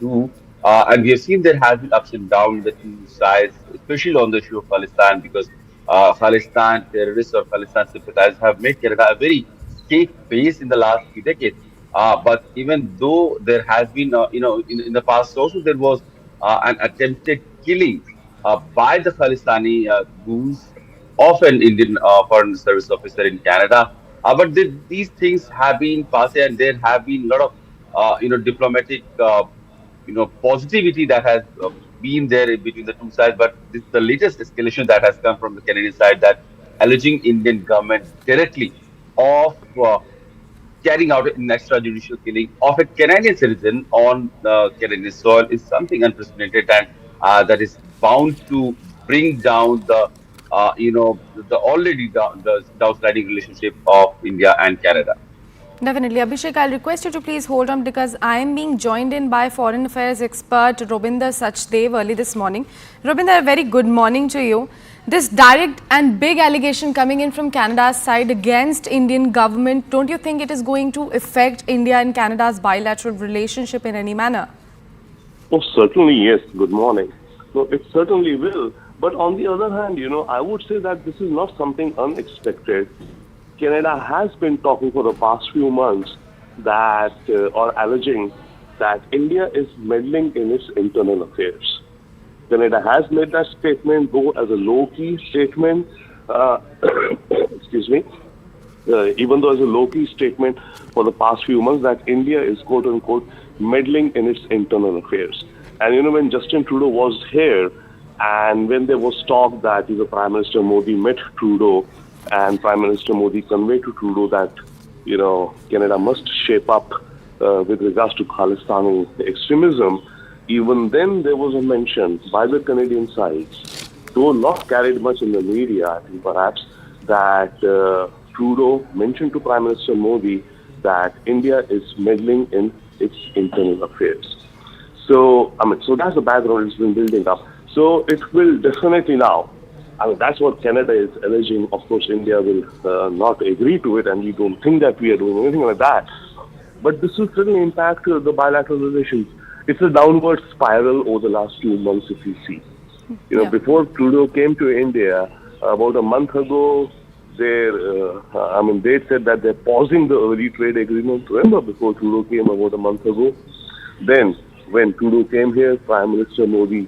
do. And we have seen there has been ups and downs in the two sides, especially on the issue of Palestine, because Palestine terrorists or Palestine sympathizers have made Canada a very safe base in the last few decades. But even though there has been, in the past also there was an attempted killing by the Palestini goons of an Indian foreign service officer in Canada. But these things have been passed, and there have been a lot of diplomatic positivity that has been there in between the two sides. But this the latest escalation that has come from the Canadian side, that alleging Indian government directly of carrying out an extrajudicial killing of a Canadian citizen on Canadian soil is something unprecedented, and that is bound to bring down the already the downsliding relationship of India and Canada. Definitely. Abhishek, I'll request you to please hold on because I am being joined in by foreign affairs expert Robinder Sachdev early this morning. Robinder, a very good morning to you. This direct and big allegation coming in from Canada's side against Indian government, don't you think it is going to affect India and Canada's bilateral relationship in any manner? Oh, certainly, yes. Good morning. No, it certainly will. But on the other hand, I would say that this is not something unexpected. Canada has been talking for the past few months that, or alleging that India is meddling in its internal affairs. Canada has made that statement, though as a low-key statement, excuse me, even though as a low-key statement for the past few months that India is quote-unquote meddling in its internal affairs. And when Justin Trudeau was here, and when there was talk that Prime Minister Modi met Trudeau, and Prime Minister Modi conveyed to Trudeau that, Canada must shape up with regards to Khalistani extremism, even then there was a mention by the Canadian side, though not carried much in the media, I think perhaps, that Trudeau mentioned to Prime Minister Modi that India is meddling in its internal affairs. So that's the background it's been building up. So it will definitely now, that's what Canada is alleging. Of course, India will not agree to it, and we don't think that we are doing anything like that. But this will certainly impact the bilateral relations. It's a downward spiral over the last 2 months, if you see. Before Trudeau came to India, about a month ago, they said that they're pausing the early trade agreement. Remember, before Trudeau came about a month ago? Then, when Trudeau came here, Prime Minister Modi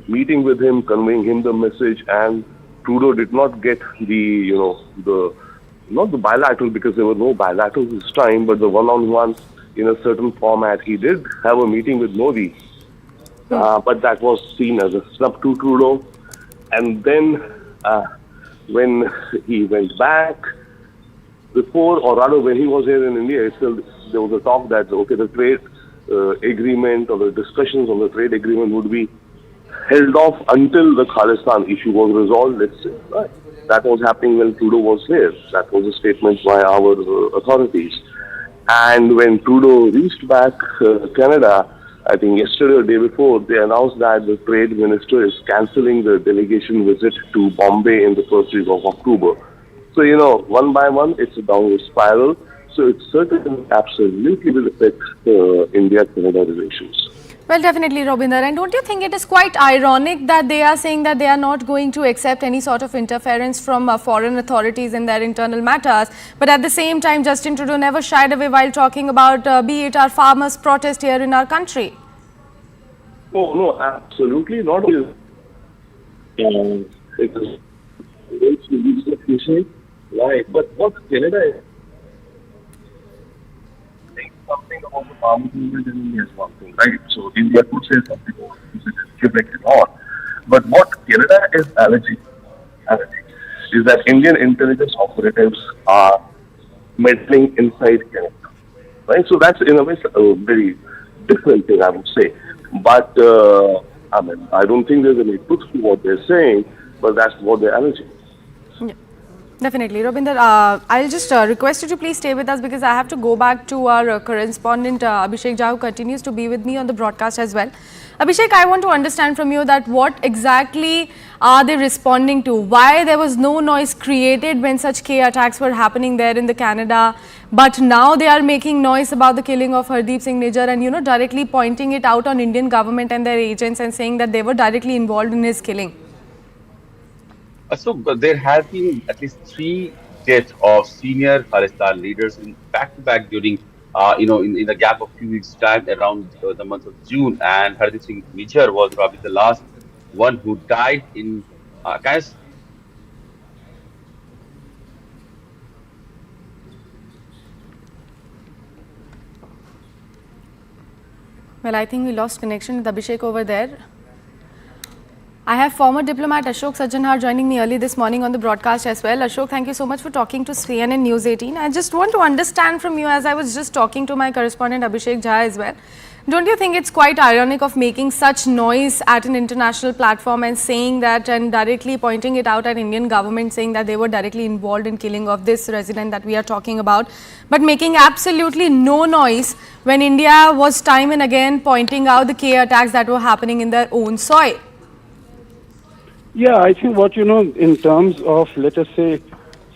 meeting with him, conveying him the message, and Trudeau did not get not the bilateral, because there were no bilaterals this time, but the one-on-one in a certain format. He did have a meeting with Modi, but that was seen as a snub to Trudeau. And then when he went back, before, or rather when he was here in India, there was a talk that, okay, the trade agreement or the discussions on the trade agreement would be held off until the Khalistan issue was resolved, let's say. Right? That was happening when Trudeau was here. That was a statement by our authorities. And when Trudeau reached back Canada, I think yesterday or day before, they announced that the trade minister is cancelling the delegation visit to Bombay in the first week of October. So, one by one, it's a downward spiral. So it certainly absolutely will affect India-Canada relations. Well, definitely, Robinder. And don't you think it is quite ironic that they are saying that they are not going to accept any sort of interference from foreign authorities in their internal matters, but at the same time, Justin Trudeau never shied away while talking about, be it our farmers' protest here in our country? Oh, no, absolutely not. It is right, but what Canada is something about the farmers movement in India is one thing, right? So India could say something about it, reflected on. But what Canada is alleging is that Indian intelligence operatives are meddling inside Canada, right? So that's in a way a very different thing, I would say. But I don't think there's any truth to what they're saying, but that's what they're alleging. Yeah. Definitely. Robinder, I'll just request you to please stay with us because I have to go back to our correspondent Abhishek Jha, who continues to be with me on the broadcast as well. Abhishek, I want to understand from you that what exactly are they responding to? Why there was no noise created when such K attacks were happening there in the Canada, but now they are making noise about the killing of Hardeep Singh Nijjar and, you know, directly pointing it out on Indian government and their agents and saying that they were directly involved in his killing. There have been at least three deaths of senior Khalistan leaders in back-to-back during, in the gap of few weeks' time around the month of June. And Hardeep Singh Nijjar was probably the last one who died in kind of. Well, I think we lost connection with Abhishek over there. I have former diplomat Ashok Sajjanhar joining me early this morning on the broadcast as well. Ashok, thank you so much for talking to CNN News 18. I just want to understand from you, as I was just talking to my correspondent Abhishek Jha as well, don't you think it's quite ironic of making such noise at an international platform and saying that and directly pointing it out at Indian government, saying that they were directly involved in killing of this resident that we are talking about, but making absolutely no noise when India was time and again pointing out the K attacks that were happening in their own soil? Yeah, I think what, in terms of, let us say,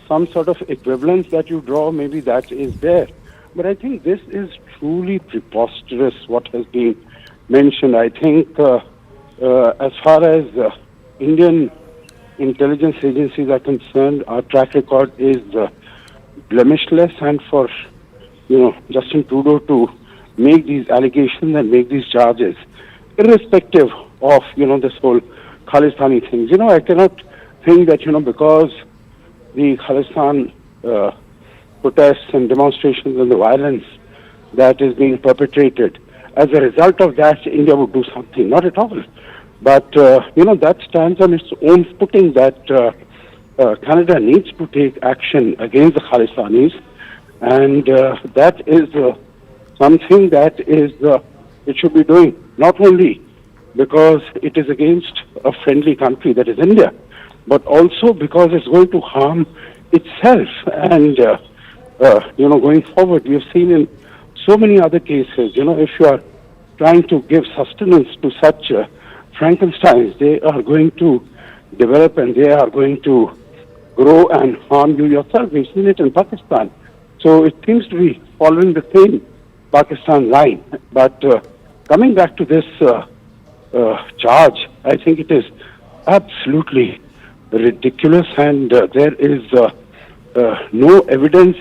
some sort of equivalence that you draw, maybe that is there. But I think this is truly preposterous, what has been mentioned. I think as far as Indian intelligence agencies are concerned, our track record is blemishless. And for, Justin Trudeau to make these allegations and make these charges, irrespective of, this whole Khalistani things. I cannot think that, because the Khalistan protests and demonstrations and the violence that is being perpetrated, as a result of that, India would do something. Not at all. But, that stands on its own footing that Canada needs to take action against the Khalistanis. And that is something that is it should be doing, not only because it is against a friendly country, that is India, but also because it's going to harm itself. And, going forward, we have seen in so many other cases, if you are trying to give sustenance to such Frankensteins, they are going to develop and they are going to grow and harm you yourself. We've seen it in Pakistan. So it seems to be following the same Pakistan line. But coming back to this charge, I think it is absolutely ridiculous, and there is no evidence,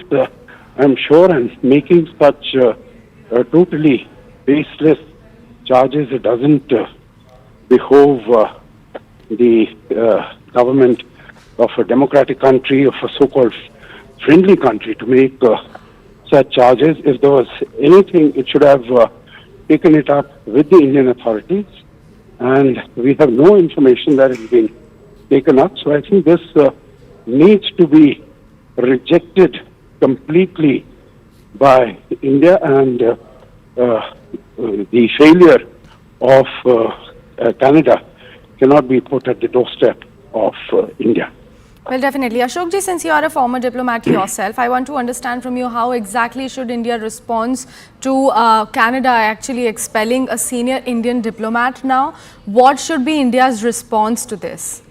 I'm sure, and making such totally baseless charges, it doesn't behove the government of a democratic country, of a so-called friendly country, to make such charges. If there was anything, it should have taken it up with the Indian authorities, and we have no information that it has been taken up. So I think this needs to be rejected completely by India, and the failure of Canada cannot be put at the doorstep of India. Well, definitely. Ashokji, since you are a former diplomat yourself, I want to understand from you how exactly should India respond to Canada actually expelling a senior Indian diplomat now? What should be India's response to this?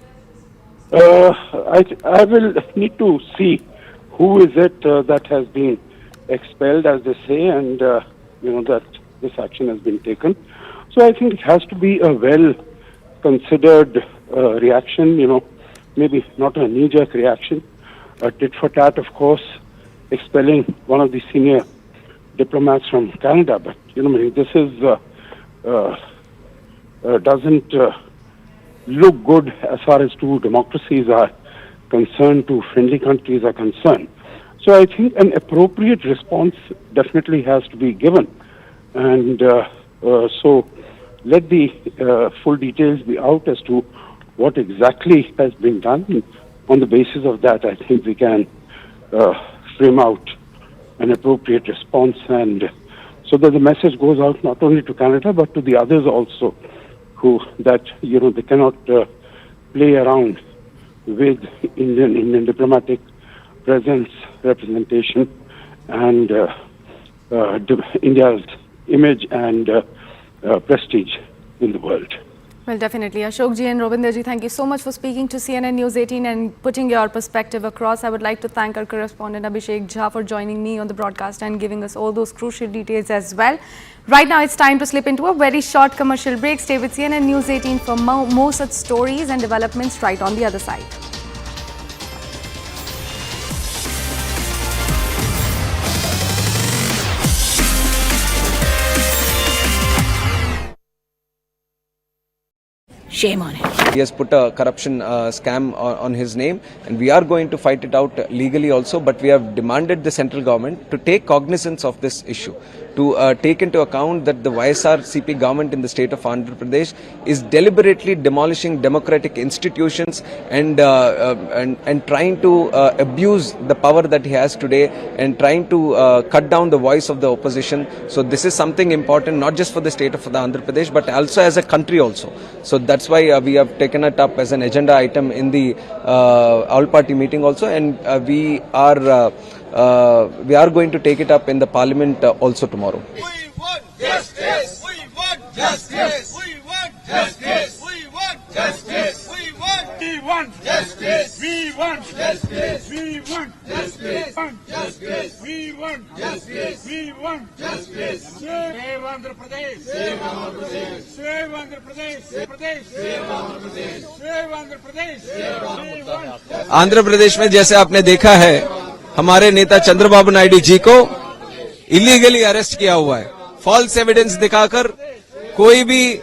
I will need to see who is it that has been expelled, as they say, and that this action has been taken. So I think it has to be a well-considered reaction, maybe not a knee-jerk reaction, a tit-for-tat, of course, expelling one of the senior diplomats from Canada. But, this is doesn't look good as far as two democracies are concerned, two friendly countries are concerned. So I think an appropriate response definitely has to be given. And so let the full details be out as to what exactly has been done. On the basis of that, I think we can frame out an appropriate response, and so that the message goes out not only to Canada but to the others also, who that they cannot play around with Indian diplomatic presence, representation, and India's image and prestige in the world. Well, definitely. Ashok ji and Robinder ji, thank you so much for speaking to CNN News 18 and putting your perspective across. I would like to thank our correspondent Abhishek Jha for joining me on the broadcast and giving us all those crucial details as well. Right now, it's time to slip into a very short commercial break. Stay with CNN News 18 for more such stories and developments right on the other side. Shame on him. He has put a corruption scam on his name, and we are going to fight it out legally also, but we have demanded the central government to take cognizance of this issue, to take into account that the YSRCP government in the state of Andhra Pradesh is deliberately demolishing democratic institutions and trying to abuse the power that he has today and trying to cut down the voice of the opposition. So this is something important, not just for the state of the Andhra Pradesh, but also as a country also. So that's why we have taken it up as an agenda item in the all-party meeting also, and we are going to take it up in the Parliament also tomorrow. We want justice. We want justice. We want justice. We want justice. We want justice. We want justice. We want justice. We want justice. We want justice. Save Andhra Pradesh. Save Andhra Pradesh. Save Andhra Pradesh. Save Pradesh. Save Andhra Pradesh. Save Andhra Pradesh. Save Andhra Pradesh. Andhra Pradesh में जैसे आपने देखा है, हमारे नेता चंद्रबाबू नायडू जी को illegally arrest किया हुआ है, फॉल्स एविडेंस दिखाकर, कोई भी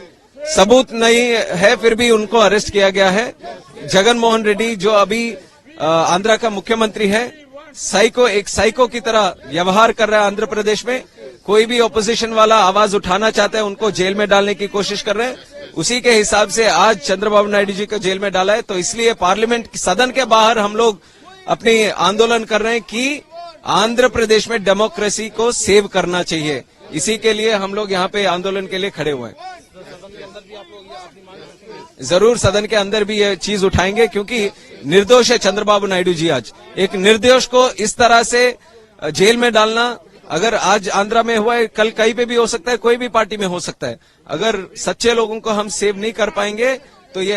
सबूत नहीं है फिर भी उनको अरेस्ट किया गया है। जगन मोहन रेड्डी जो अभी आंध्र का मुख्यमंत्री है, एक साइको की तरह व्यवहार कर रहा है आंध्र प्रदेश में। कोई भी ऑपोजिशन वाला आवाज उठाना चाहता है उनको जेल में डालने की कोशिश कर रहे हैं। उसी के हिसाब से आज चंद्रबाबू नायडू जी को जेल में डाला है। तो इसलिए पार्लियामेंट सदन के बाहर हम लोग अपनी आंदोलन कर रहे हैं कि आंध्र प्रदेश में डेमोक्रेसी को सेव करना चाहिए। इसी के लिए हम लोग यहाँ पे आंदोलन के लिए खड़े हुए हैं। जरूर सदन के अंदर भी ये चीज उठाएंगे, क्योंकि निर्दोष है चंद्रबाबू नायडू जी। आज एक निर्दोष को इस तरह से जेल में डालना, अगर आज आंध्रा में हुआ है, कल कहीं पे भी हो सकता है, कोई भी पार्टी में हो सकता है। अगर सच्चे लोगों को हम सेव नहीं कर पाएंगे तो ये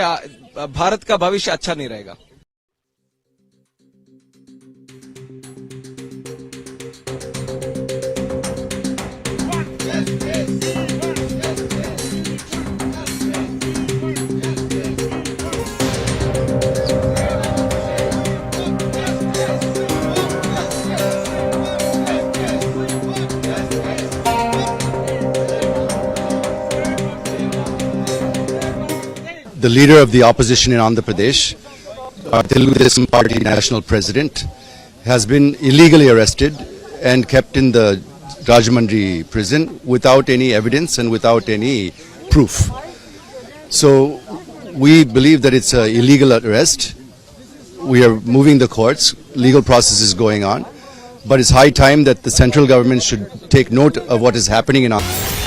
भारत का भविष्य अच्छा नहीं रहेगा। The leader of the opposition in Andhra Pradesh, Telugu Desam Party national president, has been illegally arrested and kept in the Rajahmundry prison without any evidence and without any proof. So we believe that it's an illegal arrest. We are moving the courts. Legal process is going on. But it's high time that the central government should take note of what is happening in Andhra.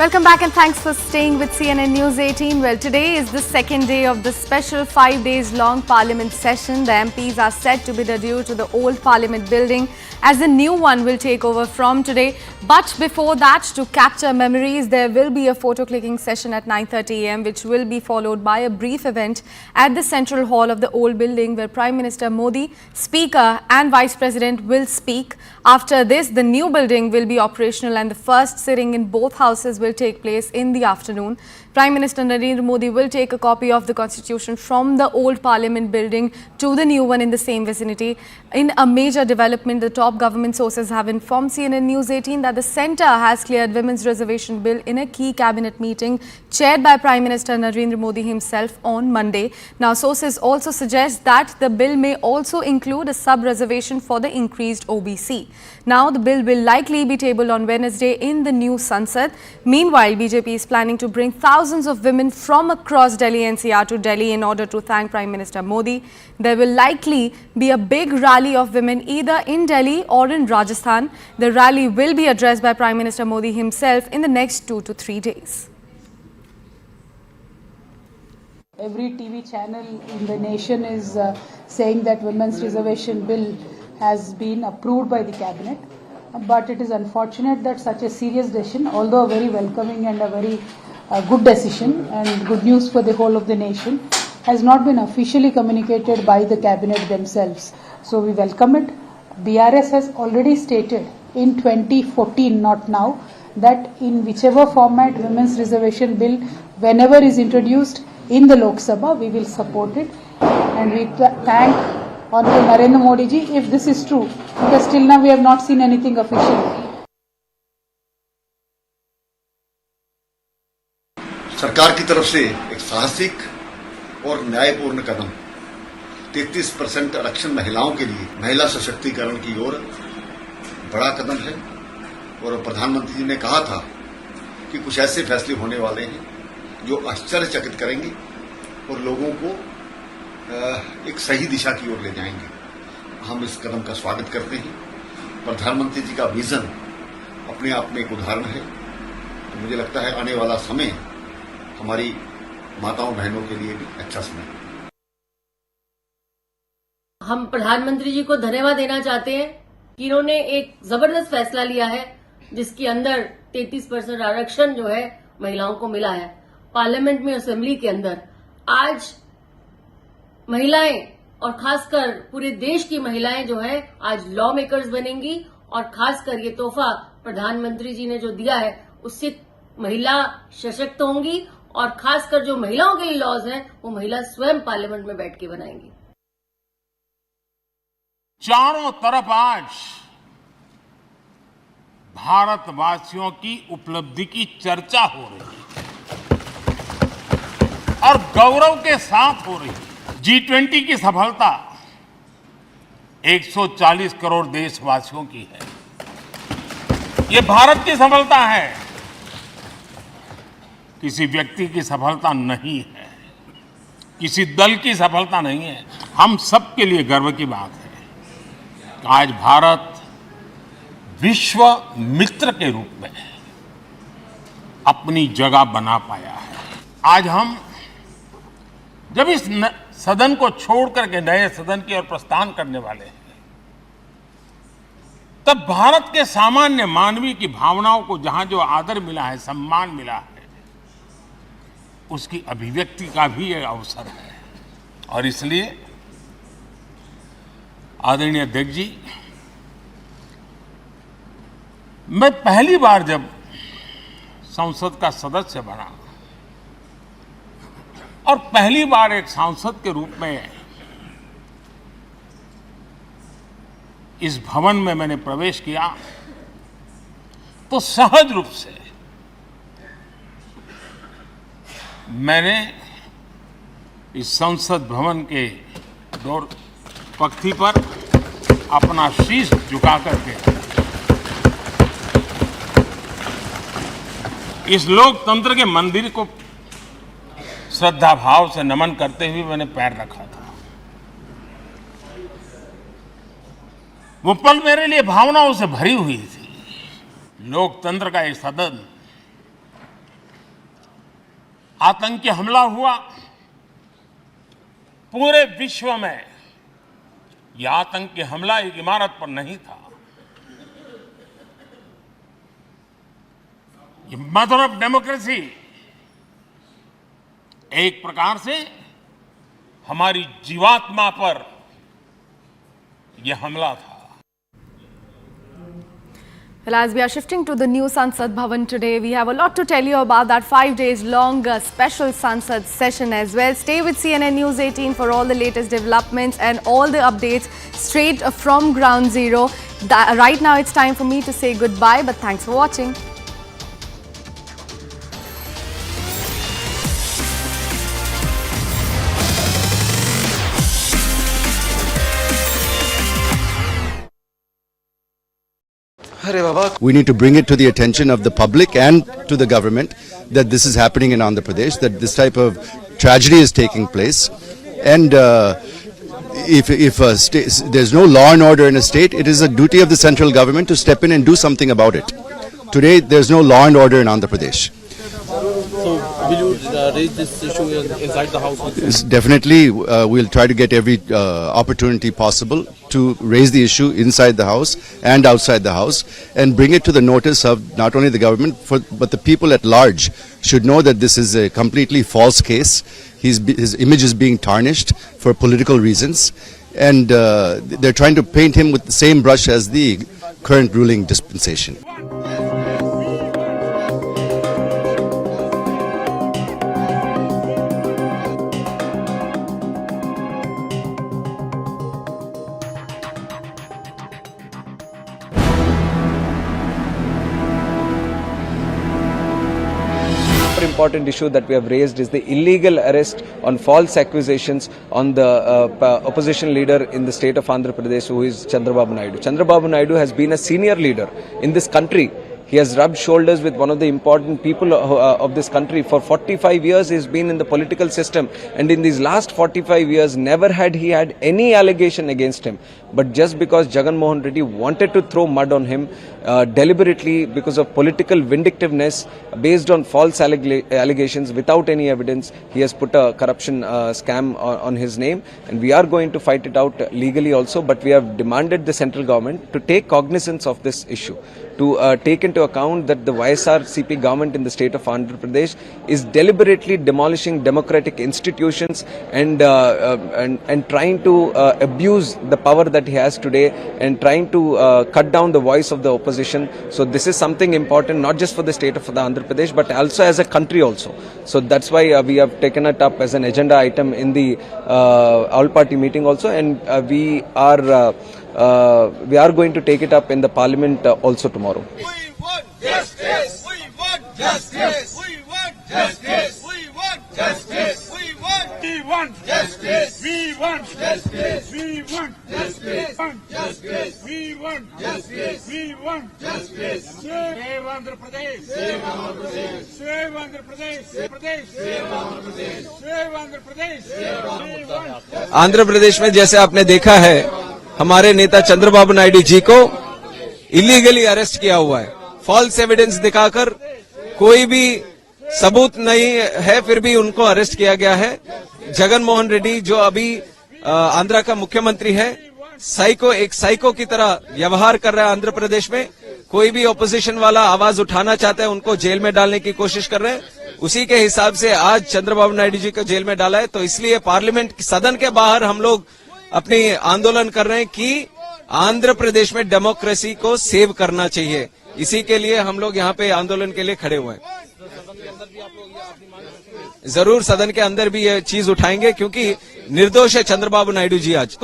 Welcome back and thanks for staying with CNN News 18. Well, today is the second day of the special 5 days long Parliament session. The MPs are set to bid adieu to the old Parliament building as the new one will take over from today. But before that, to capture memories, there will be a photo clicking session at 9:30 am, which will be followed by a brief event at the central hall of the old building where Prime Minister Modi, Speaker and Vice President will speak. After this, the new building will be operational and the first sitting in both houses will take place in the afternoon. Prime Minister Narendra Modi will take a copy of the Constitution from the old Parliament building to the new one in the same vicinity. In a major development, the top government sources have informed CNN News 18 that the centre has cleared Women's Reservation Bill in a key cabinet meeting chaired by Prime Minister Narendra Modi himself on Monday. Now, sources also suggest that the bill may also include a sub-reservation for the increased OBC. Now, the bill will likely be tabled on Wednesday in the new Sansad. Meanwhile, BJP is planning to bring thousands thousands of women from across Delhi NCR to Delhi in order to thank Prime Minister Modi. There will likely be a big rally of women either in Delhi or in Rajasthan. The rally will be addressed by Prime Minister Modi himself in the next 2 to 3 days. Every TV channel in the nation is saying that women's reservation bill has been approved by the cabinet. But it is unfortunate that such a serious decision, although a very welcoming and a very good decision and good news for the whole of the nation, has not been officially communicated by the cabinet themselves. So we welcome it. BRS has already stated in 2014, not now, that in whichever format women's reservation bill, whenever is introduced in the Lok Sabha, we will support it. And we thank Honorable Narendra Modi ji, if this is true, because till now we have not seen anything official. सरकार की तरफ से एक साहसिक और न्यायपूर्ण कदम 33% आरक्षण महिलाओं के लिए महिला सशक्तिकरण की ओर बड़ा कदम है। और प्रधानमंत्री जी ने कहा था कि कुछ ऐसे फैसले होने वाले हैं जो आश्चर्यचकित करेंगे और लोगों को एक सही दिशा की ओर ले जाएंगे। हम इस कदम का स्वागत करते हैं। प्रधानमंत्री जी का विजन अपने आप में एक उदाहरण है। तो मुझे लगता है आने वाला समय हमारी माताओं बहनों के लिए भी अच्छा समय है। हम प्रधानमंत्री जी को धन्यवाद देना चाहते हैं कि इन्होंने एक जबरदस्त फैसला लिया है जिसके अंदर 33% आरक्षण जो है महिलाओं को मिला है। पार्लियामेंट में असेंबली के अंदर आज महिलाएं और खासकर पूरे देश की महिलाएं जो है आज लॉ मेकर्स बनेंगी और खासकर ये तोहफा प्रधानमंत्री जी ने जो दिया है उससे महिला सशक्त होंगी और खासकर जो महिलाओं के लिए लॉज हैं वो महिला स्वयं पार्लियामेंट में बैठ के बनाएंगी। चारों तरफ आज भारतवासियों की उपलब्धि की चर्चा हो रही है और गौरव के साथ हो रही है। G20 की सफलता 140 करोड़ देशवासियों की है। ये भारत की सफलता है, किसी व्यक्ति की सफलता नहीं है, किसी दल की सफलता नहीं है। हम सबके लिए गर्व की बात है कि आज भारत विश्व मित्र के रूप में अपनी जगह बना पाया है। आज हम जब इस सदन को छोड़ करके नए सदन की ओर प्रस्थान करने वाले हैं तब भारत के सामान्य मानवीय की भावनाओं को जहां जो आदर मिला है, सम्मान मिला है, उसकी अभिव्यक्ति का भी यह अवसर है। और इसलिए आदरणीय अध्यक्ष जी, मैं पहली बार जब संसद का सदस्य बना और पहली बार एक सांसद के रूप में इस भवन में मैंने प्रवेश किया तो सहज रूप से मैंने इस संसद भवन के दौर पंक्ति पर अपना शीश झुका करके इस लोकतंत्र के मंदिर को श्रद्धा भाव से नमन करते हुए मैंने पैर रखा था। वो पल मेरे लिए भावनाओं से भरी हुई थी। लोकतंत्र का एक सदन, आतंकी हमला हुआ, पूरे विश्व में यह आतंकी हमला एक इमारत पर नहीं था, ये मदर ऑफ डेमोक्रेसी एक प्रकार से हमारी जीवात्मा पर यह हमला था। Well, as we are shifting to the new Sansad Bhavan today, we have a lot to tell you about that 5 days long special Sansad session as well. Stay with CNN News 18 for all the latest developments and all the updates straight from ground zero. Right now it's time for me to say goodbye, but thanks for watching. We need to bring it to the attention of the public and to the government that this is happening in Andhra Pradesh, that this type of tragedy is taking place. And if there's no law and order in a state, it is a duty of the central government to step in and do something about it. Today, there's no law and order in Andhra Pradesh. So, will you raise this issue inside the House? Definitely, we'll try to get every opportunity possible to raise the issue inside the House and outside the House and bring it to the notice of not only the government, but the people at large should know that this is a completely false case. His image is being tarnished for political reasons, and they're trying to paint him with the same brush as the current ruling dispensation. Important issue that we have raised is the illegal arrest on false accusations on the opposition leader in the state of Andhra Pradesh, who is Chandrababu Naidu. Chandrababu Naidu has been a senior leader in this country. He has rubbed shoulders with one of the important people of this country. For 45 years, he's been in the political system. And in these last 45 years, never had he had any allegation against him. But just because Jagan Mohan Reddy wanted to throw mud on him, deliberately, because of political vindictiveness, based on false allegations without any evidence, he has put a corruption scam on his name. And we are going to fight it out legally also. But we have demanded the central government to take cognizance of this issue, to take into account that the YSRCP government in the state of Andhra Pradesh is deliberately demolishing democratic institutions and trying to abuse the power that he has today and trying to cut down the voice of the opposition. So this is something important, not just for the state of Andhra Pradesh, but also as a country also. So that's why we have taken it up as an agenda item in the all-party meeting also, and we are going to take it up in the Parliament also tomorrow. We want justice! We want justice! We want justice! We want justice! We want justice! We want justice! We want justice! We want justice! We want justice! Save Andhra Pradesh! Save Andhra Pradesh! Save Andhra Pradesh! Save Pradesh! Save Andhra Pradesh! Save Andhra Pradesh! Save Andhra Pradesh! Andhra Pradesh में जैसे आपने देखा है, हमारे नेता चंद्रबाबू नायडू जी को illegally arrest किया हुआ है। फॉल्स एविडेंस दिखाकर, कोई भी सबूत नहीं है, फिर भी उनको अरेस्ट किया गया है। जगन मोहन रेड्डी जो अभी आंध्र का मुख्यमंत्री है, एक साइको की तरह व्यवहार कर रहा है आंध्र प्रदेश में। कोई भी ऑपोजिशन वाला आवाज उठाना चाहता है, उनको जेल में डालने की कोशिश कर रहे हैं। उसी के हिसाब से आज चंद्रबाबू नायडू जी को जेल में डाला है। तो इसलिए पार्लियामेंट सदन के बाहर हम लोग अपनी आंदोलन कर रहे हैं कि आंध्र प्रदेश में डेमोक्रेसी को सेव करना चाहिए। इसी के लिए हम लोग यहाँ पे आंदोलन के लिए खड़े हुए हैं। जरूर सदन के अंदर भी ये चीज उठाएंगे, क्योंकि निर्दोष है चंद्रबाबू नायडू जी आज।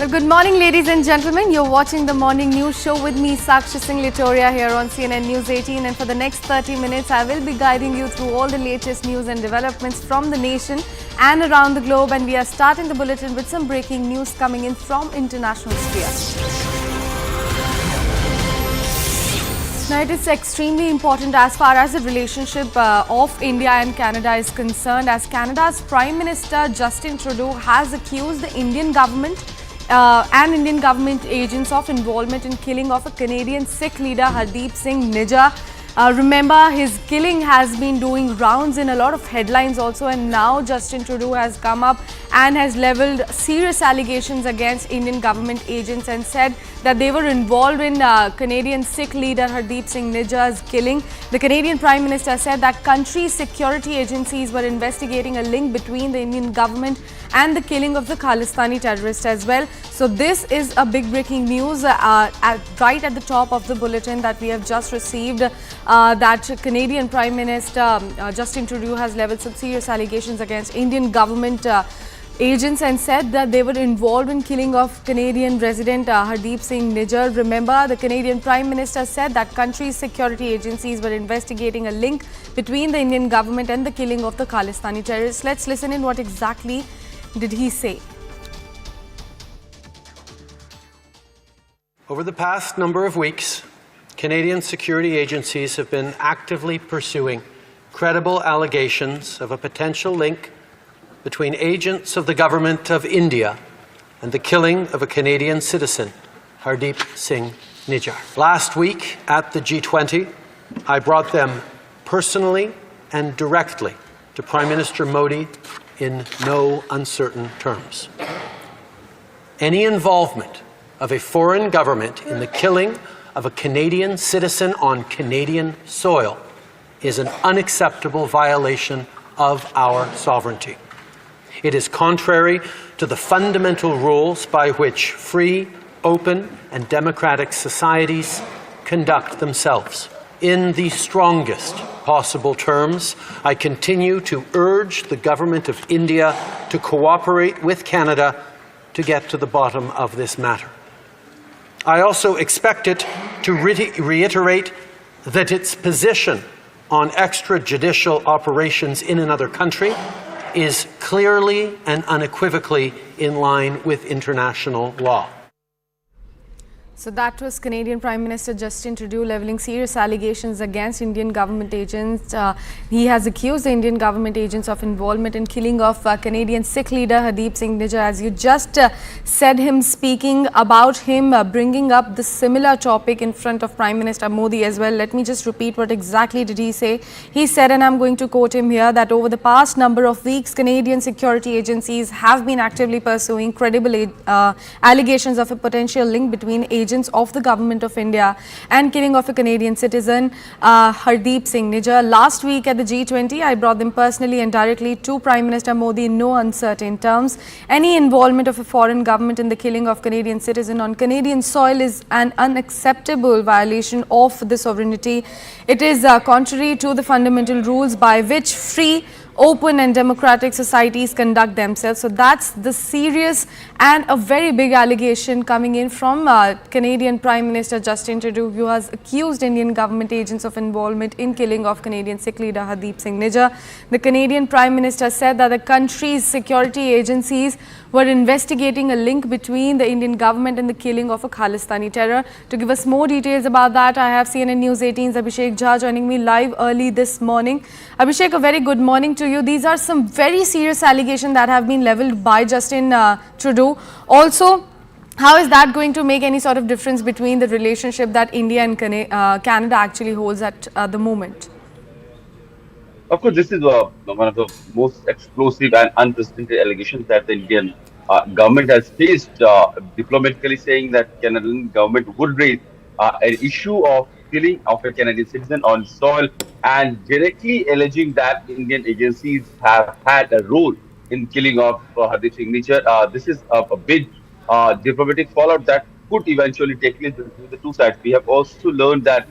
Well, good morning, ladies and gentlemen. You're watching the morning news show with me, Sakshi Singh Litoria, here on CNN News 18. And for the next 30 minutes, I will be guiding you through all the latest news and developments from the nation and around the globe. And we are starting the bulletin with some breaking news coming in from international sphere. Now, it is extremely important as far as the relationship of India and Canada is concerned, as Canada's Prime Minister Justin Trudeau has accused the Indian government and Indian government agents of involvement in killing of a Canadian Sikh leader, Hardeep Singh Nijjar. Remember, his killing has been doing rounds in a lot of headlines also, and now Justin Trudeau has come up and has levelled serious allegations against Indian government agents and said that they were involved in Canadian Sikh leader Hardeep Singh Nijjar's killing. The Canadian Prime Minister said that country's security agencies were investigating a link between the Indian government and the killing of the Khalistani terrorist as well. So this is a big breaking news right at the top of the bulletin that we have just received, that Canadian Prime Minister Justin Trudeau has levelled some serious allegations against Indian government agents and said that they were involved in killing of Canadian resident Hardeep Singh Nijjar. Remember, the Canadian Prime Minister said that country's security agencies were investigating a link between the Indian government and the killing of the Khalistani terrorists. Let's listen in what exactly did he say. Over the past number of weeks, Canadian security agencies have been actively pursuing credible allegations of a potential link between agents of the government of India and the killing of a Canadian citizen, Hardeep Singh Nijjar. Last week at the G20, I brought them personally and directly to Prime Minister Modi in no uncertain terms. Any involvement of a foreign government in the killing of a Canadian citizen on Canadian soil is an unacceptable violation of our sovereignty. It is contrary to the fundamental rules by which free, open, and democratic societies conduct themselves. In the strongest possible terms, I continue to urge the Government of India to cooperate with Canada to get to the bottom of this matter. I also expect it to reiterate that its position on extrajudicial operations in another country is clearly and unequivocally in line with international law. So that was Canadian Prime Minister Justin Trudeau levelling serious allegations against Indian government agents. He has accused the Indian government agents of involvement in killing of Canadian Sikh leader Hardeep Singh Nijjar. As you just said, him speaking about him bringing up the similar topic in front of Prime Minister Modi as well. Let me just repeat what exactly did he say. He said, and I'm going to quote him here, that over the past number of weeks, Canadian security agencies have been actively pursuing credible allegations of a potential link between agents of the government of India and killing of a Canadian citizen, Hardeep Singh Nijjar. Last week at the G20, I brought them personally and directly to Prime Minister Modi in no uncertain terms. Any involvement of a foreign government in the killing of Canadian citizen on Canadian soil is an unacceptable violation of the sovereignty. It is contrary to the fundamental rules by which free, open and democratic societies conduct themselves. So that's the serious and a very big allegation coming in from Canadian Prime Minister Justin Trudeau, who has accused Indian government agents of involvement in killing of Canadian Sikh leader Hardeep Singh Nijjar. The Canadian Prime Minister said that the country's security agencies were investigating a link between the Indian government and the killing of a Khalistani terror. To give us more details about that, I have CNN News 18's Abhishek Jha joining me live early this morning. Abhishek, a very good morning to you. These are some very serious allegations that have been levelled by Justin Trudeau. Also, how is that going to make any sort of difference between the relationship that India and Canada actually holds at the moment? Of course, this is one of the most explosive and unprecedented allegations that the Indian government has faced, diplomatically saying that Canadian government would raise an issue of killing of a Canadian citizen on soil, and directly alleging that Indian agencies have had a role in killing of Hardeep Singh Nijjar. This is a big diplomatic fallout that could eventually take place between the two sides. We have also learned that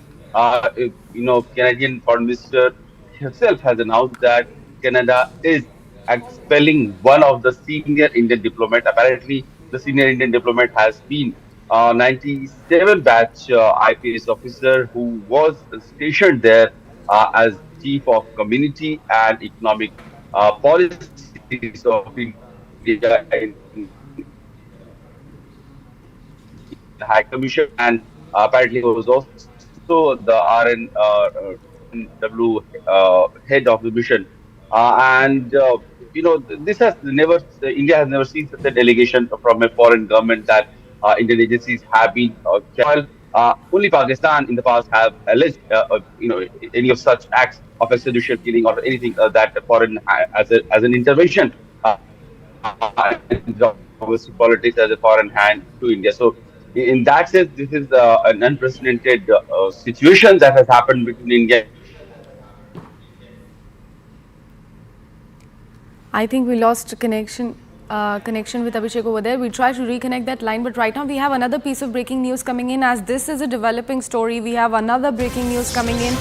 Canadian Foreign Minister himself has announced that Canada is expelling one of the senior Indian diplomat. Apparently, the senior Indian diplomat has been 97 batch IPS officer who was stationed there as chief of community and economic policies of India in High Commission, and apparently was also the RNW head of the mission. This has never, India has never seen such a delegation from a foreign government that Indian agencies have been only Pakistan in the past have alleged any of such acts of extrajudicial killing or anything that foreign as an intervention in domestic politics as a foreign hand to India. So in that sense, this is an unprecedented situation that has happened between India. I think we lost connection with Abhishek over there. We'll try to reconnect that line, but right now we have another piece of breaking news coming in. As this is a developing story, we have another breaking news coming in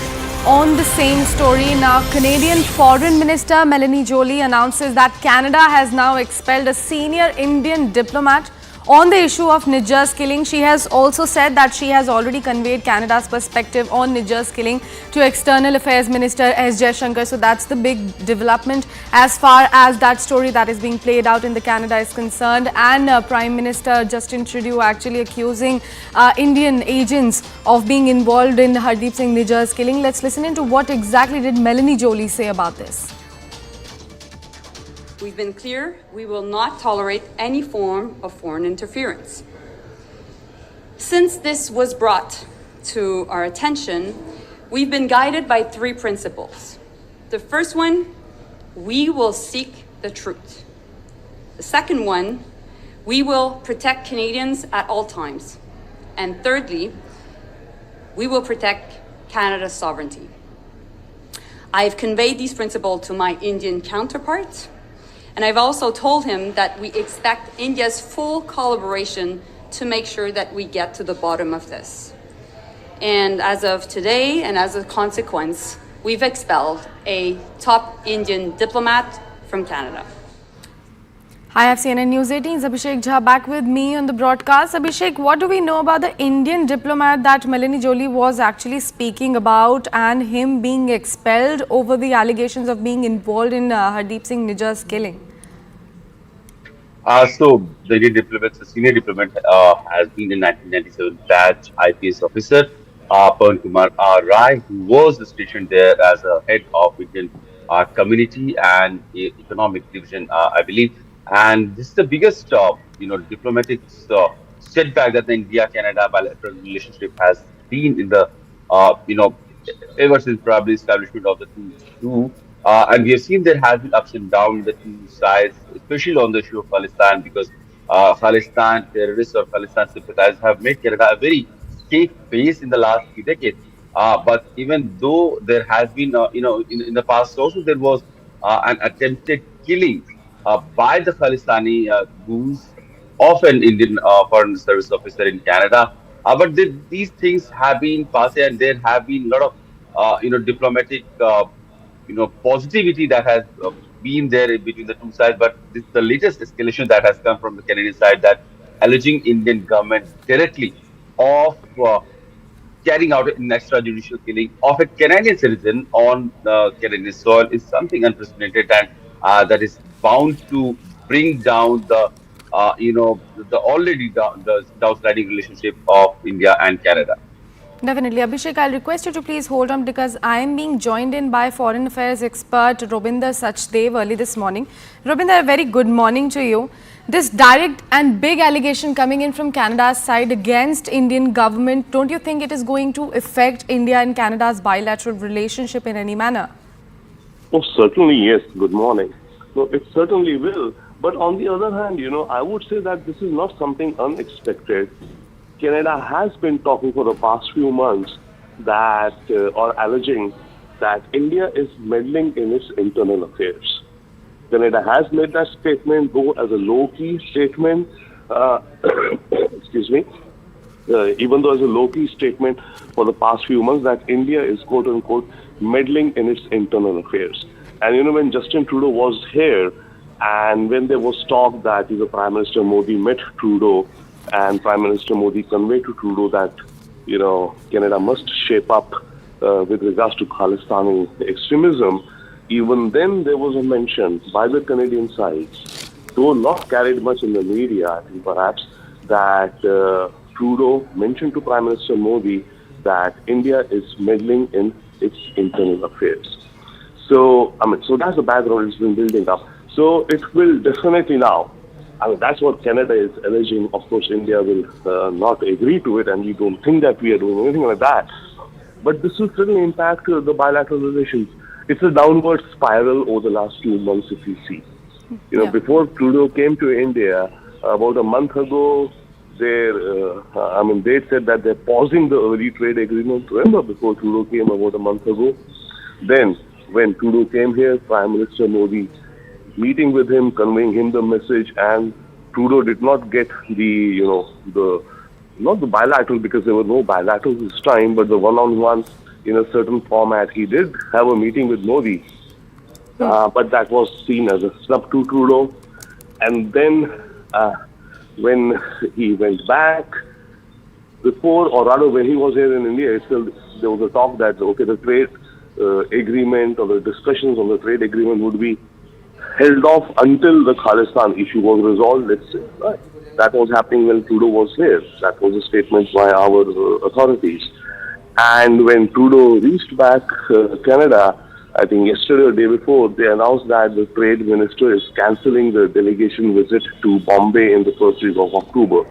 on the same story. Now, Canadian Foreign Minister Melanie Joly announces that Canada has now expelled a senior Indian diplomat on the issue of Nijjar's killing. She has also said that she has already conveyed Canada's perspective on Nijjar's killing to External Affairs Minister S. Jaishankar. So that's the big development as far as that story that is being played out in the Canada is concerned. And Prime Minister Justin Trudeau actually accusing Indian agents of being involved in Hardeep Singh Nijjar's killing. Let's listen into what exactly did Melanie Joly say about this. We've been clear, we will not tolerate any form of foreign interference. Since this was brought to our attention, we've been guided by three principles. The first one, we will seek the truth. The second one, we will protect Canadians at all times. And thirdly, we will protect Canada's sovereignty. I've conveyed these principles to my Indian counterparts, and I've also told him that we expect India's full collaboration to make sure that we get to the bottom of this. And as of today, and as a consequence, we've expelled a top Indian diplomat from Canada. I have CNN News 18's Abhishek Jha back with me on the broadcast. Abhishek, what do we know about the Indian diplomat that Melanie Joly was actually speaking about and him being expelled over the allegations of being involved in Hardeep Singh Nijjar's killing? So the Indian diplomat, the senior diplomat, has been in 1997 batch IPS officer, Pawan Kumar Rai, who was stationed there as a head of Indian community and economic division, I believe. And this is the biggest, diplomatic setback that the India-Canada bilateral relationship has been in the, ever since probably establishment of the two. And we have seen there has been ups and downs the two sides, especially on the issue of Palestine, because Palestine terrorists or Palestine sympathizers have made Canada a very safe base in the last few decades. But even though there has been, in the past also there was an attempted killing by the Palestini goons of an Indian foreign service officer in Canada. But these things have been passed, and there have been a lot of, diplomatic, positivity that has been there between the two sides. But this the latest escalation that has come from the Canadian side, that alleging Indian government directly of carrying out an extrajudicial killing of a Canadian citizen on Canadian soil is something unprecedented, and that is bound to bring down the, the already the downsliding relationship of India and Canada. Definitely. Abhishek, I'll request you to please hold on because I am being joined in by Foreign Affairs expert Robinder Sachdev early this morning. Robinder, a very good morning to you. This direct and big allegation coming in from Canada's side against Indian government, don't you think it is going to affect India and Canada's bilateral relationship in any manner? Oh, certainly, yes. Good morning. No, it certainly will. But on the other hand, I would say that this is not something unexpected. Canada has been talking for the past few months that, or alleging that India is meddling in its internal affairs. Canada has made that statement, though as a low-key statement, excuse me, even though as a low-key statement for the past few months that India is quote-unquote meddling in its internal affairs. And when Justin Trudeau was here, and when there was talk that Prime Minister Modi met Trudeau, and Prime Minister Modi conveyed to Trudeau that, Canada must shape up with regards to Khalistani extremism, even then there was a mention by the Canadian side, though not carried much in the media, I think perhaps, that Trudeau mentioned to Prime Minister Modi that India is meddling in its internal affairs. So, so that's the background it's been building up. So it will definitely now, that's what Canada is alleging. Of course, India will not agree to it, and we don't think that we are doing anything like that. But this will certainly impact the bilateral relations. It's a downward spiral over the last 2 months, if you see. Before Trudeau came to India, about a month ago, they said that they're pausing the early trade agreement. Remember, before Trudeau came about a month ago? Then, when Trudeau came here, Prime Minister Modi meeting with him, conveying him the message, and Trudeau did not get not the bilateral, because there were no bilaterals this time, but the one-on-one in a certain format. He did have a meeting with Modi, but that was seen as a snub to Trudeau. And then when he went back, before, or rather when he was here in India, still there was a talk that, okay, the trade agreement or the discussions on the trade agreement would be held off until the Khalistan issue was resolved, let's say. Right? That was happening when Trudeau was here. That was a statement by our authorities. And when Trudeau reached back Canada, I think yesterday or the day before, they announced that the trade minister is cancelling the delegation visit to Bombay in the first week of October.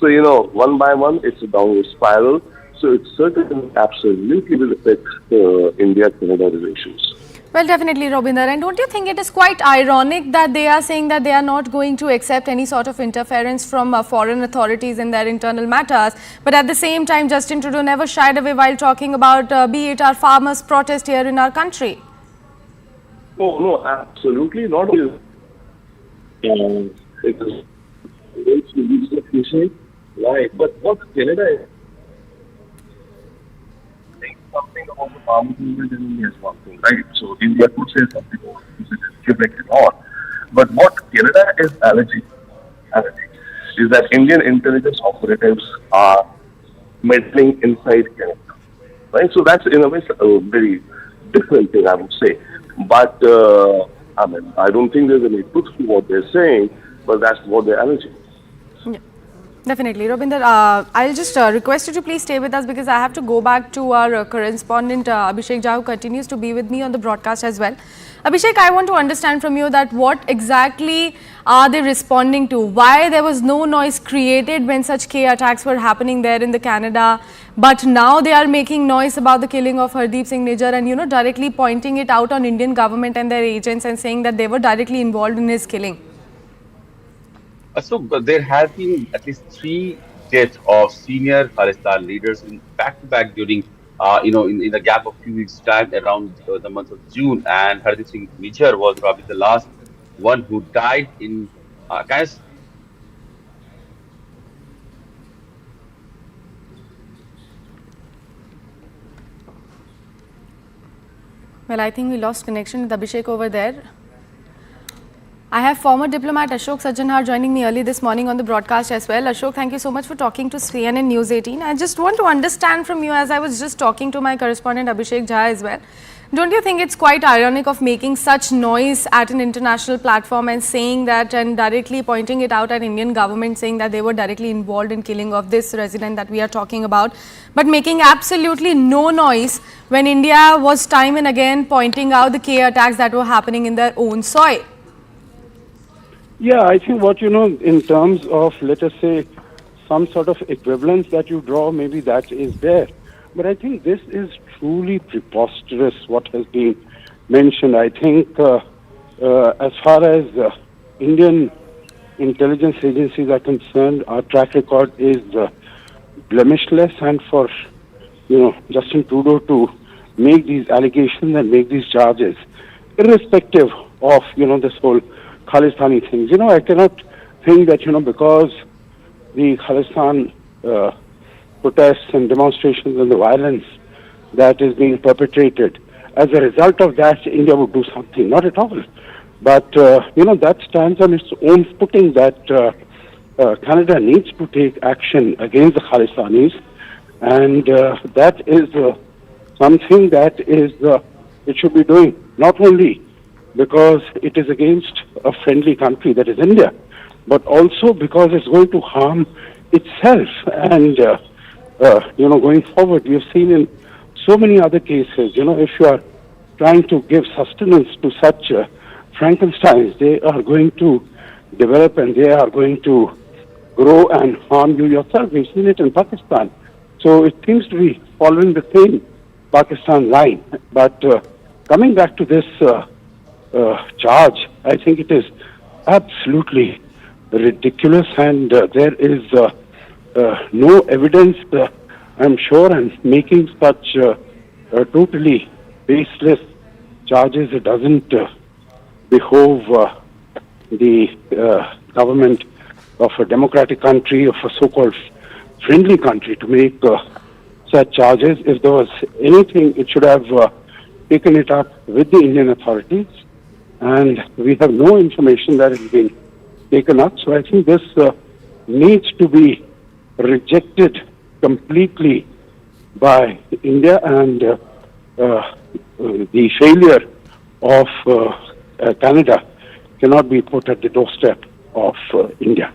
So, one by one, it's a downward spiral. So it certainly absolutely will affect India-Canada relations. Well, definitely, Robinder. And don't you think it is quite ironic that they are saying that they are not going to accept any sort of interference from foreign authorities in their internal matters, but at the same time, Justin Trudeau never shied away while talking about be it our farmers' protest here in our country? Oh, no, absolutely not. It is right, but what Canada is saying something about the farmers movement in India is one thing, right? So India could say something about it on. But what Canada is alleging is that Indian intelligence operatives are meddling inside Canada, right? So that's in a way a very different thing, I would say. But I don't think there's any truth to what they're saying, but that's what they're alleging. Yeah. Definitely. Robinder, I'll just request you to please stay with us because I have to go back to our correspondent Abhishek Jha, who continues to be with me on the broadcast as well. Abhishek, I want to understand from you that what exactly are they responding to? Why there was no noise created when such K attacks were happening there in the Canada, but now they are making noise about the killing of Hardeep Singh Nijjar and, directly pointing it out on Indian government and their agents and saying that they were directly involved in his killing? So there have been at least 3 deaths of senior Khalistan leaders in back-to-back during, in the gap of few weeks' time around the month of June. And Hardeep Singh Nijjar was probably the last one who died in Well, I think we lost connection with Abhishek over there. I have former diplomat Ashok Sajjanhar joining me early this morning on the broadcast as well. Ashok, thank you so much for talking to CNN News 18. I just want to understand from you, as I was just talking to my correspondent Abhishek Jha as well, don't you think it's quite ironic of making such noise at an international platform and saying that and directly pointing it out at Indian government, saying that they were directly involved in killing of this resident that we are talking about, but making absolutely no noise when India was time and again pointing out the K attacks that were happening in their own soil? Yeah, I think in terms of, let us say, some sort of equivalence that you draw, maybe that is there. But I think this is truly preposterous, what has been mentioned. I think as far as Indian intelligence agencies are concerned, our track record is blemishless, and for, Justin Trudeau to make these allegations and make these charges, irrespective of, this whole Khalistani things. I cannot think that, because the Khalistan protests and demonstrations and the violence that is being perpetrated, as a result of that, India would do something. Not at all. But, that stands on its own footing that Canada needs to take action against the Khalistanis. And that is something that it should be doing, not only because it is against a friendly country, that is India, but also because it's going to harm itself. And, going forward, we have seen in so many other cases, if you are trying to give sustenance to such Frankensteins, they are going to develop and they are going to grow and harm you yourself. We've seen it in Pakistan. So it seems to be following the same Pakistan line. But coming back to this charge, I think it is absolutely ridiculous, and there is no evidence, I'm sure, and making such totally baseless charges, it doesn't behove the government of a democratic country, of a so-called friendly country, to make such charges. If there was anything, it should have taken it up with the Indian authorities, and we have no information that it has been taken up. So I think this needs to be rejected completely by India, and the failure of Canada cannot be put at the doorstep of India.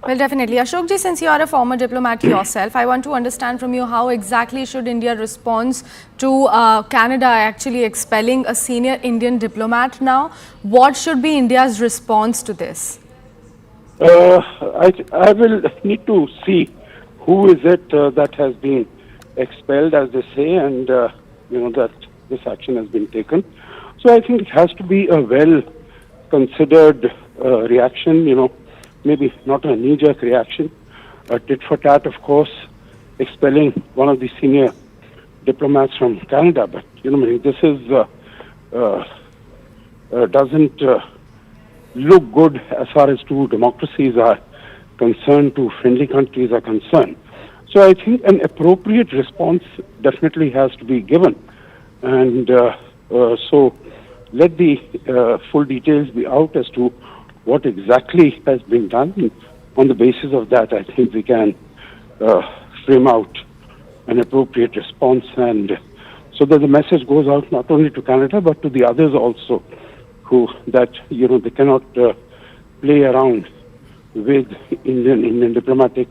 Well, definitely. Ashokji, since you are a former diplomat yourself, I want to understand from you how exactly should India respond to Canada actually expelling a senior Indian diplomat now? What should be India's response to this? I will need to see who is it that has been expelled, as they say, and that this action has been taken. So I think it has to be a well-considered reaction, maybe not a knee-jerk reaction. Tit for tat, of course, expelling one of the senior diplomats from Canada, but this is doesn't look good as far as two democracies are concerned, two friendly countries are concerned. So I think an appropriate response definitely has to be given, and so let the full details be out as to what exactly has been done. And on the basis of that, I think we can frame out an appropriate response, and so that the message goes out not only to Canada but to the others also, who that they cannot play around with Indian diplomatic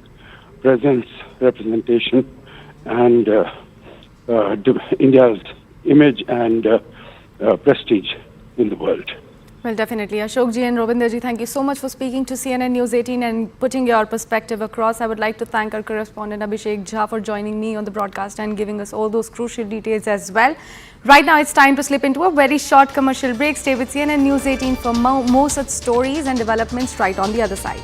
presence, representation, and India's image and prestige in the world. Well, definitely. Ashokji and Robinderji, thank you so much for speaking to CNN News 18 and putting your perspective across. I would like to thank our correspondent Abhishek Jha for joining me on the broadcast and giving us all those crucial details as well. Right now, it's time to slip into a very short commercial break. Stay with CNN News 18 for more such stories and developments right on the other side.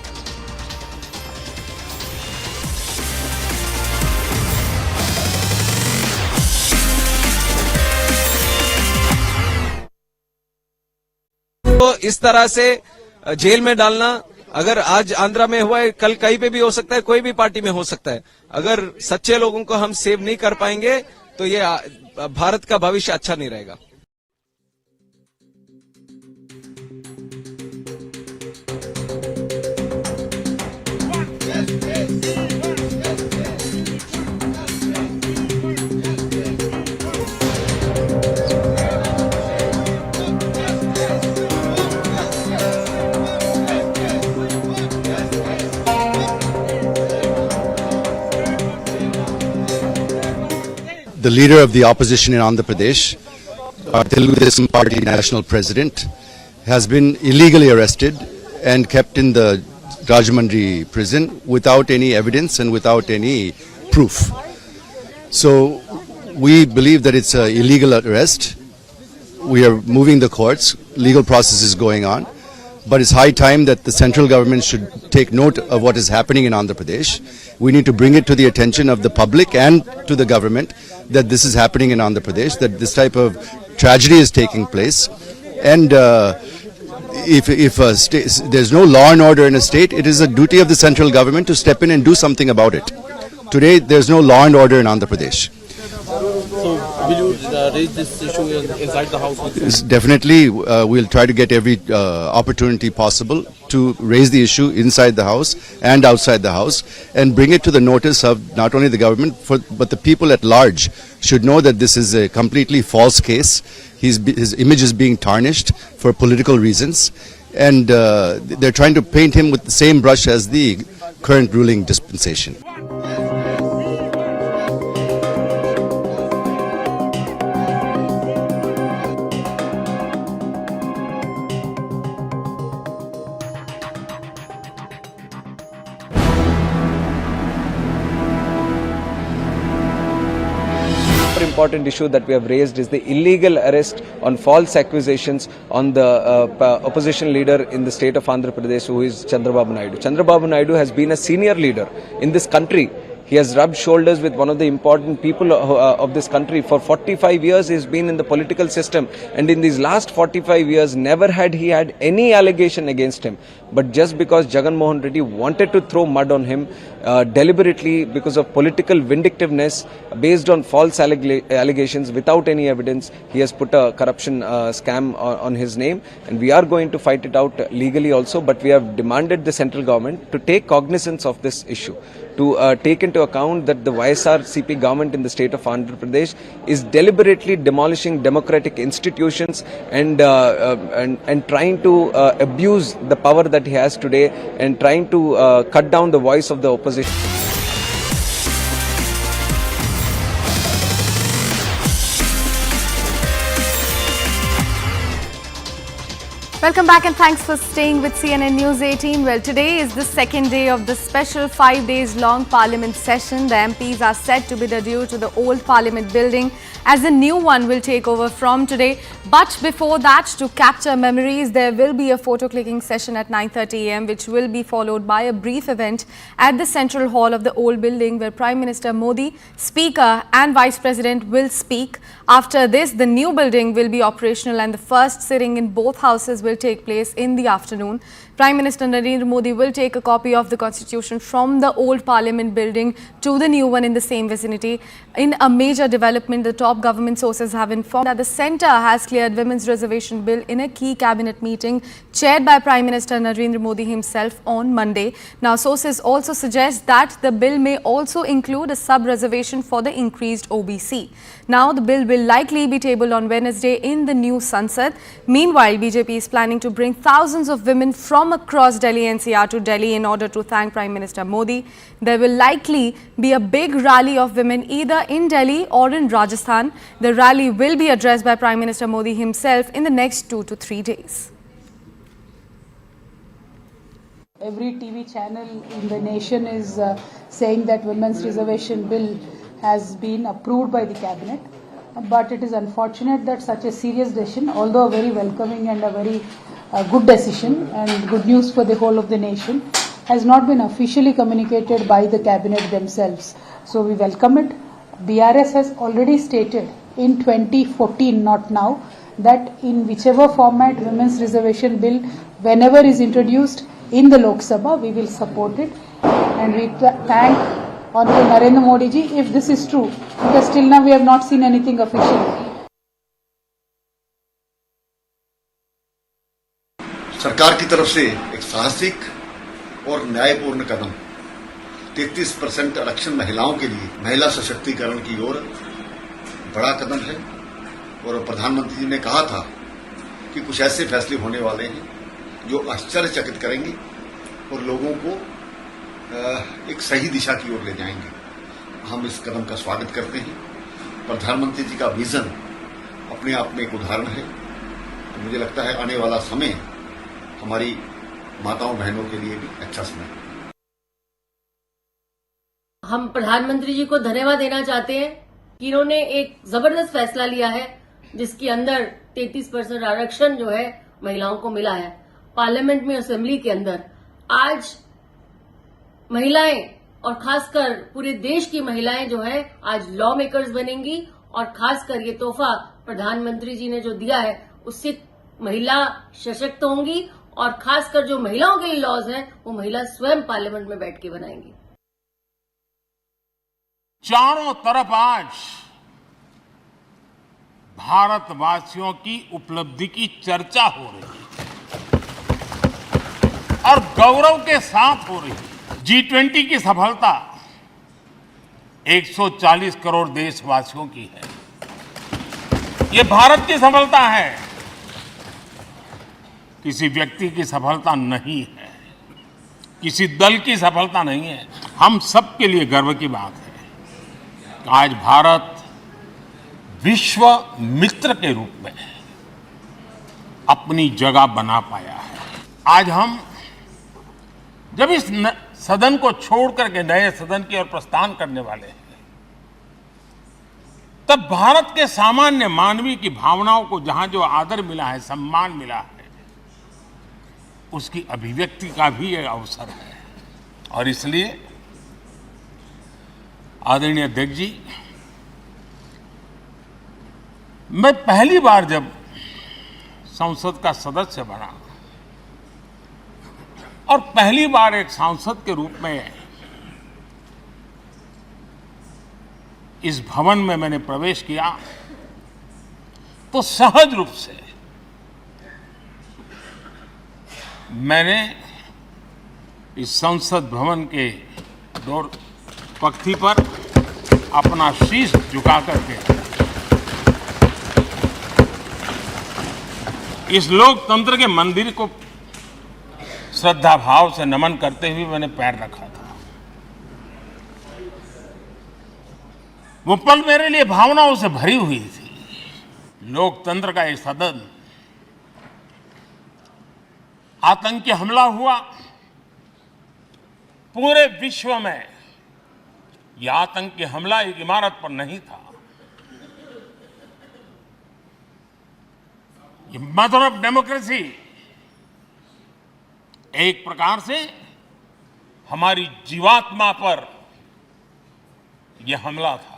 तो इस तरह से jail में डालना, अगर आज आंध्रा में हुआ है, कल कहीं पे भी हो सकता है, कोई भी पार्टी में हो सकता है। अगर सच्चे लोगों को हम सेव नहीं कर पाएंगे तो ये भारत का भविष्य अच्छा नहीं रहेगा। The leader of the opposition in Andhra Pradesh, Telugu Desam Party national president, has been illegally arrested and kept in the Rajahmundry prison without any evidence and without any proof. So we believe that it's an illegal arrest. We are moving the courts. Legal process is going on. But it's high time that the central government should take note of what is happening in Andhra Pradesh. We need to bring it to the attention of the public and to the government that this is happening in Andhra Pradesh, that this type of tragedy is taking place. And if there's no law and order in a state, it is a duty of the central government to step in and do something about it. Today, there's no law and order in Andhra Pradesh. So, will you raise this issue inside the House? Definitely, we'll try to get every opportunity possible to raise the issue inside the House and outside the House and bring it to the notice of not only the government, but the people at large should know that this is a completely false case. His image is being tarnished for political reasons, and they're trying to paint him with the same brush as the current ruling dispensation. Important issue that we have raised is the illegal arrest on false accusations on the opposition leader in the state of Andhra Pradesh, who is Chandrababu Naidu. Chandrababu Naidu has been a senior leader in this country He has rubbed shoulders with one of the important people of this country. For 45 years he's been in the political system, and in these last 45 years never had he had any allegation against him. But just because Jagan Mohan Reddy wanted to throw mud on him deliberately because of political vindictiveness based on false allegations without any evidence, he has put a corruption scam on his name, and we are going to fight it out legally also. But we have demanded the central government to take cognizance of this issue, to take into account that the YSRCP government in the state of Andhra Pradesh is deliberately demolishing democratic institutions and trying to abuse the power that he has today, and trying to cut down the voice of the opposition. Welcome back and thanks for staying with CNN News 18. Well, today is the second day of the special 5 days long Parliament session. The MPs are set to bid adieu to the old Parliament building as the new one will take over from today. But before that, to capture memories, there will be a photo clicking session at 9:30 a.m. which will be followed by a brief event at the central hall of the old building where Prime Minister Modi, Speaker and Vice President will speak. After this, the new building will be operational and the first sitting in both houses will take place in the afternoon. Prime Minister Narendra Modi will take a copy of the Constitution from the old Parliament building to the new one in the same vicinity. In a major development, the top government sources have informed that the centre has cleared Women's Reservation Bill in a key cabinet meeting chaired by Prime Minister Narendra Modi himself on Monday. Now, sources also suggest that the bill may also include a sub-reservation for the increased OBC. Now, the bill will likely be tabled on Wednesday in the new Sansad. Meanwhile, BJP is planning to bring thousands of women from across Delhi NCR to Delhi in order to thank Prime Minister Modi. There will likely be a big rally of women either in Delhi or in Rajasthan. The rally will be addressed by Prime Minister Modi himself in the next 2 to 3 days. Every TV channel in the nation is saying that Women's Reservation Bill has been approved by the cabinet, but it is unfortunate that such a serious decision, although a very welcoming and a very good decision and good news for the whole of the nation, has not been officially communicated by the cabinet themselves. So we welcome it. BRS has already stated in 2014, not now, that in whichever format Women's Reservation Bill, whenever is introduced in the Lok Sabha, we will support it. And we thank Honorable Narendra Modi ji if this is true, because till now we have not seen anything official. सरकार की तरफ से एक साहसिक और न्यायपूर्ण कदम 33% आरक्षण महिलाओं के लिए महिला सशक्तिकरण की ओर बड़ा कदम है। और प्रधानमंत्री जी ने कहा था कि कुछ ऐसे फैसले होने वाले हैं जो आश्चर्यचकित करेंगे और लोगों को एक सही दिशा की ओर ले जाएंगे। हम इस कदम का स्वागत करते हैं। प्रधानमंत्री जी का विजन अपने आप में एक उदाहरण है। तो मुझे लगता है आने वाला समय हमारी माताओं बहनों के लिए भी अच्छा समय है। हम प्रधानमंत्री जी को धन्यवाद देना चाहते हैं कि इन्होंने एक जबरदस्त फैसला लिया है जिसके अंदर 33% आरक्षण जो है महिलाओं को मिला है। पार्लियामेंट में, असेंबली के अंदर आज महिलाएं और खासकर पूरे देश की महिलाएं जो है आज लॉ मेकर्स बनेंगी और खासकर ये तोहफा प्रधानमंत्री जी ने जो दिया है उससे महिला सशक्त होंगी और खासकर जो महिलाओं के लिए लॉज हैं वो महिला स्वयं पार्लियामेंट में बैठ के बनाएंगी। चारों तरफ आज भारतवासियों की उपलब्धि की चर्चा हो रही है और गौरव के साथ हो रही है। G20 की सफलता 140 करोड़ देशवासियों की है। ये भारत की सफलता है, किसी व्यक्ति की सफलता नहीं है, किसी दल की सफलता नहीं है। हम सबके लिए गर्व की बात है कि आज भारत विश्व मित्र के रूप में अपनी जगह बना पाया है। आज हम जब इस सदन को छोड़ करके नए सदन की ओर प्रस्थान करने वाले हैं, तब भारत के सामान्य मानवीय की भावनाओं को जहां जो आदर मिला है, सम्मान मिला है, उसकी अभिव्यक्ति का भी एक अवसर है। और इसलिए आदरणीय अध्यक्ष जी, मैं पहली बार जब संसद का सदस्य बना और पहली बार एक सांसद के रूप में इस भवन में मैंने प्रवेश किया तो सहज रूप से मैंने इस संसद भवन के डोर पक्ति पर अपना शीश झुका करके इस लोकतंत्र के मंदिर को श्रद्धा भाव से नमन करते हुए मैंने पैर रखा था। वो पल मेरे लिए भावनाओं से भरी हुई थी। लोकतंत्र का एक सदन, आतंकी हमला हुआ, पूरे विश्व में यह आतंकी हमला एक इमारत पर नहीं था, ये मदर ऑफ डेमोक्रेसी एक प्रकार से हमारी जीवात्मा पर यह हमला था।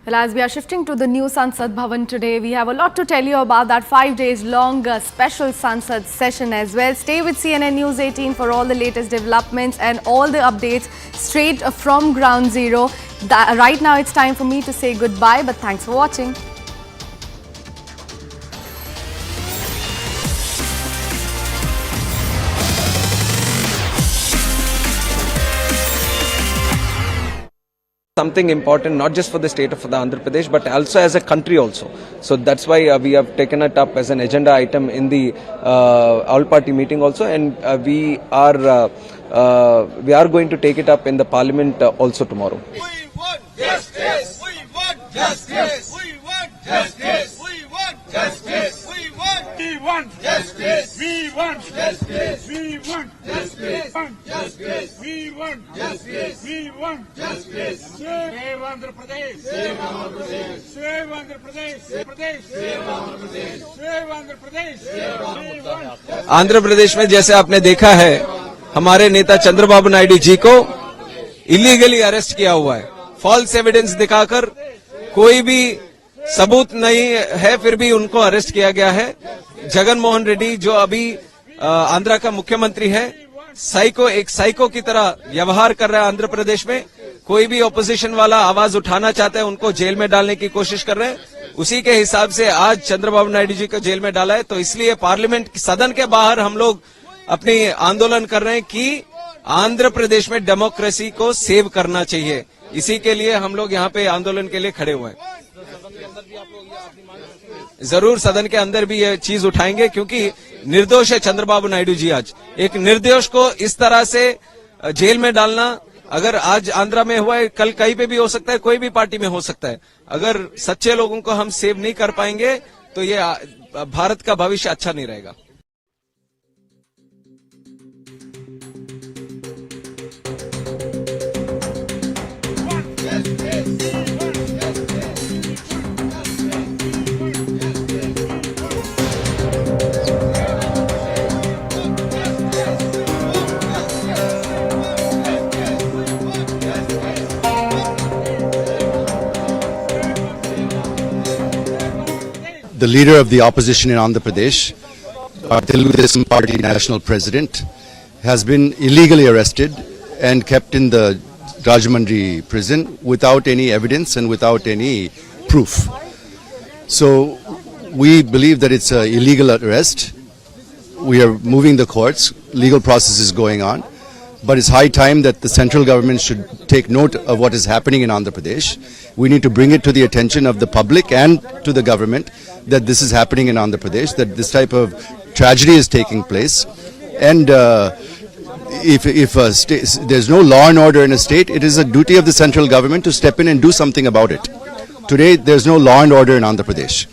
Well, as we are shifting to the new Sansad Bhavan today, we have a lot to tell you about that 5 days long special Sansad session as well. Stay with CNN News 18 for all the latest developments and all the updates straight from ground zero. Right now it's time for me to say goodbye, but thanks for watching. Something important not just for the state of the Andhra Pradesh but also as a country also. So that's why we have taken it up as an agenda item in the all party meeting also, and we are going to take it up in the Parliament also tomorrow. We want justice. We want justice. We want justice. We want justice. We want justice. We want justice. We want justice. We want justice. We want justice. Save Andhra Pradesh. Save Andhra Pradesh. Save Andhra Pradesh. Save Pradesh. Save Andhra Pradesh. Save Andhra Pradesh. Save Andhra Pradesh में जैसे आपने देखा है, हमारे नेता चंद्रबाबू नायडू जी को illegally arrest किया हुआ है। फॉल्स एविडेंस दिखाकर, कोई भी सबूत नहीं है फिर भी उनको अरेस्ट किया गया है। जगन मोहन रेड्डी जो अभी आंध्र का मुख्यमंत्री है, एक साइको की तरह व्यवहार कर रहा है आंध्र प्रदेश में। कोई भी ऑपोजिशन वाला आवाज उठाना चाहता है उनको जेल में डालने की कोशिश कर रहे हैं। उसी के हिसाब से आज चंद्रबाबू नायडू जी को जेल में डाला है। तो इसलिए पार्लियामेंट सदन के बाहर हम लोग अपनी आंदोलन कर रहे हैं कि आंध्र प्रदेश में डेमोक्रेसी को सेव करना चाहिए। इसी के लिए हम लोग यहाँ पे आंदोलन के लिए खड़े हुए हैं। जरूर सदन के अंदर भी ये चीज उठाएंगे क्योंकि निर्दोष है चंद्रबाबू नायडू जी। आज एक निर्दोष को इस तरह से जेल में डालना, अगर आज आंध्र में हुआ है, कल कहीं पे भी हो सकता है, कोई भी पार्टी में हो सकता है। अगर सच्चे लोगों को हम सेव नहीं कर पाएंगे तो ये भारत का भविष्य अच्छा नहीं रहेगा। The leader of the opposition in Andhra Pradesh, Telugu Party national president, has been illegally arrested and kept in the Rajahmundry prison without any evidence and without any proof. So we believe that it's an illegal arrest. We are moving the courts. Legal process is going on. But it's high time that the central government should take note of what is happening in Andhra Pradesh. We need to bring it to the attention of the public and to the government that this is happening in Andhra Pradesh, that this type of tragedy is taking place. And if there's no law and order in a state, it is a duty of the central government to step in and do something about it. Today, there's no law and order in Andhra Pradesh.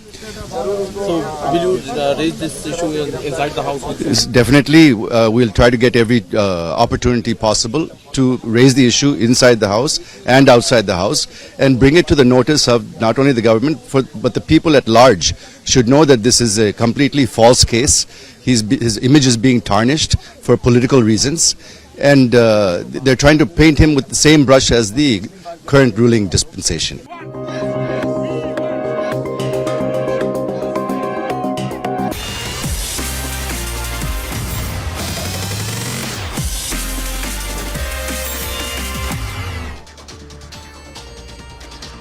So, will you raise this issue inside the House? Definitely, we'll try to get every opportunity possible to raise the issue inside the House and outside the House and bring it to the notice of not only the government, but the people at large should know that this is a completely false case. His image is being tarnished for political reasons. and they're trying to paint him with the same brush as the current ruling dispensation.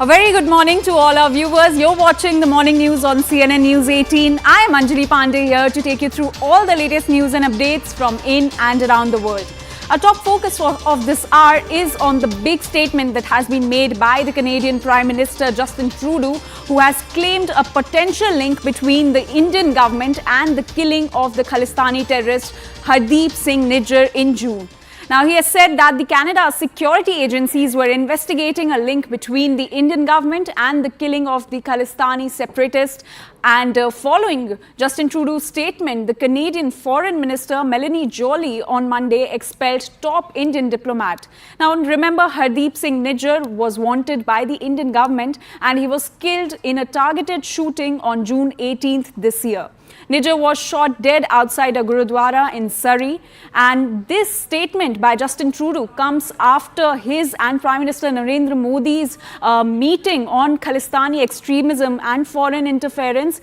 A very good morning to all our viewers. You're watching the morning news on CNN News 18. I am Anjali Pandey here to take you through all the latest news and updates from in and around the world. Our top focus of this hour is on the big statement that has been made by the Canadian Prime Minister Justin Trudeau, who has claimed a potential link between the Indian government and the killing of the Khalistani terrorist Hardeep Singh Nijjar in June. Now, he has said that the Canada's security agencies were investigating a link between the Indian government and the killing of the Khalistani separatist. And following Justin Trudeau's statement, the Canadian Foreign Minister Melanie Joly on Monday expelled top Indian diplomat. Now, remember, Hardeep Singh Nijjar was wanted by the Indian government and he was killed in a targeted shooting on June 18th this year. Nijjar was shot dead outside a Gurudwara in Surrey, and this statement by Justin Trudeau comes after his and Prime Minister Narendra Modi's meeting on Khalistani extremism and foreign interference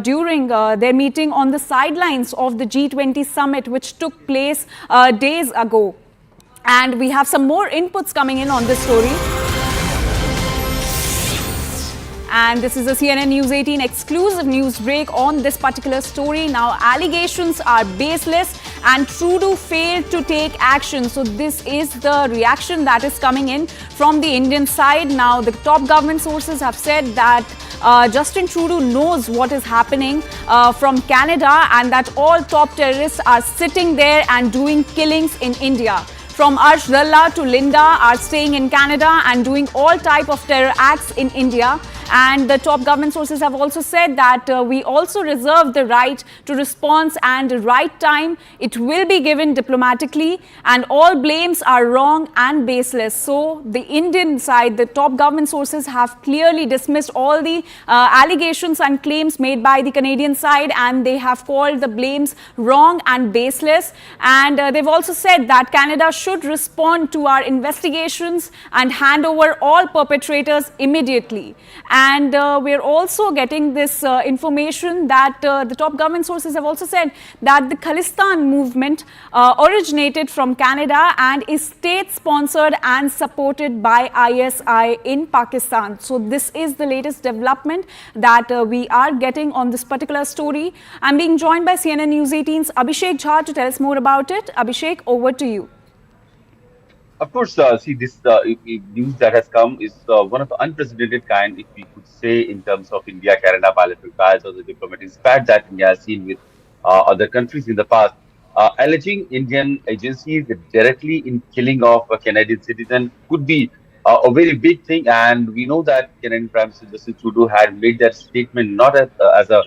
during their meeting on the sidelines of the G20 summit, which took place days ago. And we have some more inputs coming in on this story. And this is a CNN News 18 exclusive news break on this particular story. Now, allegations are baseless and Trudeau failed to take action. So this is the reaction that is coming in from the Indian side. Now, the top government sources have said that Justin Trudeau knows what is happening from Canada and that all top terrorists are sitting there and doing killings in India. From Arsh Dalla to Linda are staying in Canada and doing all type of terror acts in India. And the top government sources have also said that we also reserve the right to response and right time. It will be given diplomatically and all blames are wrong and baseless. So the Indian side, the top government sources have clearly dismissed all the allegations and claims made by the Canadian side, and they have called the blames wrong and baseless. And they've also said that Canada should respond to our investigations and hand over all perpetrators immediately. And we're also getting this information that the top government sources have also said that the Khalistan movement originated from Canada and is state-sponsored and supported by ISI in Pakistan. So this is the latest development that we are getting on this particular story. I'm being joined by CNN News 18's Abhishek Jha to tell us more about it. Abhishek, over to you. Of course, see, this news that has come is one of the unprecedented kind, if we could say, in terms of India-Canada bilateral ties or the diplomatic spat that India has seen with other countries in the past. Alleging Indian agencies directly in killing of a Canadian citizen could be a very big thing, and we know that Canadian Prime Minister Justin Trudeau had made that statement not as a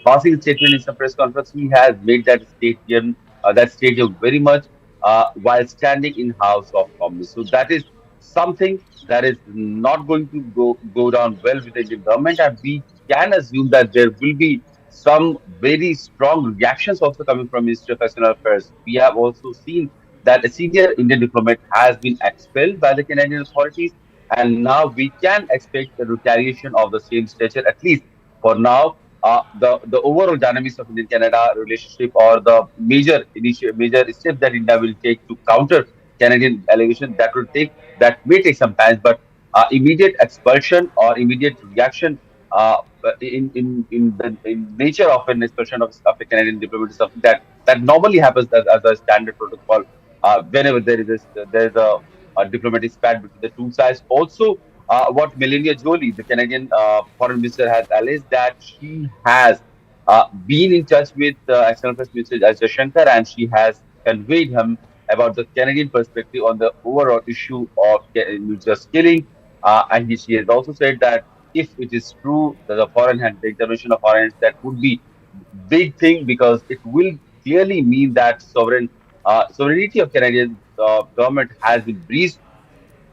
passing statement in some press conference. He has made that statement very much while standing in House of Commons. So that is something that is not going to go down well with the Indian government, and we can assume that there will be some very strong reactions also coming from Ministry of External Affairs. We have also seen that a senior Indian diplomat has been expelled by the Canadian authorities, and now we can expect the retaliation of the same stature, at least for now. The overall dynamics of Indian-Canada relationship, or the major steps that India will take to counter Canadian allegation, that may take some time, but immediate expulsion or immediate reaction in nature of an expulsion of a Canadian diplomat is something that normally happens as a standard protocol whenever there is a diplomatic spat between the two sides. Also, what Melania Joly, the Canadian foreign minister, has alleged that she has been in touch with External Affairs Minister Ajay Shankar, and she has conveyed him about the Canadian perspective on the overall issue of Nijjar's killing. And she has also said that if it is true that the intervention of foreign hands, that would be big thing, because it will clearly mean that sovereignty of Canadian government has been breached.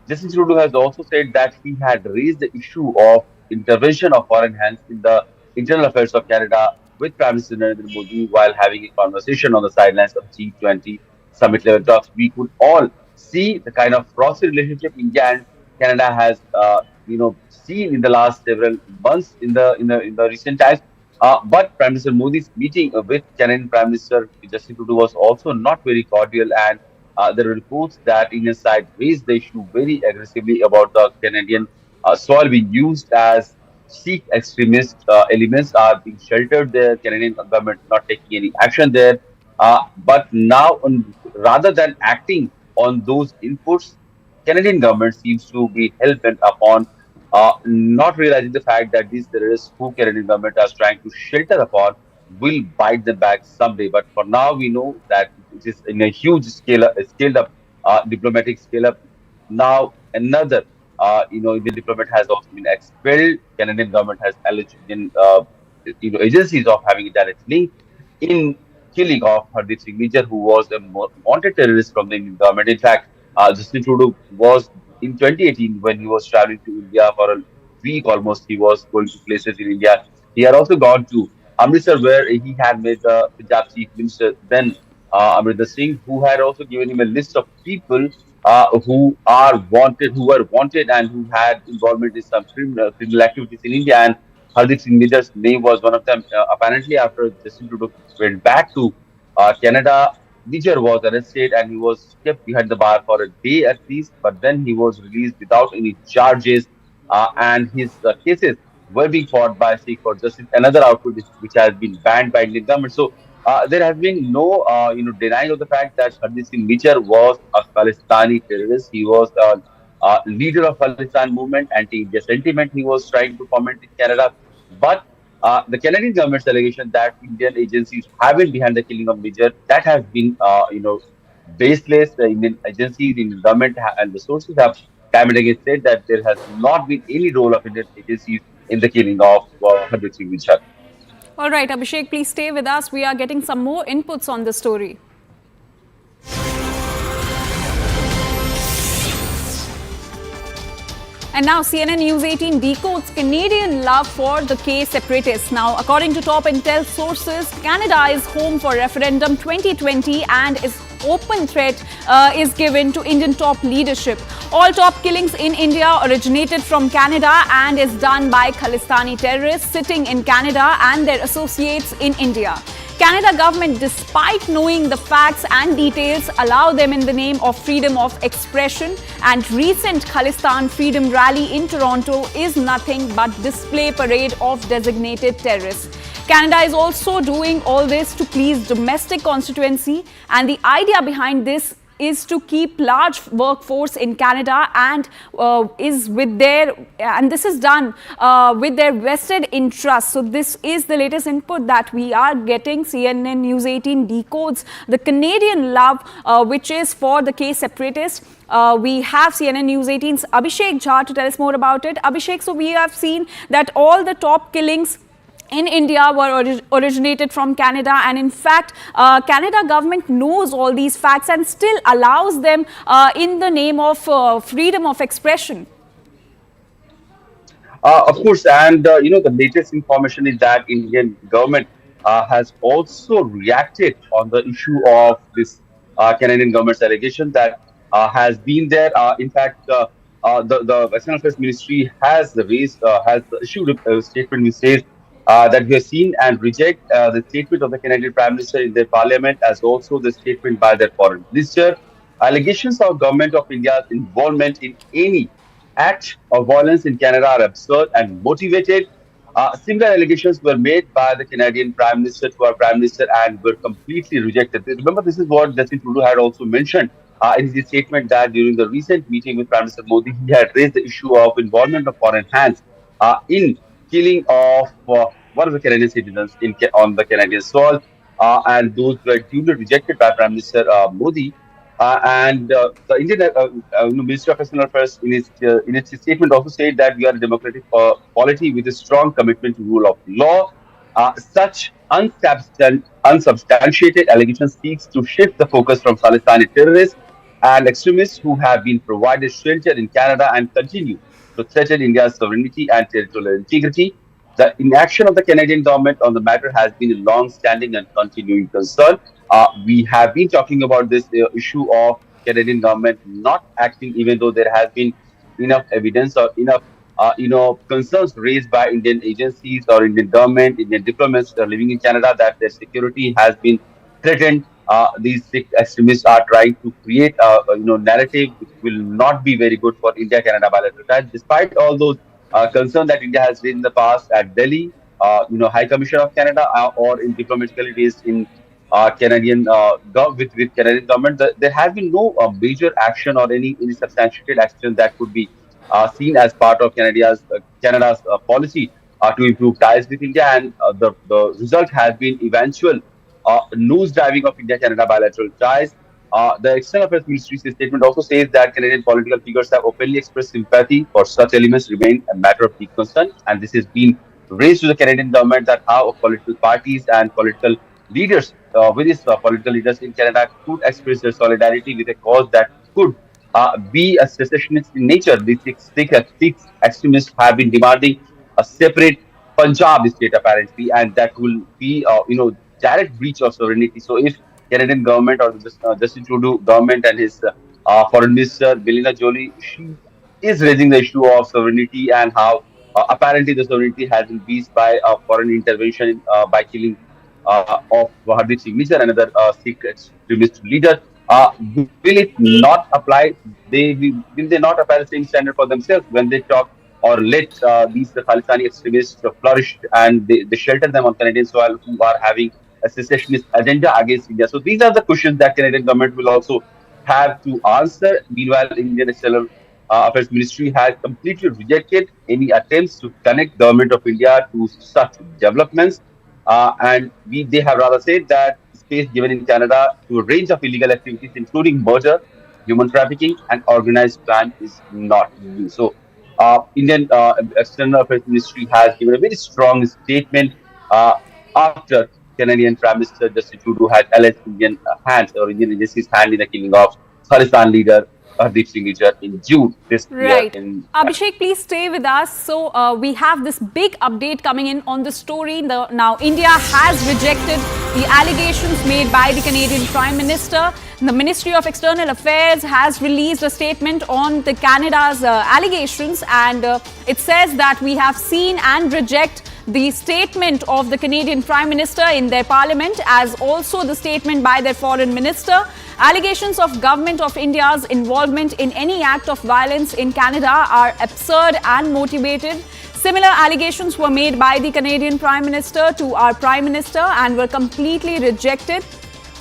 Justin Trudeau has also said that he had raised the issue of intervention of foreign hands in the internal affairs of Canada with Prime Minister Narendra Modi while having a conversation on the sidelines of G20 summit level talks, we could all see the kind of frosty relationship India and Canada has, seen in the last several months in the recent times. But Prime Minister Modi's meeting with Canadian Prime Minister Justin Trudeau was also not very cordial, and there were reports that Indian side raised the issue very aggressively about the Canadian soil being used as Sikh extremist elements are being sheltered there. Canadian government not taking any action there. But now, rather than acting on those inputs, Canadian government seems to be hell bent upon not realizing the fact that these terrorists who Canadian government is trying to shelter upon will bite them back someday. But for now, we know that it is in a huge scaled up diplomatic scale up. Now another, Indian diplomat has also been expelled. Canadian government has alleged Indian, agencies of having a direct link in killing of Hardeep Singh Nijjar, who was a wanted terrorist from the Indian government. In fact, Justin Trudeau was in 2018 when he was traveling to India for a week almost. He was going to places in India. He had also gone to Amritsar, where he had met the Punjab Chief Minister then, Amrinder Singh, who had also given him a list of people who were wanted, and who had involvement in some criminal activities in India. And Hardeep Singh Nijjar's name was one of them. Apparently, after Justin Trudeau went back to Canada, Nijjar was arrested and he was kept behind the bar for a day at least. But then he was released without any charges, and his cases were being fought by Sikh for Justice, another outfit which has been banned by Indian government. So there has been no, denying of the fact that Hardeep Singh Nijjar was a Palestini terrorist. He was a leader of Palestine movement, anti-India sentiment he was trying to foment in Canada. But the Canadian government's allegation that Indian agencies have been behind the killing of Nijjar, that has been, baseless. The Indian agencies, Indian government, and the sources have time and again said that there has not been any role of Indian agencies in the killing of Hardeep Singh Nijjar. All right, Abhishek, please stay with us. We are getting some more inputs on the story. And now CNN News 18 decodes Canadian love for the K separatists. Now, according to top intel sources, Canada is home for referendum 2020 and is open threat is given to Indian top leadership. All top killings in India originated from Canada and is done by Khalistani terrorists sitting in Canada and their associates in India. Canada government, despite knowing the facts and details, allow them in the name of freedom of expression, and recent Khalistan Freedom Rally in Toronto is nothing but display parade of designated terrorists. Canada is also doing all this to please domestic constituency, and the idea behind this is to keep large workforce in Canada and this is done with their vested interest. So this is the latest input that we are getting. CNN News 18 decodes the Canadian love which is for the K separatists. We have CNN News 18's Abhishek Jha to tell us more about it. Abhishek, so we have seen that all the top killings in India were originated from Canada, and in fact Canada government knows all these facts and still allows them in the name of freedom of expression. Of course, and the latest information is that Indian government has also reacted on the issue of this Canadian government's allegation that has been there. In fact, the External Affairs Ministry has issued a statement which says that we have seen and reject the statement of the Canadian Prime Minister in their Parliament, as also the statement by their Foreign Minister. Allegations of Government of India's involvement in any act of violence in Canada are absurd and motivated. Similar allegations were made by the Canadian Prime Minister to our Prime Minister and were completely rejected. Remember, this is what Justin Trudeau had also mentioned in his statement, that during the recent meeting with Prime Minister Modi, he had raised the issue of involvement of foreign hands in killing of one of the Canadian citizens on the Canadian soil, and those were duly rejected by Prime Minister Modi. The Indian Minister of External Affairs in its statement also said that we are a democratic polity with a strong commitment to rule of law. Such unsubstantiated allegations seeks to shift the focus from Khalistani terrorists and extremists who have been provided shelter in Canada and continue to threaten India's sovereignty and territorial integrity. The inaction of the Canadian government on the matter has been a long-standing and continuing concern. We have been talking about this issue of Canadian government not acting, even though there has been enough evidence or enough, concerns raised by Indian agencies or Indian government, Indian diplomats living in Canada that their security has been threatened. These Sikh extremists are trying to create a narrative which will not be very good for India-Canada bilateral ties. Despite all those concern that India has raised in the past at Delhi, High Commissioner of Canada, or in diplomatically based in Canadian with Canadian government, there has been no major action or any substantiated action that could be seen as part of Canada's policy to improve ties with India, and the result has been eventual nose diving of India-Canada bilateral ties. The External Affairs Ministry's statement also says that Canadian political figures have openly expressed sympathy for such elements remain a matter of deep concern, and this has been raised to the Canadian government that how political parties and political leaders, various political leaders in Canada could express their solidarity with a cause that could be a secessionist in nature. The Sikh extremists have been demanding a separate Punjab state apparently, and that will be, direct breach of sovereignty. So if Canadian government or the Justin Trudeau government and his foreign minister Belinda Jolie, she is raising the issue of sovereignty and how apparently the sovereignty has been breached by foreign intervention by killing of Hardeep Singh Nijjar, another Sikh extremist leader. Will it not apply? Will they not apply the same standard for themselves when they talk or let these Khalistani extremists flourish and they shelter them on Canadian soil who are having a secessionist agenda against India? So these are the questions that Canadian government will also have to answer. Meanwhile, Indian External Affairs Ministry has completely rejected any attempts to connect government of India to such developments. And they have rather said that space given in Canada to a range of illegal activities, including murder, human trafficking, and organized crime, is not new. So, Indian External Affairs Ministry has given a very strong statement after Canadian Prime Minister Justin Trudeau had alleged Indian hands or Indian agencies' hand in the killing of Khalistan leader Hardeep Singh Nijjar in June this year Right. in. Abhishek, please stay with us. So we have this big update coming in on the story. Now, India has rejected the allegations made by the Canadian Prime Minister. The Ministry of External Affairs has released a statement on the Canada's allegations, and it says that we have seen and reject the statement of the Canadian Prime Minister in their parliament, as also the statement by their foreign minister. Allegations of Government of India's involvement in any act of violence in Canada are absurd and motivated. Similar allegations were made by the Canadian Prime Minister to our Prime Minister and were completely rejected.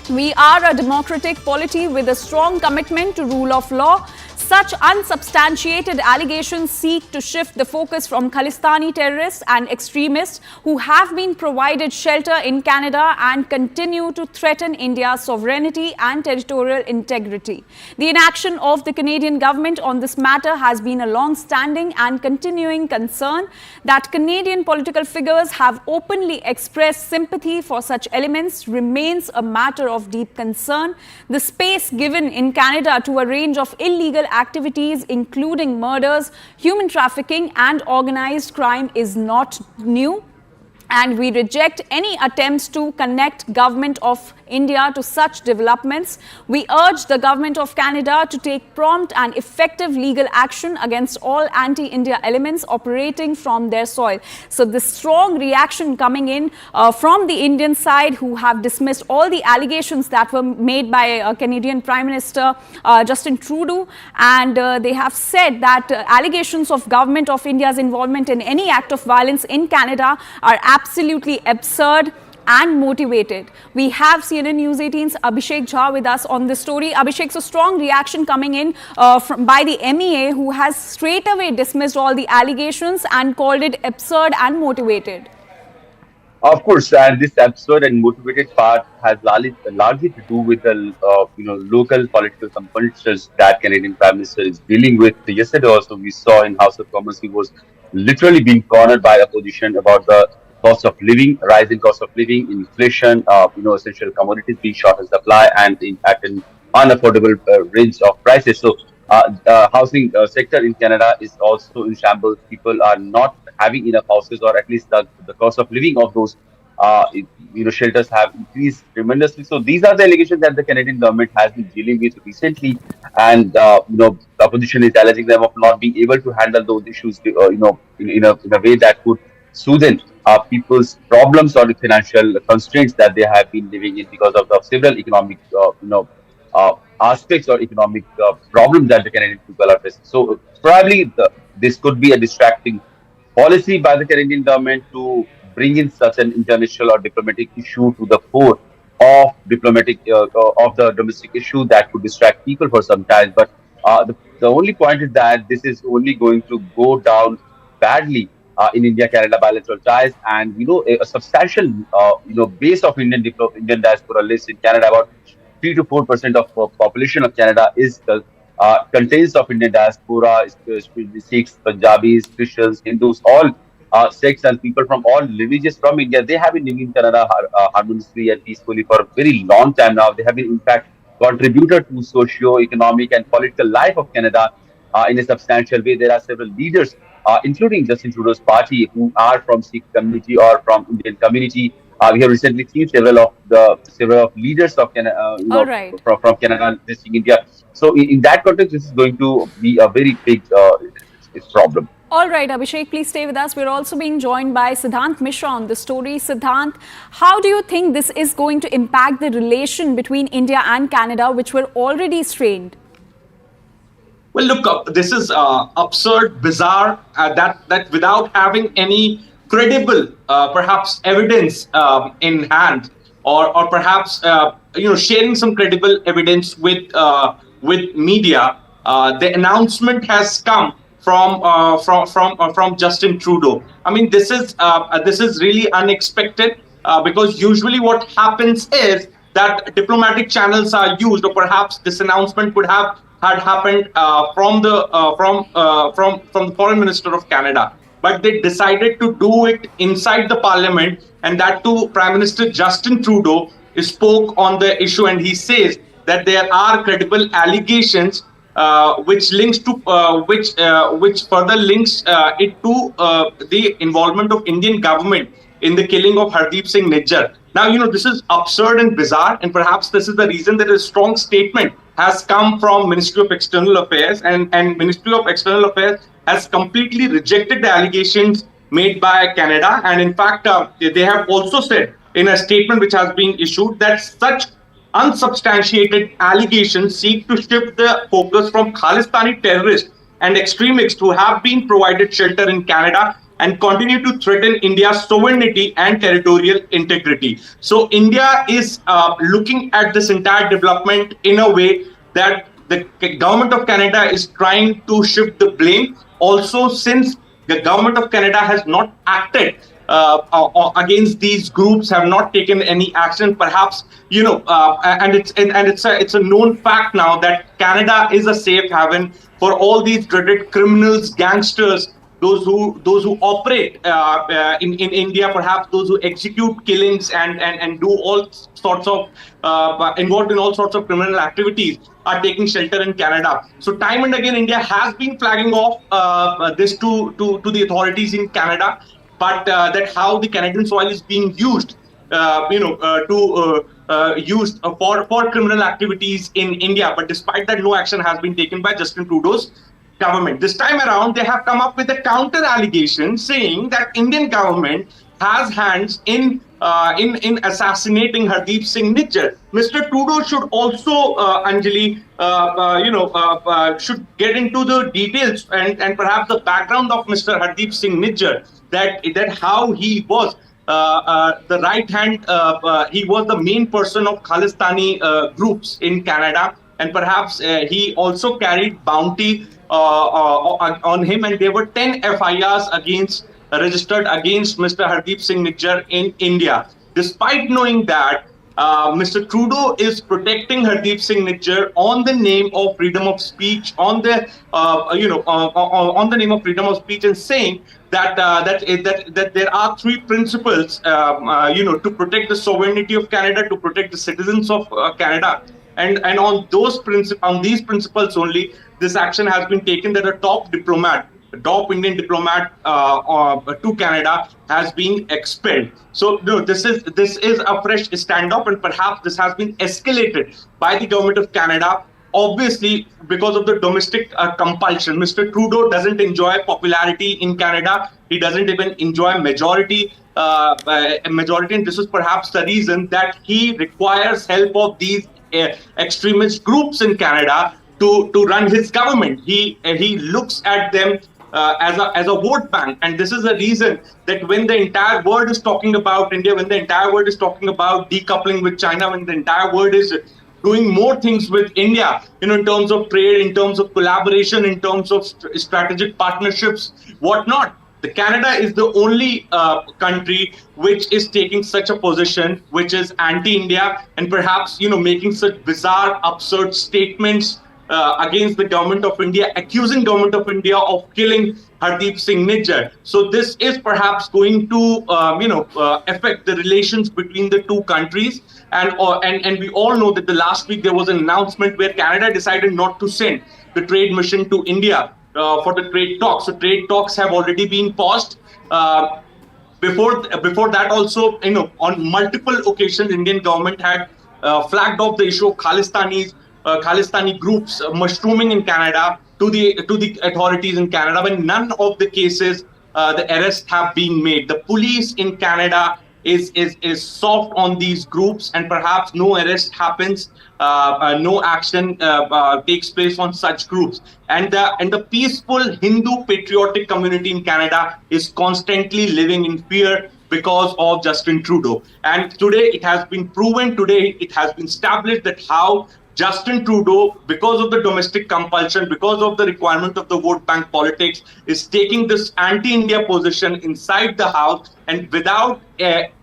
We are a democratic polity with a strong commitment to rule of law. Such unsubstantiated allegations seek to shift the focus from Khalistani terrorists and extremists who have been provided shelter in Canada and continue to threaten India's sovereignty and territorial integrity. The inaction of the Canadian government on this matter has been a long-standing and continuing concern. That Canadian political figures have openly expressed sympathy for such elements remains a matter of deep concern. The space given in Canada to a range of illegal activities, including murders, human trafficking, and organized crime, is not new. And we reject any attempts to connect Government of India to such developments. We urge the Government of Canada to take prompt and effective legal action against all anti-India elements operating from their soil. So this strong reaction coming in from the Indian side, who have dismissed all the allegations that were made by Canadian Prime Minister Justin Trudeau, and they have said that allegations of Government of India's involvement in any act of violence in Canada are absolutely absurd and motivated. We have CNN News 18's Abhishek Jha with us on this story. Abhishek, so strong reaction coming in by the MEA, who has straight away dismissed all the allegations and called it absurd and motivated. Of course, and this absurd and motivated part has largely to do with the local political compulsions that Canadian Prime Minister is dealing with. Yesterday also we saw in House of Commons he was literally being cornered by opposition about the cost of living, rising cost of living, inflation, essential commodities being short in supply and at an unaffordable range of prices. So housing sector in Canada is also in shambles. People are not having enough houses, or at least the cost of living of those shelters have increased tremendously. So these are the allegations that the Canadian government has been dealing with recently, and the opposition is alleging them of not being able to handle those issues, in a way that could soothe people's problems or the financial constraints that they have been living in because of the several economic, aspects or economic problems that the Canadian people are facing. So probably this could be a distracting policy by the Canadian government to bring in such an international or diplomatic issue to the fore of the domestic issue that could distract people for some time. But the only point is that this is only going to go down badly in India-Canada bilateral ties, and a substantial base of Indian diaspora lives in Canada. About 3 to 4% of population of Canada is the contains of Indian diaspora, especially Sikhs, Punjabis, Christians, Hindus, all sects and people from all lineages from India. They have been living in Canada harmoniously and peacefully for a very long time now. They have been, in fact, contributed to socio-economic and political life of Canada in a substantial way. There are several leaders, including Justin Trudeau's party, who are from Sikh community or from Indian community. We have recently seen several of leaders of Canada, All right. from Canada visiting India. So in that context, this is going to be a very big problem. All right, Abhishek, please stay with us. We're also being joined by Siddhant Mishra on the story. Siddhant, how do you think this is going to impact the relation between India and Canada, which were already strained? Well, look, this is absurd, bizarre, that without having any credible, perhaps evidence in hand, or perhaps sharing some credible evidence with media, the announcement has come from Justin Trudeau. I mean, this is really unexpected, because usually what happens is that diplomatic channels are used, or perhaps this announcement could have had happened from the Foreign Minister of Canada, but they decided to do it inside the Parliament, and that too, Prime Minister Justin Trudeau spoke on the issue, and he says that there are credible allegations which further links it to the involvement of Indian government in the killing of Hardeep Singh Nijjar. Now, this is absurd and bizarre, and perhaps this is the reason that a strong statement has come from Ministry of External Affairs, and Ministry of External Affairs has completely rejected the allegations made by Canada. And in fact, they have also said in a statement which has been issued that such unsubstantiated allegations seek to shift the focus from Khalistani terrorists and extremists who have been provided shelter in Canada and continue to threaten India's sovereignty and territorial integrity. So India is looking at this entire development in a way that the government of Canada is trying to shift the blame. Also, since the government of Canada has not acted against these groups, have not taken any action, perhaps, and it's a known fact now that Canada is a safe haven for all these dreaded criminals, gangsters, those who operate in India, perhaps those who execute killings and do all sorts of involved in all sorts of criminal activities are taking shelter in Canada. So time and again, India has been flagging off this to the authorities in Canada, but that how the Canadian soil is being used, used for criminal activities in India. But despite that, no action has been taken by Justin Trudeau's government. This time around, they have come up with a counter allegation saying that Indian government has hands in assassinating Hardeep Singh Nijjar. Mr. Trudeau should also, Anjali, should get into the details and perhaps the background of Mr. Hardeep Singh Nijjar, that how he was the right hand, he was the main person of Khalistani groups in Canada, and perhaps he also carried bounty on him, and there were 10 FIRs registered against Mr. Hardeep Singh Nijjar in India. Despite knowing that, Mr. Trudeau is protecting Hardeep Singh Nijjar on the name of freedom of speech, on the name of freedom of speech, and saying that there are three principles, to protect the sovereignty of Canada, to protect the citizens of Canada, and on these principles only, this action has been taken, that a top diplomat top Indian diplomat to Canada has been expelled. So this is a fresh stand-up, and perhaps this has been escalated by the government of Canada. Obviously, because of the domestic compulsion. Mr. Trudeau doesn't enjoy popularity in Canada. He doesn't even enjoy majority, and this is perhaps the reason that he requires help of these extremist groups in Canada to run his government. He looks at them as a vote bank, and this is the reason that when the entire world is talking about India, when the entire world is talking about decoupling with China, when the entire world is doing more things with India, in terms of trade, in terms of collaboration, in terms of strategic partnerships, whatnot. The Canada is the only country which is taking such a position, which is anti-India, and perhaps making such bizarre, absurd statements against the government of India, accusing government of India of killing Hardeep Singh Nijjar. So this is perhaps going to affect the relations between the two countries. And we all know that the last week there was an announcement where Canada decided not to send the trade mission to India for the trade talks. So trade talks have already been paused. Before that also, on multiple occasions, Indian government had flagged off the issue of Khalistani groups mushrooming in Canada to the authorities in Canada. When none of the cases, the arrests have been made. The police in Canada is soft on these groups, and perhaps no arrest happens, no action takes place on such groups. And the peaceful Hindu patriotic community in Canada is constantly living in fear because of Justin Trudeau. And today it has been proven, today it has been established that how Justin Trudeau, because of the domestic compulsion, because of the requirement of the vote bank politics, is taking this anti-India position inside the House, and without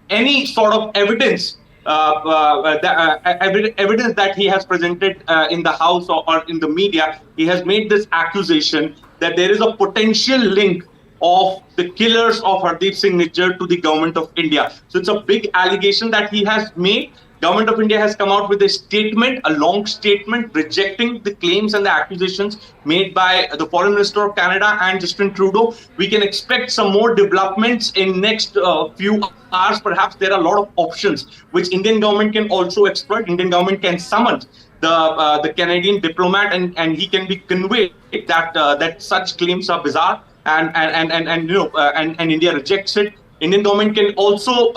any sort of evidence, evidence that he has presented in the House or in the media, he has made this accusation that there is a potential link of the killers of Hardeep Singh Nijjar to the government of India. So it's a big allegation that he has made. Government of India has come out with a statement, a long statement, rejecting the claims and the accusations made by the Foreign Minister of Canada and Justin Trudeau. We can expect some more developments in next few hours. Perhaps there are a lot of options which Indian government can also exploit. Indian government can summon the Canadian diplomat, and he can be conveyed that such claims are bizarre, and India rejects it. Indian government can also,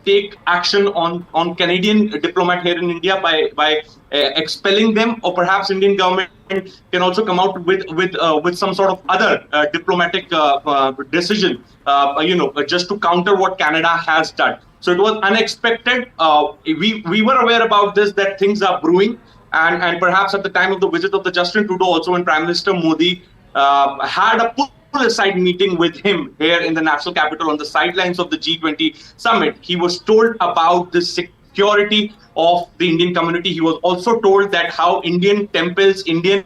take action on Canadian diplomat here in India by expelling them, or perhaps Indian government can also come out with some sort of other diplomatic decision, just to counter what Canada has done. So it was unexpected. We were aware about this, that things are brewing, and perhaps at the time of the visit of the Justin Trudeau, also when Prime Minister Modi had a aside meeting with him here in the national capital on the sidelines of the G20 summit, he was told about the security of the Indian community. He was also told that how Indian temples, Indian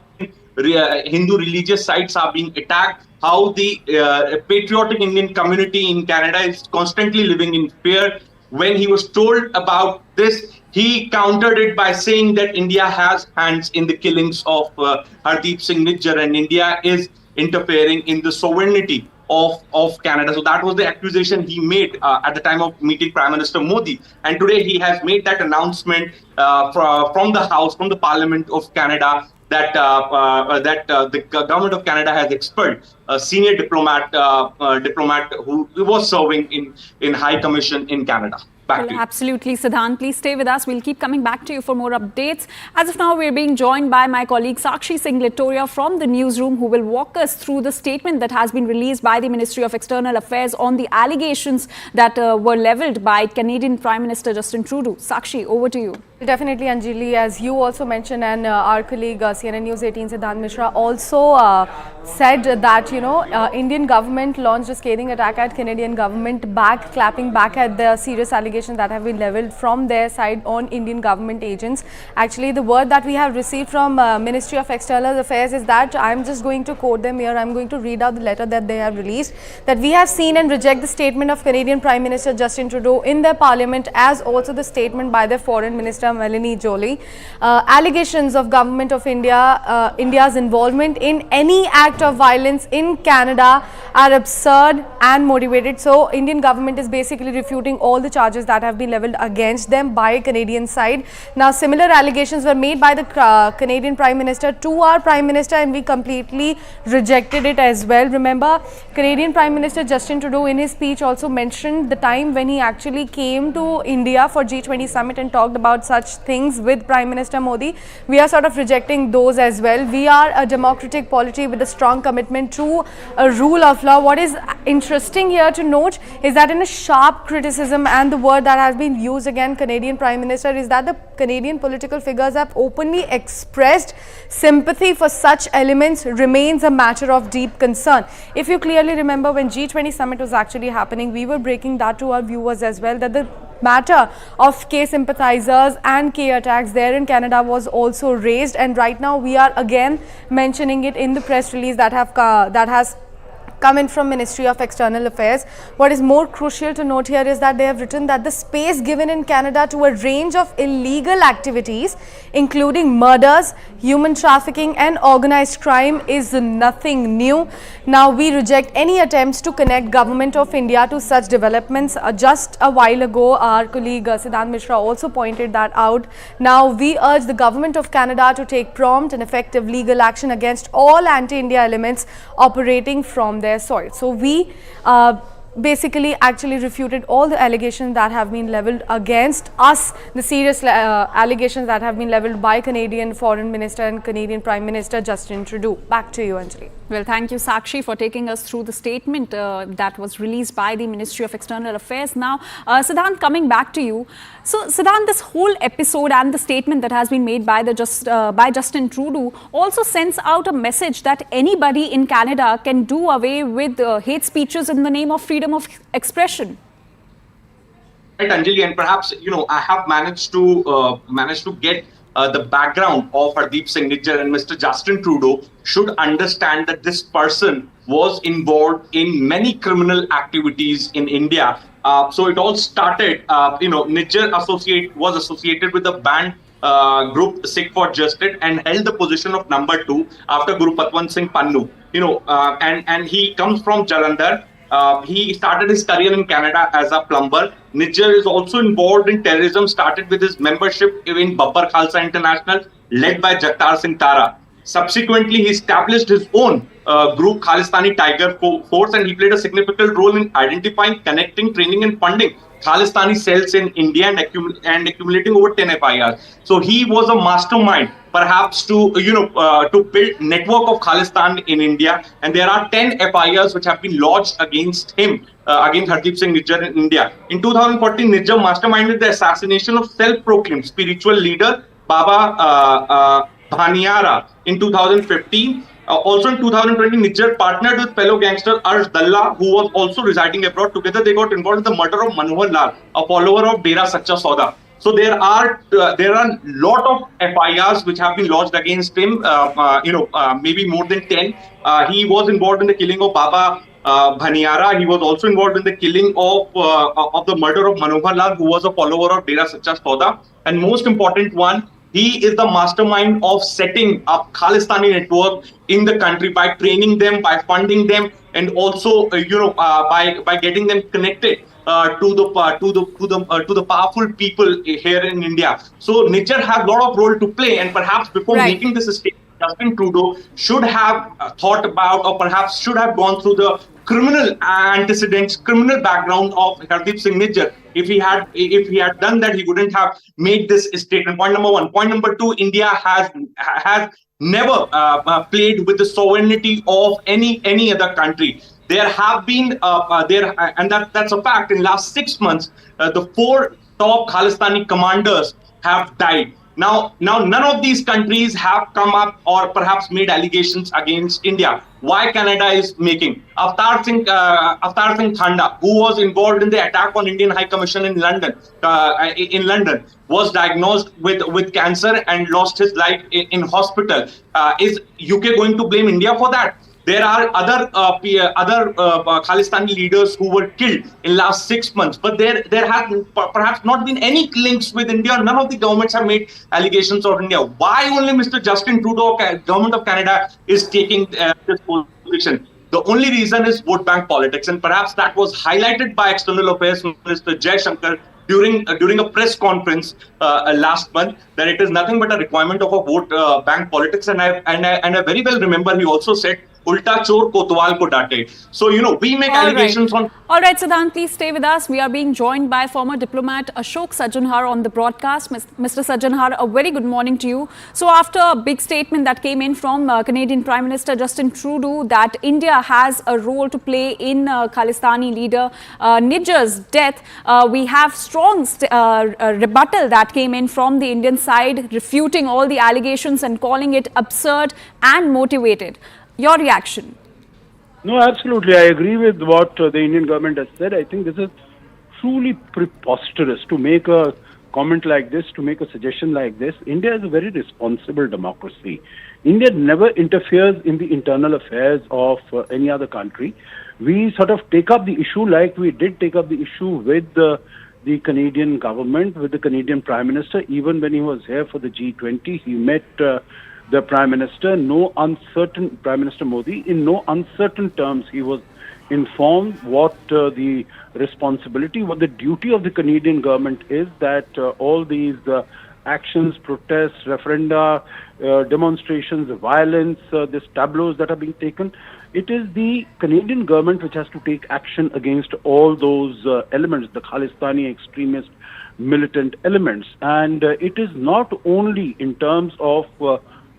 Hindu religious sites are being attacked, how the patriotic Indian community in Canada is constantly living in fear. When he was told about this, he countered it by saying that India has hands in the killings of Hardeep Singh Nijjar, and India is interfering in the sovereignty of Canada. So that was the accusation he made at the time of meeting Prime Minister Modi. And today he has made that announcement from the House, from the Parliament of Canada, that the government of Canada has expelled a senior diplomat who was serving in High Commission in Canada. Absolutely, Siddhant. Please stay with us. We'll keep coming back to you for more updates. As of now, we're being joined by my colleague Sakshi Singh-Litoria from the newsroom, who will walk us through the statement that has been released by the Ministry of External Affairs on the allegations that were levelled by Canadian Prime Minister Justin Trudeau. Sakshi, over to you. Definitely, Anjali, as you also mentioned, and our colleague CNN News 18 Siddhant Mishra also said that Indian government launched a scathing attack at Canadian government, clapping back at the serious allegations that have been leveled from their side on Indian government agents. Actually, the word that we have received from Ministry of External Affairs is that, I'm just going to quote them here, I'm going to read out the letter that they have released, that we have seen and reject the statement of Canadian Prime Minister Justin Trudeau in their parliament, as also the statement by their Foreign Minister Melanie Joly. Allegations of Government of India's involvement in any act of violence in Canada are absurd and motivated. So Indian government is basically refuting all the charges that have been leveled against them by Canadian side. Now similar allegations were made by the Canadian Prime Minister to our Prime Minister, and we completely rejected it as well. Remember, Canadian Prime Minister Justin Trudeau in his speech also mentioned the time when he actually came to India for G20 summit and talked about such things with Prime Minister Modi. We are sort of rejecting those as well. We are a democratic polity with a strong commitment to a rule of law. What is interesting here to note is that in a sharp criticism, and the word that has been used again, Canadian Prime Minister, is that the Canadian political figures have openly expressed sympathy for such elements remains a matter of deep concern. If you clearly remember, when G20 summit was actually happening, we were breaking that to our viewers as well, that the matter of K sympathizers and K attacks there in Canada was also raised, and right now we are again mentioning it in the press release that has come in from Ministry of External Affairs. What is more crucial to note here is that they have written that the space given in Canada to a range of illegal activities, including murders, human trafficking and organized crime, is nothing new. Now we reject any attempts to connect Government of India to such developments. Just a while ago, our colleague Siddhant Mishra also pointed that out. Now we urge the Government of Canada to take prompt and effective legal action against all anti-India elements operating from their soil. So we basically actually refuted all the allegations that have been leveled against us, the serious allegations that have been leveled by Canadian Foreign Minister and Canadian Prime Minister Justin Trudeau. Back to you, Anjali. Well, thank you, Sakshi, for taking us through the statement that was released by the Ministry of External Affairs. Now, Siddhant, coming back to you. So, Siddhant, this whole episode and the statement that has been made by by Justin Trudeau also sends out a message that anybody in Canada can do away with hate speeches in the name of freedom of expression. Right, Anjali, and perhaps I have managed to get the background of Hardeep Singh Nijjar, and Mr. Justin Trudeau should understand that this person was involved in many criminal activities in India. So it all started, Nijjar was associated with the banned group Sikh for Justice and held the position of number 2 after Guru Patwant Singh Pannu. And he comes from Jalandhar. He started his career in Canada as a plumber. Nijjar is also involved in terrorism, started with his membership in Babbar Khalsa International, led by Jagtar Singh Tara. Subsequently, he established his own group, Khalistani Tiger Force, and he played a significant role in identifying, connecting, training and funding Khalistani cells in India and accumulating over 10 FIRs. So he was a mastermind, perhaps to build network of Khalistan in India, and there are 10 FIRs which have been lodged against him, against Hardeep Singh Nijjar in India. In 2014, Nijjar masterminded the assassination of self-proclaimed spiritual leader Baba Bhaniara in 2015. Also in 2020, Nijjar partnered with fellow gangster Arsh Dalla, who was also residing abroad. Together, they got involved in the murder of Manohar Lal, a follower of Dera Sacha Sauda. So there are lot of FIRs which have been lodged against him. Maybe more than 10. He was involved in the killing of Baba Bhaniara. He was also involved in the killing of the murder of Manohar Lal, who was a follower of Dera Sacha Sauda. And most important one, he is the mastermind of setting up Khalistani network in the country by training them, by funding them, and also by getting them connected to the powerful people here in India. So Nijjar has a lot of role to play, and perhaps before making this statement, Justin Trudeau should have thought about, or perhaps should have gone through the criminal antecedents, criminal background of Hardeep Singh Nijjar. If he had done that, he wouldn't have made this statement. Point number 1. Point number 2: India has never played with the sovereignty of any other country. There have been and that's a fact. In last 6 months, the 4 top Khalistani commanders have died. Now, none of these countries have come up or perhaps made allegations against India. Why Canada is making? Avtar Singh Thanda, who was involved in the attack on Indian High Commission in London, was diagnosed with cancer and lost his life in hospital. Is UK going to blame India for that? There are other Khalistani leaders who were killed in last 6 months, but there have perhaps not been any links with India. None of the governments have made allegations on India. Why only Mr. Justin Trudeau, government of Canada, is taking this position? The only reason is vote bank politics, and perhaps that was highlighted by External Affairs Minister Jaishankar during a press conference last month, that it is nothing but a requirement of a vote bank politics. And I very well remember he also said, "Ulta chor kotwal ko date." So we make allegations on. All right, Siddhant, please stay with us. We are being joined by former diplomat Ashok Sajjanhar on the broadcast. Mr. Sajjanhar, a very good morning to you. So after a big statement that came in from Canadian Prime Minister Justin Trudeau that India has a role to play in Khalistani leader Nijjar's death, we have strong rebuttal that came in from the Indian side, refuting all the allegations and calling it absurd and motivated. Your reaction? No, absolutely. I agree with what the Indian government has said. I think this is truly preposterous to make a comment like this, to make a suggestion like this. India is a very responsible democracy. India never interferes in the internal affairs of any other country. We sort of take up the issue like we did take up the issue with the Canadian government, with the Canadian Prime Minister. Even when he was here for the G20, he met the Prime Minister, Prime Minister Modi, in no uncertain terms, he was informed what the responsibility, what the duty of the Canadian government is, that all these actions, protests, referenda, demonstrations, violence, these tableaus that are being taken, it is the Canadian government which has to take action against all those elements, the Khalistani extremist militant elements. And it is not only in terms of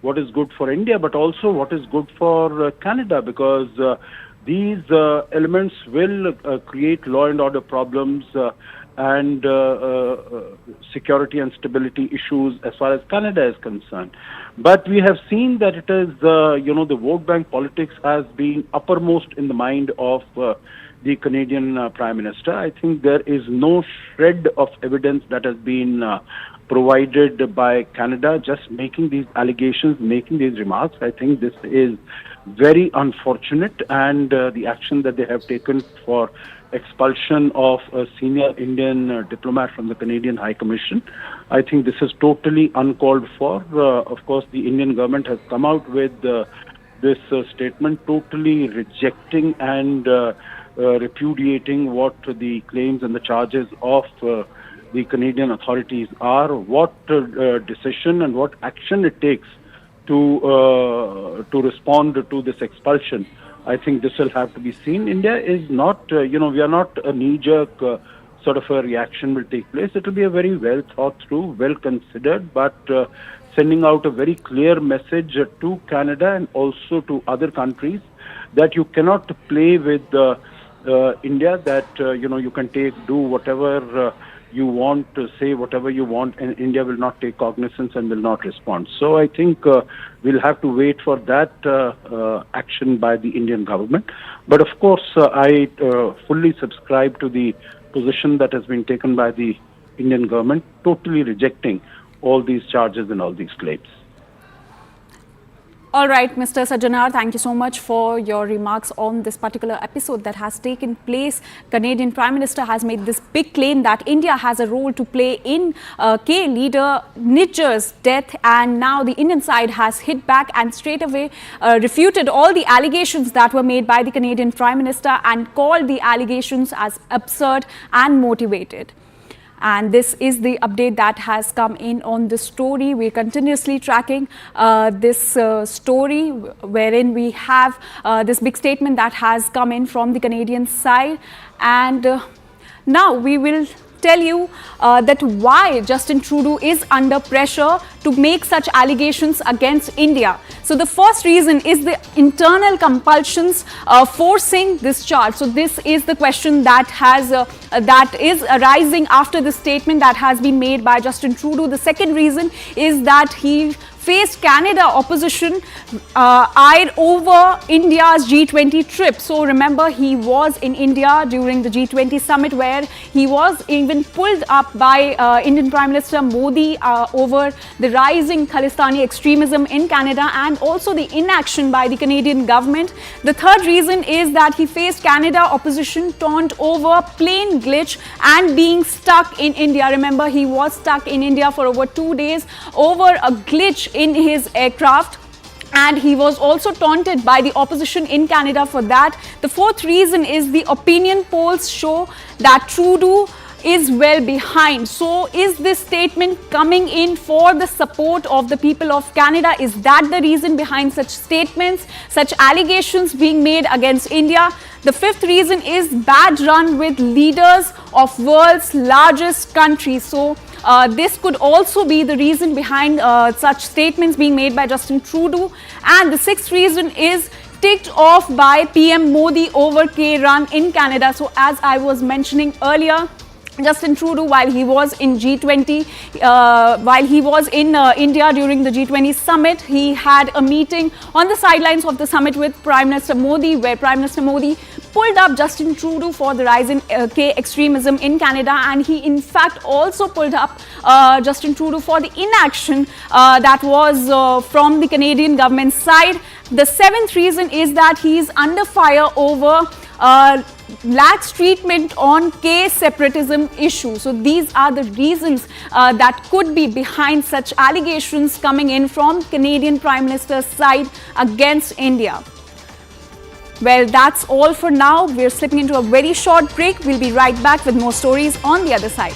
what is good for India, but also what is good for Canada, because these elements will create law and order problems and security and stability issues as far as Canada is concerned. But we have seen that it is, the vote bank politics has been uppermost in the mind of the Canadian Prime Minister. I think there is no shred of evidence that has been provided by Canada, just making these allegations, making these remarks. I think this is very unfortunate, and the action that they have taken for expulsion of a senior Indian diplomat from the Canadian High Commission, I think this is totally uncalled for. Of course, the Indian government has come out with this statement totally rejecting and repudiating what the claims and the charges of the Canadian authorities are, what decision and what action it takes to respond to this expulsion. I think this will have to be seen. India is not, we are not a knee-jerk sort of a reaction will take place. It will be a very well thought through, well considered, but sending out a very clear message to Canada and also to other countries that you cannot play with India, that you can do whatever you want, say whatever you want, and India will not take cognizance and will not respond. So I think we'll have to wait for that action by the Indian government. But of course, I fully subscribe to the position that has been taken by the Indian government, totally rejecting all these charges and all these claims. All right, Mr. Sajjanhar, thank you so much for your remarks on this particular episode that has taken place. Canadian Prime Minister has made this big claim that India has a role to play in K leader Nijjar's death, and now the Indian side has hit back and straight away refuted all the allegations that were made by the Canadian Prime Minister and called the allegations as absurd and motivated. And this is the update that has come in on this story. We're continuously tracking this story, wherein we have this big statement that has come in from the Canadian side. And now we will tell you that why Justin Trudeau is under pressure to make such allegations against India. So the first reason is the internal compulsions forcing this charge. So this is the question that is arising after the statement that has been made by Justin Trudeau. The second reason is that he faced Canada opposition eyed over India's G20 trip. So remember, he was in India during the G20 summit, where he was even pulled up by Indian Prime Minister Modi over the rising Khalistani extremism in Canada and also the inaction by the Canadian government. The third reason is that he faced Canada opposition taunt over plane glitch and being stuck in India. Remember, he was stuck in India for over 2 days over a glitch in his aircraft, and he was also taunted by the opposition in Canada for that. The fourth reason is the opinion polls show that Trudeau is well behind. So is this statement coming in for the support of the people of Canada? Is that the reason behind such statements, such allegations being made against India? The fifth reason is bad run with leaders of world's largest country. So this could also be the reason behind such statements being made by Justin Trudeau. And the sixth reason is ticked off by PM Modi over K-run in Canada. So as I was mentioning earlier, Justin Trudeau, while he was in G20, while he was in India during the G20 summit, he had a meeting on the sidelines of the summit with Prime Minister Modi, where Prime Minister Modi pulled up Justin Trudeau for the rise in K extremism in Canada, and he in fact also pulled up Justin Trudeau for the inaction that was from the Canadian government side. The seventh reason is that he is under fire over lax treatment on K separatism issue. So these are the reasons that could be behind such allegations coming in from Canadian Prime Minister's side against India. Well, that's all for now. We're slipping into a very short break. We'll be right back with more stories on the other side.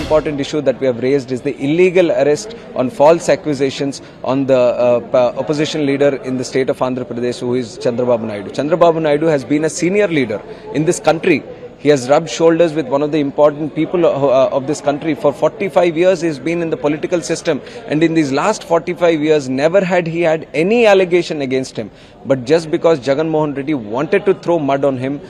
Important issue that we have raised is the illegal arrest on false accusations on the opposition leader in the state of Andhra Pradesh, who is Chandrababu Naidu. Chandrababu Naidu has been a senior leader in this country. He has rubbed shoulders with one of the important people of this country. For 45 years, he's been in the political system. And in these last 45 years, never had he had any allegation against him. But just because Jagan Mohan Reddy wanted to throw mud on him,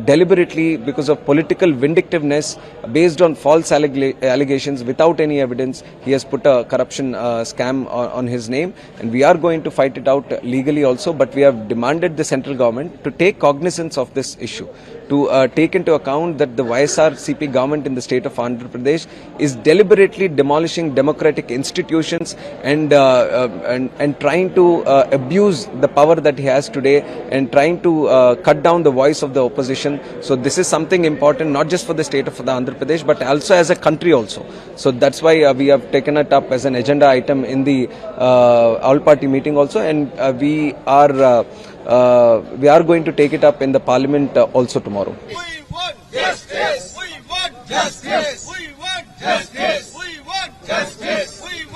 deliberately because of political vindictiveness, based on false allegations without any evidence, he has put a corruption scam on his name. And we are going to fight it out legally also. But we have demanded the central government to take cognizance of this issue, to take into account that the YSRCP government in the state of Andhra Pradesh is deliberately demolishing democratic institutions and trying to abuse the power that he has today and trying to cut down the voice of the opposition. So this is something important, not just for the state of Andhra Pradesh, but also as a country also. So that's why we have taken it up as an agenda item in the all-party meeting also, and we are going to take it up in the Parliament also tomorrow. We want justice! We want justice! We want justice! We want justice! We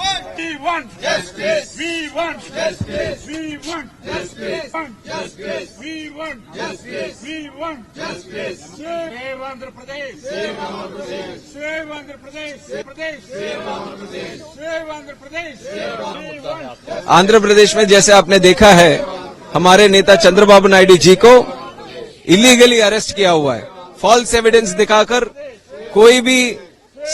want justice! We want justice! We want justice! We want justice! We want justice! Save Andhra Pradesh! Save Andhra Pradesh! Save Andhra Pradesh! Save Pradesh! Save Andhra Pradesh! Save Andhra Pradesh! Save Andhra Pradesh में जैसे आपने देखा है, हमारे नेता चंद्रबाबू नायडू जी को illegally arrest किया हुआ है। फॉल्स एविडेंस दिखाकर, कोई भी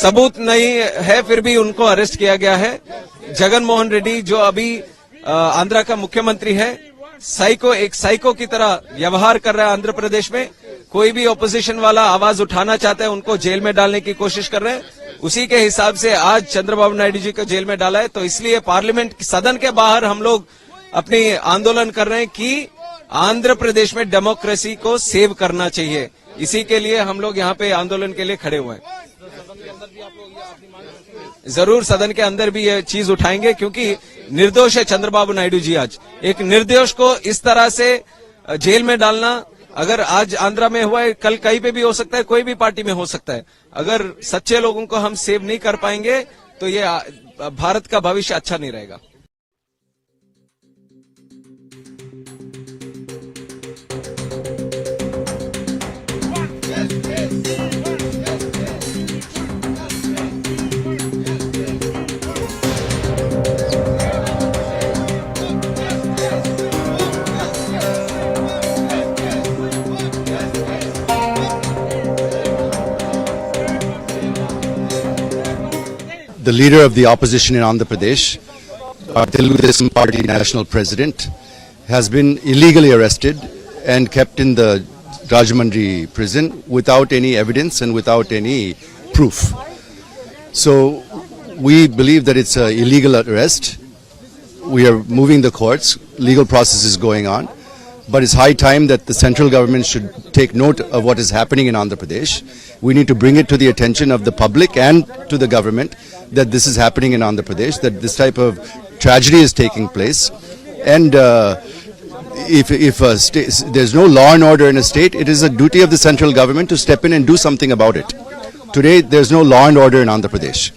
सबूत नहीं है, फिर भी उनको अरेस्ट किया गया है। जगन मोहन रेड्डी जो अभी आंध्र का मुख्यमंत्री है, एक साइको की तरह व्यवहार कर रहा है आंध्र प्रदेश में। कोई भी ऑपोजिशन वाला आवाज उठाना चाहता है, उनको जेल में डालने की कोशिश कर रहे हैं। उसी के हिसाब से आज चंद्रबाबू नायडू जी को जेल में डाला है। तो इसलिए पार्लियामेंट सदन के बाहर हम लोग अपनी आंदोलन कर रहे हैं कि आंध्र प्रदेश में डेमोक्रेसी को सेव करना चाहिए। इसी के लिए हम लोग यहाँ पे आंदोलन के लिए खड़े हुए हैं। जरूर सदन के अंदर भी ये चीज उठाएंगे, क्योंकि निर्दोष है चंद्रबाबू नायडू जी। आज एक निर्दोष को इस तरह से जेल में डालना, अगर आज आंध्रा में हुआ है, कल कहीं पे भी हो सकता है, कोई भी पार्टी में हो सकता है। अगर सच्चे लोगों को हम सेव नहीं कर पाएंगे तो ये भारत का भविष्य अच्छा नहीं रहेगा। The leader of the opposition in Andhra Pradesh, Telugu Party national president, has been illegally arrested and kept in the Rajahmundry prison without any evidence and without any proof. So we believe that it's an illegal arrest. We are moving the courts. Legal process is going on. But it's high time that the central government should take note of what is happening in Andhra Pradesh. We need to bring it to the attention of the public and to the government that this is happening in Andhra Pradesh, that this type of tragedy is taking place. And if there's no law and order in a state, it is a duty of the central government to step in and do something about it. Today, there's no law and order in Andhra Pradesh.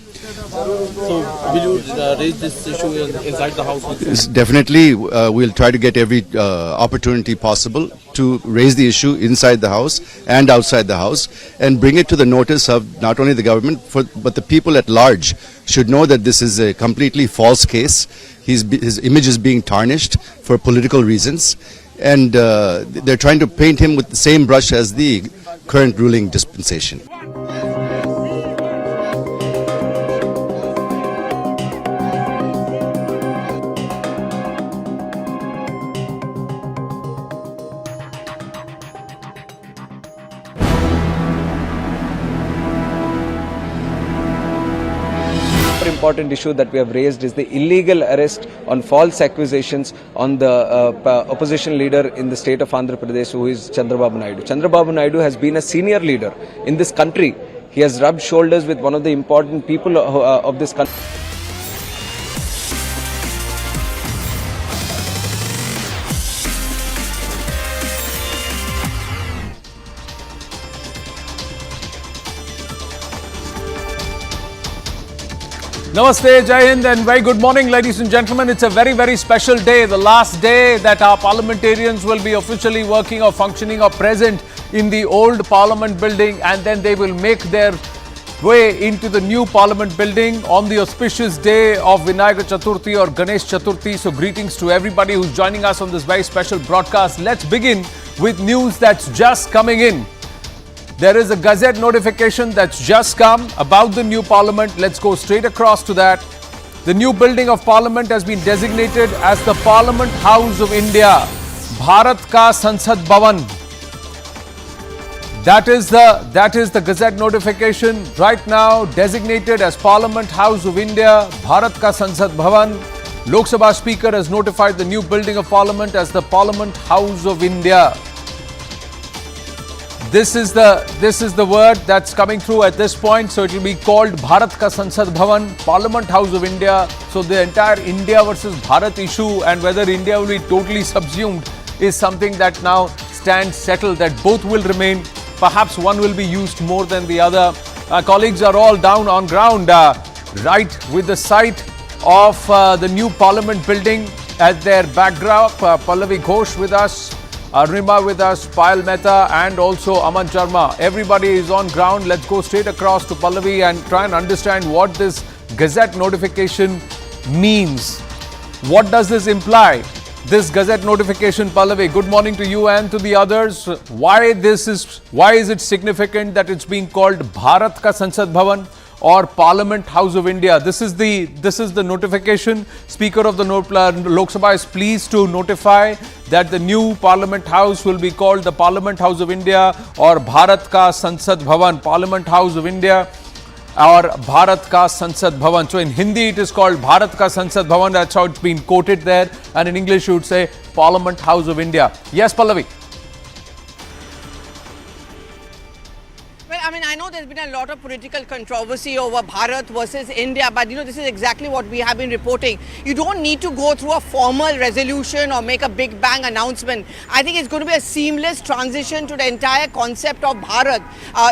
So, will you raise this issue inside the House? Definitely, we'll try to get every opportunity possible to raise the issue inside the House and outside the House and bring it to the notice of not only the government, but the people at large should know that this is a completely false case. His image is being tarnished for political reasons, and they're trying to paint him with the same brush as the current ruling dispensation. Important issue that we have raised is the illegal arrest on false accusations on the opposition leader in the state of Andhra Pradesh, who is Chandrababu Naidu. Chandrababu Naidu has been a senior leader in this country. He has rubbed shoulders with one of the important people of this country. Namaste, Jai Hind, and very good morning, ladies and gentlemen. It's a very, very special day, the last day that our parliamentarians will be officially working or functioning or present in the old Parliament building, and then they will make their way into the new Parliament building on the auspicious day of Vinayaka Chaturthi or Ganesh Chaturthi. So greetings to everybody who's joining us on this very special broadcast. Let's begin with news that's just coming in. There is a Gazette notification that's just come about the new Parliament. Let's go straight across to that. The new building of Parliament has been designated as the Parliament House of India, Bharat Ka Sansad Bhavan. That is the Gazette notification right now, designated as Parliament House of India, Bharat Ka Sansad Bhavan. Lok Sabha Speaker has notified the new building of Parliament as the Parliament House of India. This is the word that's coming through at this point. So it will be called Bharat Ka Sansad Bhavan, Parliament House of India. So the entire India versus Bharat issue and whether India will be totally subsumed is something that now stands settled, that both will remain. Perhaps one will be used more than the other. Our colleagues are all down on ground, right with the site of the new Parliament building at their backdrop. Pallavi Ghosh with us, Arunima with us, Payal Mehta and also Aman Sharma. Everybody is on ground. Let's go straight across to Pallavi and try and understand what this Gazette notification means. What does this imply? This Gazette notification, Pallavi, good morning to you and to the others. Why is it significant that it's being called Bharat Ka Sansad Bhavan or Parliament House of India? This is the notification. Speaker of the Lok Sabha is pleased to notify that the new Parliament House will be called the Parliament House of India or Bharat Ka Sansad Bhavan, Parliament House of India or Bharat Ka Sansad Bhavan. So in Hindi it is called Bharat Ka Sansad Bhavan. That's how it's been quoted there. And in English you would say Parliament House of India. Yes, Pallavi. Well, I mean, I know there's been a lot of political controversy over Bharat versus India, but this is exactly what we have been reporting. You don't need to go through a formal resolution or make a big bang announcement. I think it's going to be a seamless transition to the entire concept of Bharat.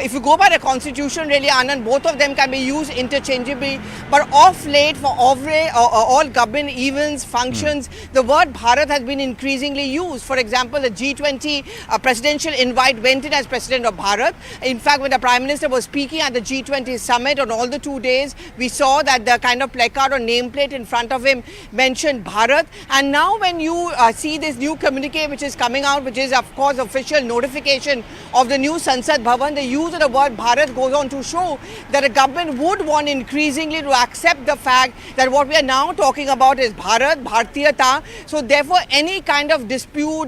If you go by the constitution, really, Anand, both of them can be used interchangeably, but of late for all government events, functions, the word Bharat has been increasingly used. For example, the G20 presidential invite went in as president of Bharat. In fact, when the Prime Minister was speaking at the G20 summit on all the 2 days, we saw that the kind of placard or nameplate in front of him mentioned Bharat. And now when you see this new communique which is coming out, which is of course official notification of the new Sansad Bhavan, the use of the word Bharat goes on to show that the government would want increasingly to accept the fact that what we are now talking about is Bharat, Bhartiyata. So therefore any kind of dispute,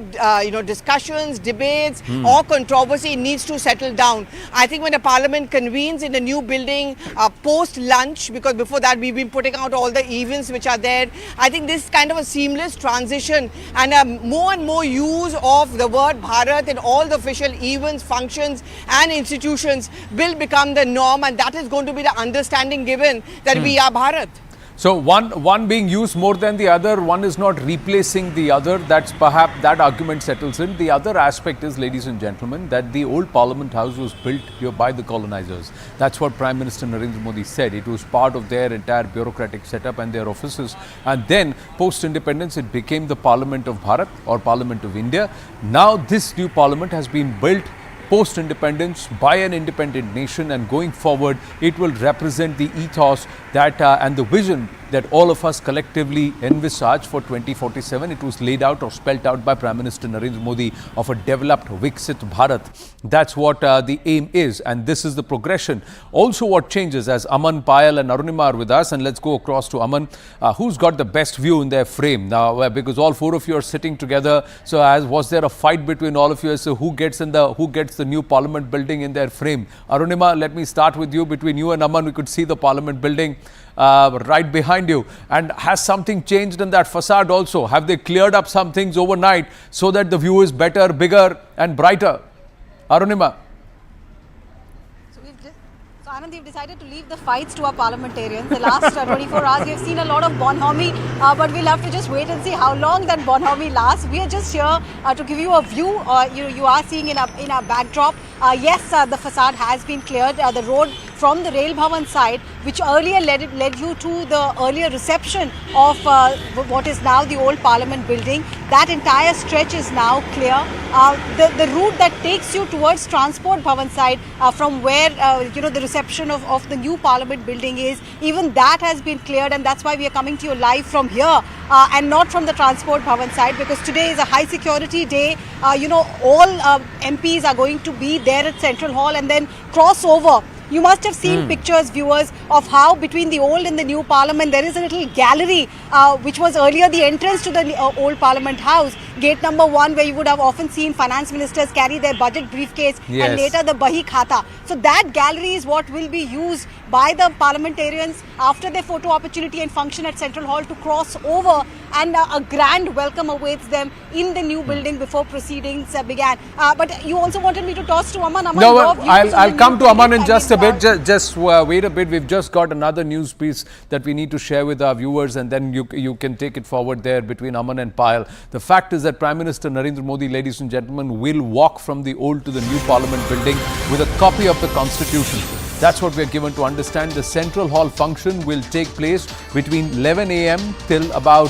discussions, debates or controversy needs to settle down. I think when the Parliament convenes in the new building post-lunch, because before that we've been putting out all the events which are there, I think this kind of a seamless transition and more and more use of the word Bharat in all the official events, functions and institutions will become the norm, and that is going to be the understanding given that we are Bharat. So one being used more than the other, one is not replacing the other. That's perhaps that argument settles in. The other aspect is, ladies and gentlemen, that the old Parliament House was built here by the colonizers. That's what Prime Minister Narendra Modi said. It was part of their entire bureaucratic setup and their offices. And then post-independence, it became the Parliament of Bharat or Parliament of India. Now this new Parliament has been built post-independence by an independent nation, and going forward it will represent the ethos that and the vision that all of us collectively envisage for 2047. It was laid out or spelt out by Prime Minister Narendra Modi of a developed Viksit Bharat. That's what the aim is, and this is the progression. Also what changes, as Aman, Payal and Arunima are with us, and let's go across to Aman, who's got the best view in their frame now, because all four of you are sitting together. So was there a fight between all of you as to who gets the new Parliament building in their frame? Arunima, let me start with you. Between you and Aman, we could see the Parliament building right behind you. And has something changed in that facade also? Have they cleared up some things overnight so that the view is better, bigger and brighter? Arunima. So Anand, we've decided to leave the fights to our parliamentarians. The last 24 hours, we've seen a lot of bonhomie, but we'll have to just wait and see how long that bonhomie lasts. We are just here to give you a view. You are seeing in our backdrop. Yes, the facade has been cleared. The road from the Rail Bhavan side, which earlier led you to the earlier reception of what is now the old Parliament building. That entire stretch is now clear. The route that takes you towards Transport Bhavan side, from where the reception of the new Parliament building is, even that has been cleared, and that's why we are coming to you live from here and not from the Transport Bhavan side, because today is a high security day. All MPs are going to be there at Central Hall and then cross over. You must have seen pictures, viewers, of how between the old and the new Parliament there is a little gallery which was earlier the entrance to the old Parliament House. Gate number 1, where you would have often seen finance ministers carry their budget briefcase, and later the Bahi Khata. So that gallery is what will be used by the parliamentarians after their photo opportunity and function at Central Hall to cross over, and a grand welcome awaits them in the new building before proceedings began. But you also wanted me to toss to Aman. No, I'll come to Aman in just a bit. Just wait a bit. We've just got another news piece that we need to share with our viewers, and then you can take it forward there between Aman and Payal. The fact is that Prime Minister Narendra Modi, ladies and gentlemen, will walk from the old to the new Parliament building with a copy of the Constitution. That's what we are given to understand. The Central Hall function will take place between 11 a.m. till about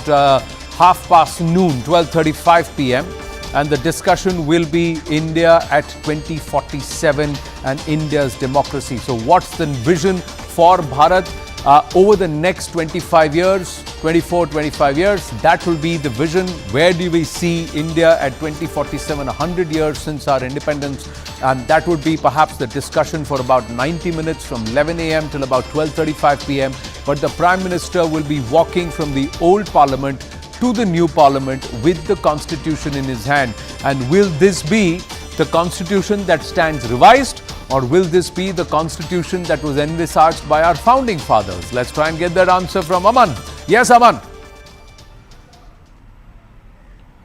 half past noon, 12:35 p.m. And the discussion will be India at 2047 and India's democracy. So what's the vision for Bharat over the next 25 years, 25 years? That will be the vision. Where do we see India at 2047, 100 years since our independence? And that would be perhaps the discussion for about 90 minutes from 11 a.m. till about 12:35 p.m. But the Prime Minister will be walking from the old Parliament to the new Parliament with the Constitution in his hand. And will this be the Constitution that stands revised, or will this be the Constitution that was envisaged by our founding fathers? Let's try and get that answer from Aman. Yes, Aman.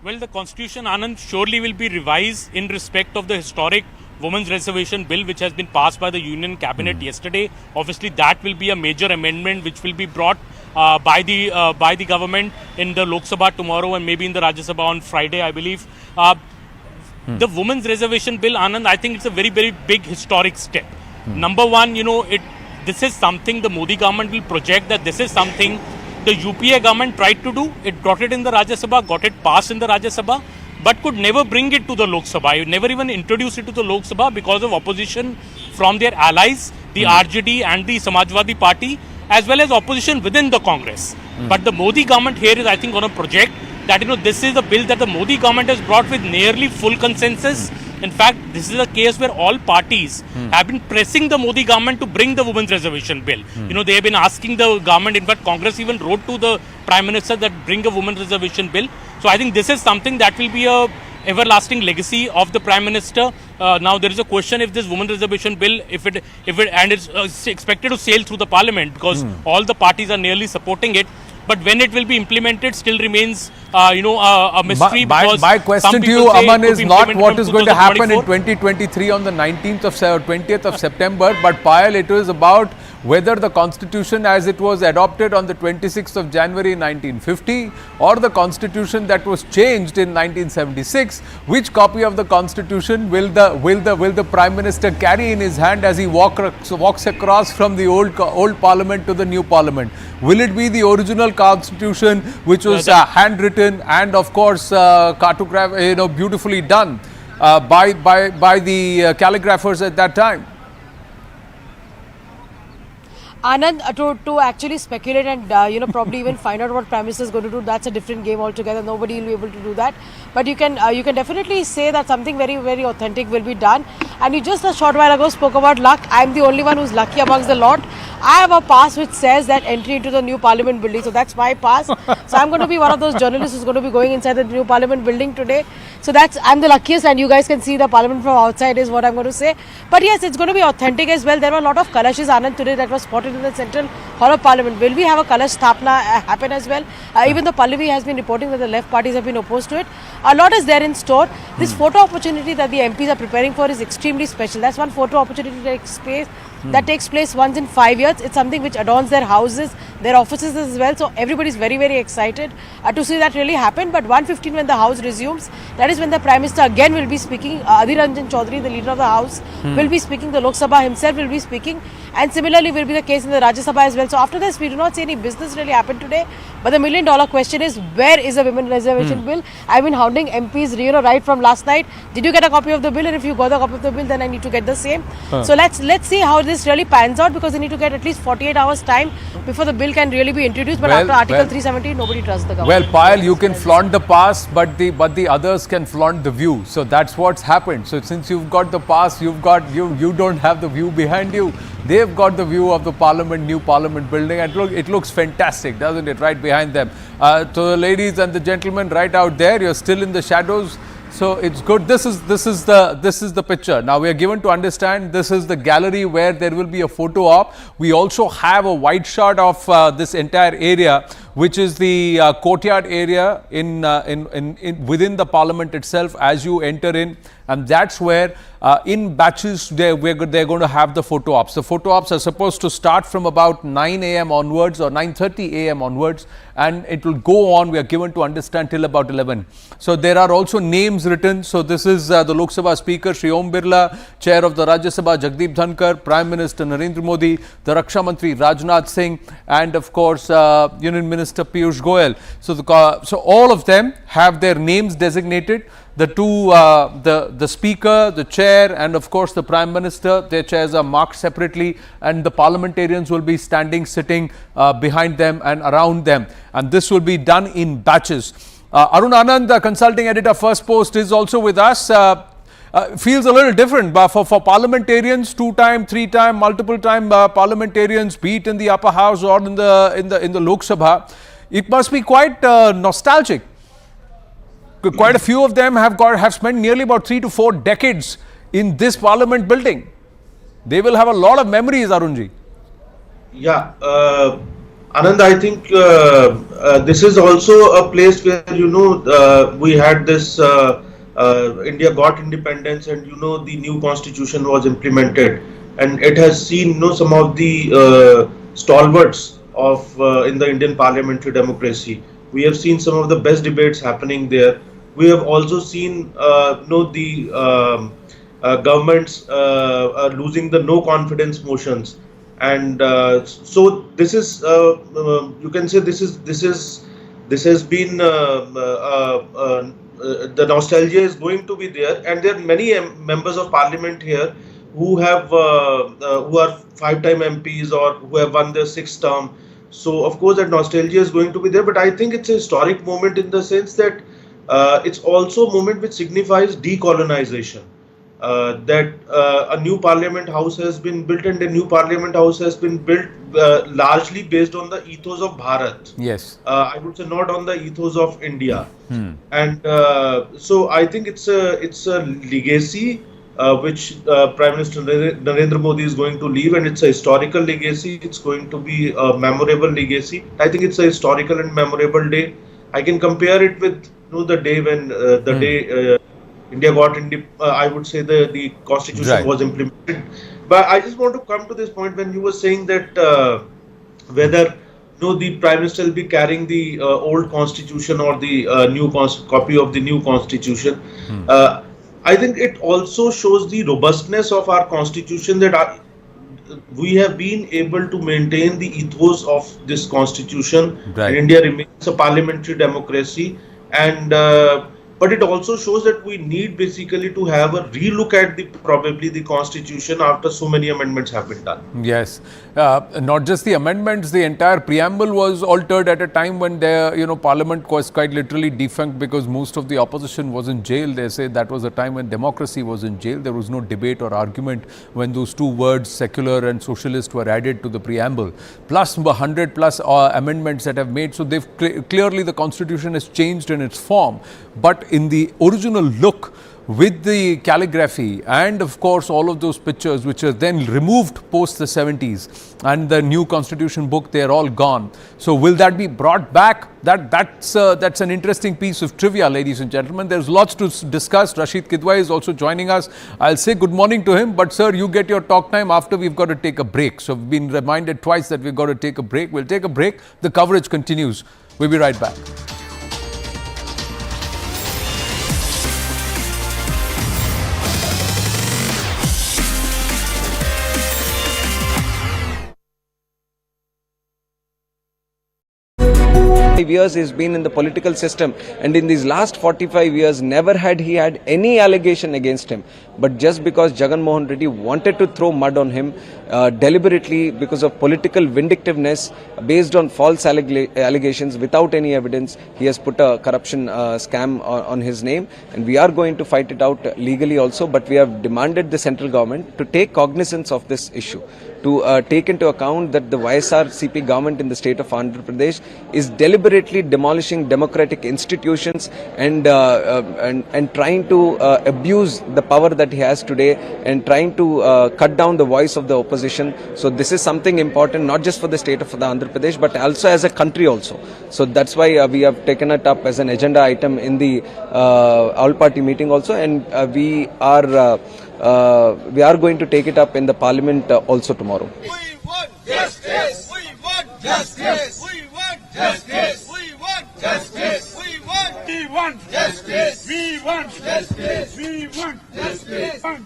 Well, the Constitution, Anand, surely will be revised in respect of the historic women's reservation bill which has been passed by the Union Cabinet yesterday. Obviously, that will be a major amendment which will be brought by the government in the Lok Sabha tomorrow and maybe in the Rajya Sabha on Friday, I believe. The women's reservation bill, Anand, I think it's a very, very big historic step. Number one, this is something the Modi government will project, that this is something the UPA government tried to do. It got it in the Rajya Sabha, got it passed in the Rajya Sabha, but could never bring it to the Lok Sabha. It never even introduced it to the Lok Sabha because of opposition from their allies, the RJD and the Samajwadi Party, as well as opposition within the Congress. But the Modi government here is, I think, going to project that, this is a bill that the Modi government has brought with nearly full consensus. In fact, this is a case where all parties have been pressing the Modi government to bring the women's reservation bill. They have been asking the government, in fact, Congress even wrote to the Prime Minister that bring a women's reservation bill. So I think this is something that will be a everlasting legacy of the Prime Minister. Now there is a question if this women's reservation bill, if it and it's expected to sail through the Parliament because all the parties are nearly supporting it. But when it will be implemented still remains, a mystery. My question to you, Aman, is not what is going to happen in 2023 on the 20th of September, but Payal, it is about whether the constitution as it was adopted on the 26th of January 1950 or the constitution that was changed in 1976, which copy of the constitution will the Prime Minister carry in his hand as he walks across from the old Parliament to the new Parliament? Will it be the original constitution which was handwritten and of course cartographed, beautifully done by the calligraphers at that time? Anand, to actually speculate and probably even find out what Prime Minister is going to do, that's a different game altogether. Nobody will be able to do that. But you can definitely say that something very, very authentic will be done. And you just a short while ago spoke about luck. I'm the only one who's lucky amongst the lot. I have a pass which says that entry into the new Parliament building. So that's my pass. So I'm going to be one of those journalists who's going to be going inside the new Parliament building today. So I'm the luckiest, and you guys can see the Parliament from outside is what I'm going to say. But yes, it's going to be authentic as well. There were a lot of kalashis, Anand, today that was spotted in the Central Hall of Parliament. Will we have a Kalash Sthapna happen as well? Even though Pallavi has been reporting that the left parties have been opposed to it, a lot is there in store. This photo opportunity that the MPs are preparing for is extremely special. That's one photo opportunity that takes place once in 5 years. It's something which adorns their houses, their offices as well. So everybody is very, very excited to see that really happen. But 1:15 when the House resumes, that is when the Prime Minister again will be speaking. Adhir Ranjan Chaudhary, the leader of the House, will be speaking. The Lok Sabha himself will be speaking. And similarly will be the case in the Rajya Sabha as well. So after this, we do not see any business really happen today. But the million-dollar question is, where is the women reservation bill? I've been hounding MPs, right from last night. Did you get a copy of the bill? And if you got a copy of the bill, then I need to get the same. So let's see how this really pans out, because they need to get at least 48 hours time before the bill can really be introduced. But after Article 370, nobody trusts the government. Well, Payal, you can flaunt the pass, but the others can flaunt the view. So that's what's happened. So since you've got the pass, you don't have the view behind you. They've got the view of the new Parliament building, and it looks fantastic, doesn't it? Right behind them. To the ladies and the gentlemen, right out there, you're still in the shadows. So it's good. This is the picture. Now we are given to understand this is the gallery where there will be a photo op. We also have a wide shot of this entire area, which is the courtyard area within the Parliament itself as you enter in, and that's where in batches they're going to have the photo ops. The photo ops are supposed to start from about 9 a.m. onwards or 9:30 a.m. onwards, and it will go on, we are given to understand, till about 11. So there are also names written. So this is the Lok Sabha Speaker Shri Om Birla, Chair of the Rajya Sabha Jagdeep Dhankar, Prime Minister Narendra Modi, the Raksha Mantri Rajnath Singh, and of course Union Minister Piyush Goyal. So all of them have their names designated. The two, the Speaker, the Chair, and of course the Prime Minister, their chairs are marked separately, and the parliamentarians will be sitting behind them and around them, and this will be done in batches. Arun Anand, the consulting editor, First Post, is also with us. Feels a little different, but for parliamentarians, 2-time, 3-time, multiple-time parliamentarians, be it in the upper house or in the Lok Sabha, it must be quite nostalgic. Quite a few of them have spent nearly about 3 to 4 decades in this Parliament building. They will have a lot of memories, Arunji. Yeah, Anand, I think this is also a place where we had this India got independence, and the new constitution was implemented, and it has seen some of the stalwarts of in the Indian parliamentary democracy. We have seen some of the best debates happening there. We have also seen the governments losing the no confidence motions, and so this is you can say this has been the nostalgia is going to be there, and there are many members of parliament here who have who are 5-time MPs or who have won their 6th term. So of course that nostalgia is going to be there, but I think it's a historic moment in the sense that it's also a moment which signifies decolonization. That a new parliament house has been built, and a new parliament house has been built largely based on the ethos of Bharat. Yes. I would say not on the ethos of India. And so I think it's a legacy which Prime Minister Narendra Modi is going to leave, and it's a historical legacy. It's going to be a memorable legacy. I think it's a historical and memorable day. I can compare it with the day when day India got I would say the constitution was implemented. But I just want to come to this point when you were saying that whether the Prime Minister will be carrying the old constitution or the new copy of the new constitution. I think it also shows the robustness of our constitution, that we have been able to maintain the ethos of this constitution. And India remains a parliamentary democracy, and but it also shows that we need basically to have a relook at probably the constitution after so many amendments have been done. Yes, not just the amendments, the entire preamble was altered at a time when Parliament was quite literally defunct because most of the opposition was in jail. They say that was a time when democracy was in jail. There was no debate or argument when those two words, secular and socialist, were added to the preamble. Plus 100 plus amendments that have made. So they've clearly the constitution has changed in its form. But in the original look, with the calligraphy and of course all of those pictures which are then removed post the 70s and the new constitution book, they are all gone. So will that be brought back? That's an interesting piece of trivia, ladies and gentlemen. There's lots to discuss. Rashid Kidwai is also joining us. I'll say good morning to him, but sir, you get your talk time after we've got to take a break. So we've been reminded twice that we've got to take a break. We'll take a break. The coverage continues. We'll be right back. Years he's been in the political system, and in these last 45 years never had he had any allegation against him, but just because Jagan Mohan Reddy wanted to throw mud on him deliberately because of political vindictiveness based on false allegations without any evidence, he has put a corruption scam on his name, and we are going to fight it out legally also, but we have demanded the central government to take cognizance of this issue, to take into account that the YSRCP government in the state of Andhra Pradesh is deliberately demolishing democratic institutions and trying to abuse the power that he has today and trying to cut down the voice of the opposition. So this is something important not just for the state of Andhra Pradesh but also as a country also. So that's why we have taken it up as an agenda item in the all-party meeting also, and we are going to take it up in the parliament also tomorrow. We want justice! We want justice! We want justice! We want justice! We want justice! We want justice! We want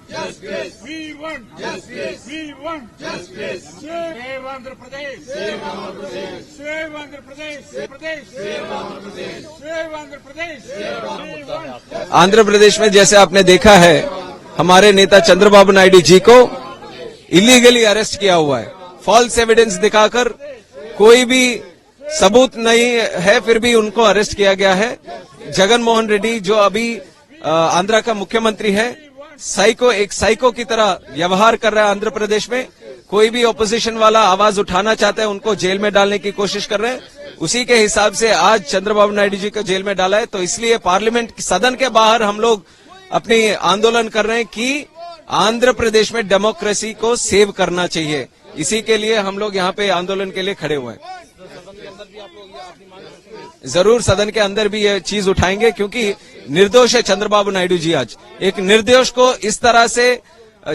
justice! We want justice! We want justice! Save Andhra Pradesh! Save Andhra Pradesh! Save Andhra Pradesh! Save Andhra Pradesh! Save Andhra Pradesh! Save Andhra Pradesh! Andhra Pradesh में जैसे आपने देखा है, हमारे नेता चंद्रबाबू नायडू जी को illegally arrest किया हुआ है, फॉल्स एविडेंस दिखाकर, कोई भी सबूत नहीं है फिर भी उनको अरेस्ट किया गया है। जगन मोहन रेड्डी जो अभी आंध्र का मुख्यमंत्री है, एक साइको की तरह व्यवहार कर रहा है आंध्र प्रदेश में। कोई भी ऑपोजिशन वाला आवाज उठाना चाहता है उनको जेल में डालने की कोशिश कर रहे हैं। उसी के हिसाब से आज चंद्रबाबू नायडू जी को जेल में डाला है। तो इसलिए पार्लियामेंट सदन के बाहर हम लोग अपनी आंदोलन कर रहे हैं कि आंध्र प्रदेश में डेमोक्रेसी को सेव करना चाहिए। इसी के लिए हम लोग यहाँ पे आंदोलन के लिए खड़े हुए हैं। जरूर सदन के अंदर भी ये चीज उठाएंगे, क्योंकि निर्दोष है चंद्रबाबू नायडू जी। आज एक निर्दोष को इस तरह से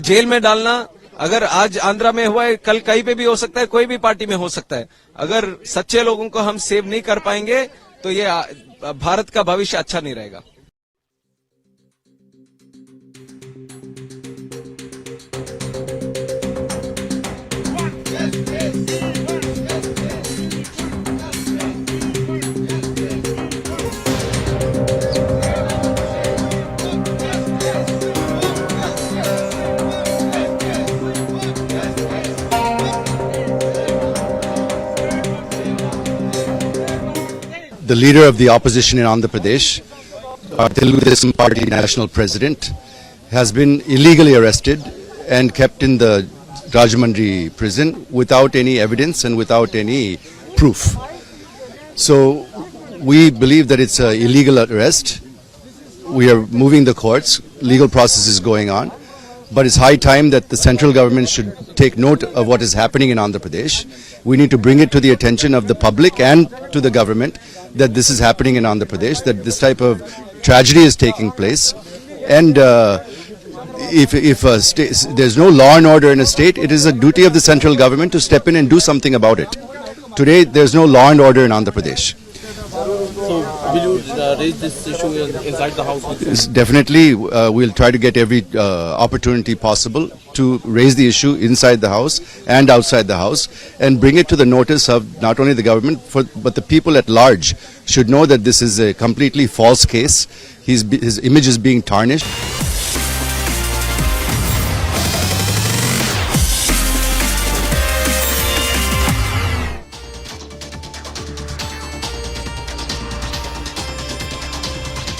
जेल में डालना, अगर आज आंध्रा में हुआ है, कल कहीं पे भी हो सकता है, कोई भी पार्टी में हो सकता है। अगर सच्चे लोगों को हम सेव नहीं कर पाएंगे तो ये भारत का भविष्य अच्छा नहीं रहेगा। The leader of the opposition in Andhra Pradesh, Telugu Desam Party national president, has been illegally arrested and kept in the Rajahmundry prison without any evidence and without any proof. So we believe that it's an illegal arrest. We are moving the courts. Legal process is going on. But it's high time that the central government should take note of what is happening in Andhra Pradesh. We need to bring it to the attention of the public and to the government that this is happening in Andhra Pradesh, that this type of tragedy is taking place. And if there's no law and order in a state, it is a duty of the central government to step in and do something about it. Today, there's no law and order in Andhra Pradesh. So, will you raise this issue inside the House? Yes, definitely, we'll try to get every opportunity possible to raise the issue inside the House and outside the House and bring it to the notice of not only the government, but the people at large should know that this is a completely false case. His image is being tarnished.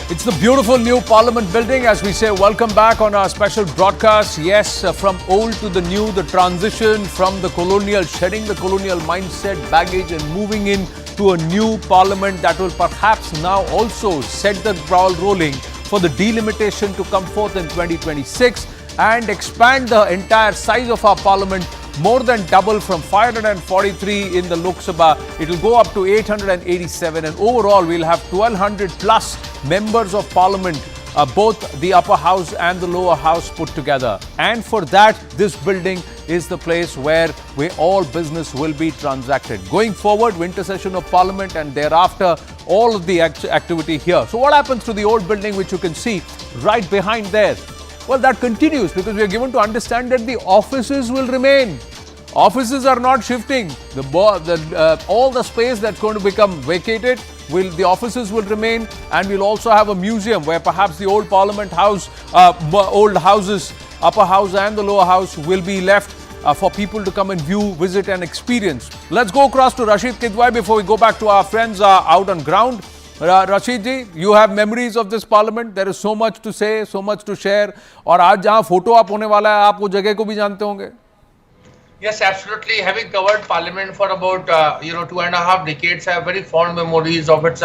It's the beautiful new Parliament building. As we say, welcome back on our special broadcast. Yes, from old to the new, the transition from the colonial, shedding the colonial mindset, baggage and moving in to a new Parliament that will perhaps now also set the ball rolling for the delimitation to come forth in 2026 and expand the entire size of our Parliament, more than double from 543 in the Lok Sabha. It will go up to 887 and overall we'll have 1200 plus members of Parliament, both the upper house and the lower house put together. And for that, this building is the place where all business will be transacted. Going forward, winter session of Parliament and thereafter all of the activity here. So what happens to the old building which you can see right behind there? Well, that continues because we are given to understand that the offices will remain. Offices are not shifting. All the space that's going to become vacated, the offices will remain, and we'll also have a museum where perhaps the old Parliament House, old houses, upper house and the lower house will be left for people to come and view, visit and experience. Let's go across to Rashid Kidwai before we go back to our friends out on ground. Rashid ji, you have memories of this Parliament. There is so much to say, so much to share. और आज जहाँ photo आप होने वाला है, आप वो जगह को भी जानते होंगे. Yes, absolutely. Having covered Parliament for about 2.5 decades, I have very fond memories of its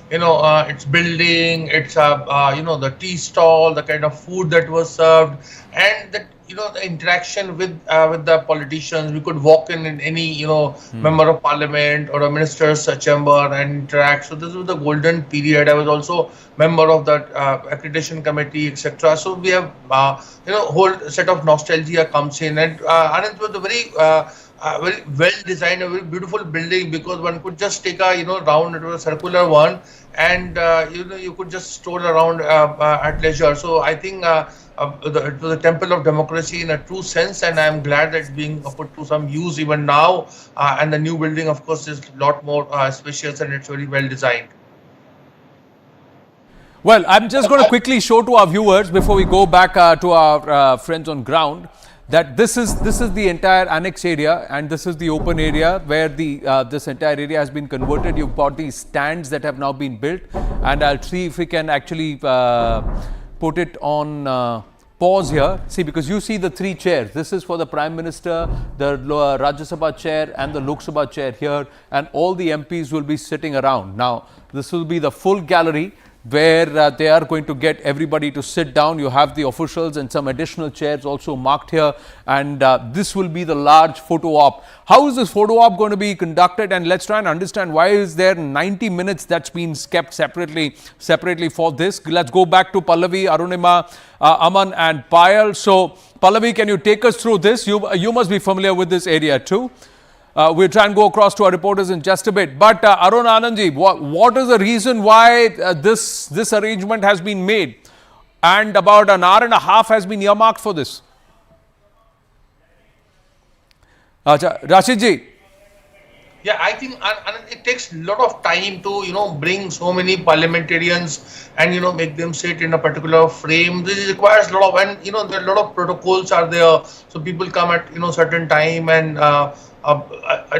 its building, its the tea stall, the kind of food that was served, and the the interaction with the politicians. We could walk in any member of Parliament or a minister's chamber and interact. So this was the golden period. I was also member of that accreditation committee, etc. So we have whole set of nostalgia comes in, and it was a very well designed, a very beautiful building because one could just take a round. It was a circular one, and you could just stroll around at leisure. So I think it was a temple of democracy in a true sense, and I am glad that it's being put to some use even now. And the new building, of course, is a lot more spacious and it's very well designed. Well, I'm just going to quickly show to our viewers before we go back to our friends on ground that this is the entire annex area, and this is the open area where this entire area has been converted. You've got these stands that have now been built, and I'll see if we can actually put it on pause here. See, because you see the three chairs. This is for the Prime Minister, the Rajya Sabha chair and the Lok Sabha chair here, and all the MPs will be sitting around. Now, this will be the full gallery. where they are going to get everybody to sit down. You have the officials and some additional chairs also marked here, and this will be the large photo op. How is this photo op going to be conducted? And let's try and understand why is there 90 minutes that's been kept separately for this. Let's go back to Pallavi, Arunima, Aman and Payal. So Pallavi, can you take us through this? You must be familiar with this area too. We'll try and go across to our reporters in just a bit. But Arun Anandji, what is the reason why this arrangement has been made? And about an hour and a half has been earmarked for this. Rashid ji. Yeah, I think it takes a lot of time to, bring so many parliamentarians and, make them sit in a particular frame. This requires a lot of, and, there are a lot of protocols are there. So people come at, certain time and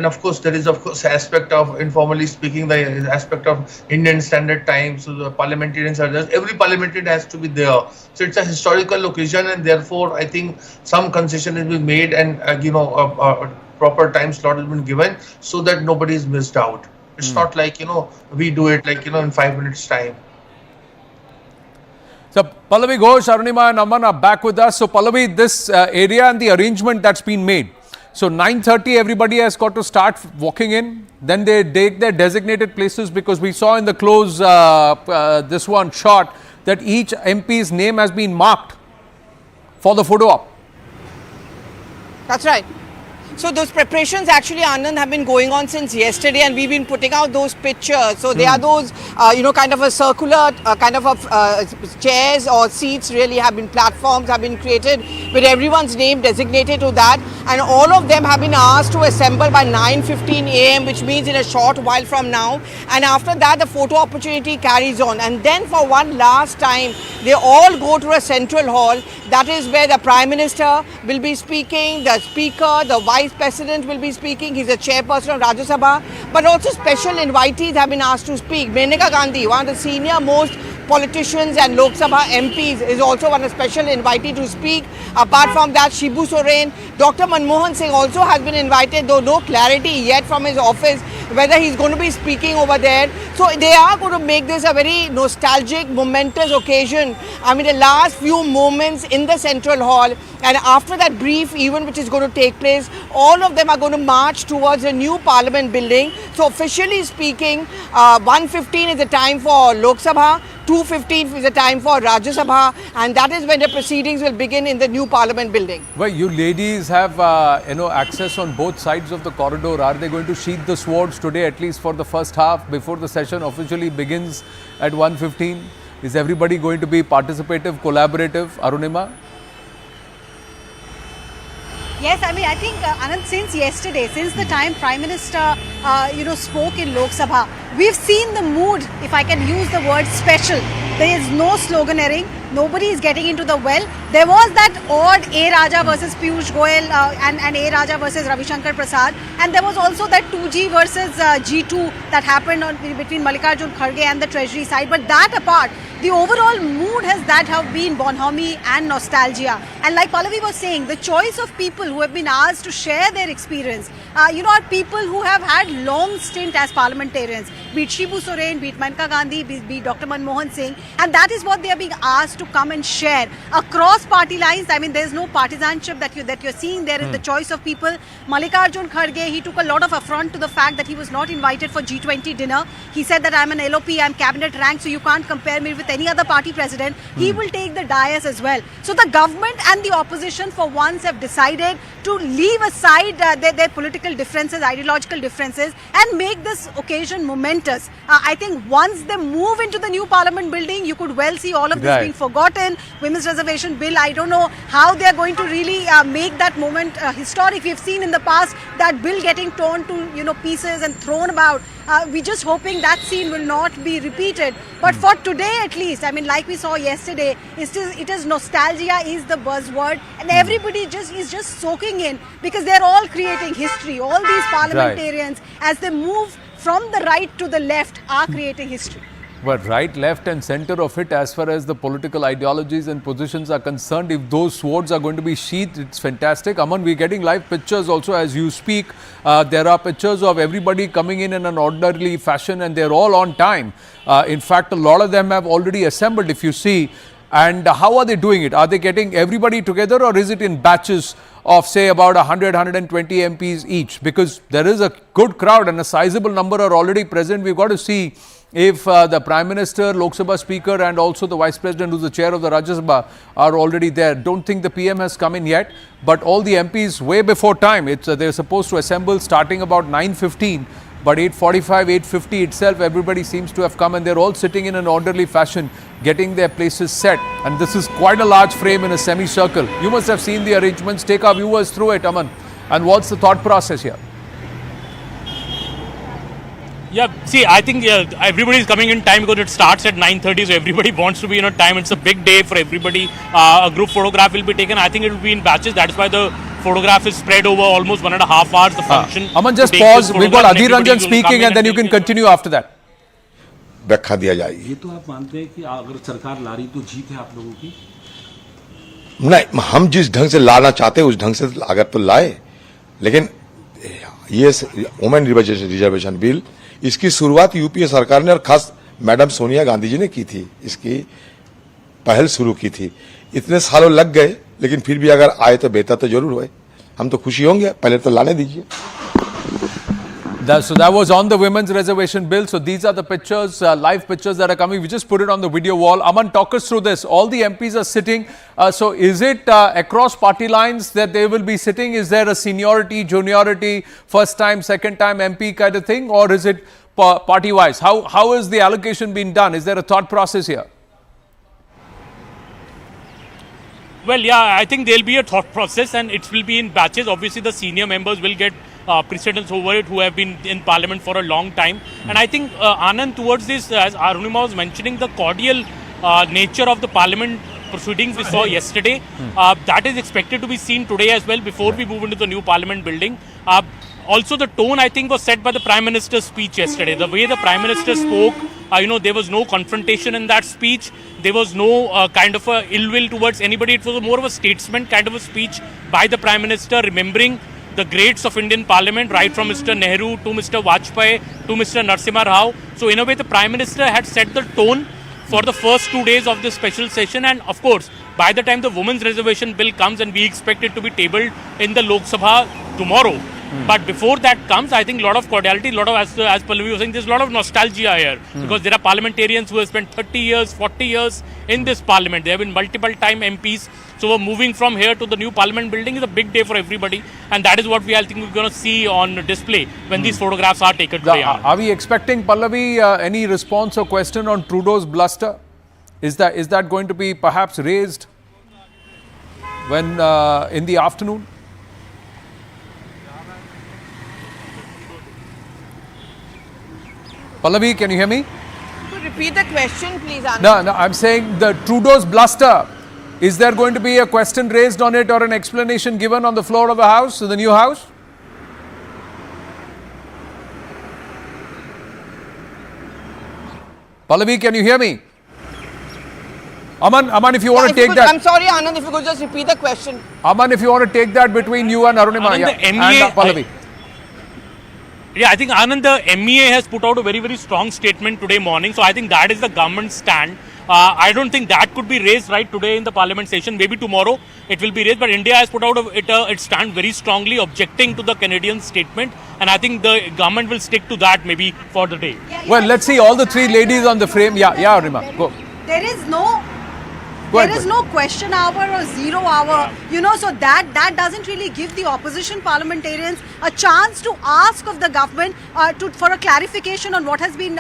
of course, there is aspect of, informally speaking, the aspect of Indian Standard Time. So the parliamentarians are there. Every parliamentarian has to be there. So it's a historical occasion, and therefore I think some concession has been made, and proper time slot has been given so that nobody is missed out. It's not like we do it like in 5 minutes time. So Pallavi Ghosh, Arunima and Aman are back with us. So Pallavi, this area and the arrangement that's been made. So 9:30 everybody has got to start walking in. Then they take their designated places, because we saw in the close this one shot that each MP's name has been marked for the photo op. That's right. So those preparations actually, Anand, have been going on since yesterday, and we've been putting out those pictures. So they are those, kind of a circular, chairs or seats really have been, platforms have been created with everyone's name designated to that. And all of them have been asked to assemble by 9:15 a.m., which means in a short while from now. And after that, the photo opportunity carries on. And then for one last time, they all go to a central hall. That is where the Prime Minister will be speaking, the Speaker, the Vice President will be speaking. He's a chairperson of Rajya Sabha. But also special invitees have been asked to speak. Sonia Gandhi, one of the senior most politicians and Lok Sabha MPs, is also one special invitee to speak. Apart from that, Shibu Soren, Dr. Manmohan Singh also has been invited, though no clarity yet from his office whether he's going to be speaking over there. So they are going to make this a very nostalgic, momentous occasion. I mean, the last few moments in the Central Hall, and after that brief event which is going to take place, all of them are going to march towards a new Parliament building. So officially speaking, 1:15 is the time for Lok Sabha, 2:15 is the time for Rajya Sabha, and that is when the proceedings will begin in the new Parliament building. Well, you ladies have access on both sides of the corridor. Are they going to sheath the swords today, at least for the first half, before the session officially begins at 1:15? Is everybody going to be participative, collaborative? Arunima? Yes, I mean, I think, Anand, since yesterday, since the time Prime Minister, spoke in Lok Sabha, we've seen the mood, if I can use the word special. There is no sloganeering. Nobody is getting into the well. There was that odd A. Raja versus Piyush Goyal and A. Raja versus Ravi Shankar Prasad. And there was also that 2G versus G2 that happened between Mallikarjun Kharge and the Treasury side. But that apart, the overall mood has been bonhomie and nostalgia. And like Pallavi was saying, the choice of people who have been asked to share their experience, are people who have had long stint as parliamentarians, be it Shibu Soren, be it Maneka Gandhi, be it Dr. Manmohan Singh. And that is what they are being asked to come and share across party lines. I mean, there is no partisanship that you're seeing there in the choice of people. Mallikarjun Kharge, he took a lot of affront to the fact that he was not invited for G20 dinner. He said that I'm an LOP, I'm cabinet rank, so you can't compare me with any other party president. He will take the dais as well. So the government and the opposition for once have decided to leave aside their political differences, ideological differences, and make this occasion momentous. I think once they move into the new Parliament building, you could well see all of this being forgotten. Women's reservation bill, I don't know how they are going to really make that moment historic. We've seen in the past that bill getting torn to pieces and thrown about. We're just hoping that scene will not be repeated. But for today at least, I mean, like we saw yesterday, it is nostalgia is the buzzword, and everybody is just soaking in, because they're all creating history. All these parliamentarians, as they move from the right to the left, are creating history. But right, left and centre of it, as far as the political ideologies and positions are concerned, if those swords are going to be sheathed, it's fantastic. Aman, we're getting live pictures also as you speak. There are pictures of everybody coming in an orderly fashion, and they're all on time. In fact, a lot of them have already assembled, if you see. And how are they doing it? Are they getting everybody together, or is it in batches of, say, about 100, 120 MPs each? Because there is a good crowd and a sizable number are already present. We've got to see if the Prime Minister, Lok Sabha Speaker and also the Vice President, who's the chair of the Rajya Sabha, are already there. Don't think the PM has come in yet, but all the MPs way before time. They're supposed to assemble starting about 9:15. But 8:45, 8:50 itself, everybody seems to have come, and they're all sitting in an orderly fashion, getting their places set. And this is quite a large frame in a semicircle. You must have seen the arrangements. Take our viewers through it, Aman. And what's the thought process here? Yeah, see, I think everybody is coming in time because it starts at 9:30, so everybody wants to be in a time. It's a big day for everybody. A group photograph will be taken. I think it will be in batches. That's why the photograph is spread over almost 1.5 hours, the function. Aman, just pause. We've got Adhir Ranjan speaking, and then you can continue after that. व्याख्या दिया जाएगी। ये तो आप मानते हैं कि अगर सरकार ला रही तो जीत है आप लोगों की? नहीं, हम जिस ढंग से लाना चाहते हैं उस ढंग से अगर तो लाए, लेकिन ये वुमेन रिजर्वेशन बिल, इसकी शुरुआत यूपीए सरकार ने और खास मैडम सोनिया गांधी जी ने की थी, इसकी पहल शुरू की थी। इतने सालों लग गए, लेकिन फिर भी अगर आए तो बेहतर तो जरूर हुए। हम तो खुशी होंगे, पहले तो लाने दीजिए। So that was on the women's reservation bill. So these are the pictures, live pictures that are coming. We just put it on the video wall. Aman, talk us through this. All the MPs are sitting. So is it across party lines that they will be sitting? Is there a seniority, juniority, first time, second time MP kind of thing? Or is it party wise? How is the allocation being done? Is there a thought process here? Well, yeah, I think there'll be a thought process and it will be in batches. Obviously, the senior members will get precedence over it who have been in parliament for a long time. And I think, Anand, towards this, as Arunima was mentioning, the cordial nature of the parliament proceedings we saw yesterday, that is expected to be seen today as well before we move into the new parliament building. Also, the tone, I think, was set by the Prime Minister's speech yesterday. The way the Prime Minister spoke, there was no confrontation in that speech. There was no kind of a ill will towards anybody. It was more of a statesman kind of a speech by the Prime Minister, remembering the greats of Indian Parliament, right from Mr. Nehru to Mr. Vajpayee to Mr. Narasimha Rao. So, in a way, the Prime Minister had set the tone for the first 2 days of this special session. And, of course, by the time the women's reservation bill comes, and we expect it to be tabled in the Lok Sabha tomorrow, but before that comes, I think a lot of cordiality, as Pallavi was saying, there's a lot of nostalgia here because there are parliamentarians who have spent 30 years, 40 years in this parliament. They have been multiple time MPs. So we're moving from here to the new parliament building is a big day for everybody. And that is what I think we're going to see on display when these photographs are taken today. Are we expecting, Pallavi, any response or question on Trudeau's bluster? Is that going to be perhaps raised when in the afternoon? Pallavi, can you hear me? Could you repeat the question, please, Anand? No, I'm saying the Trudeau's bluster. Is there going to be a question raised on it or an explanation given on the floor of the House, the new House? Pallavi, can you hear me? Aman, if you want to take that. I'm sorry, Anand, if you could just repeat the question. Aman, if you want to take that between you and Arunima. Anand, and Pallavi. I think, Anand, the MEA has put out a very, very strong statement today morning. So I think that is the government's stand. I don't think that could be raised right today in the parliament session. Maybe tomorrow it will be raised. But India has put out its stand very strongly objecting to the Canadian statement. And I think the government will stick to that maybe for the day. Well, let's see all the three ladies on the frame. Yeah, Arunima, go. There is no question hour or 0 hour, so that doesn't really give the opposition parliamentarians a chance to ask of the government for a clarification on what has been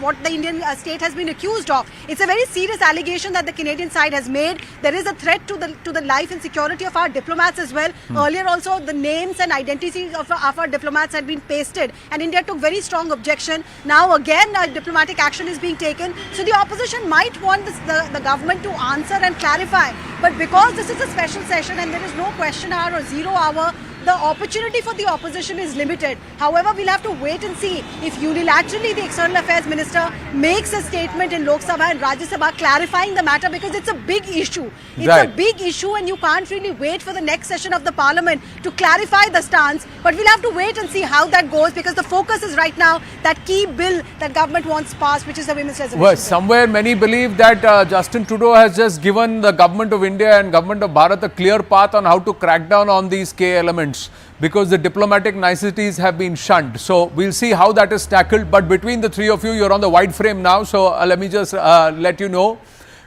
what the Indian state has been accused of. It's a very serious allegation that the Canadian side has made. There is a threat to the life and security of our diplomats as well. Earlier also the names and identities of our diplomats had been pasted, and India took very strong objection. Now again diplomatic action is being taken. So the opposition might want the government to answer and clarify, but because this is a special session and there is no question hour or 0 hour, the opportunity for the opposition is limited. However, we'll have to wait and see if unilaterally the External Affairs Minister makes a statement in Lok Sabha and Rajya Sabha clarifying the matter, because it's a big issue. It's a big issue and you can't really wait for the next session of the Parliament to clarify the stance. But we'll have to wait and see how that goes, because the focus is right now that key bill that government wants passed, which is the Women's Reservation Well, Bill. somewhere many believe that Justin Trudeau has just given the government of India and government of Bharat a clear path on how to crack down on these K elements, because the diplomatic niceties have been shunned. So we'll see how that is tackled. But between the three of you, you're on the wide frame now. So let me just let you know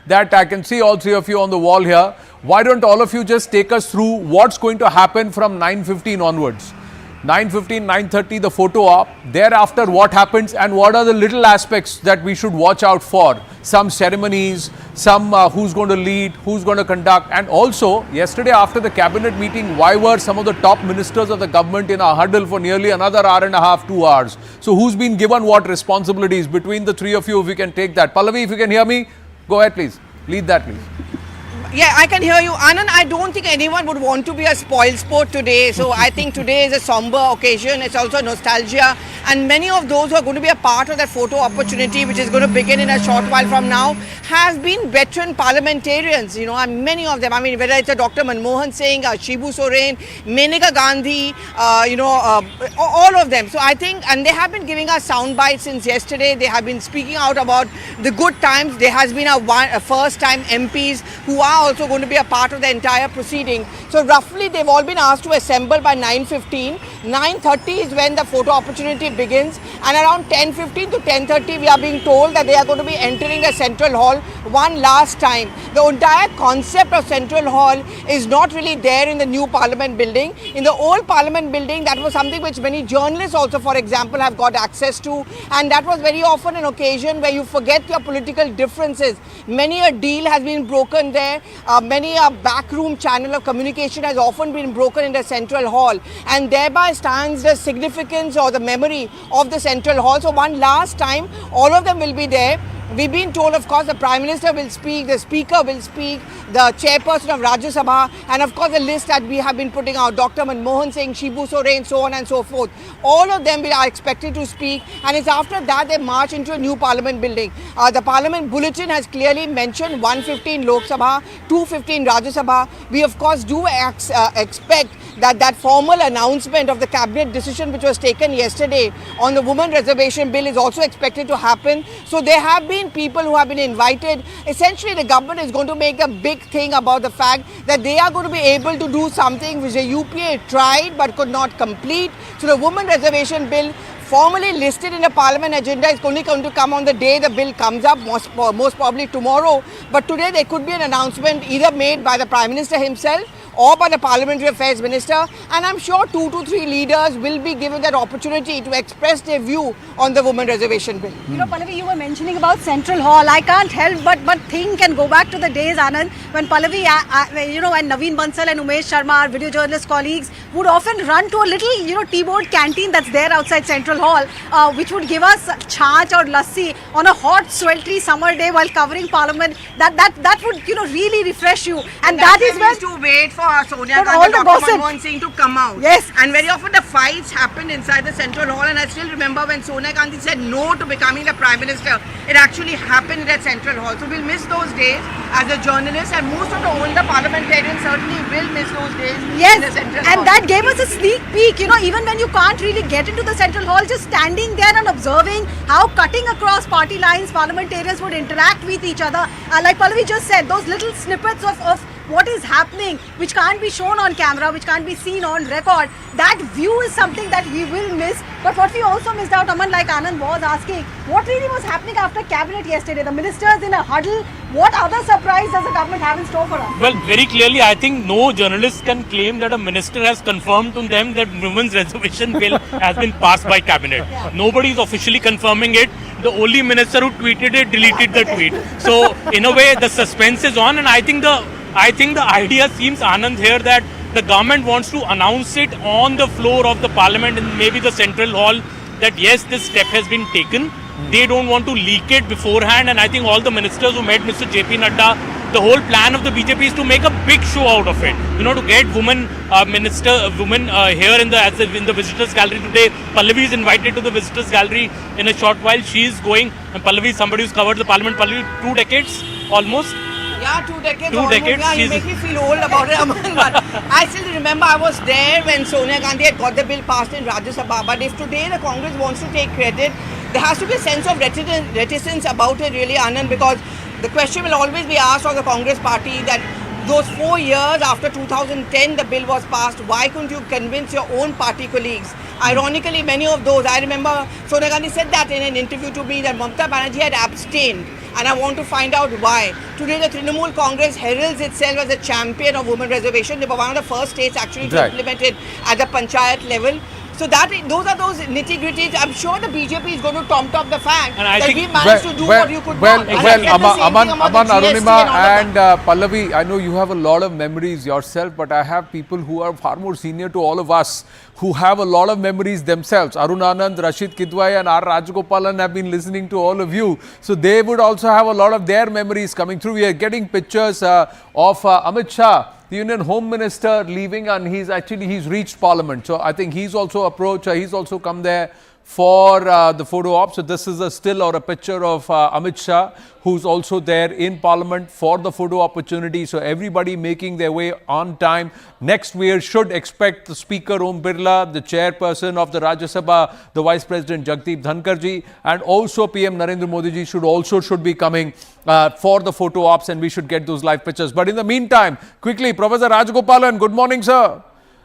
that I can see all three of you on the wall here. Why don't all of you just take us through what's going to happen from 9:15 onwards? 9:15, 9:30, the photo op. Thereafter, what happens and what are the little aspects that we should watch out for? Some ceremonies, some who's going to lead, who's going to conduct. And also, yesterday after the cabinet meeting, why were some of the top ministers of the government in a huddle for nearly another hour and a half, 2 hours? So who's been given what responsibilities? Between the three of you, if you can take that. Pallavi, if you can hear me, go ahead please. Lead that please. Yeah, I can hear you. Anand, I don't think anyone would want to be a spoil sport today. So I think today is a somber occasion. It's also nostalgia. And many of those who are going to be a part of that photo opportunity, which is going to begin in a short while from now, have been veteran parliamentarians, you know, and many of them. I mean, whether it's a Dr. Manmohan Singh, Shibu Soren, Menaka Gandhi, all of them. So I think, and they have been giving us sound bites since yesterday. They have been speaking out about the good times. There has been a first-time MPs who are also going to be a part of the entire proceeding. So roughly they've all been asked to assemble by 9:15. 9:30 is when the photo opportunity begins, and around 10:15 to 10:30 we are being told that they are going to be entering the Central Hall one last time. The entire concept of Central Hall is not really there in the new Parliament building. In the old Parliament building, that was something which many journalists also, for example, have got access to, and that was very often an occasion where you forget your political differences. Many a deal has been broken there. Many a backroom channel of communication has often been broken in the Central Hall, and thereby stands the significance or the memory of the Central Hall. So one last time, all of them will be there. We've been told, of course, the Prime Minister will speak, the Speaker will speak, the Chairperson of Rajya Sabha, and of course the list that we have been putting out, Dr. Manmohan Singh, Shibu Soren, so on and so forth. All of them are expected to speak, and it's after that they march into a new Parliament building. The Parliament Bulletin has clearly mentioned 115 Lok Sabha, 215 Rajya Sabha. We of course do expect that formal announcement of the cabinet decision which was taken yesterday on the women reservation bill is also expected to happen. So there have been people who have been invited. Essentially the government is going to make a big thing about the fact that they are going to be able to do something which the UPA tried but could not complete. So the women reservation bill, formally listed in the Parliament agenda, is only going to come on the day the bill comes up, most probably tomorrow. But today there could be an announcement either made by the Prime Minister himself or by the Parliamentary Affairs Minister, and I'm sure 2 to 3 leaders will be given that opportunity to express their view on the women reservation bill. You know, Pallavi, you were mentioning about Central Hall. I can't help but think and go back to the days, Anand, when Pallavi, when Naveen Bansal and Umesh Sharma, our video journalist colleagues, would often run to a little, teaboard canteen that's there outside Central Hall, which would give us chaach or lassi on a hot, sweltery summer day while covering Parliament. That would, really refresh you. And that is when to wait for Sonia Gandhi and Dr. Manmohan Singh to come out. Yes. And very often the fights happened inside the Central Hall, and I still remember when Sonia Gandhi said no to becoming the Prime Minister, it actually happened at Central Hall. So we'll miss those days as a journalist, and most of the older parliamentarians certainly will miss those days in the Central Hall. And that gave us a sneak peek, even when you can't really get into the Central Hall, just standing there and observing how cutting across party lines, parliamentarians would interact with each other. Like Pallavi just said, those little snippets of what is happening, which can't be shown on camera, which can't be seen on record, that view is something that we will miss. But what we also missed out, Aman, like Anand was asking, what really was happening after cabinet yesterday? The ministers in a huddle. What other surprise does the government have in store for us? Well, very clearly, I think no journalist can claim that a minister has confirmed to them that women's reservation bill has been passed by cabinet. Yeah. Nobody is officially confirming it. The only minister who tweeted it deleted the tweet. So in a way, the suspense is on, and I think the idea seems, Anand, here that the government wants to announce it on the floor of the Parliament and maybe the Central Hall that yes, this step has been taken. They don't want to leak it beforehand, and I think all the ministers who met Mr. JP Nadda the whole plan of the BJP is to make a big show out of it. You know, to get women here in the visitors gallery today. Pallavi is invited to the visitors gallery in a short while. She is going, and Pallavi is somebody who's covered the parliament. Pallavi, 2 decades almost. Yeah, 2 decades. 2 decades. Yeah, you make me feel old about it, Aman. But I still remember I was there when Sonia Gandhi had got the bill passed in Rajya Sabha. But if today the Congress wants to take credit, there has to be a sense of reticence about it, really, Anand, because the question will always be asked of the Congress party that those 4 years after 2010 the bill was passed, why couldn't you convince your own party colleagues? Ironically, many of those, I remember Sonia Gandhi said that in an interview to me that Mamata Banerjee had abstained, and I want to find out why. Today the Trinamool Congress heralds itself as a champion of women reservation. They were one of the first states actually to implement it at the panchayat level. So those are those nitty-gritties. I'm sure the BJP is going to top the fact that we managed to do what you could not. Aman, Arunima and Pallavi, I know you have a lot of memories yourself, but I have people who are far more senior to all of us who have a lot of memories themselves. Arun Anand, Rashid Kidwai and R. Rajgopalan have been listening to all of you. So they would also have a lot of their memories coming through. We are getting pictures of Amit Shah, the Union Home Minister, leaving, and he's reached Parliament. So I think he's also approached, he's also come there for the photo op. So this is a still or a picture of Amit Shah, who's also there in Parliament for the photo opportunity. So everybody making their way on time. Next we should expect the Speaker Om Birla, the Chairperson of the Rajya Sabha, the Vice President Jagdeep Dhankarji, and also PM Narendra Modi ji should be coming for the photo ops, and we should get those live pictures. But in the meantime, quickly, Professor Rajgopalan, good morning, sir.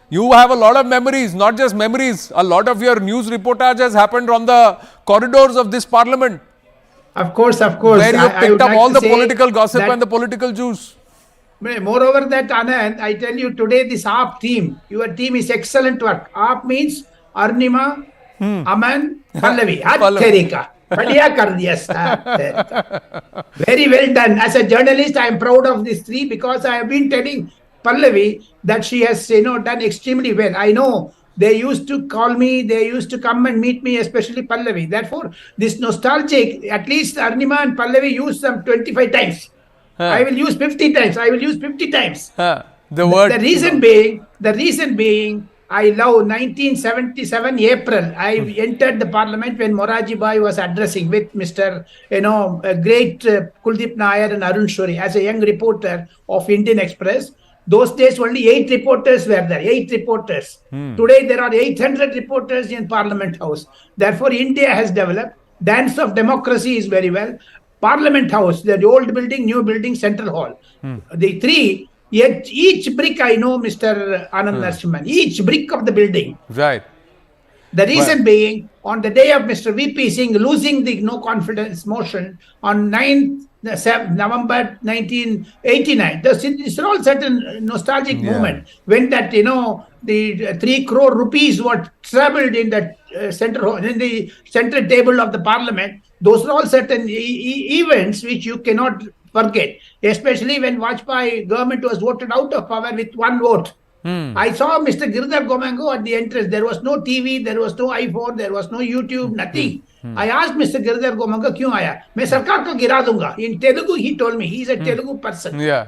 You have a lot of memories, not just memories. A lot of your news reportage has happened on the corridors of this Parliament. Of course. Where you picked up all the political gossip and the political juice. Moreover that, Anand, I tell you today, this AAP team, your team is excellent work. AAP means Arnima, Aman, Pallavi. Therika. Badhiya kar diya. Very well done. As a journalist, I am proud of these three because I have been telling Pallavi that she has done extremely well. I know they used to call me, they used to come and meet me, especially Pallavi. Therefore, this nostalgic, at least Arnima and Pallavi use them 25 times. I will use 50 times. I will use 50 times. The reason being, I love 1977 April. I entered the Parliament when Moraji Bhai was addressing with Mr. Great Kuldeep Nair and Arun Shuri as a young reporter of Indian Express. Those days only 8 reporters were there, 8 reporters. Today there are 800 reporters in Parliament House. Therefore, India has developed. Dance of democracy is very well. Parliament House, the old building, new building, Central Hall. The three, yet each brick I know, Mr. Anand Narasimhan, each brick of the building. Right. The reason being, on the day of Mr. VP Singh losing the no confidence motion on 9th November 1989, it's all certain nostalgic moment when that, the 3 crore rupees were traveled in the central table of the Parliament. Those are all certain events which you cannot forget, especially when Vajpayee government was voted out of power with 1 vote. I saw Mr. Giridhar Gomango at the entrance. There was no TV, there was no iPhone, there was no YouTube, nothing. I asked Mr. Giridhar Gomango, "Kyun aaya? Main sarkar ko gira dunga." In Telugu, he told me, he is a Telugu person. Yeah.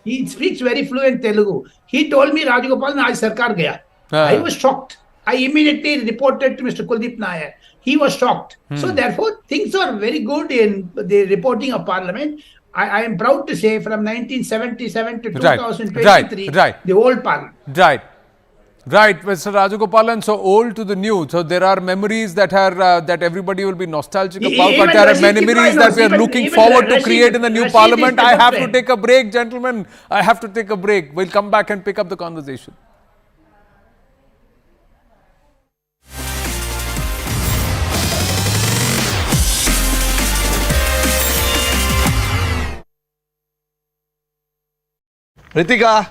He speaks very fluent Telugu. He told me, "Rajgopalan, aaj sarkar gaya." I was shocked. I immediately reported to Mr. Kuldeep Nair. He was shocked. So therefore, things are very good in the reporting of Parliament. I am proud to say from 1977 to 2023, the old Parliament. Right, Mr. Rajgopalan, so old to the new. So there are memories that are that everybody will be nostalgic about, but there are memories that we are looking forward to create in the new Parliament. I have to take a break, gentlemen. I have to take a break. We'll come back and pick up the conversation. Ritika.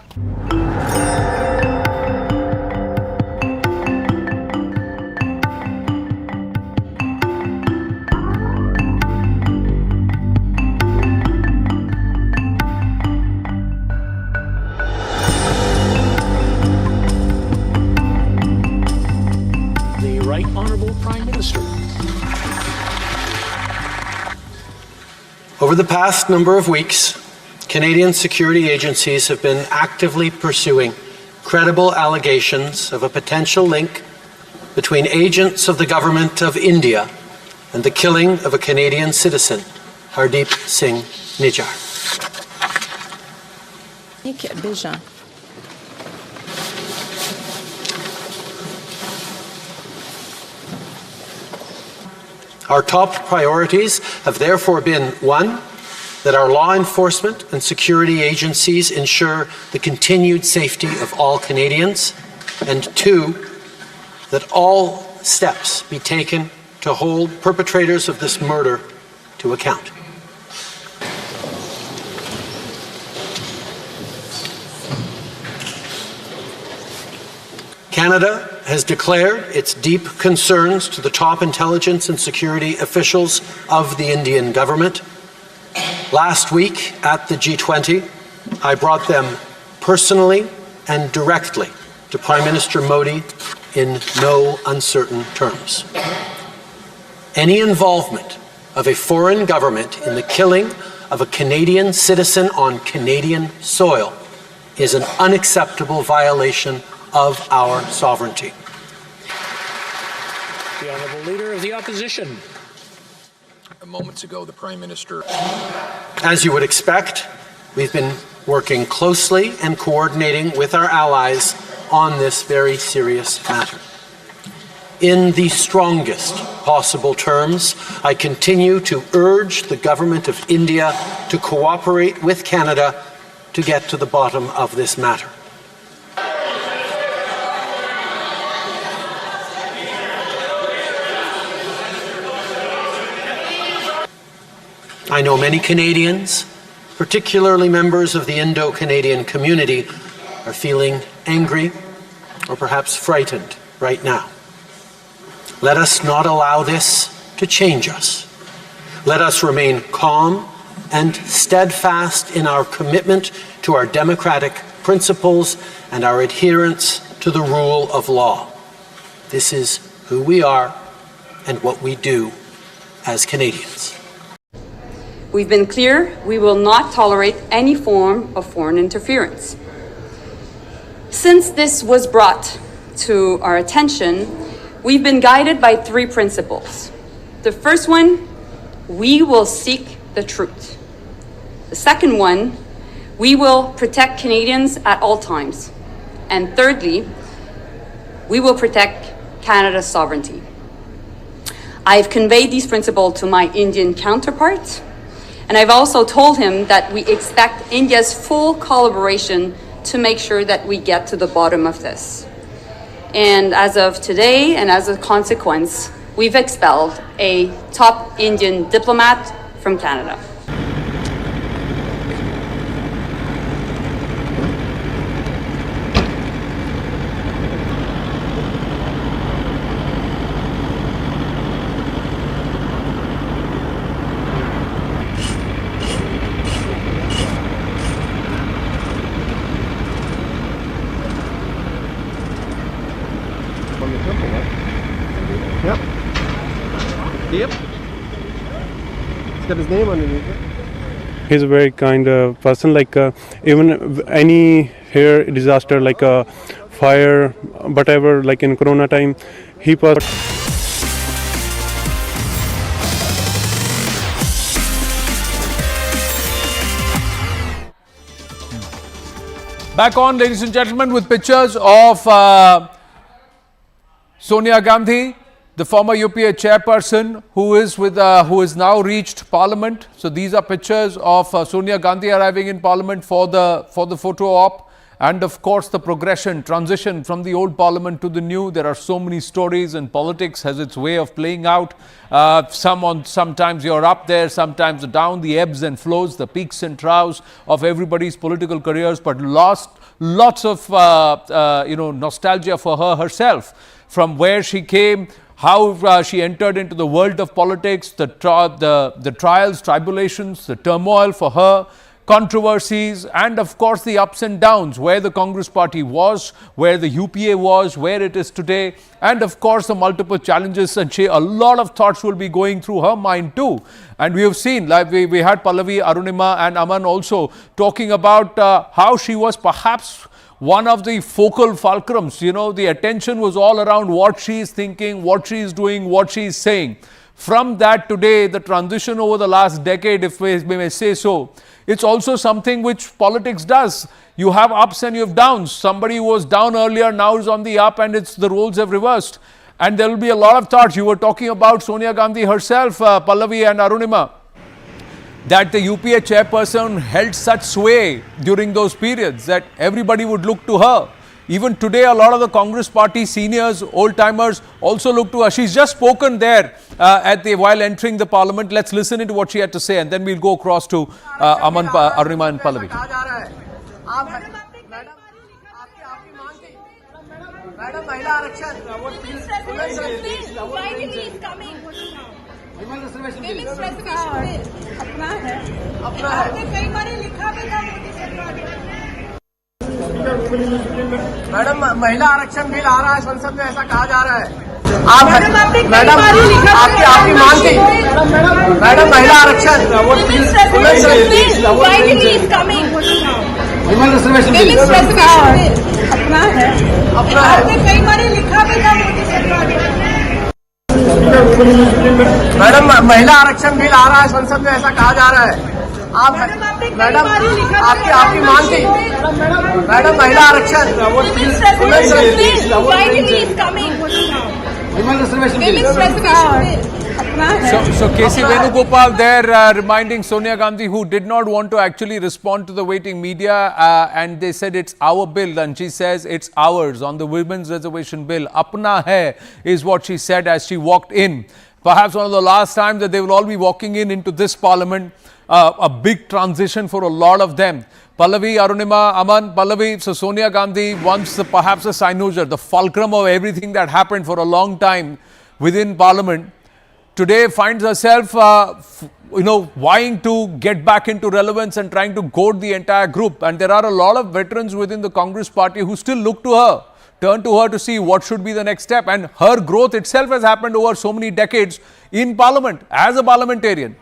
The Right Honourable Prime Minister. Over the past number of weeks, Canadian security agencies have been actively pursuing credible allegations of a potential link between agents of the government of India and the killing of a Canadian citizen, Hardeep Singh Nijjar. Our top priorities have therefore been, one, that our law enforcement and security agencies ensure the continued safety of all Canadians, and two, that all steps be taken to hold perpetrators of this murder to account. Canada has declared its deep concerns to the top intelligence and security officials of the Indian government. Last week at the G20, I brought them personally and directly to Prime Minister Modi in no uncertain terms. Any involvement of a foreign government in the killing of a Canadian citizen on Canadian soil is an unacceptable violation of our sovereignty. The Honourable Leader of the Opposition. Moments ago, the Prime Minister. As you would expect, we've been working closely and coordinating with our allies on this very serious matter. In the strongest possible terms, I continue to urge the Government of India to cooperate with Canada to get to the bottom of this matter. I know many Canadians, particularly members of the Indo-Canadian community, are feeling angry or perhaps frightened right now. Let us not allow this to change us. Let us remain calm and steadfast in our commitment to our democratic principles and our adherence to the rule of law. This is who we are and what we do as Canadians. We've been clear we will not tolerate any form of foreign interference. Since this was brought to our attention, we've been guided by three principles. The first one, we will seek the truth. The second one, we will protect Canadians at all times. And thirdly, we will protect Canada's sovereignty. I've conveyed these principles to my Indian counterpart, and I've also told him that we expect India's full collaboration to make sure that we get to the bottom of this. And as of today, and as a consequence, we've expelled a top Indian diplomat from Canada. Yep. Yep. It's got his name underneath it. He's a very kind person. Like even any here disaster, like a fire, whatever, like in Corona time, he was. Back on, ladies and gentlemen, with pictures of Sonia Gandhi, the former UPA chairperson who is now reached Parliament. So these are pictures of Sonia Gandhi arriving in Parliament for the photo op, and of course the transition from the old Parliament to the new. There are so many stories, and politics has its way of playing out. Sometimes you're up there, sometimes down, the ebbs and flows, the peaks and troughs of everybody's political careers. But lots of nostalgia for her herself, from where she came, how she entered into the world of politics, the trials, tribulations, the turmoil for her, controversies, and of course the ups and downs, where the Congress party was, where the UPA was, where it is today, and of course the multiple challenges, and a lot of thoughts will be going through her mind too. And we have seen, like we had Pallavi, Arunima and Aman also talking about how she was perhaps one of the focal fulcrums. You know, the attention was all around what she is thinking, what she is doing, what she is saying. From that today, the transition over the last decade, if we may say so, it's also something which politics does. You have ups and you have downs. Somebody who was down earlier now is on the up, and it's the roles have reversed. And there will be a lot of thoughts. You were talking about Sonia Gandhi herself, Pallavi and Arunima, that the UPA chairperson held such sway during those periods that everybody would look to her. Even today, a lot of the Congress party seniors, old-timers also look to her. She's just spoken there while entering the parliament. Let's listen into what she had to say, and then we'll go across to Aman, Arunima and Pallavi. Madam महिला आरक्षण अपना है कई बार लिखा भी था मोदी सरकार। Madam महिला आरक्षण बिल आ रहा है संसद में, ऐसा कहा जा रहा है। आप मैडम आपकी मांग थी मैडम महिला आरक्षण अपना है कई बार लिखा भी था मोदी सरकार। मैडम महिला आरक्षण बिल आ रहा है संसद में, ऐसा कहा जा रहा है। आप मैडम आपकी मांग थी मैडम महिला आरक्षण So KC Venugopal there reminding Sonia Gandhi, who did not want to actually respond to the waiting media, and they said it's our bill, and she says it's ours on the women's reservation bill. Apna hai is what she said as she walked in. Perhaps one of the last times that they will all be walking into this parliament. A big transition for a lot of them. Pallavi, Arunima, Aman, Pallavi, so Sonia Gandhi, once perhaps a cynosure, the fulcrum of everything that happened for a long time within parliament, today finds herself, vying to get back into relevance and trying to goad the entire group. And there are a lot of veterans within the Congress party who still look to her, turn to her to see what should be the next step. And her growth itself has happened over so many decades in parliament as a parliamentarian.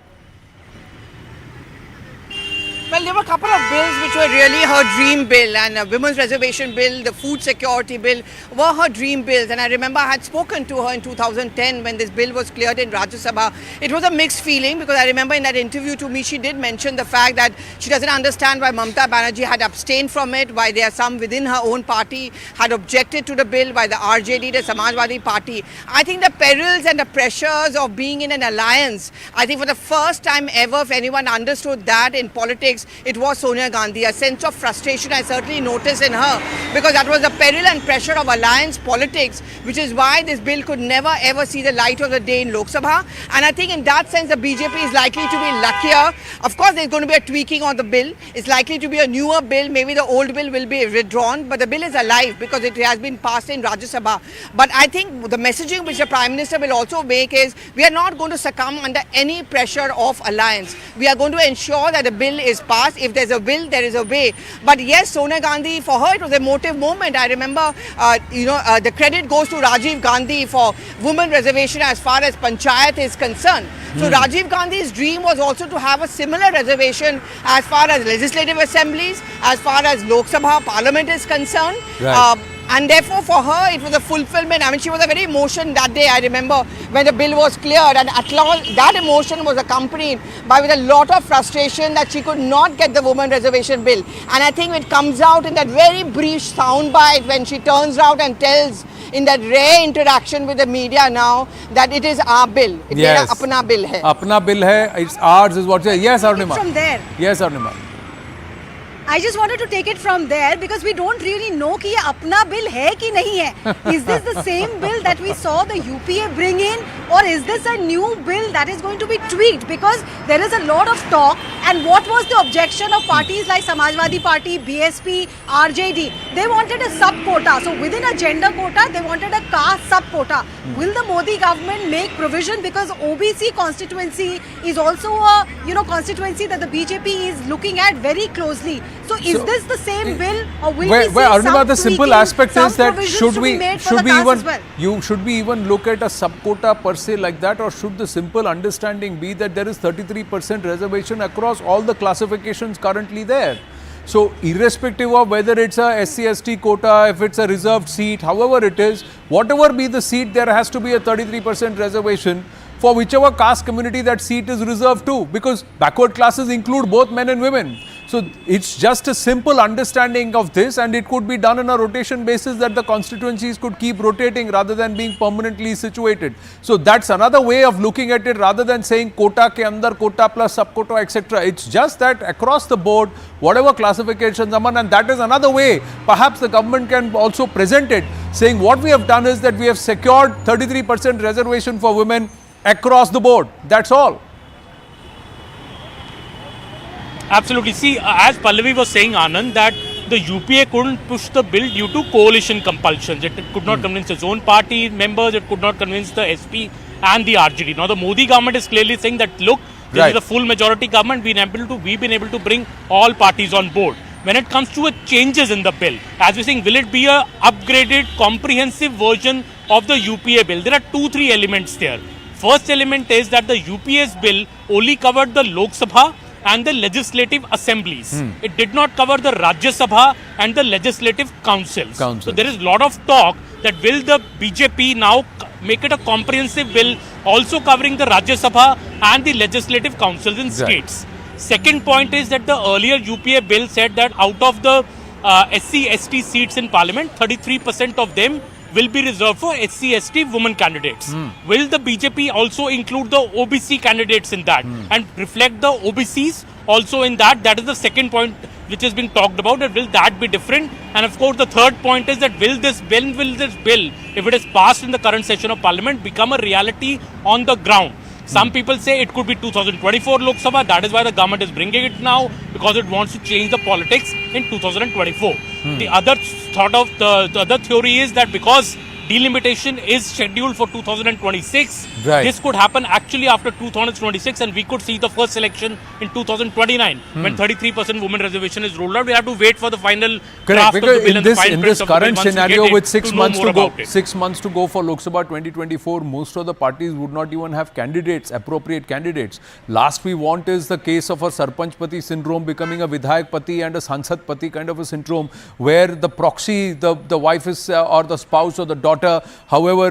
Well, there were a couple of bills which were really her dream bill, and a women's reservation bill, the food security bill were her dream bills. And I remember I had spoken to her in 2010 when this bill was cleared in Rajya Sabha. It was a mixed feeling, because I remember in that interview to me, she did mention the fact that she doesn't understand why Mamata Banerjee had abstained from it, why there are some within her own party had objected to the bill, by the RJD, the Samajwadi Party. I think the perils and the pressures of being in an alliance, I think for the first time ever, if anyone understood that in politics, it was Sonia Gandhi. A sense of frustration I certainly noticed in her, because that was the peril and pressure of alliance politics, which is why this bill could never ever see the light of the day in Lok Sabha. And I think in that sense the BJP is likely to be luckier. Of course there's going to be a tweaking on the bill. It's likely to be a newer bill. Maybe the old bill will be withdrawn, but the bill is alive because it has been passed in Rajya Sabha. But I think the messaging which the Prime Minister will also make is, we are not going to succumb under any pressure of alliance. We are going to ensure that the bill is passed. If there's a will, there is a way. But yes, Sonia Gandhi, for her it was a emotive moment. I remember, the credit goes to Rajiv Gandhi for women reservation as far as Panchayat is concerned. So Rajiv Gandhi's dream was also to have a similar reservation as far as legislative assemblies, as far as Lok Sabha Parliament is concerned. Right. And therefore for her it was a fulfillment. I mean, she was a very emotion that day, I remember, when the bill was cleared, and at last that emotion was accompanied by with a lot of frustration that she could not get the women reservation bill. And I think it comes out in that very brief soundbite when she turns around and tells, in that rare interaction with the media now, that it is our bill. It's Yes. apna bill hai. Apna bill hai, it's ours is what she says. Yes, Arunima. From there. Yes, Arunima. I just wanted to take it from there because we don't really know कि ये अपना bill है कि नहीं है. Is this the same bill that we saw the UPA bring in, or is this a new bill that is going to be tweaked? Because there is a lot of talk, and what was the objection of parties like Samajwadi Party, BSP, RJD? They wanted a sub quota. So within a gender quota, they wanted a caste sub quota. Will the Modi government make provision, because OBC constituency is also a constituency that the BJP is looking at very closely. So is this the same bill, or will we see Arunima, some the simple tweaking, aspect some is that provisions to be made for the caste as well? should we even look at a sub quota per se like that, or should the simple understanding be that there is 33% reservation across all the classifications currently there? So irrespective of whether it's a SC/ST quota, if it's a reserved seat, however it is, whatever be the seat, there has to be a 33% reservation for whichever caste community that seat is reserved to, because backward classes include both men and women. So it's just a simple understanding of this, and it could be done on a rotation basis, that the constituencies could keep rotating rather than being permanently situated. So that's another way of looking at it, rather than saying quota ke andar quota plus sub quota, etc. It's just that across the board, whatever classifications, Aman, and that is another way perhaps the government can also present it, saying what we have done is that we have secured 33% reservation for women across the board. That's all. Absolutely. See, as Pallavi was saying, Anand, that the UPA couldn't push the bill due to coalition compulsions. It could not convince its own party members, it could not convince the SP and the RJD. Now the Modi government is clearly saying that, look, this is a full majority government, we've been able to bring all parties on board. When it comes to changes in the bill, as we're saying, will it be a upgraded, comprehensive version of the UPA bill? There are 2-3 elements there. First element is that the UPA's bill only covered the Lok Sabha and the legislative assemblies. It did not cover the Rajya Sabha and the legislative councils. So there is a lot of talk that will the BJP now make it a comprehensive bill also covering the Rajya Sabha and the legislative councils in states. Second point is that the earlier UPA bill said that out of the SC/ST seats in parliament, 33% of them will be reserved for SC/ST women candidates. Will the BJP also include the OBC candidates in that and reflect the OBCs also in that? That is the second point which is being talked about. And will that be different? And of course, the third point is that will this bill, if it is passed in the current session of parliament, become a reality on the ground? Some people say it could be 2024 Lok Sabha. That is why the government is bringing it now, because it wants to change the politics in 2024. The other the other theory is that because delimitation is scheduled for 2026, this could happen actually after 2026, and we could see the first election in 2029 when 33% women reservation is rolled out. We have to wait for the final draft of the bill and the fine print of the bill. In this current scenario, with 6 6 months to go for Lok Sabha 2024, most of the parties would not even have candidates, appropriate candidates. Last we want is the case of a Sarpanch Pati syndrome becoming a Vidhayak Pati and a Sansad Pati kind of a syndrome, where the proxy, the wife is or the spouse or the daughter, however,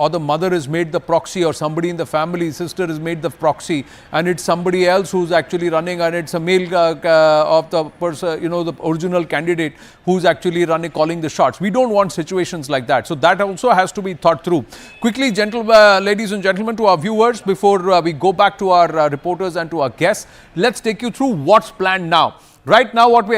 or the mother is made the proxy, or somebody in the family, sister is made the proxy, and it's somebody else who's actually running, and it's a male of the person, the original candidate who's actually running, calling the shots. We don't want situations like that. So that also has to be thought through. Quickly, ladies and gentlemen, to our viewers, before we go back to our reporters and to our guests, let's take you through what's planned now. Right now, what's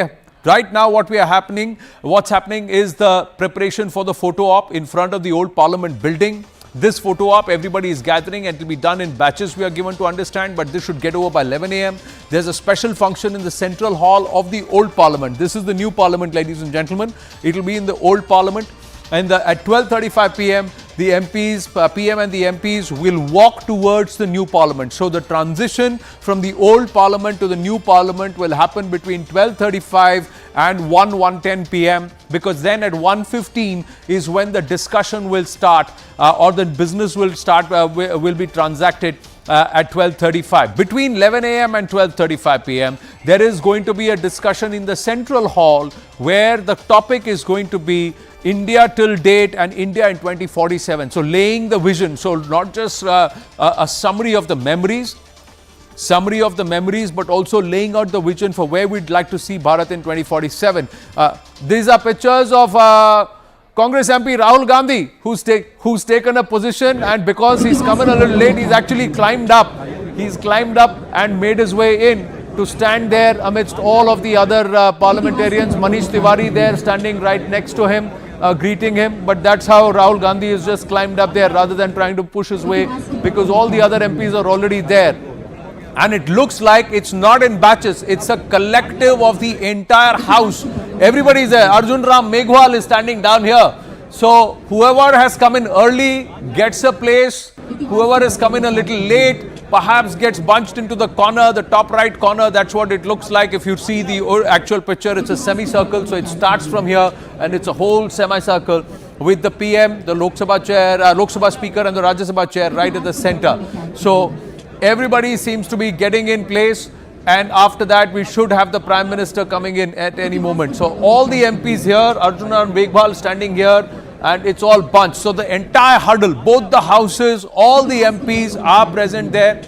happening is the preparation for the photo op in front of the old Parliament building. This photo op, everybody is gathering, and it will be done in batches, we are given to understand, but this should get over by 11 a.m. There's a special function in the central hall of the old Parliament. This is the new Parliament, ladies and gentlemen. It will be in the old Parliament. And at 12:35 p.m., the MPs, PM and the MPs will walk towards the new Parliament. So the transition from the old Parliament to the new Parliament will happen between 12:35 and 1:10 p.m. because then at 1:15 is when the discussion will start or the business will start, will be transacted. At 12:35. Between 11 a.m. and 12:35 p.m., there is going to be a discussion in the central hall where the topic is going to be India till date and India in 2047. So laying the vision. So not just a summary of the memories, but also laying out the vision for where we'd like to see Bharat in 2047. These are pictures of Congress MP Rahul Gandhi, who's taken a position, and because he's come in a little late, he's actually climbed up. He's climbed up and made his way in. to stand there amidst all of the other parliamentarians. Manish Tiwari there standing right next to him, greeting him. But that's how Rahul Gandhi has just climbed up there rather than trying to push his way, because all the other MPs are already there. And it looks like it's not in batches, it's a collective of the entire house. Everybody is there. Arjun Ram Meghwal is standing down here. So whoever has come in early gets a place. Whoever has come in a little late perhaps gets bunched into the corner, the top right corner. That's what it looks like. If you see the actual picture, it's a semicircle. So it starts from here and it's a whole semicircle with the PM, the Lok Sabha chair, Lok Sabha speaker and the Rajya Sabha chair right at the center. So everybody seems to be getting in place. And after that, we should have the Prime Minister coming in at any moment. So all the MPs here, Arjun and Meghwal standing here, and it's all bunched. So the entire huddle, both the houses, all the MPs are present there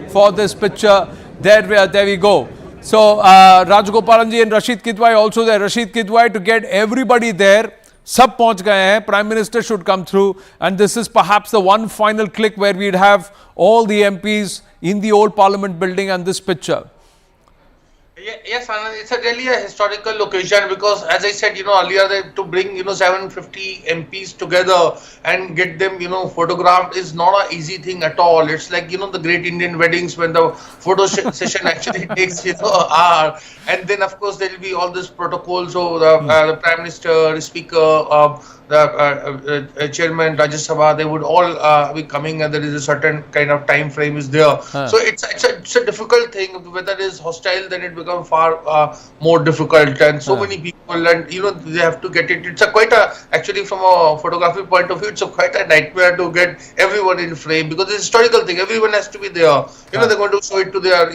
for this picture. There we go. So Rajgopalanji and Rashid Kidwai also there. Rashid Kidwai, to get everybody there. Sab pahunch gaye hain. Prime Minister should come through. And this is perhaps the one final click where we'd have all the MPs in the old Parliament building and this picture. Yes, Anand, it's really a historical occasion because, as I said, earlier, to bring, 750 MPs together and get them, photographed is not an easy thing at all. It's like, the great Indian weddings when the photo session actually takes, an hour. And then, of course, there will be all this protocol. So the Prime Minister, the Speaker, the Chairman, Rajya Sabha, they would all be coming, and there is a certain kind of time frame is there. So it's a difficult thing. Whether it is hostile, then it becomes far more difficult, and so many people, and they have to get it. It's actually from a photography point of view, it's quite a nightmare to get everyone in frame because it's a historical thing. Everyone has to be there. They're going to show it to their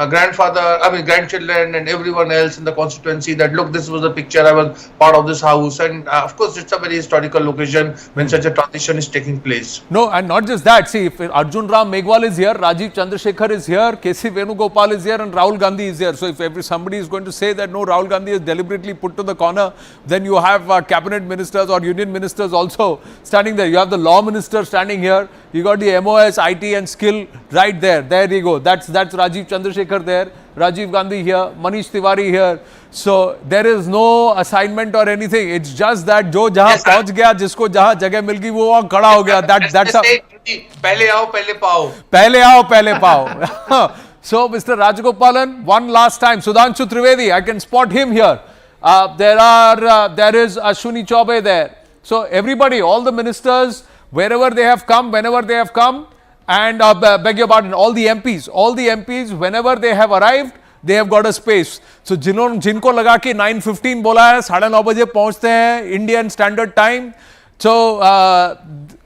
grandchildren and everyone else in the constituency that look, this was the picture, I was part of this house, and of course it's a very historical occasion when such a transition is taking place. No, and not just that. See, if Arjun Ram Meghwal is here, Rajiv Chandrasekhar is here, KC Venugopal is here, and Rahul Gandhi is here. So if somebody is going to say that no, Rahul Gandhi is deliberately put to the corner, then you have cabinet ministers or union ministers also standing there. You have the law minister standing here. You got the MOS, IT and skill right there. There you go. That's Rajiv Chandrasekhar there, Rajiv Gandhi here, Manish Tiwari here. So there is no assignment or anything. It's just that jo jahan pahunch gaya, jisko jahan jagah mil gayi, wo wahan khada ho gaya. That's a pehle aao, pehle pao. Pehle aao, pehle pao. So Mr. Rajgopalan, one last time, Sudhanshu Trivedi, I can spot him here. There is Ashwini Chaubey there. So everybody, all the ministers, wherever they have come, whenever they have come, and beg your pardon, all the MPs, whenever they have arrived, they have got a space. So jinko laga ke 9:15 bola hai, 9:30 baje pahunchte hain Indian Standard Time. So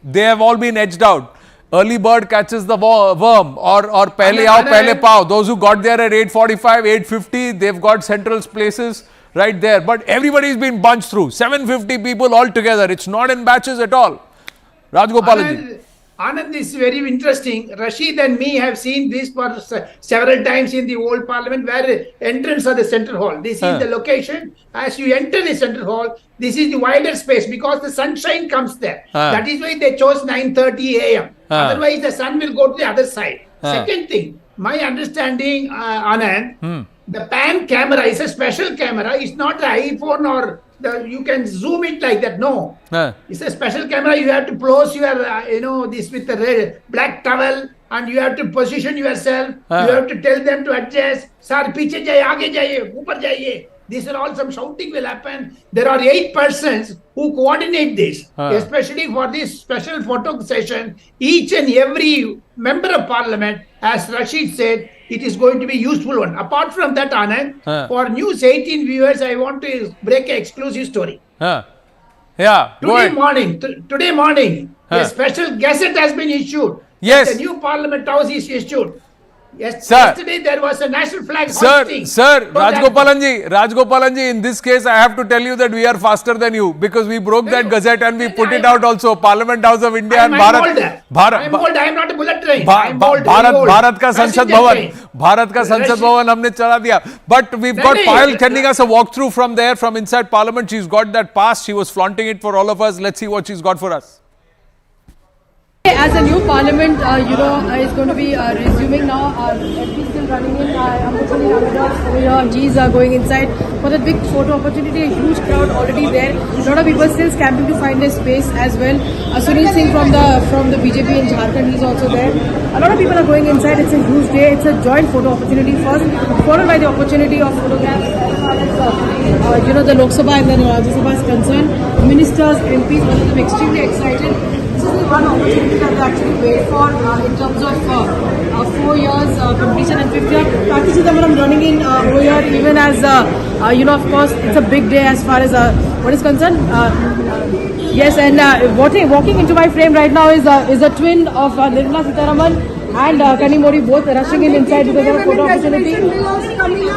they have all been edged out. Early bird catches the worm, or pehle aao, pehle pao. Those who got there at 8:45, 8:50, they've got central places right there. But everybody's been bunched through. 750 people all together. It's not in batches at all. Rajgopalanji. Anand, this is very interesting. Rashid and me have seen this for several times in the old Parliament, where entrance of the central hall. This is the location. As you enter the central hall, this is the wider space because the sunshine comes there. That is why they chose 9:30 a.m. Otherwise, the sun will go to the other side. Second thing, my understanding, Anand, the pan camera is a special camera. It's not the iPhone or you can zoom it like that. No, it's a special camera. You have to close your, this with the red, black towel, and you have to position yourself. You have to tell them to adjust. Sir, piche jaye, aage jaye, upar jaye. These are all some shouting will happen. There are 8 persons who coordinate this, especially for this special photo session. Each and every member of Parliament, as Rashid said, it is going to be useful one. Apart from that, Anand, for News 18 viewers, I want to break an exclusive story. Today morning, a special gazette has been issued. Yes. The new Parliament House is issued. Yes, sir. Yesterday there was a national flag hoisting. Sir, Rajgopalanji, in this case, I have to tell you that we are faster than you because we broke that gazette and we put it out also. Parliament House of India and Bharat. I'm old. I am not a bullet train. Bharat ka Sanchad Bhavan हमने चला दिया. But we've got Payal sending us a walkthrough from there, from inside Parliament. She's got that pass. She was flaunting it for all of us. Let's see what she's got for us. As a new Parliament, is going to be resuming now, MPs still running in. Unfortunately, Ramadas over here, G's are going inside for the big photo opportunity. A huge crowd already there. A lot of people still camping to find their space as well. Sunil Singh from the BJP in Jharkhand, he's also there. A lot of people are going inside. It's a huge day. It's a joint photo opportunity first, followed by the opportunity of photographs as far as the Lok Sabha and then Rajya Sabha is concerned. Ministers, MPs, all of them extremely excited. This is the one opportunity that they actually wait for in terms of 4 years completion and 5th year. Karti Chidambaram running in over here, even as of course, it's a big day as far as what is concerned. Yes, and walking into my frame right now is a twin of Nirmala Sitharaman and Kani Modi, both rushing in inside because of a photo opportunity.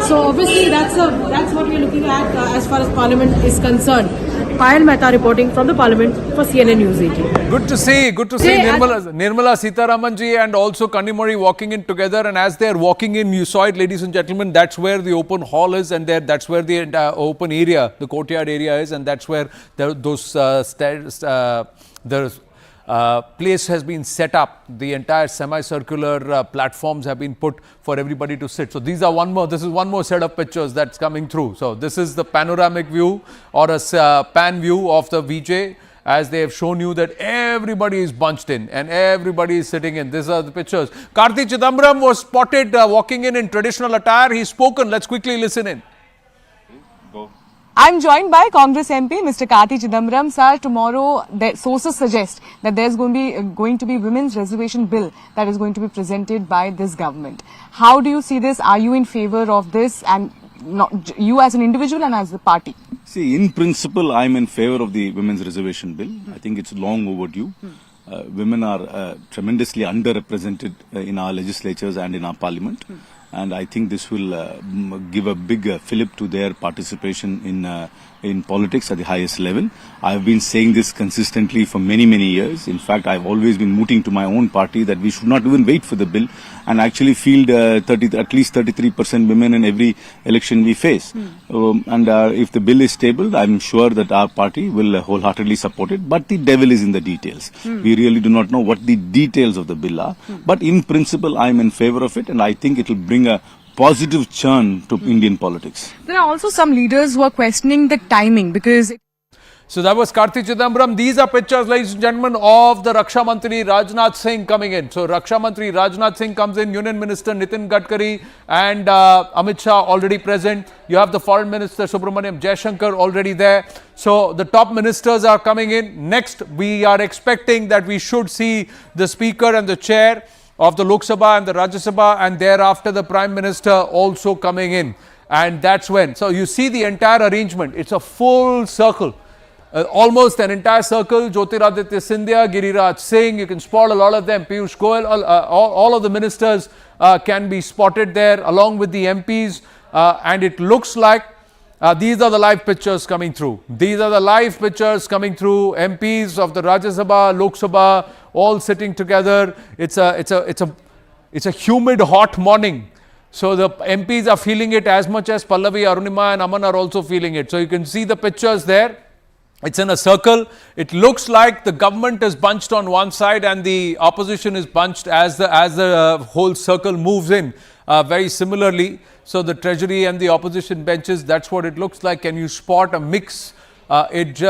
So obviously that's what we're looking at as far as Parliament is concerned. Payal Mehta reporting from the Parliament for CNN News 18. Good to see Nirmala Sitharaman ji and also Kani Modi walking in together, and as they are walking in, you saw it, ladies and gentlemen, that's where the open hall is, and that's where the open area, the courtyard area is, and that's where place has been set up. The entire semicircular platforms have been put for everybody to sit. So this is one more set of pictures that's coming through. So this is the panoramic view or a pan view of the VJ, as they have shown you that everybody is bunched in and everybody is sitting in. These are the pictures. Karti Chidambaram was spotted walking in traditional attire. He's spoken. Let's quickly listen in. I'm joined by Congress MP Mr. Karti Chidambaram. Sir, tomorrow the sources suggest that there's going to be women's reservation bill that is going to be presented by this government. How do you see this? Are you in favor of this, and not you as an individual and as the party? See, in principle, I'm in favor of the women's reservation bill. I think it's long overdue. Women are tremendously underrepresented in our legislatures and in our parliament. And I think this will give a big fillip to their participation in politics at the highest level. I have been saying this consistently for many, many years. In fact, I've always been mooting to my own party that we should not even wait for the bill and actually field at least 33% women in every election we face. And if the bill is tabled, I'm sure that our party will wholeheartedly support it. But the devil is in the details. We really do not know what the details of the bill are. But in principle, I'm in favor of it, and I think it will bring a positive churn to Indian politics. There are also some leaders who are questioning the timing because... So that was Karti Chidambaram. These are pictures, ladies and gentlemen, of the Raksha Mantri Rajnath Singh coming in. So Raksha Mantri Rajnath Singh comes in, Union Minister Nitin Gadkari and Amit Shah already present. You have the Foreign Minister Subramaniam Jaishankar already there. So the top ministers are coming in. Next, we are expecting that we should see the Speaker and the Chair of the Lok Sabha and the Rajya Sabha, and thereafter the Prime Minister also coming in. And that's when. So you see the entire arrangement. It's a full circle. Almost an entire circle. Jyotiraditya Scindia, Giriraj Singh, you can spot a lot of them. Piyush Goyal, all of the ministers can be spotted there along with the MPs. And it looks like these are the live pictures coming through. These are the live pictures coming through. MPs of the Rajya Sabha, Lok Sabha, all sitting together. It's a humid, hot morning. So the MPs are feeling it as much as Pallavi, Arunima and Aman are also feeling it. So you can see the pictures there. It's in a circle. It looks like the government is bunched on one side and the opposition is bunched as the whole circle moves in. Very similarly, so the treasury and the opposition benches, that's what it looks like. Can you spot a mix? It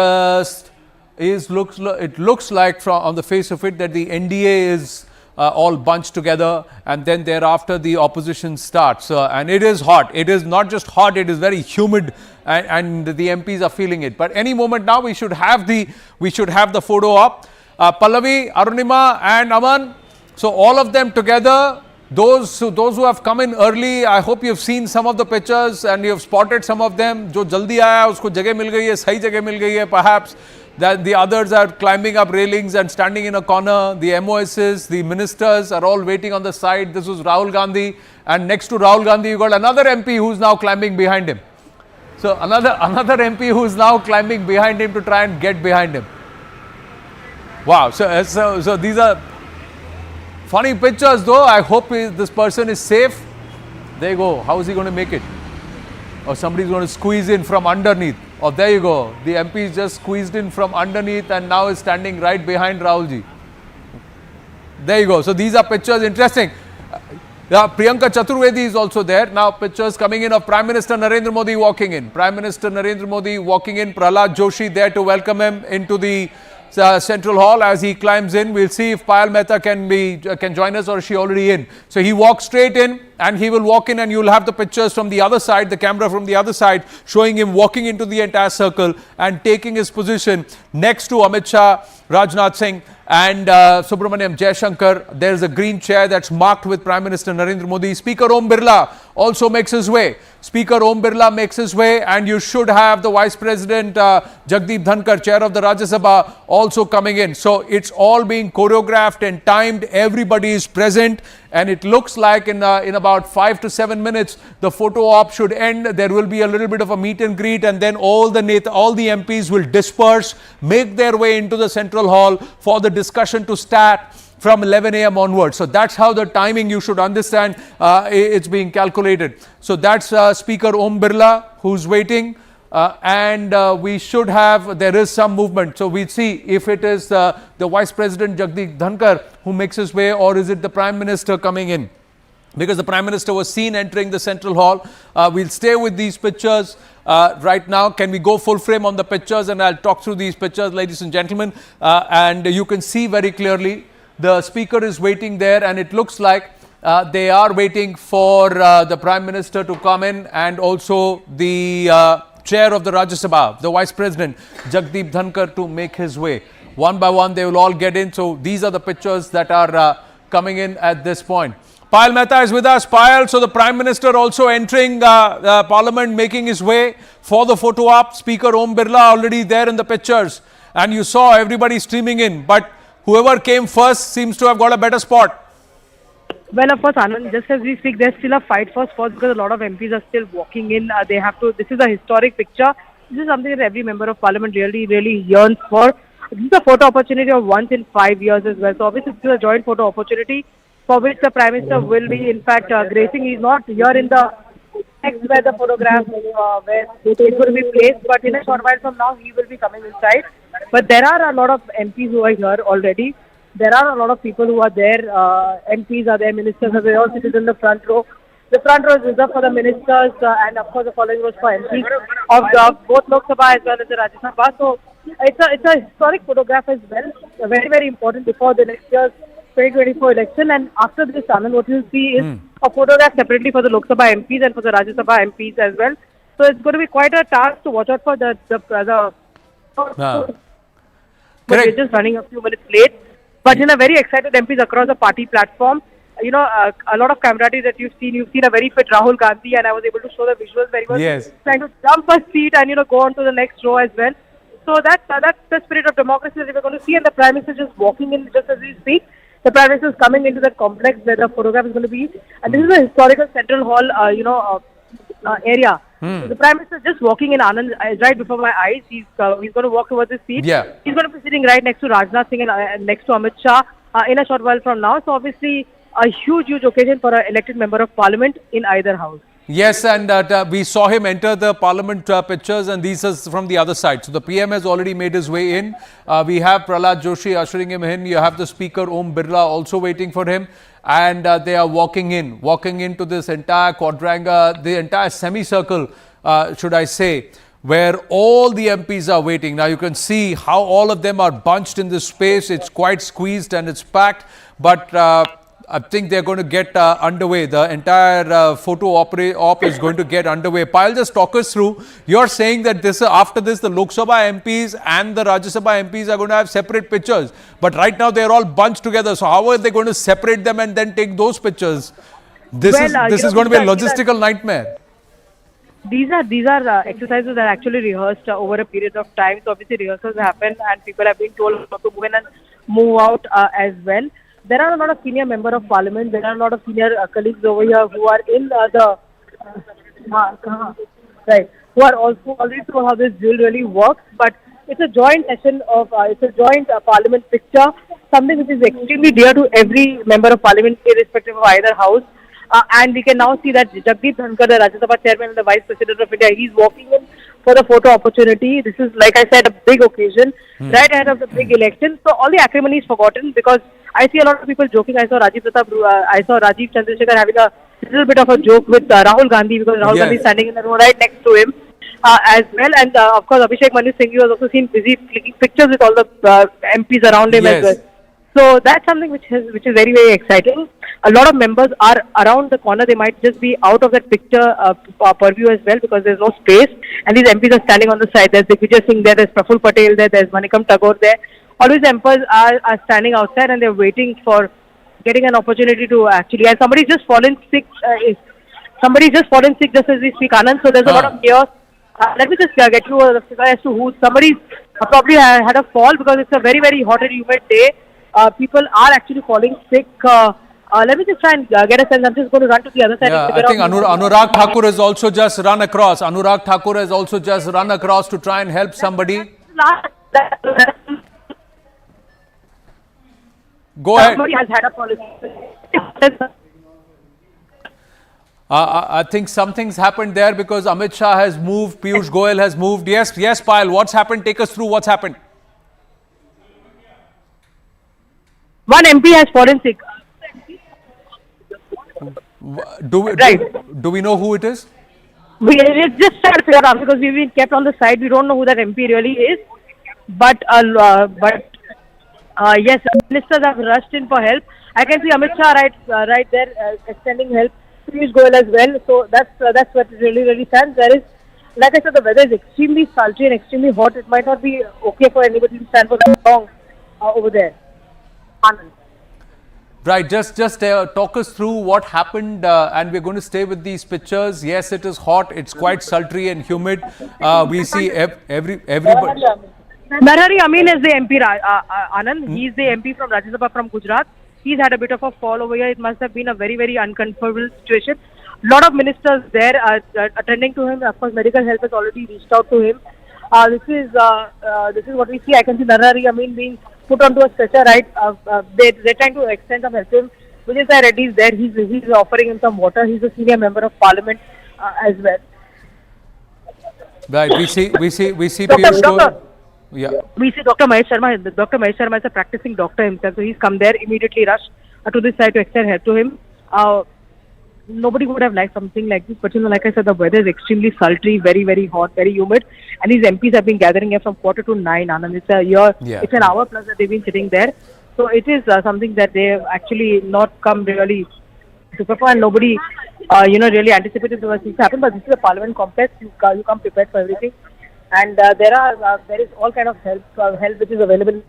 looks like from on the face of it that the NDA is all bunched together, and then thereafter the opposition starts. And it is hot. It is not just hot, it is very humid, and the MPs are feeling it. But any moment now we should have the photo up. Pallavi, Arunima and Aman. So all of them together. Those who have come in early, I hope you have seen some of the pictures and you have spotted some of them. Jo jaldi aaya, usko jagah mil gayi hai, sahi jagah mil gayi hai, perhaps. That the others are climbing up railings and standing in a corner. The MOSs, the ministers are all waiting on the side. This was Rahul Gandhi, and next to Rahul Gandhi you got another MP who is now climbing behind him. So another MP who is now climbing behind him to try and get behind him. Wow. So these are funny pictures though. I hope this person is safe. There you go. How is he going to make it? Or somebody is going to squeeze in from underneath. Oh, there you go. The MP is just squeezed in from underneath and now is standing right behind Rahulji. There you go. So these are pictures. Interesting. Priyanka Chaturvedi is also there. Now pictures coming in of Prime Minister Narendra Modi walking in. Prime Minister Narendra Modi walking in. Prahlad Joshi there to welcome him into the Central Hall as he climbs in. We'll see if Payal Mehta can join us, or is she already in. So he walks straight in and he will walk in, and you'll have the pictures from the other side, the camera from the other side, showing him walking into the entire circle and taking his position next to Amit Shah, Rajnath Singh and Subramaniam Jaishankar. There's a green chair that's marked with Prime Minister Narendra Modi. Speaker Om Birla also makes his way. Speaker Om Birla makes his way, and you should have the Vice President Jagdeep Dhankar, Chair of the Rajya Sabha, also coming in. So it's all being choreographed and timed. Everybody is present, and it looks like in about 5 to 7 minutes the photo op should end. There will be a little bit of a meet and greet, and then all the MPs will disperse, make their way into the Central Hall for the discussion to start from 11 a.m. onwards. So that's how the timing, you should understand, it's being calculated. So that's Speaker Om Birla who's waiting, and we should have, there is some movement. So we'll see if it is the Vice President Jagdeep Dhankar who makes his way, or is it the Prime Minister coming in, because the Prime Minister was seen entering the Central Hall. We'll stay with these pictures right now. Can we go full frame on the pictures, and I'll talk through these pictures, ladies and gentlemen, and you can see very clearly the Speaker is waiting there, and it looks like they are waiting for the Prime Minister to come in, and also the Chair of the Rajya Sabha, the Vice President Jagdeep Dhankar, to make his way. One by one they will all get in. So these are the pictures that are coming in at this point. Payal Mehta is with us. Payal, so the Prime Minister also entering Parliament, making his way for the photo op. Speaker Om Birla already there in the pictures, and you saw everybody streaming in, but whoever came first seems to have got a better spot. Well, of course, Anand, just as we speak, there's still a fight for spots because a lot of MPs are still walking in. They have to, this is a historic picture. This is something that every member of Parliament really yearns for. This is a photo opportunity of once in 5 years as well. So obviously, this is a joint photo opportunity for which the Prime Minister will be, in fact, gracing. He's not here in the next where the photograph where it's going to be placed, but in a short while from now, he will be coming inside. But there are a lot of MPs who are here already. There are a lot of people who are there. MPs are there, ministers are there, all seated in the front row. The front row is reserved for the ministers, and of course the following row is for MPs of both Lok Sabha as well as the Rajya Sabha. So it's a historic photograph as well, very important before the next year's 2024 election. And after this, Anand, what you'll see is a photograph separately for the Lok Sabha MPs and for the Rajya Sabha MPs as well. So it's going to be quite a task to watch out for but we're just running a few minutes late. But very excited MPs across the party platform. You know, a lot of camaraderie that you've seen a very fit Rahul Gandhi, and I was able to show the visuals very well. Yes. Trying to jump a seat and go on to the next row as well. So that's the spirit of democracy that we're going to see, and the Prime Minister just walking in just as we speak. The Prime Minister is coming into that complex where the photograph is going to be, and this is a historical Central Hall, area. So the Prime Minister is just walking in, Anand, right before my eyes. He's going to walk towards his seat. Yeah. He's going to be sitting right next to Rajnath Singh and next to Amit Shah in a short while from now. So obviously a huge occasion for an elected member of Parliament in either house. Yes, and we saw him enter the Parliament pictures, and these are from the other side. So the PM has already made his way in. We have Prahlad Joshi ushering him in. You have the Speaker Om Birla also waiting for him, and they are walking into this entire quadrangle, the entire semicircle, should I say, where all the MPs are waiting. Now you can see how all of them are bunched in this space. It's quite squeezed and it's packed, but I think they're going to get underway. The entire photo op is going to get underway. Payal, just talk us through. You're saying that after this, the Lok Sabha MPs and the Rajya Sabha MPs are going to have separate pictures. But right now, they're all bunched together. So how are they going to separate them and then take those pictures? This is going to be a logistical nightmare. These are exercises that are actually rehearsed over a period of time. So obviously rehearsals happen and people have been told how to move in and move out as well. There are a lot of senior members of Parliament. There are a lot of senior colleagues over here who are in who are also already through how this drill really works. But it's a joint session of it's a joint Parliament picture, something which is extremely dear to every member of Parliament, irrespective of either house. And we can now see that Jagdeep Dhankar, the Rajya Sabha chairman and the Vice President of India, he's walking in for the photo opportunity. This is, like I said, a big occasion right ahead of the big election. So all the acrimony is forgotten because I see a lot of people joking. I saw Rajiv Chandrasekhar having a little bit of a joke with Rahul Gandhi because Rahul Gandhi is standing in the row right next to him as well. And of course, Abhishek Manu Singh was also seen busy clicking pictures with all the MPs around him as well. So that's something which is very, very exciting. A lot of members are around the corner. They might just be out of that picture purview as well because there's no space. And these MPs are standing on the side. There's Digvijay Singh there, there's Praful Patel there, there's Manikam Tagore there. All these MPs are standing outside and they're waiting for getting an opportunity to actually. And somebody's just fallen sick. Just as we speak, Anand. So there's a lot of chaos. Let me just get you a figure as to who. Somebody probably had a fall because it's a very, very hot and humid day. People are actually falling sick. Let me just try and get a sense. I'm just going to run to the other side. Yeah, I think Anurag Thakur has also just run across. Anurag Thakur has also just run across to try and help somebody. Go ahead. Somebody has had a policy. I think something's happened there because Amit Shah has moved, Piyush Goyal has moved. Yes, Payal, what's happened? Take us through what's happened. One MP has fallen sick. Do we know who it is? It's just trying to figure out because we've been kept on the side. We don't know who that MP really is. But yes, ministers have rushed in for help. I can see Amit Shah right there extending help. Piyush Goyal as well. So that's what really, really stands. There is, like I said, the weather is extremely sultry and extremely hot. It might not be okay for anybody to stand for that long over there. Anand. Right, just talk us through what happened and we're going to stay with these pictures. Yes, it is hot, it's quite sultry and humid. We see everybody. Narendra Amin is the MP, Anand. He's the MP from Rajya Sabha from Gujarat. He's had a bit of a fall over here. It must have been a very, very uncomfortable situation. A lot of ministers there are attending to him. Of course, medical help has already reached out to him. This is what we see. I can see Narendra Amin being put onto a stretcher, right? They're trying to extend some help to him. Vijay Sai Reddy is there. He's offering him some water. He's a senior member of Parliament as well. Right. We see Piyush Goyal. Yeah. We see Dr. Mahesh Sharma. Dr. Mahesh Sharma is a practicing doctor himself, so he's come there, immediately rushed to this side to extend help to him. Nobody would have liked something like this, but like I said, the weather is extremely sultry, very, very hot, very humid, and these MPs have been gathering here from 8:45, Anand. It's an hour plus that they've been sitting there. So it is something that they have actually not come really to prepare, and nobody, really anticipated this to happen. But this is a Parliament complex. You come prepared for everything, and there is all kind of help which is available.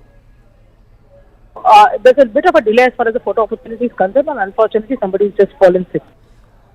There's a bit of a delay as far as the photo opportunity is concerned, and unfortunately, somebody is just fallen sick.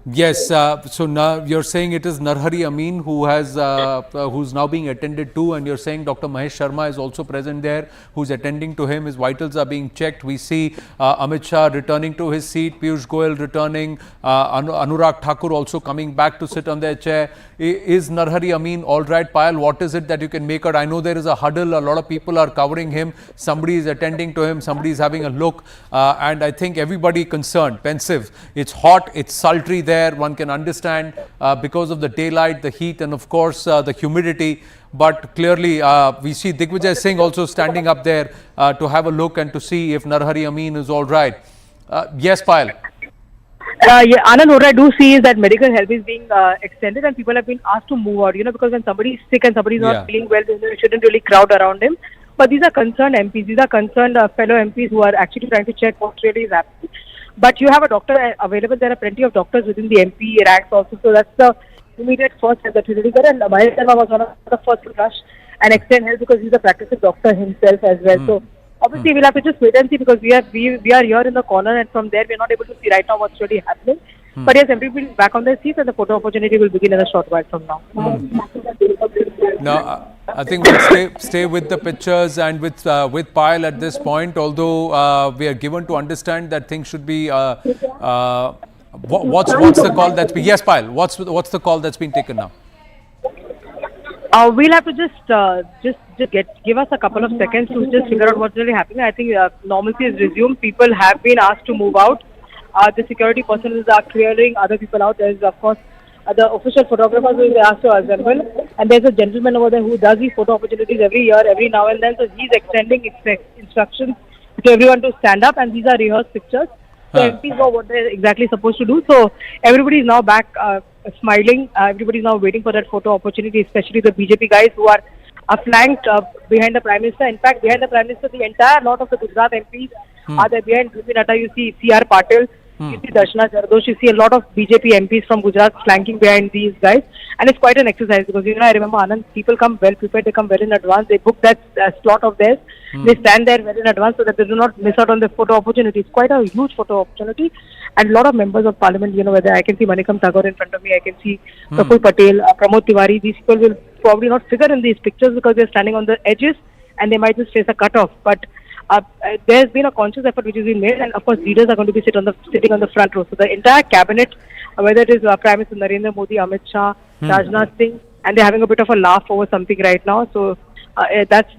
Yes, so now you're saying it is Narendra Amin who's now being attended to, and you're saying Dr. Mahesh Sharma is also present there, who's attending to him. His vitals are being checked. We see Amit Shah returning to his seat, Piyush Goyal returning, Anurag Thakur also coming back to sit on their chair. Is Narendra Amin all right, Payal? What is it that you can make out? I know there is a huddle. A lot of people are covering him. Somebody is attending to him. Somebody is having a look, and I think everybody concerned, pensive. It's hot. It's sultry there. One can understand because of the daylight, the heat, and of course the humidity. But clearly we see Digvijay Singh also standing up there to have a look and to see if Narendra Amin is all right. Yes, Payal. Anand, what I do see is that medical help is being extended and people have been asked to move out, because when somebody is sick and somebody is not feeling well, they shouldn't really crowd around him. But these are concerned MPs, these are concerned fellow MPs who are actually trying to check what really is happening. But you have a doctor available. There are plenty of doctors within the MP ranks also. So that's the immediate first step that we really got. And Mahesh Sharma was one of the first to rush and extend help because he's a practicing doctor himself as well. So obviously we'll have to just wait and see because we are here in the corner and from there we're not able to see right now what's really happening. But yes, everybody is back on their seats and the photo opportunity will begin in a short while from now. Now, I think we'll stay with the pictures and with Payal at this point, although we are given to understand that things should be, what's the call that's been, yes Payal, what's the call that's been taken now? We'll have to just give us a couple of seconds to just figure out what's really happening. I think normalcy is resumed. People have been asked to move out. The security personnel are clearing other people out. There is, of course, the official photographers will be asked to assemble. And there's a gentleman over there who does these photo opportunities every year, every now and then. So he's extending instructions to everyone to stand up, and these are rehearsed pictures. So MPs know what they're exactly supposed to do. So everybody is now back smiling. Everybody is now waiting for that photo opportunity, especially the BJP guys who are flanked behind the Prime Minister. In fact, behind the Prime Minister, the entire lot of the Gujarat MPs are there behind BP Natta. You see C.R. Patil, you see Darshana Jardosh, you see a lot of BJP MPs from Gujarat flanking behind these guys. And it's quite an exercise because, I remember, Anand, people come well prepared, they come well in advance, they book that slot of theirs, they stand there well in advance so that they do not miss out on the photo opportunity. It's quite a huge photo opportunity. And a lot of members of parliament, whether I can see Manikam Tagore in front of me, I can see Praful Patel, Pramod Tiwari, these people will probably not figure in these pictures because they're standing on the edges and they might just face a cutoff. But there's been a conscious effort which has been made, and of course leaders are going to be sitting on the front row. So the entire cabinet, whether it is Prime Minister Narendra Modi, Amit Shah, Rajnath Singh, and they're having a bit of a laugh over something right now. So that's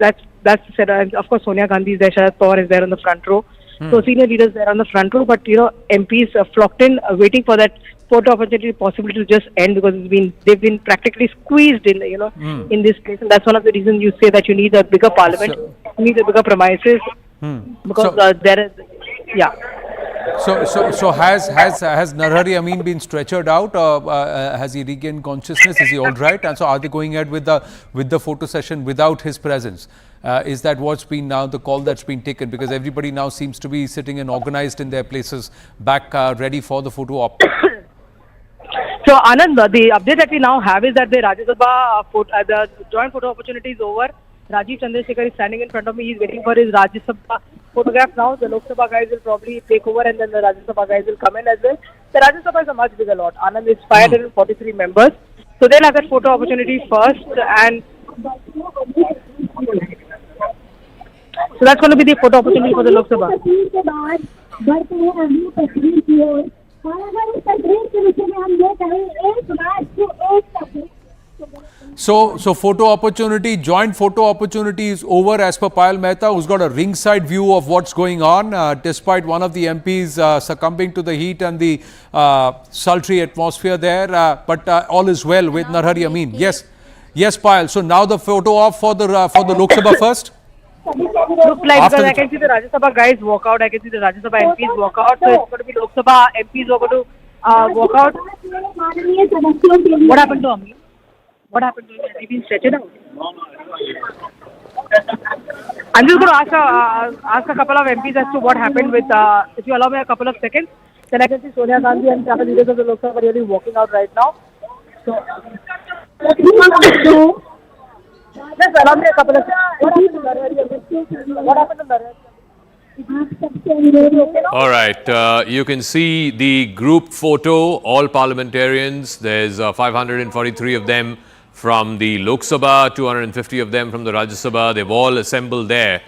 said. And of course Sonia Gandhi is there, Sharad Pawar is there on the front row. So senior leaders there on the front row, but MPs flocked in, waiting for that photo opportunity possibly to just end because they've been practically squeezed in in this place, and that's one of the reasons you say that you need a bigger parliament, you need a bigger premises because there is So has Narendra Amin been stretchered out? Has he regained consciousness? Is he all right? And so are they going ahead with the photo session without his presence? Is that what's been now the call that's been taken? Because everybody now seems to be sitting and organized in their places, back ready for the photo op. So Anand, the update that we now have is that the Rajya Sabha the joint photo opportunity is over. Rajiv Chandrasekhar is standing in front of me. He's waiting for his Rajya Sabha photograph now. The Lok Sabha guys will probably take over, and then the Rajya Sabha guys will come in as well. The Rajya Sabha is a much bigger lot. Anand is 543 members. So they'll have that photo opportunity first, and so that's going to be the photo opportunity for the Lok Sabha. So photo opportunity, joint photo opportunity is over as per Payal Mehta, who's got a ringside view of what's going on, despite one of the MPs succumbing to the heat and the sultry atmosphere there. But all is well with Narendra Amin. Yes, Payal. So now the photo op for the Lok Sabha first. Looks like because I can see the Rajya Sabha guys walk out. I can see the Rajya Sabha MPs walk out. So it's going to be Lok Sabha MPs who are going to walk out. What happened to Amin? What happened to him? Has he been stretched out? I'm just going to ask a couple of MPs as to what happened with. If you allow me a couple of seconds, then I can see Sonia Gandhi and other leaders of the Lok Sabha really walking out right now. So. Just allow me a couple of seconds. What happened to Narendra? All right, you can see the group photo, all parliamentarians. There's 543 of them from the Lok Sabha, 250 of them from the Rajya Sabha. They've all assembled there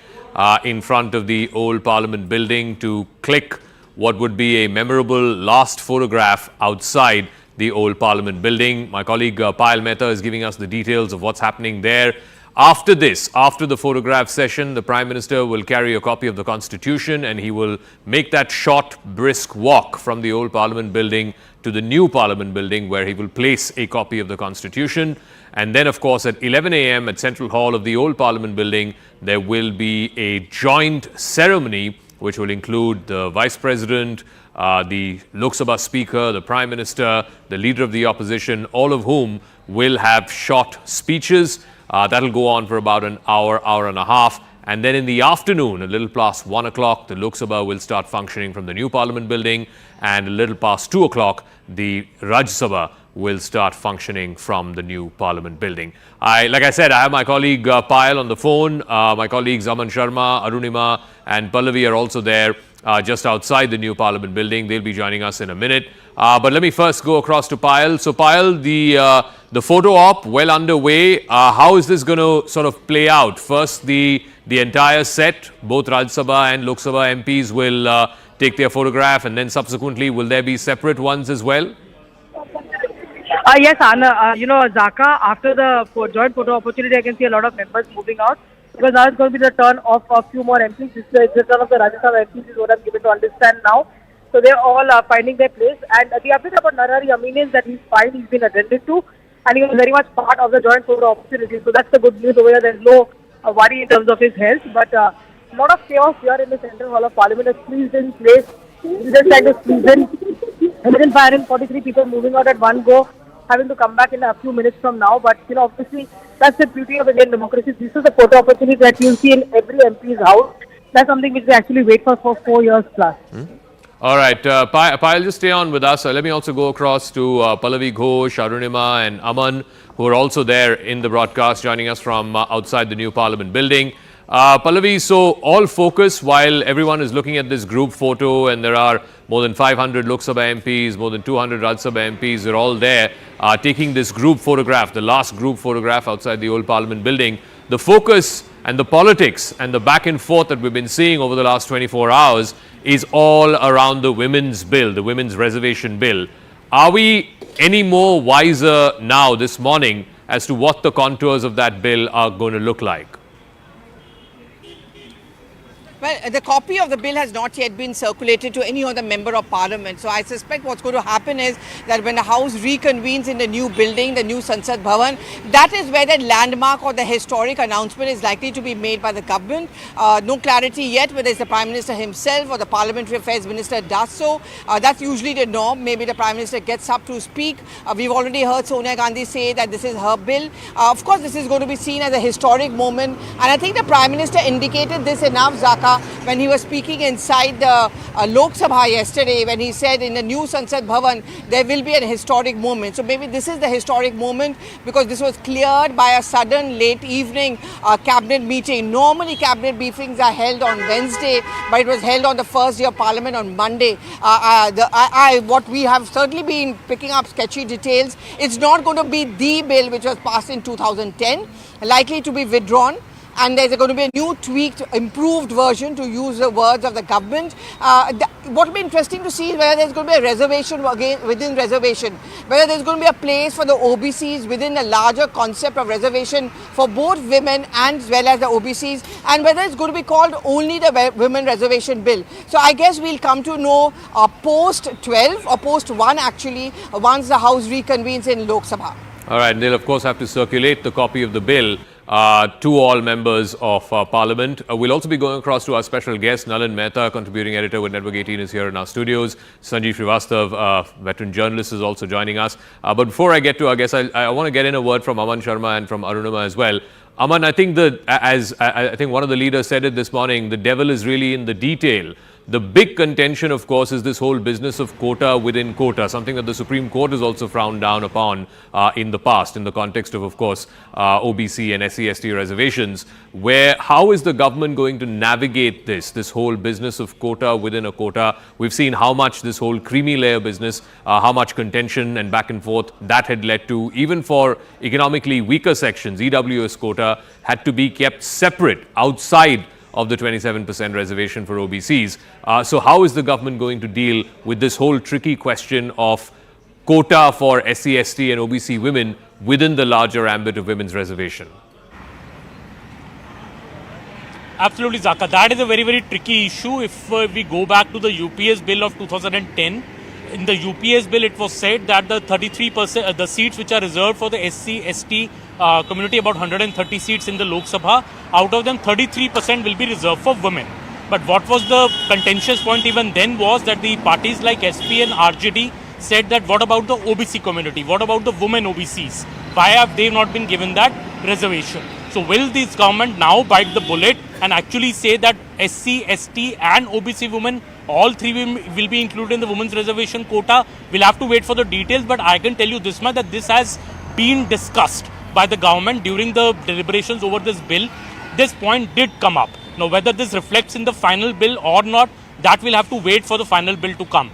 in front of the old Parliament building to click what would be a memorable last photograph outside the old Parliament building. My colleague Payal Mehta is giving us the details of what's happening there. After this, after the photograph session, the Prime Minister will carry a copy of the Constitution and he will make that short, brisk walk from the old Parliament building to the new Parliament building, where he will place a copy of the Constitution. And then, of course, at 11 a.m. at Central Hall of the old Parliament building, there will be a joint ceremony which will include the Vice President, the Lok Sabha Speaker, the Prime Minister, the Leader of the Opposition, all of whom will have short speeches. That'll go on for about an hour, hour and a half. And then in the afternoon, a little past 1 o'clock, the Lok Sabha will start functioning from the new Parliament building. And a little past 2 o'clock, the Rajya Sabha will start functioning from the new Parliament building. Like I said, I have my colleague Payal on the phone. My colleagues Aman Sharma, Arunima and Pallavi are also there just outside the new Parliament building. They'll be joining us in a minute. But let me first go across to Payal. So Payal, the photo op well underway. How is this going to sort of play out? First, the entire set, both Rajya Sabha and Lok Sabha MPs will take their photograph, and then subsequently will there be separate ones as well? Yes, Anna, Zaka, after the joint photo opportunity, I can see a lot of members moving out, because now it's going to be the turn of a few more MPs. It's the turn of the Rajya Sabha MPs is what I'm given to understand now. So they're all finding their place. And the update about Narendra Amin is that he's fine, he's been attended to. and he was very much part of the joint photo opportunity. So that's the good news over here. There's no worry in terms of his health, but a lot of chaos here in the Central Hall of Parliament has squeezed in place. We're just trying to squeeze in 143 people moving out at one go, having to come back in a few minutes from now. But obviously, that's the beauty of Indian democracy. This is the photo opportunity that you see in every MP's house. That's something which we actually wait for 4 years plus. All right, Payal, just stay on with us. Let me also go across to Pallavi Ghosh, Arunima and Aman, who are also there in the broadcast, joining us from outside the new Parliament building. Pallavi, so all focus while everyone is looking at this group photo, and there are more than 500 Lok Sabha MPs, more than 200 Rajya Sabha MPs, they're all there taking this group photograph, the last group photograph outside the old Parliament building. The focus and the politics and the back and forth that we've been seeing over the last 24 hours is all around the women's bill, the women's reservation bill. Are we any more wiser now this morning as to what the contours of that bill are going to look like? Well, the copy of the bill has not yet been circulated to any other member of parliament. So I suspect what's going to happen is that when the House reconvenes in the new building, the new Sansad Bhavan, that is where the landmark or the historic announcement is likely to be made by the government. No clarity yet whether it's the Prime Minister himself or the Parliamentary Affairs Minister does so. That's usually the norm. Maybe the Prime Minister gets up to speak. We've already heard Sonia Gandhi say that this is her bill. Of course, this is going to be seen as a historic moment. And I think the Prime Minister indicated this enough, Zaka, when he was speaking inside the Lok Sabha yesterday, when he said in the new Sansad Bhavan, there will be an historic moment. So maybe this is the historic moment because this was cleared by a sudden late evening cabinet meeting. Normally cabinet briefings are held on Wednesday, but it was held on the first day of Parliament on Monday. What we have certainly been picking up sketchy details, it's not going to be the bill which was passed in 2010, likely to be withdrawn. And there's going to be a new tweaked, improved version, to use the words of the government. What will be interesting to see is whether there's going to be a reservation again within reservation, whether there's going to be a place for the OBCs within the larger concept of reservation for both women and as well as the OBCs, and whether it's going to be called only the Women Reservation Bill. So I guess we'll come to know post 12 or post 1 actually, once the House reconvenes in Lok Sabha. All right, and they'll of course have to circulate the copy of the bill to all members of Parliament. We'll also be going across to our special guest, Nalin Mehta, contributing editor with Network 18, is here in our studios. Sanjeev Srivastav, veteran journalist, is also joining us. But before I get to our guest, I want to get in a word from Aman Sharma and from Arunima as well. Aman, I think I think one of the leaders said it this morning, the devil is really in the detail. The big contention, of course, is this whole business of quota within quota, something that the Supreme Court has also frowned down upon in the past, in the context of course, OBC and SC/ST reservations, where how is the government going to navigate this whole business of quota within a quota? We've seen how much this whole creamy layer business, how much contention and back and forth that had led to, even for economically weaker sections. EWS quota had to be kept separate outside of the 27% reservation for OBCs. So how is the government going to deal with this whole tricky question of quota for SC/ST and OBC women within the larger ambit of women's reservation? Absolutely, Zaka. That is a very, very tricky issue. If we go back to the UPS bill of 2010, in the UPS bill, it was said that the 33%, the seats which are reserved for the SC/ST community, about 130 seats in the Lok Sabha, out of them 33% will be reserved for women. But what was the contentious point even then was that the parties like SP and RJD said that what about the OBC community? What about the women OBCs? Why have they not been given that reservation? So will this government now bite the bullet and actually say that SC, ST and OBC women, all three will be included in the women's reservation quota? We'll have to wait for the details, but I can tell you this much, that this has been discussed by the government during the deliberations over this bill. This point did come up. Now, whether this reflects in the final bill or not, that will have to wait for the final bill to come.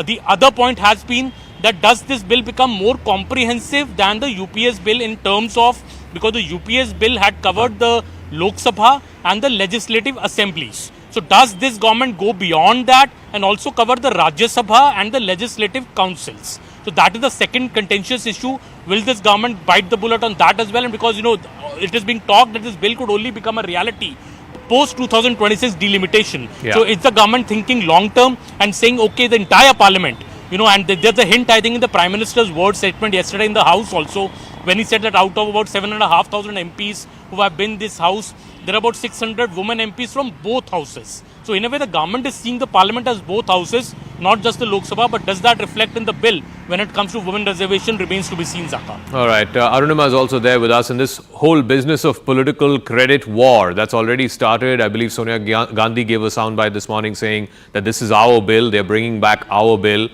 The other point has been that does this bill become more comprehensive than the UPS bill in terms of, because the UPS bill had covered the Lok Sabha and the legislative assemblies. So does this government go beyond that and also cover the Rajya Sabha and the legislative councils? So that is the second contentious issue. Will this government bite the bullet on that as well? And because, it is being talked that this bill could only become a reality post 2026 delimitation. Yeah. So is the government thinking long term and saying, okay, the entire parliament You know, and there's a hint, I think, in the Prime Minister's word statement yesterday in the House also, when he said that out of about 7,500 MPs who have been in this House, there are about 600 women MPs from both houses. So in a way, the government is seeing the Parliament as both houses, not just the Lok Sabha, but does that reflect in the bill when it comes to women reservation remains to be seen, Zaka. All right, Arunima is also there with us in this whole business of political credit war that's already started. I believe Sonia Gandhi gave a soundbite this morning saying that this is our bill, they're bringing back our bill.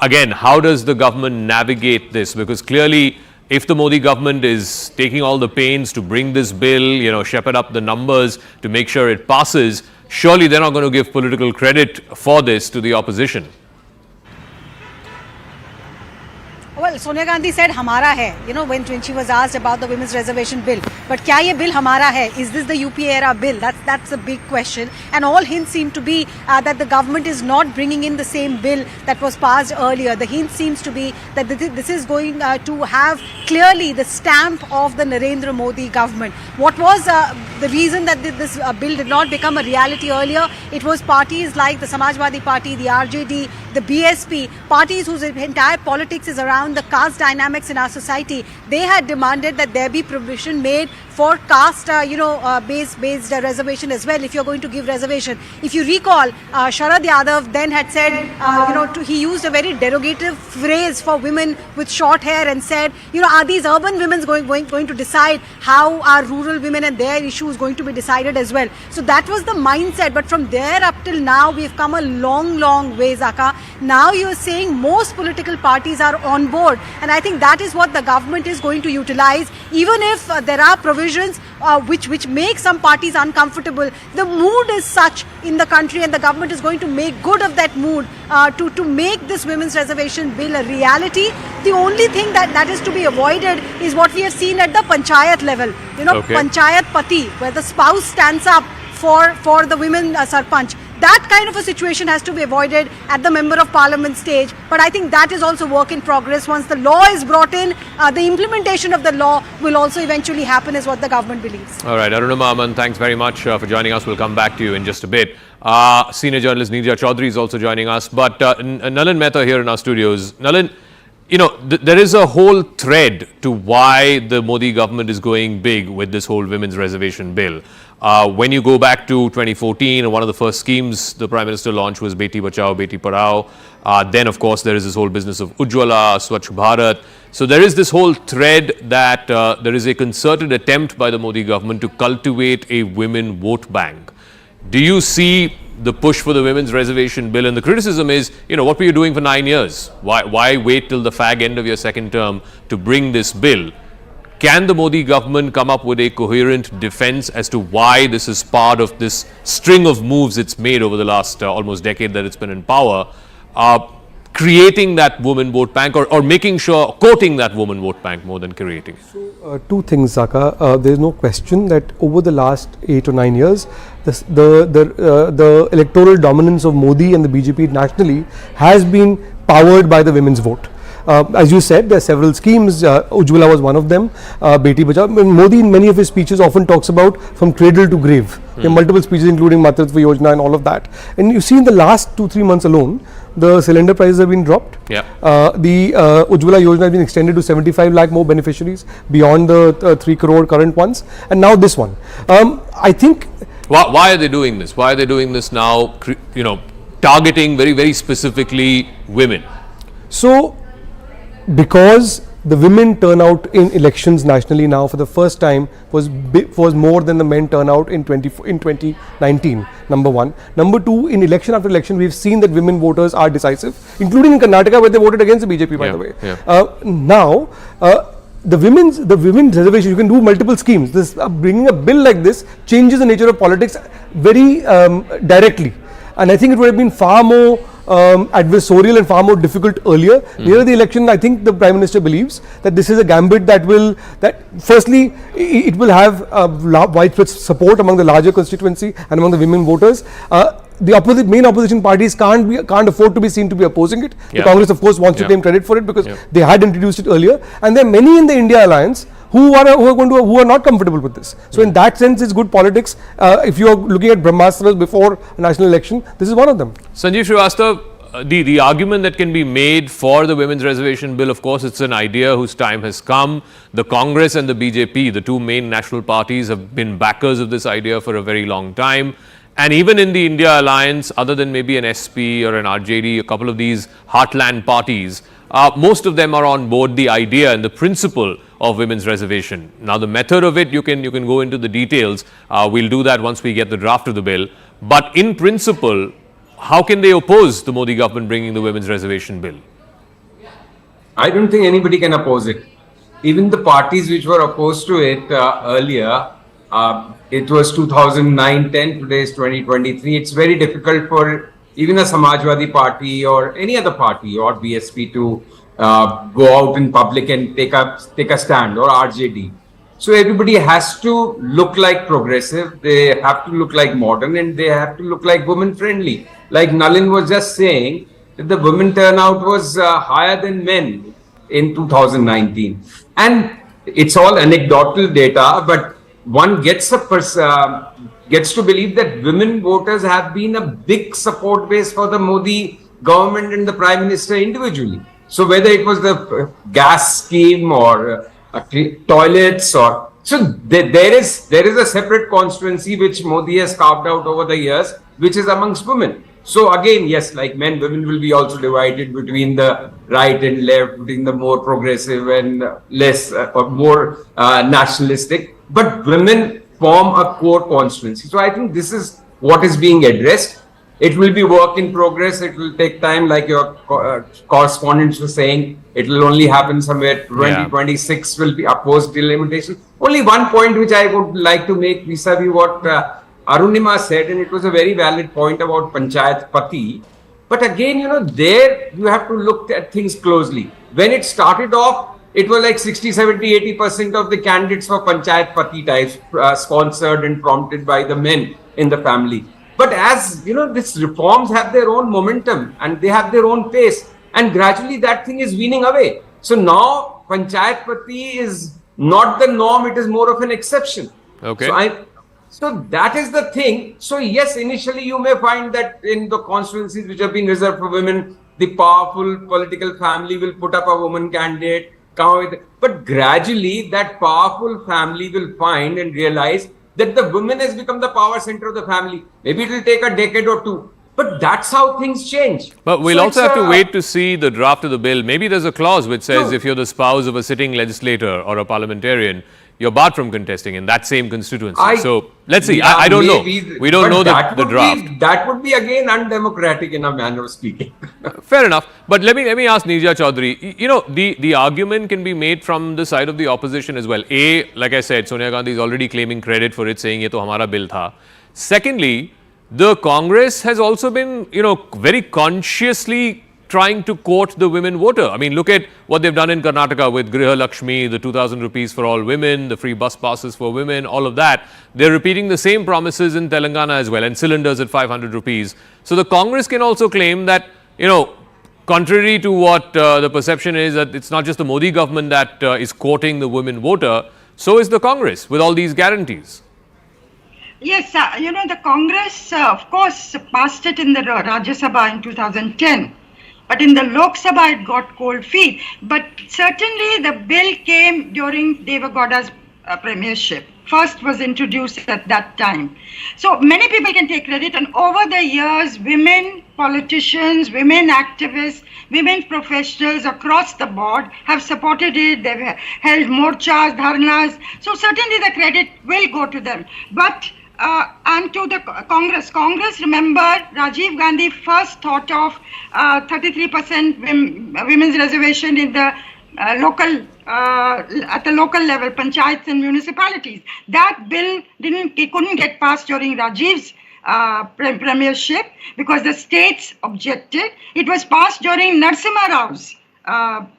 Again, how does the government navigate this? Because clearly, if the Modi government is taking all the pains to bring this bill, you know, shepherd up the numbers to make sure it passes, surely they're not going to give political credit for this to the opposition. Well, Sonia Gandhi said, "Hamara hai." You know, when she was asked about the women's reservation bill, but kya ye bill hamara hai? Is this the UPA era bill? That's a big question. And all hints seem to be that the government is not bringing in the same bill that was passed earlier. The hint seems to be that this is going to have clearly the stamp of the Narendra Modi government. What was the reason that this bill did not become a reality earlier? It was parties like the Samajwadi Party, the RJD, the BSP, parties whose entire politics is around the caste dynamics in our society. They had demanded that there be provision made for caste, based reservation as well, if you're going to give reservation. If you recall, Sharad Yadav then had said, he used a very derogative phrase for women with short hair and said, are these urban women going to decide how our rural women and their issues going to be decided as well? So that was the mindset. But from there up till now, we've come a long, long way, Zaka. Now you're saying most political parties are on board. And I think that is what the government is going to utilize. Even if there are provisions which make some parties uncomfortable, the mood is such in the country and the government is going to make good of that mood to make this women's reservation bill a reality. The only thing that is to be avoided is what we have seen at the panchayat level. Panchayat pati, where the spouse stands up for the women sarpanch. That kind of a situation has to be avoided at the Member of Parliament stage. But I think that is also work in progress. Once the law is brought in, the implementation of the law will also eventually happen, is what the government believes. All right, Arunima Aman, thanks very much for joining us. We'll come back to you in just a bit. Senior journalist Nijjar Chaudhary is also joining us. But Nalin Mehta here in our studios. Nalin, there is a whole thread to why the Modi government is going big with this whole women's reservation bill. When you go back to 2014, one of the first schemes the Prime Minister launched was Beti Bachao, Beti Padhao. Then, of course, there is this whole business of Ujjwala, Swachh Bharat. So there is this whole thread that there is a concerted attempt by the Modi government to cultivate a women vote bank. Do you see the push for the women's reservation bill? And the criticism is, what were you doing for 9 years? Why wait till the fag end of your second term to bring this bill? Can the Modi government come up with a coherent defense as to why this is part of this string of moves it's made over the last almost decade that it's been in power, creating that women vote bank or making sure, quoting that women vote bank more than creating it? So, two things, Zaka. There is no question that over the last 8 or 9 years, the electoral dominance of Modi and the BJP nationally has been powered by the women's vote. As you said, there are several schemes. Ujjwala was one of them. Beti Bachao. Modi, in many of his speeches, often talks about from cradle to grave. There are multiple speeches, including Matritva Yojana and all of that. And you see, in the last 2-3 months alone, the cylinder prices have been dropped. Yeah. The Ujjwala Yojana has been extended to 75 lakh more beneficiaries beyond the 3 crore current ones. And now this one. I think. Why are they doing this? Why are they doing this now? Targeting very, very specifically women. So, because the women turnout in elections nationally now for the first time was more than the men turnout in 2019, number one. Number two, in election after election, we've seen that women voters are decisive, including in Karnataka, where they voted against the BJP, by the way. Now, the women's reservation, you can do multiple schemes. This bringing a bill like this changes the nature of politics very directly. And I think it would have been far more adversarial and far more difficult earlier. Near the election, I think the Prime Minister believes that this is a gambit that firstly, it will have widespread support among the larger constituency and among the women voters. The main opposition parties can't afford to be seen to be opposing it. The Congress, of course, wants to claim credit for it because they had introduced it earlier. And there are many in the India alliance who are not comfortable with this. So in that sense, it's good politics. If you are looking at Brahmastras before a national election, this is one of them. Sanjeev Srivastava, the argument that can be made for the women's reservation bill, of course, it's an idea whose time has come. The Congress and the BJP, the two main national parties, have been backers of this idea for a very long time. And even in the India alliance, other than maybe an SP or an RJD, a couple of these heartland parties, most of them are on board the idea and the principle of women's reservation. Now, the method of it, you can go into the details. We'll do that once we get the draft of the bill. But in principle, how can they oppose the Modi government bringing the women's reservation bill? I don't think anybody can oppose it. Even the parties which were opposed to it earlier, it was 2009-10, today is 2023. It's very difficult for even a Samajwadi party or any other party or BSP to go out in public and take a stand, or RJD. So everybody has to look like progressive, they have to look like modern, and they have to look like women friendly. Like Nalin was just saying, that the women turnout was higher than men in 2019. And it's all anecdotal data, but one gets to believe that women voters have been a big support base for the Modi government and the Prime Minister individually. So whether it was the gas scheme or toilets, or there is a separate constituency which Modi has carved out over the years, which is amongst women. So again, yes, like men, women will be also divided between the right and left, between the more progressive and less or more nationalistic. But women form a core constituency. So I think this is what is being addressed. It will be work in progress. It will take time, like your correspondents were saying. It will only happen somewhere 2026 will be opposed delimitation. Only one point which I would like to make vis-a-vis what Arunima said, and it was a very valid point about Panchayat Pati. But again, there you have to look at things closely. When it started off, it was like 60, 70, 80% of the candidates for Panchayat Pati types, sponsored and prompted by the men in the family. But as these reforms have their own momentum and they have their own pace, and gradually that thing is weaning away. So now Panchayat Pati is not the norm, it is more of an exception. Okay. So that is the thing. So yes, initially you may find that in the constituencies which have been reserved for women, the powerful political family will put up a woman candidate. But gradually that powerful family will find and realize that the woman has become the power center of the family. Maybe it will take a decade or two, but that's how things change. But we'll also have to wait to see the draft of the bill. Maybe there's a clause which says if you're the spouse of a sitting legislator or a parliamentarian, you're barred from contesting in that same constituency. So let's see. I don't know. We don't know the draft. That would be again undemocratic in a manner of speaking. Fair enough. But let me ask Nijjar Chaudhary, the argument can be made from the side of the opposition as well. Like I said, Sonia Gandhi is already claiming credit for it, saying ye to hamara bill tha. Secondly, the Congress has also been, very consciously trying to court the women voter. I mean, look at what they've done in Karnataka with Griha Lakshmi, the 2,000 rupees for all women, the free bus passes for women, all of that. They're repeating the same promises in Telangana as well, and cylinders at 500 rupees. So the Congress can also claim that, contrary to what the perception is, that it's not just the Modi government that is courting the women voter, so is the Congress with all these guarantees. Yes, the Congress, of course, passed it in the Rajya Sabha in 2010. But in the Lok Sabha, it got cold feet. But certainly the bill came during Deve Gowda's premiership. First was introduced at that time. So many people can take credit. And over the years, women politicians, women activists, women professionals across the board have supported it. They've held morchas, dharnas. So certainly the credit will go to them. But and to the Congress, remember, Rajiv Gandhi first thought of 33% women's reservation in the at the local level, panchayats and municipalities. That bill couldn't get passed during Rajiv's premiership because the states objected. It was passed during Narasimha Rao's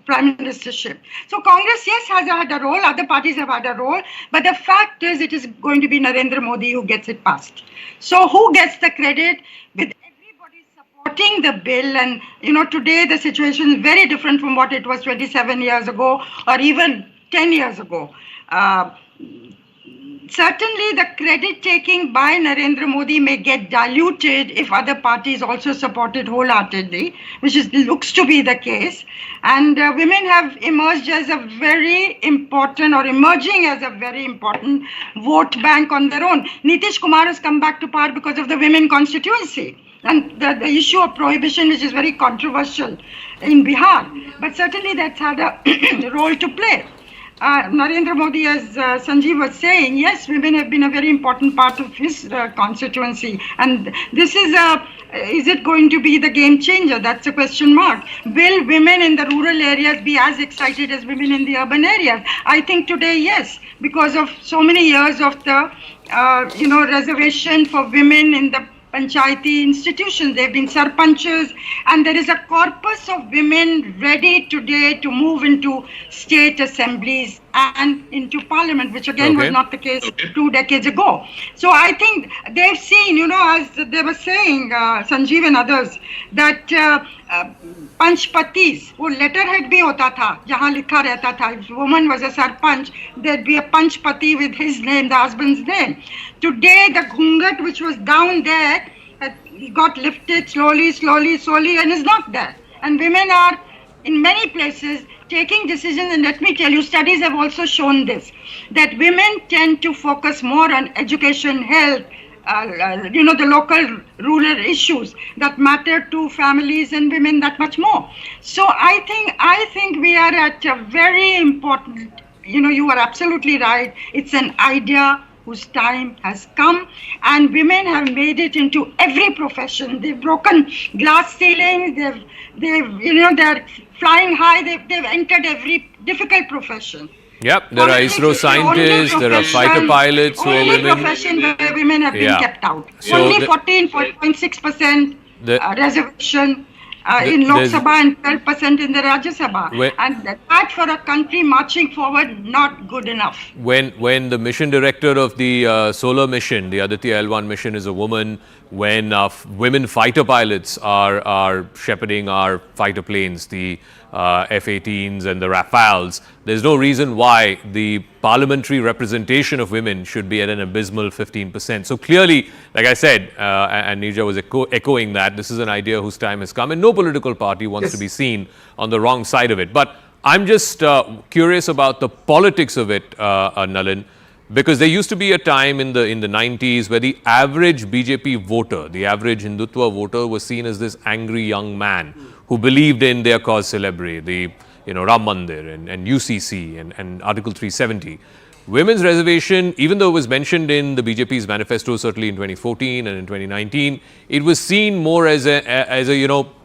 prime ministership. So Congress, yes, has had a role, other parties have had a role, but the fact is it is going to be Narendra Modi who gets it passed. So who gets the credit? With everybody supporting the bill, and today the situation is very different from what it was 27 years ago or even 10 years ago. certainly the credit taking by Narendra Modi may get diluted if other parties also support it wholeheartedly, which looks to be the case. And women have emerged as a very important, or emerging as a very important vote bank on their own. Nitish Kumar has come back to power because of the women constituency and the issue of prohibition, which is very controversial in Bihar. But certainly that's had a role to play. Narendra Modi, as Sanjeev was saying, yes, women have been a very important part of his constituency. And this is it going to be the game changer? That's a question mark. Will women in the rural areas be as excited as women in the urban areas? I think today, yes, because of so many years of the, reservation for women in the panchayati institutions. They've been sarpanchas, and there is a corpus of women ready today to move into state assemblies and into parliament, which again was not the case 2 decades ago. So I think they've seen, as they were saying, Sanjeev and others, that panchpatis, wo letterhead bhi hota tha, jahan likha rehta tha. If a woman was a sarpanch, there'd be a panchpati with his name, the husband's name. Today, the ghungat which was down there got lifted slowly, and is not there. And women are, in many places, taking decisions. And let me tell you, studies have also shown this, that women tend to focus more on education, health, the local rural issues that matter to families and women that much more. So I think we are at a very important, you are absolutely right. It's an idea whose time has come, and women have made it into every profession. They've broken glass ceilings. They're flying high. They've entered every difficult profession. Yep, there are ISRO scientists, there are fighter pilots who are women. Only profession where women have been kept out. So only 14.6% reservation in Lok Sabha and 12% in the Rajya Sabha. And that for a country marching forward, not good enough. When the mission director of the solar mission, the Aditya L1 mission, is a woman, when women fighter pilots are shepherding our fighter planes, the F-18s and the Rafales, there's no reason why the parliamentary representation of women should be at an abysmal 15%. So clearly, like I said, and Nijjar was echoing that, this is an idea whose time has come, and no political party wants to be seen on the wrong side of it. But I'm just curious about the politics of it, Nalin, because there used to be a time in the 90s where the average BJP voter, the average Hindutva voter, was seen as this angry young man who believed in their cause célèbre, the Ram Mandir and UCC and Article 370. Women's reservation, even though it was mentioned in the BJP's manifesto, certainly in 2014 and in 2019, it was seen more as a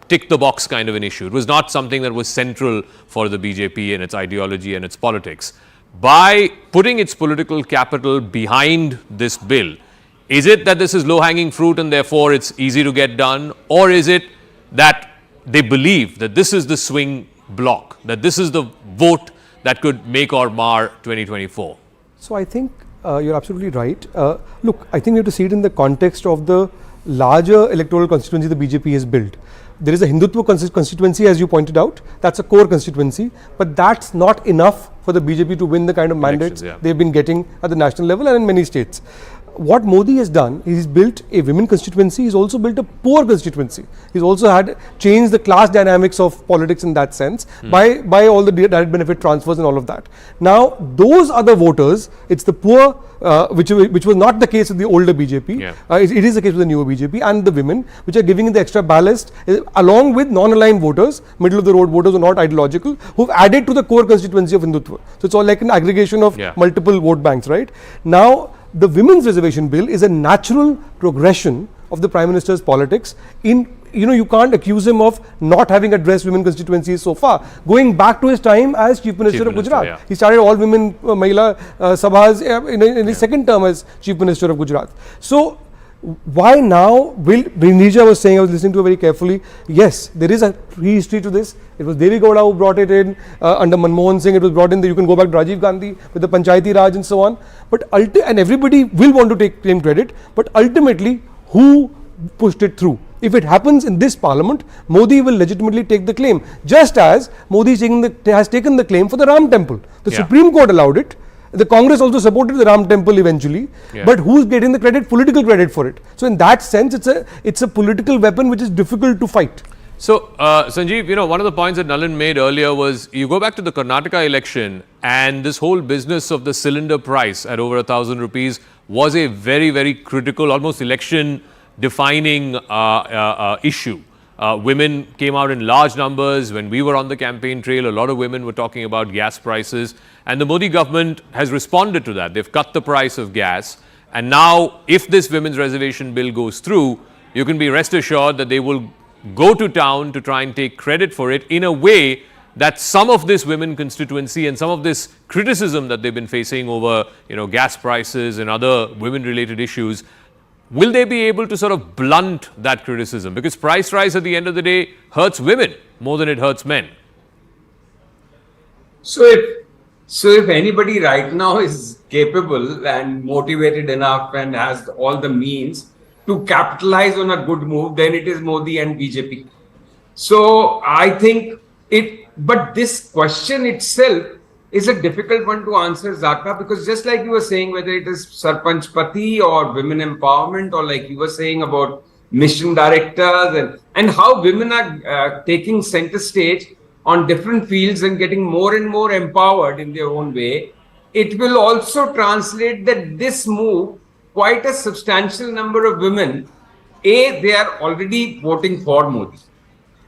tick the box kind of an issue. It was not something that was central for the BJP and its ideology and its politics. By putting its political capital behind this bill, is it that this is low-hanging fruit and therefore it's easy to get done, or is it that they believe that this is the swing block, that this is the vote that could make or mar 2024? So I think you're absolutely right. Look, I think we have to see it in the context of the larger electoral constituency the BJP has built. There is a Hindutva constituency, as you pointed out. That's a core constituency, but that's not enough for the BJP to win the kind of mandates they've been getting at the national level and in many states. What Modi has done, he's built a women constituency, he's also built a poor constituency. He's also changed the class dynamics of politics in that sense by all the direct benefit transfers and all of that. Now, those other voters, it's the poor, which was not the case with the older BJP, it is the case with the newer BJP, and the women, which are giving it the extra ballast, along with non-aligned voters, middle of the road voters who are not ideological, who've added to the core constituency of Hindutva. So it's all like an aggregation of multiple vote banks, right? Now, the women's reservation bill is a natural progression of the Prime Minister's politics. You can't accuse him of not having addressed women constituencies so far. Going back to his time as Chief Minister of Gujarat. He started all women Mahila Sabhas in his second term as Chief Minister of Gujarat. So, why now? Nijjar was saying, I was listening to her very carefully, yes, there is a history to this. It was Devi Gowda who brought it in, under Manmohan Singh it was brought in, you can go back to Rajiv Gandhi with the Panchayati Raj and so on. But and everybody will want to claim credit, but ultimately, who pushed it through? If it happens in this parliament, Modi will legitimately take the claim, just as Modi has taken the claim for the Ram temple. The Supreme Court allowed it. The Congress also supported the Ram Temple eventually, but who's getting the credit? Political credit for it. So in that sense, it's a political weapon which is difficult to fight. So, Sanjeev, one of the points that Nalin made earlier was you go back to the Karnataka election and this whole business of the cylinder price at over 1,000 rupees was a very, very critical, almost election-defining issue. Women came out in large numbers. When we were on the campaign trail, a lot of women were talking about gas prices. And the Modi government has responded to that. They've cut the price of gas. And now, if this women's reservation bill goes through, you can be rest assured that they will go to town to try and take credit for it in a way that some of this women constituency and some of this criticism that they've been facing over, gas prices and other women-related issues, will they be able to sort of blunt that criticism? Because price rise at the end of the day hurts women more than it hurts men. So if anybody right now is capable and motivated enough and has all the means to capitalize on a good move, then it is Modi and BJP. So I think but this question itself is a difficult one to answer, Zaka, because just like you were saying, whether it is Sarpanch Pati or women empowerment, or like you were saying about mission directors and how women are taking center stage on different fields and getting more and more empowered in their own way, it will also translate that this move, quite a substantial number of women, they are already voting for Modi.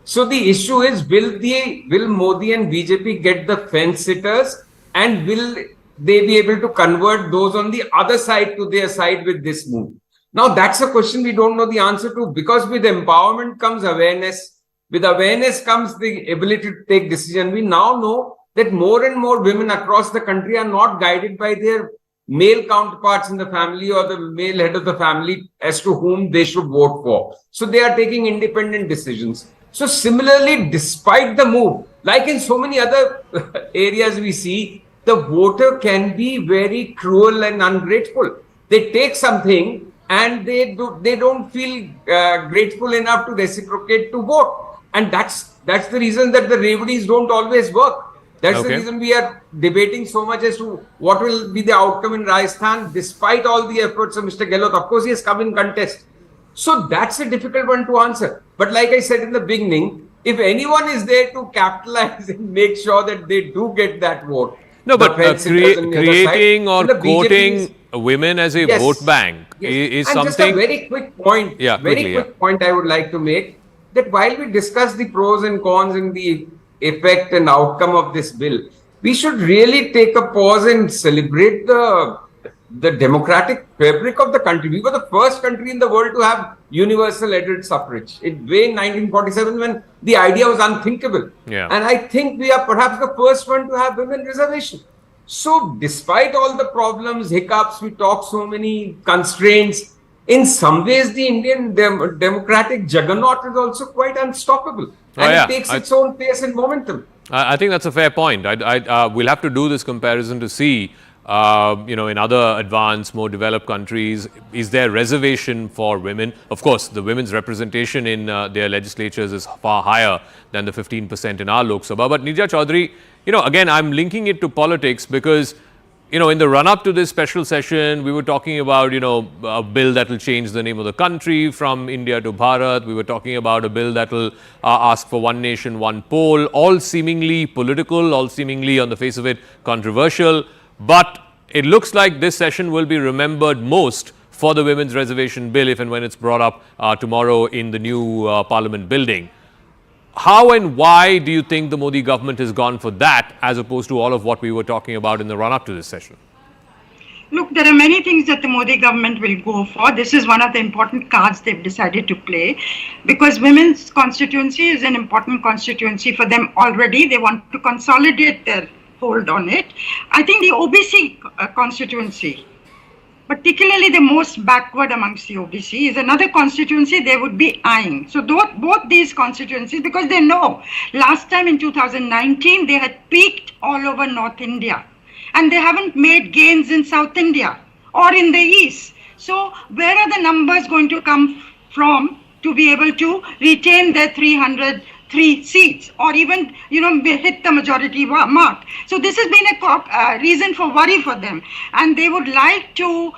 So the issue is, will Modi and BJP get the fence sitters, and will they be able to convert those on the other side to their side with this move? Now that's a question we don't know the answer to, because with empowerment comes awareness. With awareness comes the ability to take decision. We now know that more and more women across the country are not guided by their male counterparts in the family or the male head of the family as to whom they should vote for. So they are taking independent decisions. So similarly, despite the move, like in so many other areas we see, the voter can be very cruel and ungrateful. They take something and they don't feel grateful enough to reciprocate to vote. And that's the reason that the reveries don't always work. That's the reason we are debating so much as to what will be the outcome in Rajasthan, despite all the efforts of Mr. Gehlot. Of course, he has come in contest. So that's a difficult one to answer. But like I said in the beginning, if anyone is there to capitalize and make sure that they do get that vote. No, but creating or quoting women as a vote bank is something. Just a very quick point. Quick point I would like to make, that while we discuss the pros and cons and the effect and outcome of this bill, we should really take a pause and celebrate the democratic fabric of the country. We were the first country in the world to have universal adult suffrage. In 1947, when the idea was unthinkable. And I think we are perhaps the first one to have women reservation. So despite all the problems, hiccups, we talk so many constraints, in some ways the Indian democratic juggernaut is also quite unstoppable. And it takes its own pace and momentum. I think that's a fair point. We'll have to do this comparison to see, in other advanced, more developed countries, is there reservation for women? Of course, the women's representation in their legislatures is far higher than the 15% in our Lok Sabha. But Nijjar Chaudhary, again, I'm linking it to politics because, in the run-up to this special session, we were talking about, a bill that will change the name of the country from India to Bharat. We were talking about a bill that will ask for one nation, one poll, all seemingly political, all seemingly on the face of it controversial. But it looks like this session will be remembered most for the women's reservation bill if and when it's brought up tomorrow in the new Parliament building. How and why do you think the Modi government has gone for that as opposed to all of what we were talking about in the run-up to this session? Look, there are many things that the Modi government will go for. This is one of the important cards they've decided to play, because women's constituency is an important constituency for them already. They want to consolidate their hold on it. I think the OBC constituency, particularly the most backward amongst the OBC, is another constituency they would be eyeing. So both these constituencies, because they know last time in 2019 they had peaked all over North India and they haven't made gains in South India or in the East. So where are the numbers going to come from to be able to retain their 300 3 seats or even, hit the majority mark. So this has been a reason for worry for them. And they would like to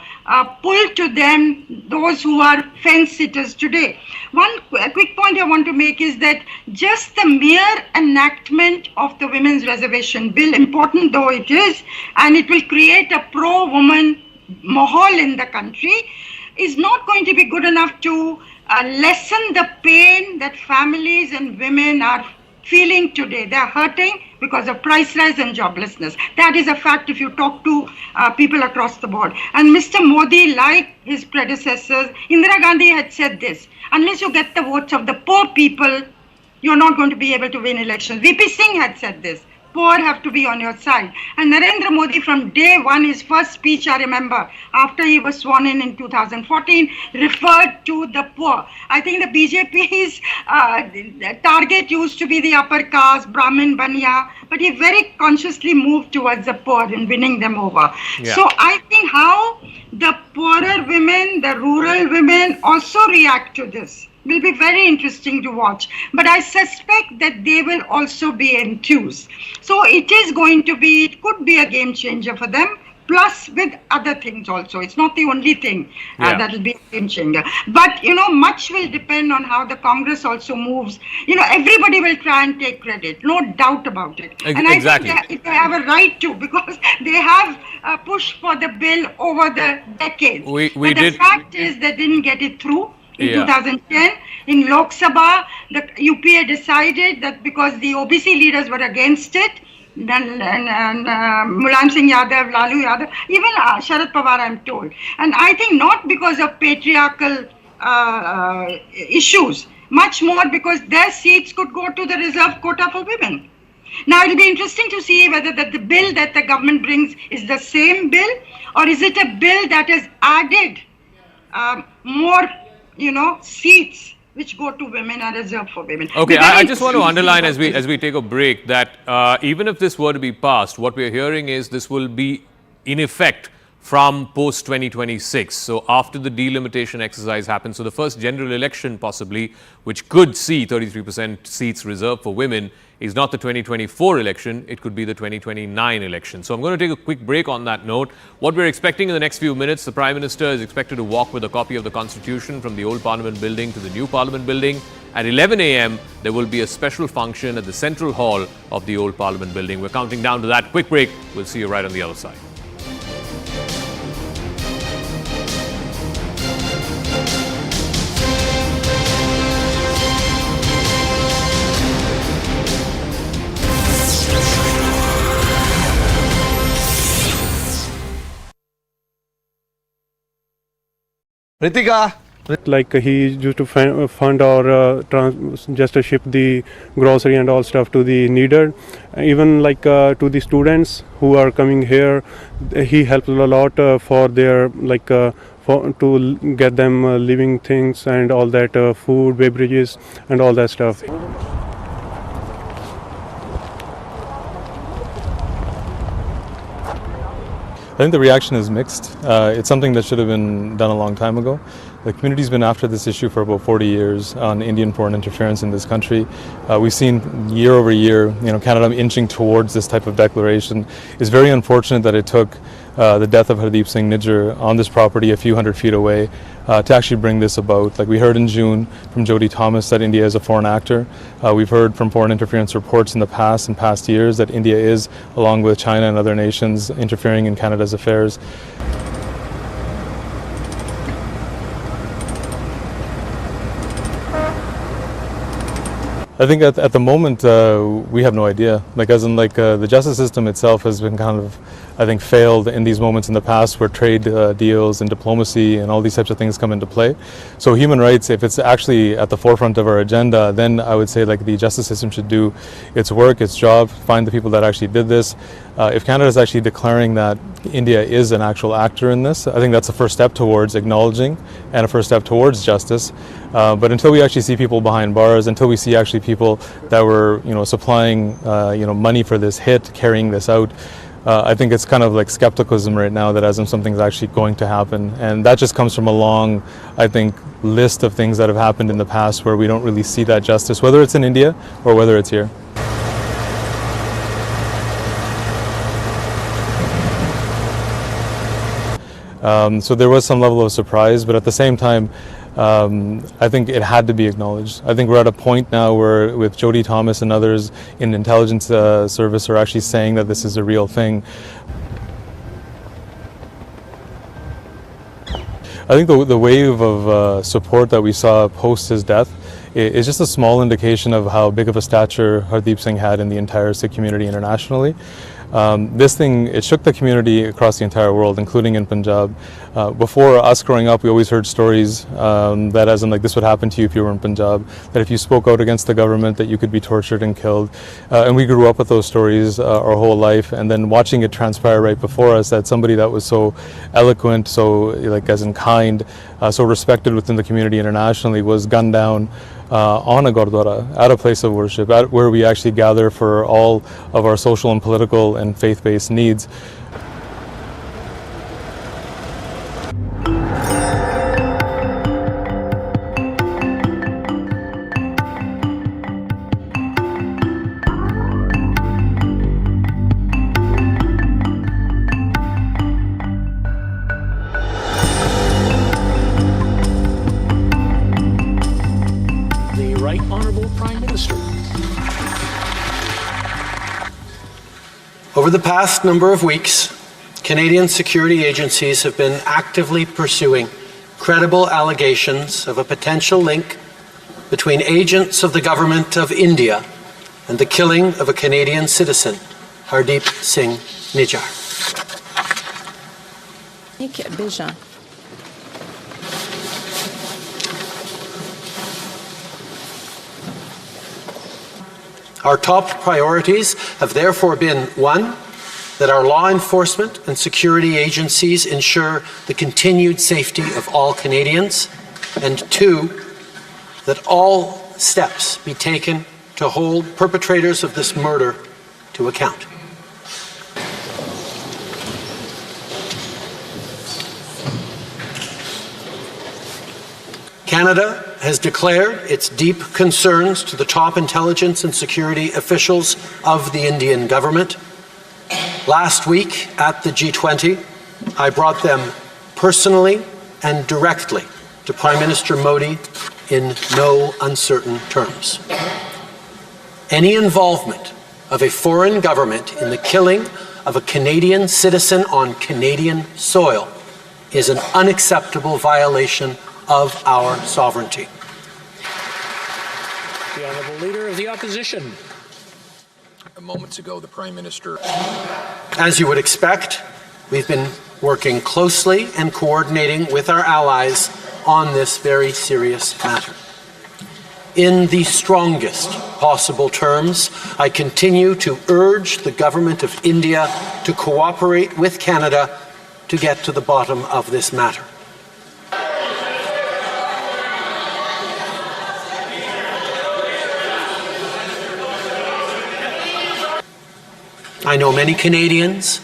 pull to them those who are fence sitters today. One quick point I want to make is that just the mere enactment of the Women's Reservation Bill, important though it is, and it will create a pro-woman mahal in the country, is not going to be good enough to lessen the pain that families and women are feeling today. They are hurting because of price rise and joblessness. That is a fact if you talk to people across the board. And Mr. Modi, like his predecessors, Indira Gandhi had said this, unless you get the votes of the poor people, you're not going to be able to win elections. VP Singh had said this. Poor have to be on your side. And Narendra Modi, from day one, his first speech, I remember, after he was sworn in 2014, referred to the poor. I think the BJP's target used to be the upper caste, Brahmin, Baniya, but he very consciously moved towards the poor and winning them over. Yeah. So I think how the poorer women, the rural women also react to this will be very interesting to watch. But I suspect that they will also be enthused. So it could be a game changer for them, plus with other things also. It's not the only thing that will be a game changer. But, much will depend on how the Congress also moves. Everybody will try and take credit, no doubt about it. And Exactly. I think they have a right to, because they have pushed for the bill over the decades. But the fact is they didn't get it through. In 2010, in Lok Sabha, the UPA decided that because the OBC leaders were against it, and Mulayam Singh Yadav, Lalu Yadav, even Sharad Pawar, I'm told. And I think not because of patriarchal issues, much more because their seats could go to the reserved quota for women. Now, it will be interesting to see whether the bill that the government brings is the same bill, or is it a bill that has added more seats which go to women are reserved for women. Okay, I just want to underline as we take a break that even if this were to be passed, what we're hearing is this will be in effect from post 2026. So after the delimitation exercise happens, so the first general election possibly, which could see 33% seats reserved for women, is not the 2024 election, it could be the 2029 election. So I'm going to take a quick break on that note. What we're expecting in the next few minutes, the Prime Minister is expected to walk with a copy of the Constitution from the old Parliament building to the new Parliament building. At 11 a.m, there will be a special function at the Central Hall of the old Parliament building. We're counting down to that. Quick break. We'll see you right on the other side. Ritika. Like he used to fund or just to ship the grocery and all stuff to the needed. Even like to the students who are coming here, he helped a lot for their to get them living things and all that, food, beverages and all that stuff. I think the reaction is mixed. It's something that should have been done a long time ago. The community's been after this issue for about 40 years on Indian foreign interference in this country. We've seen year over year, Canada inching towards this type of declaration. It's very unfortunate that it took the death of Hardeep Singh Nijjar on this property a few hundred feet away to actually bring this about. Like we heard in June from Jodie Thomas that India is a foreign actor. We've heard from foreign interference reports in the past years that India is, along with China and other nations, interfering in Canada's affairs. I think at the moment we have no idea. The justice system itself has been kind of, I think, failed in these moments in the past where trade deals and diplomacy and all these types of things come into play. So human rights, if it's actually at the forefront of our agenda, then I would say the justice system should do its work, its job, find the people that actually did this. If Canada is actually declaring that India is an actual actor in this, I think that's a first step towards acknowledging and a first step towards justice. But until we actually see people behind bars, until we see actually people that were supplying money for this hit, carrying this out, I think it's kind of like skepticism right now that as if something's actually going to happen. And that just comes from a long, I think, list of things that have happened in the past where we don't really see that justice, whether it's in India or whether it's here. So there was some level of surprise, but at the same time, I think it had to be acknowledged. I think we're at a point now where with Jodie Thomas and others in intelligence service are actually saying that this is a real thing. I think the wave of support that we saw post his death is just a small indication of how big of a stature Hardeep Singh had in the entire Sikh community internationally. This thing, it shook the community across the entire world, including in Punjab. Before us growing up, we always heard stories that as in like this would happen to you if you were in Punjab, that if you spoke out against the government that you could be tortured and killed. And we grew up with those stories our whole life, and then watching it transpire right before us, that somebody that was so eloquent, so like as in kind, so respected within the community internationally was gunned down on a gurdwara, at a place of worship, where we actually gather for all of our social and political and faith-based needs. Over the past number of weeks, Canadian security agencies have been actively pursuing credible allegations of a potential link between agents of the government of India and the killing of a Canadian citizen, Hardeep Singh Nijjar. Our top priorities have therefore been, one, that our law enforcement and security agencies ensure the continued safety of all Canadians, and two, that all steps be taken to hold perpetrators of this murder to account. Canada has declared its deep concerns to the top intelligence and security officials of the Indian government. Last week at the G20, I brought them personally and directly to Prime Minister Modi in no uncertain terms. Any involvement of a foreign government in the killing of a Canadian citizen on Canadian soil is an unacceptable violation of our sovereignty. The Honourable Leader of the Opposition. Moments ago, the Prime Minister. As you would expect, we've been working closely and coordinating with our allies on this very serious matter. In the strongest possible terms, I continue to urge the Government of India to cooperate with Canada to get to the bottom of this matter. I know many Canadians,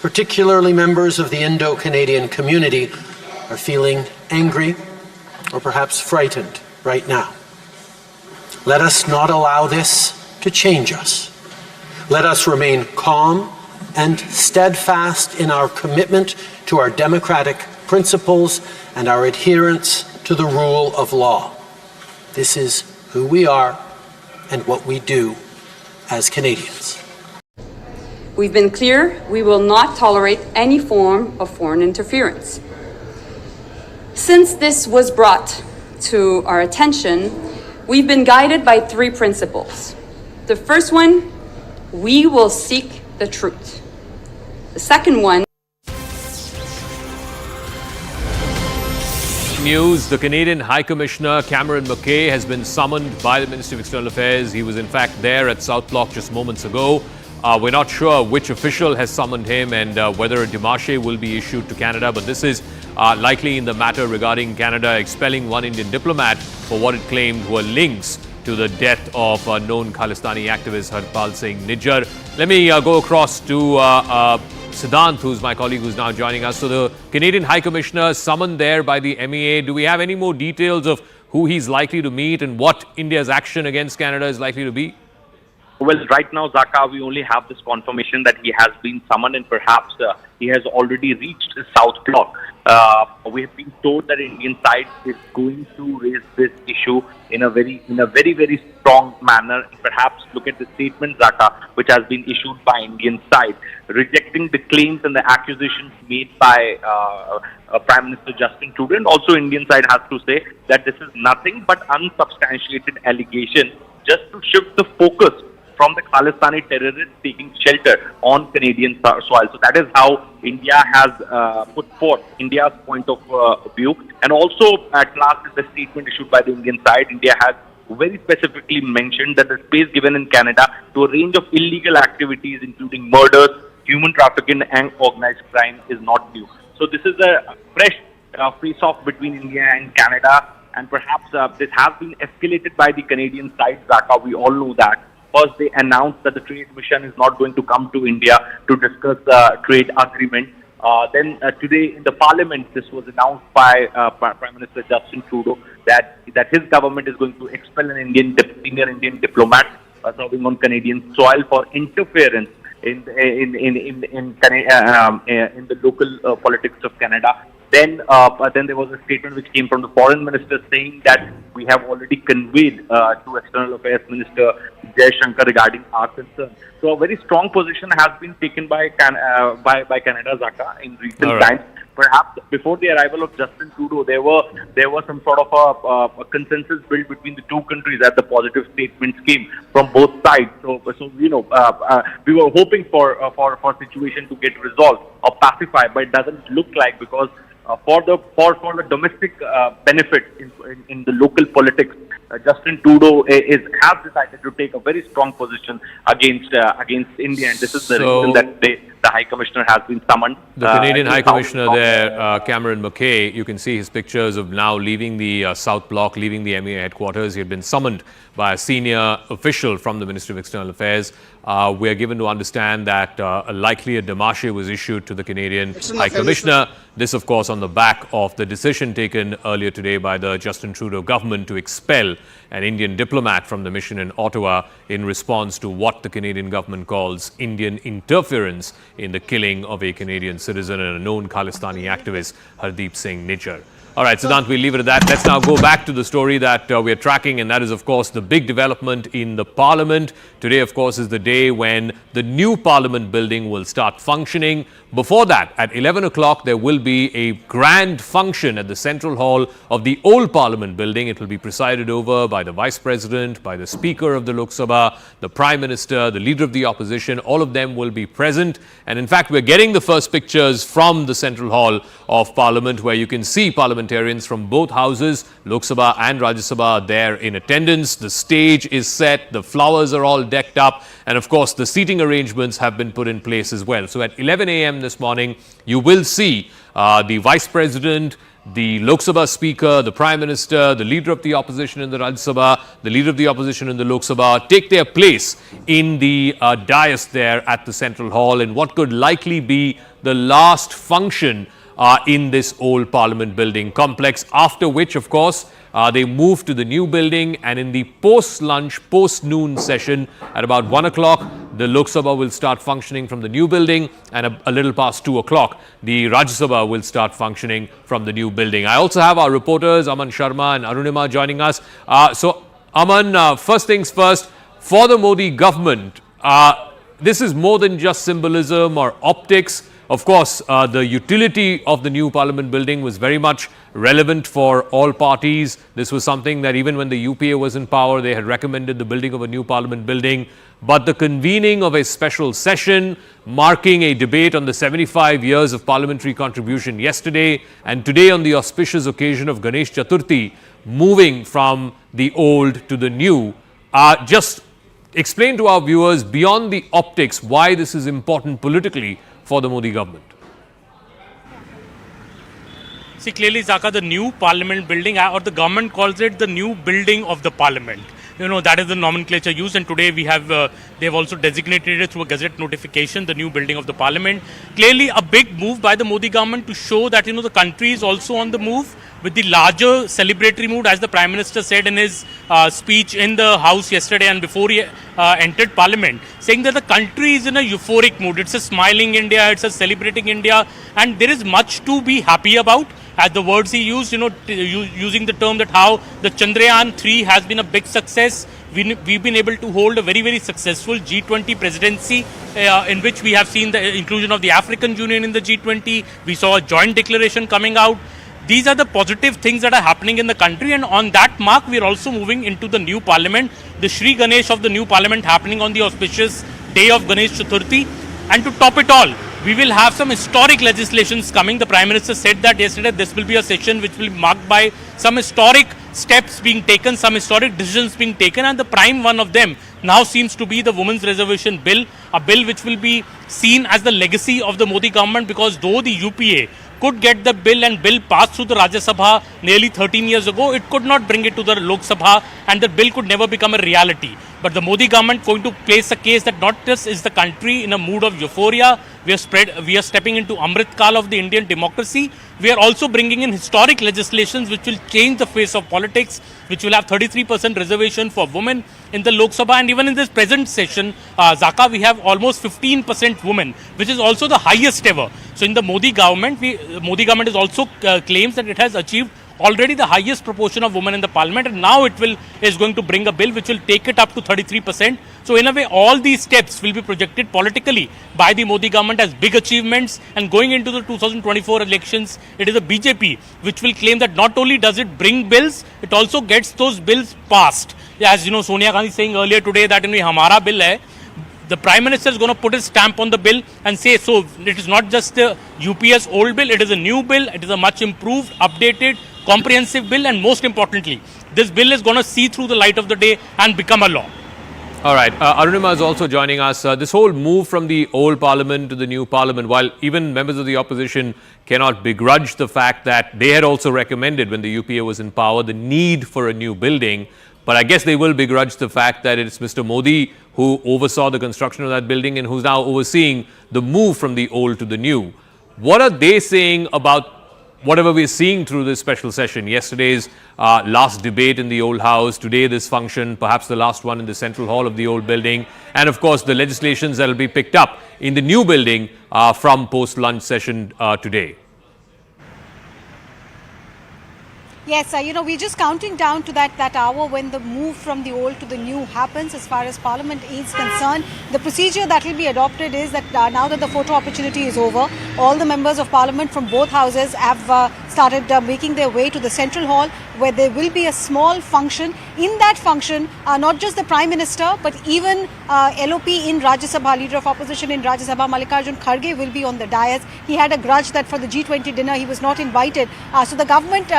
particularly members of the Indo-Canadian community, are feeling angry or perhaps frightened right now. Let us not allow this to change us. Let us remain calm and steadfast in our commitment to our democratic principles and our adherence to the rule of law. This is who we are and what we do as Canadians. We've been clear, we will not tolerate any form of foreign interference. Since this was brought to our attention, we've been guided by three principles. The first one, we will seek the truth. The second one, news, the Canadian High Commissioner Cameron McKay has been summoned by the Ministry of External Affairs. He was in fact there at South Block just moments ago. We're not sure which official has summoned him and whether a démarche will be issued to Canada, but this is likely in the matter regarding Canada expelling one Indian diplomat for what it claimed were links to the death of known Khalistani activist Harpal Singh Nijjar. Let me go across to Siddhant, who's my colleague who's now joining us. So the Canadian High Commissioner summoned there by the MEA. Do we have any more details of who he's likely to meet and what India's action against Canada is likely to be? Well, right now, Zaka, we only have this confirmation that he has been summoned and perhaps he has already reached the South Block. We have been told that Indian side is going to raise this issue in a very, very strong manner. Perhaps look at the statement, Zaka, which has been issued by Indian side, rejecting the claims and the accusations made by Prime Minister Justin Trudeau. And also, Indian side has to say that this is nothing but unsubstantiated allegation just to shift the focus from the Khalistani terrorists taking shelter on Canadian soil. So that is how India has put forth India's point of view. And also, at last, is the statement issued by the Indian side. India has very specifically mentioned that the space given in Canada to a range of illegal activities, including murders, human trafficking, and organized crime, is not new. So this is a fresh face-off between India and Canada. And perhaps this has been escalated by the Canadian side, Zaka. We all know that. First, they announced that the trade mission is not going to come to India to discuss the trade agreement. Then today in the Parliament, this was announced by Prime Minister Justin Trudeau that his government is going to expel an senior Indian diplomat serving on Canadian soil for interference in the local politics of Canada. Then there was a statement which came from the foreign minister saying that we have already conveyed to External Affairs Minister Jaishankar regarding our concern. So a very strong position has been taken by Canada, Zaka, in recent times. Perhaps before the arrival of Justin Trudeau, there was some sort of a consensus built between the two countries as the positive statements came from both sides. So we were hoping for situation to get resolved or pacified, but it doesn't look like, because for the domestic benefit in the local politics, Justin Trudeau has decided to take a very strong position against India, and this is the reason that the High Commissioner has been summoned. The Canadian High Commissioner there, Cameron McKay, you can see his pictures of now leaving the South Block, leaving the MEA headquarters. He had been summoned by a senior official from the Ministry of External Affairs. We are given to understand that likely a démarche was issued to the Canadian High Commissioner. This, of course, on the back of the decision taken earlier today by the Justin Trudeau government to expel an Indian diplomat from the mission in Ottawa in response to what the Canadian government calls Indian interference in the killing of a Canadian citizen and a known Khalistani activist, Hardeep Singh Nijjar. All right, Siddhant, we'll leave it at that. Let's now go back to the story that we're tracking, and that is, of course, the big development in the Parliament. Today, of course, is the day when the new Parliament building will start functioning. Before that, at 11 o'clock, there will be a grand function at the Central Hall of the old Parliament building. It will be presided over by the Vice President, by the Speaker of the Lok Sabha, the Prime Minister, the Leader of the Opposition. All of them will be present. And in fact, we're getting the first pictures from the Central Hall of Parliament, where you can see parliamentarians from both houses, Lok Sabha and Rajya Sabha, there in attendance. The stage is set, the flowers are all decked up, and of course the seating arrangements have been put in place as well. So at 11 a.m. this morning, you will see the Vice President, the Lok Sabha Speaker, the Prime Minister, the Leader of the Opposition in the Rajya Sabha, the Leader of the Opposition in the Lok Sabha take their place in the dais there at the Central Hall in what could likely be the last function in this old Parliament building complex, after which, of course, they move to the new building, and in the post-lunch, post-noon session at about 1 o'clock, the Lok Sabha will start functioning from the new building, and a little past 2 o'clock, the Rajya Sabha will start functioning from the new building. I also have our reporters, Aman Sharma and Arunima, joining us. So, Aman, first things first, for the Modi government, this is more than just symbolism or optics. Of course, the utility of the new Parliament building was very much relevant for all parties. This was something that even when the UPA was in power, they had recommended the building of a new Parliament building. But the convening of a special session marking a debate on the 75 years of parliamentary contribution yesterday, and today on the auspicious occasion of Ganesh Chaturthi, moving from the old to the new, just explain to our viewers, beyond the optics, why this is important politically for the Modi government. See, clearly, Zaka, the new Parliament building, or the government calls it the new building of the Parliament. that is the nomenclature used. And today we have, they have also designated it through a gazette notification, the new building of the parliament. Clearly a big move by the Modi government to show that, the country is also on the move, with the larger celebratory mood, as the Prime Minister said in his speech in the House yesterday and before he entered Parliament, saying that the country is in a euphoric mood. It's a smiling India, it's a celebrating India, and there is much to be happy about. As the words he used, using the term that how the Chandrayaan 3 has been a big success. We've been able to hold a very, very successful G20 presidency in which we have seen the inclusion of the African Union in the G20. We saw a joint declaration coming out. These are the positive things that are happening in the country, and on that mark we are also moving into the new parliament, the Shri Ganesh of the new parliament happening on the auspicious day of Ganesh Chaturthi. And to top it all, we will have some historic legislations coming. The Prime Minister said that yesterday. This will be a session which will be marked by some historic steps being taken, some historic decisions being taken, and the prime one of them now seems to be the Women's Reservation Bill, a bill which will be seen as the legacy of the Modi government, because though the UPA could get the bill passed through the Rajya Sabha nearly 13 years ago, it could not bring it to the Lok Sabha, and the bill could never become a reality. But the Modi government going to place a case that not just is the country in a mood of euphoria, we are stepping into Amrit Kal of the Indian democracy. We are also bringing in historic legislations which will change the face of politics, which will have 33% reservation for women in the Lok Sabha, and even in this present session, Zaka, we have almost 15% women, which is also the highest ever. So in the Modi government, Modi government is also claims that it has achieved already the highest proportion of women in the parliament, and now is going to bring a bill which will take it up to 33%. So in a way, all these steps will be projected politically by the Modi government as big achievements, and going into the 2024 elections, it is a BJP which will claim that not only does it bring bills, it also gets those bills passed. As Sonia Gandhi saying earlier today that hamara bill hai, the Prime Minister is going to put his stamp on the bill and say, so it is not just the UPS old bill, it is a new bill, it is a much improved, updated, comprehensive bill, and most importantly, this bill is going to see through the light of the day and become a law. All right, Arunima is also joining us. This whole move from the old parliament to the new parliament, while even members of the opposition cannot begrudge the fact that they had also recommended when the UPA was in power the need for a new building, but I guess they will begrudge the fact that it's Mr. Modi who oversaw the construction of that building and who's now overseeing the move from the old to the new. What are they saying about whatever we're seeing through this special session? Yesterday's last debate in the old house, today this function, perhaps the last one in the central hall of the old building, and of course the legislations that will be picked up in the new building from post-lunch session today. Yes, we're just counting down to that hour when the move from the old to the new happens as far as Parliament is concerned. The procedure that will be adopted is that now that the photo opportunity is over, all the members of Parliament from both houses have started making their way to the Central Hall, where there will be a small function. In that function, not just the Prime Minister, but even LOP in Rajya Sabha, Leader of Opposition in Rajya Sabha, Mallikarjun Kharge, will be on the dais. He had a grudge that for the G20 dinner he was not invited. So the government,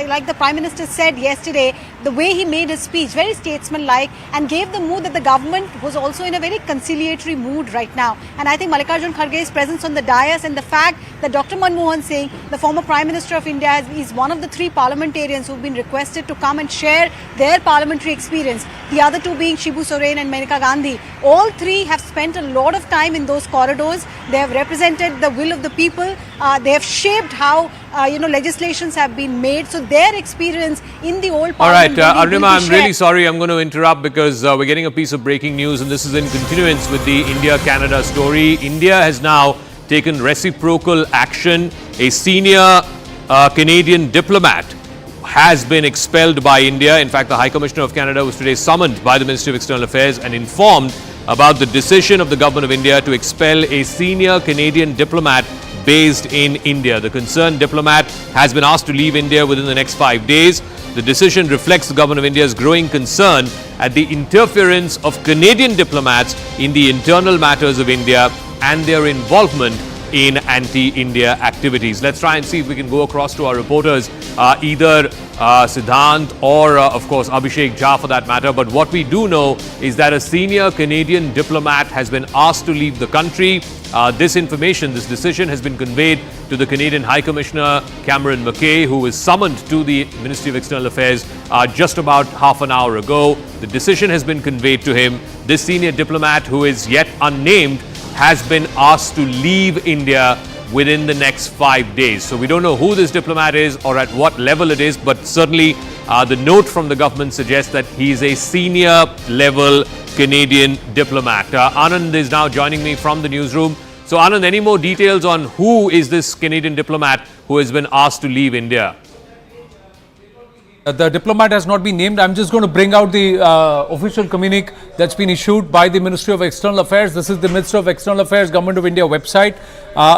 like the Prime Minister said yesterday, the way he made his speech, very statesman-like, and gave the mood that the government was also in a very conciliatory mood right now. And I think Mallikarjun Kharge's presence on the dais and the fact that Dr. Manmohan Singh, the former Prime Minister of India, is one of the 3 parliamentarians who've been requested to come and share their parliamentary experience. The other 2 being Shibu Soren and Maneka Gandhi. All 3 have spent a lot of time in those corridors. They have represented the will of the people. They have shaped how legislations have been made. So their experience in the old parliament. All right, Arunima, I'm really sorry. I'm going to interrupt because we're getting a piece of breaking news, and this is in continuance with the India-Canada story. India has now taken reciprocal action. A senior Canadian diplomat has been expelled by India. In fact, the High Commissioner of Canada was today summoned by the Ministry of External Affairs and informed about the decision of the Government of India to expel a senior Canadian diplomat based in India. The concerned diplomat has been asked to leave India within the next 5 days. The decision reflects the Government of India's growing concern at the interference of Canadian diplomats in the internal matters of India and their involvement in anti-India activities. Let's try and see if we can go across to our reporters, either Siddhant or, of course, Abhishek Jha for that matter. But what we do know is that a senior Canadian diplomat has been asked to leave the country. This decision has been conveyed to the Canadian High Commissioner Cameron McKay, who was summoned to the Ministry of External Affairs just about half an hour ago. The decision has been conveyed to him. This senior diplomat, who is yet unnamed, has been asked to leave India within the next 5 days. So we don't know who this diplomat is or at what level it is, but certainly the note from the government suggests that he is a senior level Canadian diplomat. Anand is now joining me from the newsroom. So Anand, any more details on who is this Canadian diplomat who has been asked to leave India? The diplomat has not been named. I'm just going to bring out the official communique that's been issued by the Ministry of External Affairs. This is the Ministry of External Affairs Government of India website.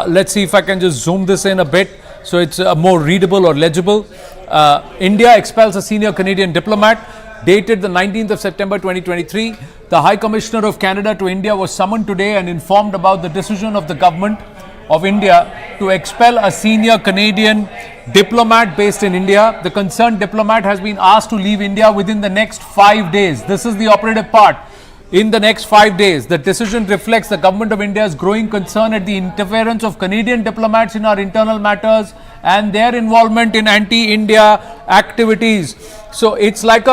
Let's see if I can just zoom this in a bit so it's more readable or legible. India expels a senior Canadian diplomat. Dated the 19th of September 2023, the High Commissioner of Canada to India was summoned today and informed about the decision of the Government of India to expel a senior Canadian diplomat based in India. The concerned diplomat has been asked to leave India within the next 5 days. This is the operative part. In the next 5 days, the decision reflects the Government of India's growing concern at the interference of Canadian diplomats in our internal matters and their involvement in anti-India activities. So it's like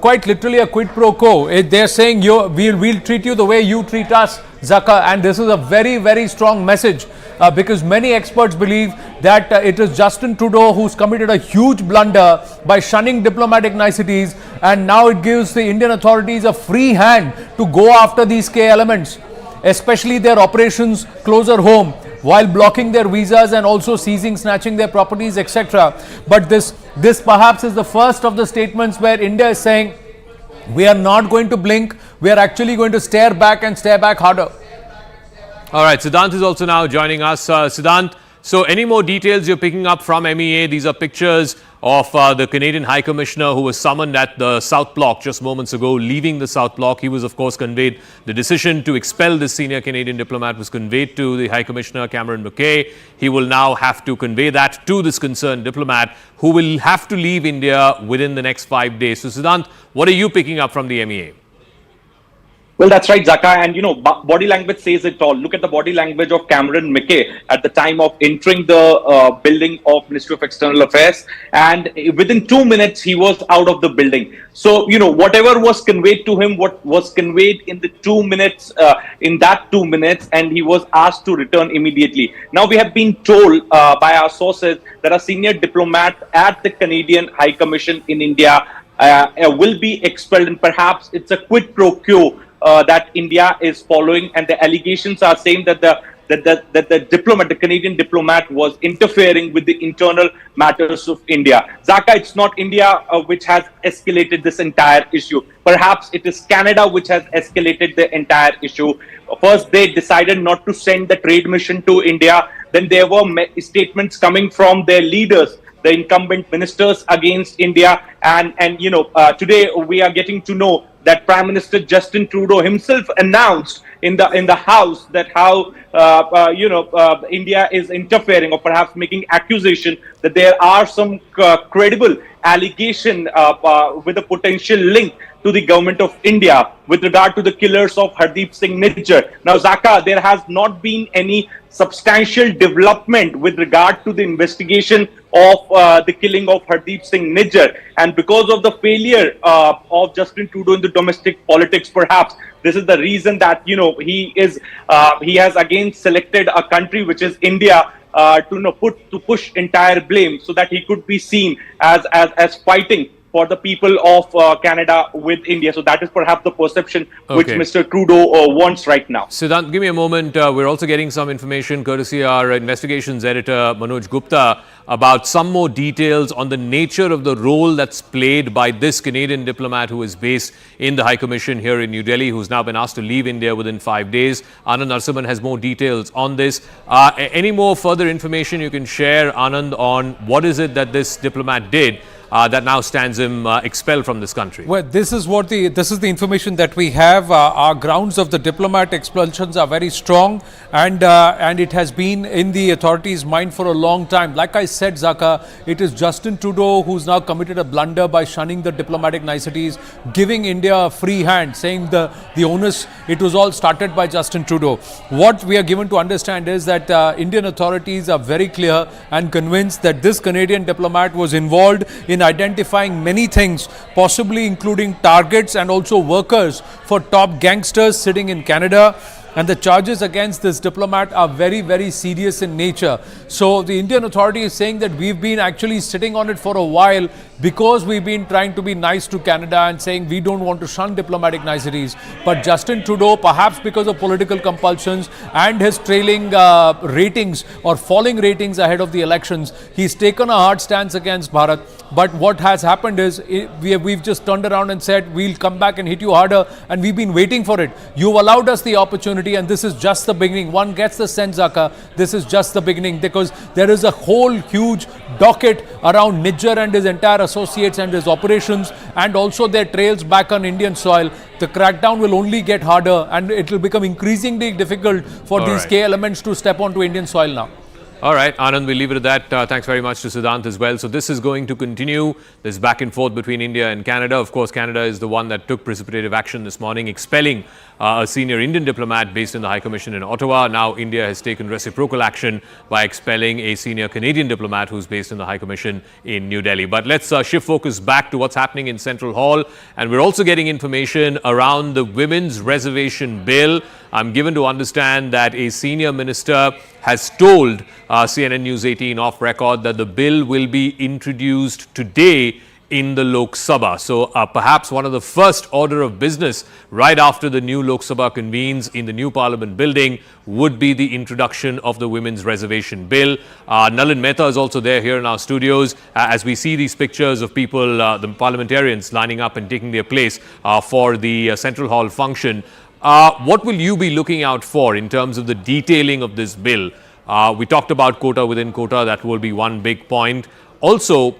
quite literally a quid pro quo. They're saying we'll treat you the way you treat us, Zaka, and this is a very, very strong message because many experts believe that it is Justin Trudeau who's committed a huge blunder by shunning diplomatic niceties, and now it gives the Indian authorities a free hand to go after these key elements, especially their operations closer home, while blocking their visas and also snatching their properties, etc. But this perhaps is the first of the statements where India is saying, we are not going to blink, we are actually going to stare back and stare back harder. All right, Siddhant is also now joining us. Siddhant, so any more details you're picking up from MEA? These are pictures of the Canadian High Commissioner who was summoned at the South Block just moments ago, leaving the South Block. He was, of course, conveyed. The decision to expel this senior Canadian diplomat was conveyed to the High Commissioner, Cameron McKay. He will now have to convey that to this concerned diplomat, who will have to leave India within the next 5 days. So, Siddhant, what are you picking up from the MEA? Well, that's right, Zaka. And, body language says it all. Look at the body language of Cameron McKay at the time of entering the building of Ministry of External Affairs. And within 2 minutes, he was out of the building. So, whatever was conveyed to him, what was conveyed in the 2 minutes, and he was asked to return immediately. Now, we have been told by our sources that a senior diplomat at the Canadian High Commission in India will be expelled, and perhaps it's a quid pro quo that India is following, and the allegations are saying that the Canadian diplomat was interfering with the internal matters of India. Zaka, it's not India which has escalated this entire issue. Perhaps it is Canada which has escalated the entire issue. First, they decided not to send the trade mission to India. Then there were statements coming from their leaders, the incumbent ministers, against India. And today we are getting to know that Prime Minister Justin Trudeau himself announced in the House that how India is interfering, or perhaps making accusation that there are some credible allegation with a potential link to the government of India with regard to the killers of Hardeep Singh Nijjar. Now, Zaka, there has not been any substantial development with regard to the investigation of the killing of Hardeep Singh Nijjar. And because of the failure of Justin Trudeau in the domestic politics, perhaps this is the reason that, he has again selected a country which is India to push entire blame, so that he could be seen as fighting for the people of Canada with India. So that is perhaps the perception which Mr. Trudeau wants right now. Siddhant, give me a moment. We're also getting some information courtesy our investigations editor Manoj Gupta about some more details on the nature of the role that's played by this Canadian diplomat who is based in the High Commission here in New Delhi, who's now been asked to leave India within 5 days. Anand Narasimhan has more details on this. Any more further information you can share, Anand, on what is it that this diplomat did that now stands him expelled from this country? Well, this is the information that we have. Our grounds of the diplomat expulsions are very strong, and it has been in the authorities' mind for a long time. Like I said, Zaka, it is Justin Trudeau who's now committed a blunder by shunning the diplomatic niceties, giving India a free hand, saying the onus, it was all started by Justin Trudeau. What we are given to understand is that Indian authorities are very clear and convinced that this Canadian diplomat was involved in identifying many things, possibly including targets and also workers for top gangsters sitting in Canada. And the charges against this diplomat are very, very serious in nature. So the Indian authority is saying that we've been actually sitting on it for a while because we've been trying to be nice to Canada and saying we don't want to shun diplomatic niceties. But Justin Trudeau, perhaps because of political compulsions and his trailing ratings or falling ratings ahead of the elections, he's taken a hard stance against Bharat. But what has happened is we've just turned around and said we'll come back and hit you harder, and we've been waiting for it. You've allowed us the opportunity, and this is just the beginning. One gets the sense, Zaka, this is just the beginning, because there is a whole huge docket around Nijjar and his entire associates and his operations, and also their trails back on Indian soil. The crackdown will only get harder, and it will become increasingly difficult for these key elements to step onto Indian soil now. All right, Anand, we'll leave it at that. Thanks very much to Siddhant as well. So this is going to continue, this back and forth between India and Canada. Of course, Canada is the one that took precipitative action this morning, expelling a senior Indian diplomat based in the High Commission in Ottawa. Now India has taken reciprocal action by expelling a senior Canadian diplomat who's based in the High Commission in New Delhi. But let's shift focus back to what's happening in Central Hall. And we're also getting information around the Women's Reservation Bill. I'm given to understand that a senior minister has told CNN News 18 off record that the bill will be introduced today in the Lok Sabha. So perhaps one of the first order of business right after the new Lok Sabha convenes in the new Parliament building would be the introduction of the Women's Reservation Bill. Nalin Mehta is also there here in our studios as we see these pictures of people, the parliamentarians lining up and taking their place for the Central Hall function. What will you be looking out for in terms of the detailing of this bill? We talked about quota within quota. That will be one big point. Also,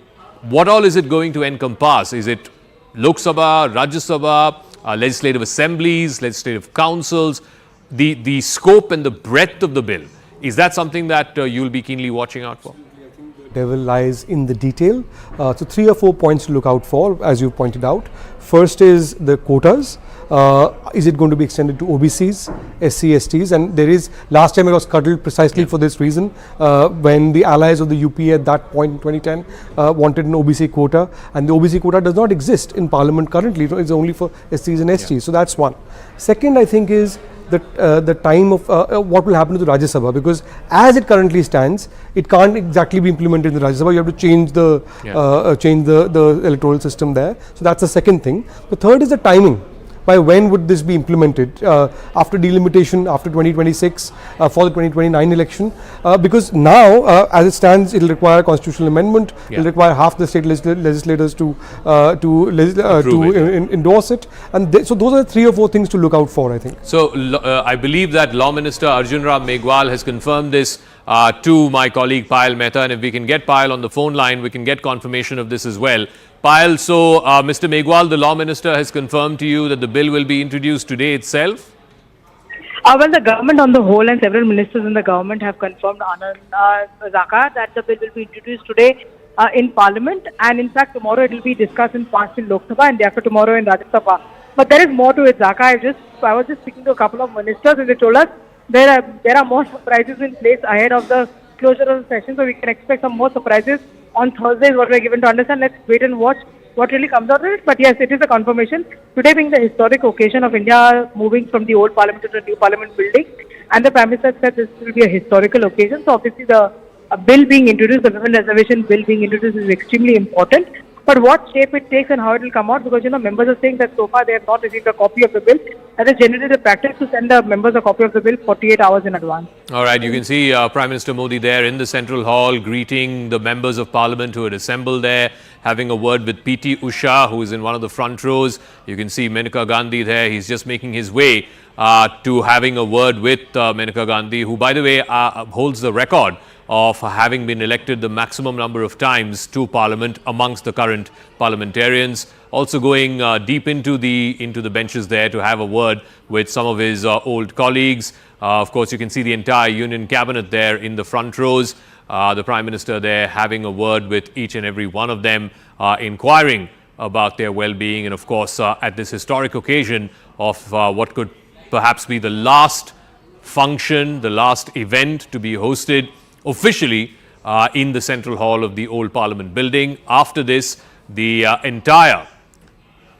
what all is it going to encompass? Is it Lok Sabha, Rajya Sabha, legislative assemblies, legislative councils? The scope and the breadth of the bill, is that something that you'll be keenly watching out for? Devil lies in the detail. So 3 or 4 points to look out for, as you pointed out. First is the quotas. Is it going to be extended to OBCs, SC, STs? And there is, last time it was cuddled precisely for this reason, when the allies of the UPA at that point in 2010 wanted an OBC quota, and the OBC quota does not exist in Parliament currently. It's only for SCs and STs. So that's one. Second, I think, is the time of what will happen to the Rajya Sabha, because as it currently stands, it can't exactly be implemented in the Rajya Sabha. You have to change the electoral system there. So that's the second thing. The third is the timing. By when would this be implemented? After delimitation, after 2026, for the 2029 election? Because now, as it stands, it will require a constitutional amendment. It will require half the state legislators to endorse it. And so those are 3 or 4 things to look out for, I think. So I believe that Law Minister Arjun Ram Meghwal has confirmed this to my colleague Payal Mehta, and if we can get Payal on the phone line, we can get confirmation of this as well. Payal, so Mr. Meghwal, the Law Minister has confirmed to you that the bill will be introduced today itself? Well, the government on the whole and several ministers in the government have confirmed, Anand, Zaka, that the bill will be introduced today in Parliament, and in fact tomorrow it will be discussed and passed in Lok Sabha and day after tomorrow in Rajya Sabha. But there is more to it, Zaka. I was just speaking to a couple of ministers and they told us there are more surprises in place ahead of the closure of the session, so we can expect some more surprises on Thursday is what we are given to understand. Let's wait and watch what really comes out of it. But yes, it is a confirmation. Today being the historic occasion of India moving from the old Parliament to the new Parliament building, and the Prime Minister said this will be a historical occasion. So obviously the bill being introduced, the Women Reservation Bill being introduced, is extremely important. But what shape it takes and how it will come out, because members are saying that so far they have not received a copy of the bill. That is generally the practice to send the members a copy of the bill 48 hours in advance. All right, you can see Prime Minister Modi there in the Central Hall greeting the members of Parliament who had assembled there, having a word with PT Usha, who is in one of the front rows. You can see Sonia Gandhi there. He's just making his way to having a word with Sonia Gandhi, who, by the way, holds the record of having been elected the maximum number of times to Parliament amongst the current parliamentarians. Also going deep into the benches there to have a word with some of his old colleagues. Of course, you can see the entire Union Cabinet there in the front rows. The Prime Minister there having a word with each and every one of them, inquiring about their well-being, and of course at this historic occasion of what could perhaps be the last function, the last event to be hosted officially in the Central Hall of the old Parliament building. After this, the entire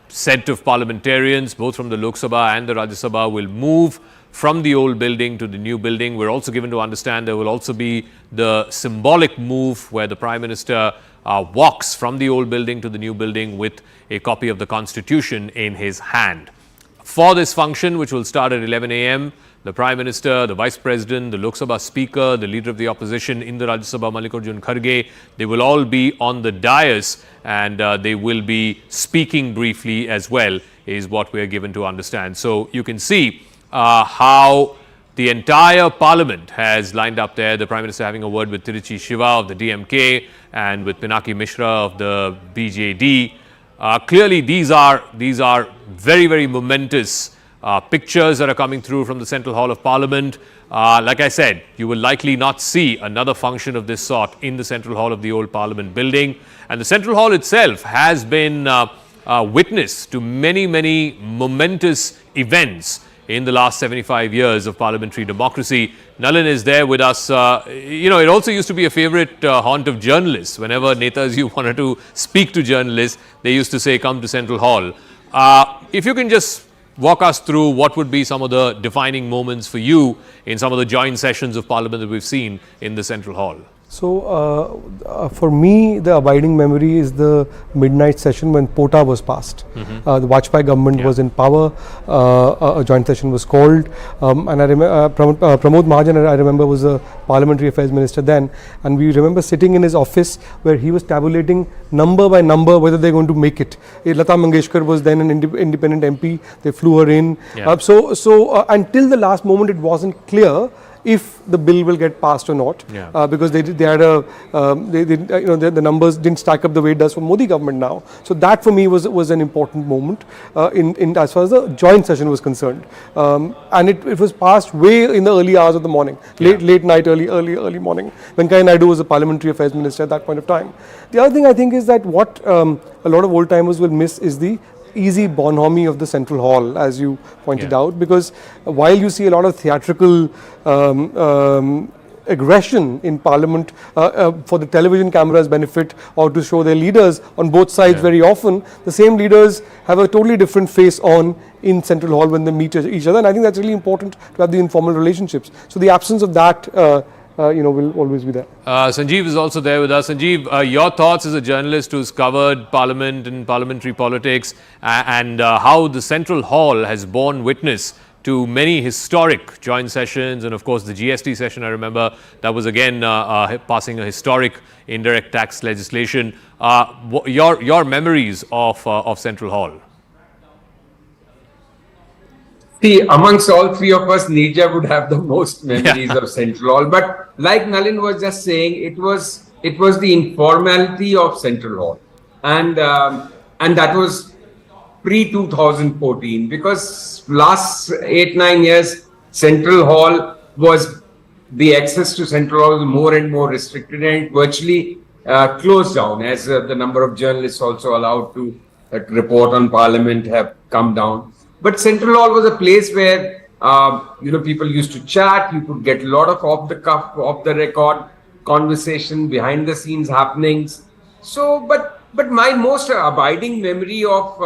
set of parliamentarians, both from the Lok Sabha and the Rajya Sabha, will move from the old building to the new building. We're also given to understand there will also be the symbolic move where the Prime Minister walks from the old building to the new building with a copy of the Constitution in his hand. For this function, which will start at 11 a.m., the Prime Minister, the Vice President, the Lok Sabha Speaker, the Leader of the Opposition in the Rajya Sabha, Mallikarjun Kharge, they will all be on the dais, and they will be speaking briefly as well, is what we are given to understand. So you can see how the entire Parliament has lined up there. The Prime Minister having a word with Tiruchi Shiva of the DMK and with Pinaki Mishra of the BJD. Clearly, these are very, very momentous pictures that are coming through from the Central Hall of Parliament. Like I said, you will likely not see another function of this sort in the Central Hall of the old Parliament building. And the Central Hall itself has been witness to many, many momentous events in the last 75 years of parliamentary democracy. Nalin is there with us. It also used to be a favorite haunt of journalists. Whenever Netaji wanted to speak to journalists, they used to say, come to Central Hall. If you can just walk us through what would be some of the defining moments for you in some of the joint sessions of Parliament that we've seen in the Central Hall. So, for me, the abiding memory is the midnight session when Pota was passed. The Vajpayee government was in power, a joint session was called, and I remember Pramod Mahajan, I remember, was a Parliamentary Affairs Minister then, and we remember sitting in his office where he was tabulating number by number whether they're going to make it. Lata Mangeshkar was then an independent MP, they flew her in. So until the last moment it wasn't clear if the bill will get passed or not, because they had the numbers didn't stack up the way it does for Modi government now. So that for me was an important moment in as far as the joint session was concerned, and it was passed way in the early hours of the morning, late night, early morning. Venkaiah Naidu was the Parliamentary Affairs Minister at that point of time. The other thing I think is that what a lot of old timers will miss is the easy bonhomie of the Central Hall, as you pointed out, because while you see a lot of theatrical aggression in Parliament for the television camera's benefit or to show their leaders on both sides very often, the same leaders have a totally different face on in Central Hall when they meet each other, and I think that's really important to have the informal relationships. So the absence of that will always be there. Sanjeev is also there with us. Sanjeev, your thoughts as a journalist who's covered Parliament and parliamentary politics and how the Central Hall has borne witness to many historic joint sessions, and of course the GST session, I remember, that was again passing a historic indirect tax legislation. Your memories of Central Hall? See, amongst all three of us, Nijjar would have the most memories of Central Hall. But like Nalin was just saying, it was the informality of Central Hall, and that was pre-2014, because last 8-9 years, Central Hall was, the access to Central Hall was more and more restricted and virtually closed down, as the number of journalists also allowed to report on Parliament have come down. But Central Hall was a place where people used to chat. You could get a lot of off the cuff, off the record conversation, behind the scenes happenings. So, but my most abiding memory of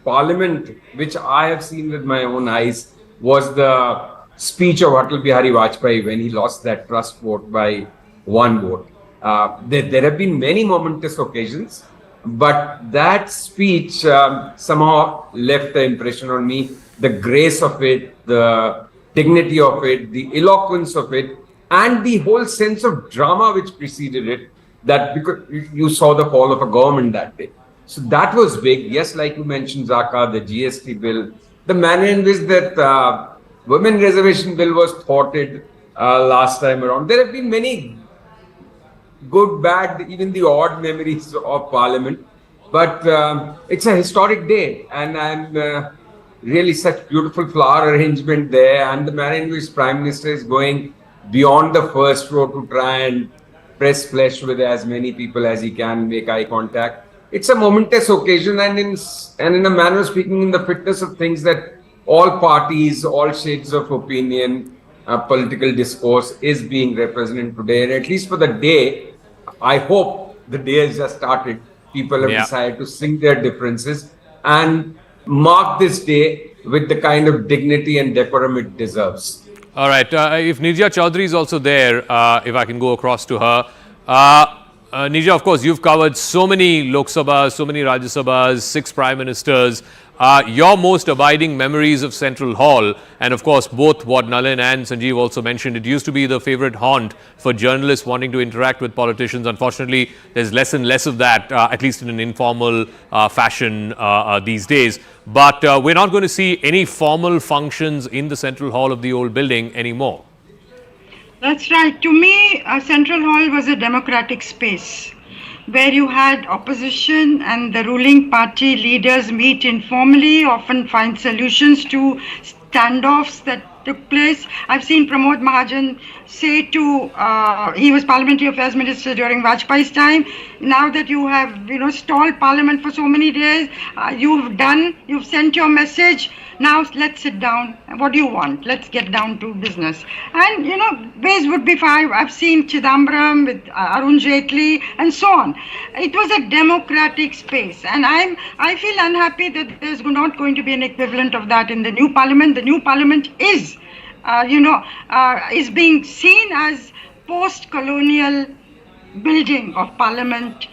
Parliament, which I have seen with my own eyes, was the speech of Atal Bihari Vajpayee when he lost that trust vote by 1 vote. There have been many momentous occasions, but that speech somehow left the impression on me, the grace of it, the dignity of it, the eloquence of it, and the whole sense of drama which preceded it, that because you saw the fall of a government that day. So that was big. Yes, like you mentioned, Zaka, the GST bill, the manner in which that women reservation bill was thwarted, last time around. There have been many good, bad, even the odd memories of Parliament. But it's a historic day, and really such beautiful flower arrangement there. And the manner in which Prime Minister is going beyond the first row to try and press flesh with as many people as he can, make eye contact. It's a momentous occasion, and in a manner of speaking, in the fitness of things that all parties, all shades of opinion, political discourse is being represented today. And at least for the day, I hope the day has just started. People have decided to sink their differences and mark this day with the kind of dignity and decorum it deserves. All right. If Nijjar Chaudhary is also there, if I can go across to her. Nijjar, of course, you've covered so many Lok Sabhas, so many Rajya Sabhas, 6 Prime Ministers. Your most abiding memories of Central Hall, and of course both what Nalin and Sanjeev also mentioned, it used to be the favorite haunt for journalists wanting to interact with politicians. Unfortunately, there's less and less of that, at least in an informal fashion these days. But we're not going to see any formal functions in the Central Hall of the old building anymore. That's right. To me, Central Hall was a democratic space where you had opposition and the ruling party leaders meet informally, often find solutions to standoffs that took place. I've seen Pramod Mahajan say to, he was Parliamentary Affairs Minister during Vajpayee's time, now that you have, stalled Parliament for so many days, you've sent your message, now let's sit down. What do you want? Let's get down to business. And, ways would be fine. I've seen Chidambaram with Arun Jaitley and so on. It was a democratic space. And I feel unhappy that there's not going to be an equivalent of that in the new Parliament. The new Parliament is being seen as post-colonial building of Parliament,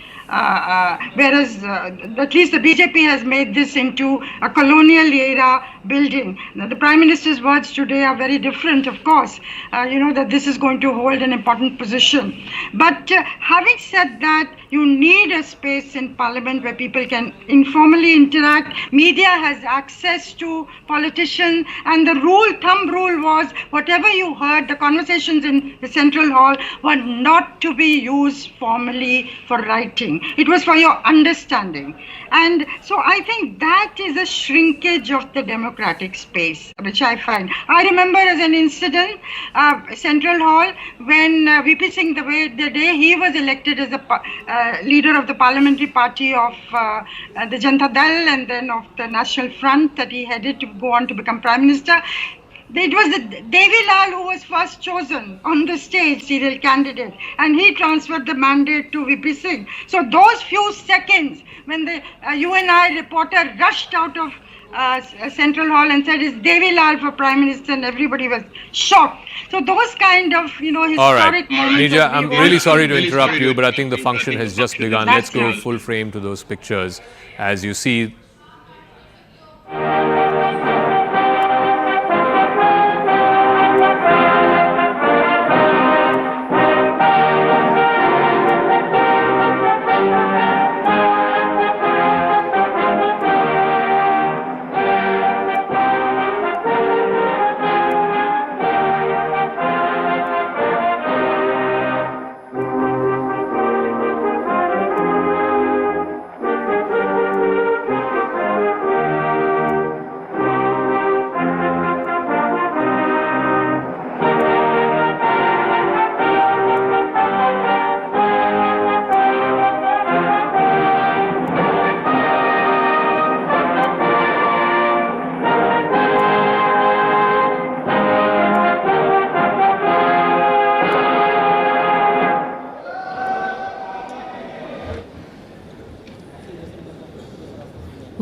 whereas at least the BJP has made this into a colonial era building. Now, the Prime Minister's words today are very different, of course, that this is going to hold an important position. But having said that, you need a space in Parliament where people can informally interact. Media has access to politicians, and the thumb rule was whatever you heard, the conversations in the Central Hall were not to be used formally for writing. It was for your understanding. And so I think that is a shrinkage of the democratic space, which I find. I remember as an incident, Central Hall, when VP Singh, the day he was elected as a leader of the parliamentary party of the Janata Dal and then of the National Front that he headed to go on to become Prime Minister. It was Devi Lal who was first chosen on the stage, serial candidate, and he transferred the mandate to VP Singh. So those few seconds when the UNI reporter rushed out of Central Hall and said, "Is Devi Lal for Prime Minister?" and everybody was shocked. So those kind of, historic All right. moments. Nijjar, I'm really sorry to interrupt you, but I think the function has just begun. Let's go full frame to those pictures as you see.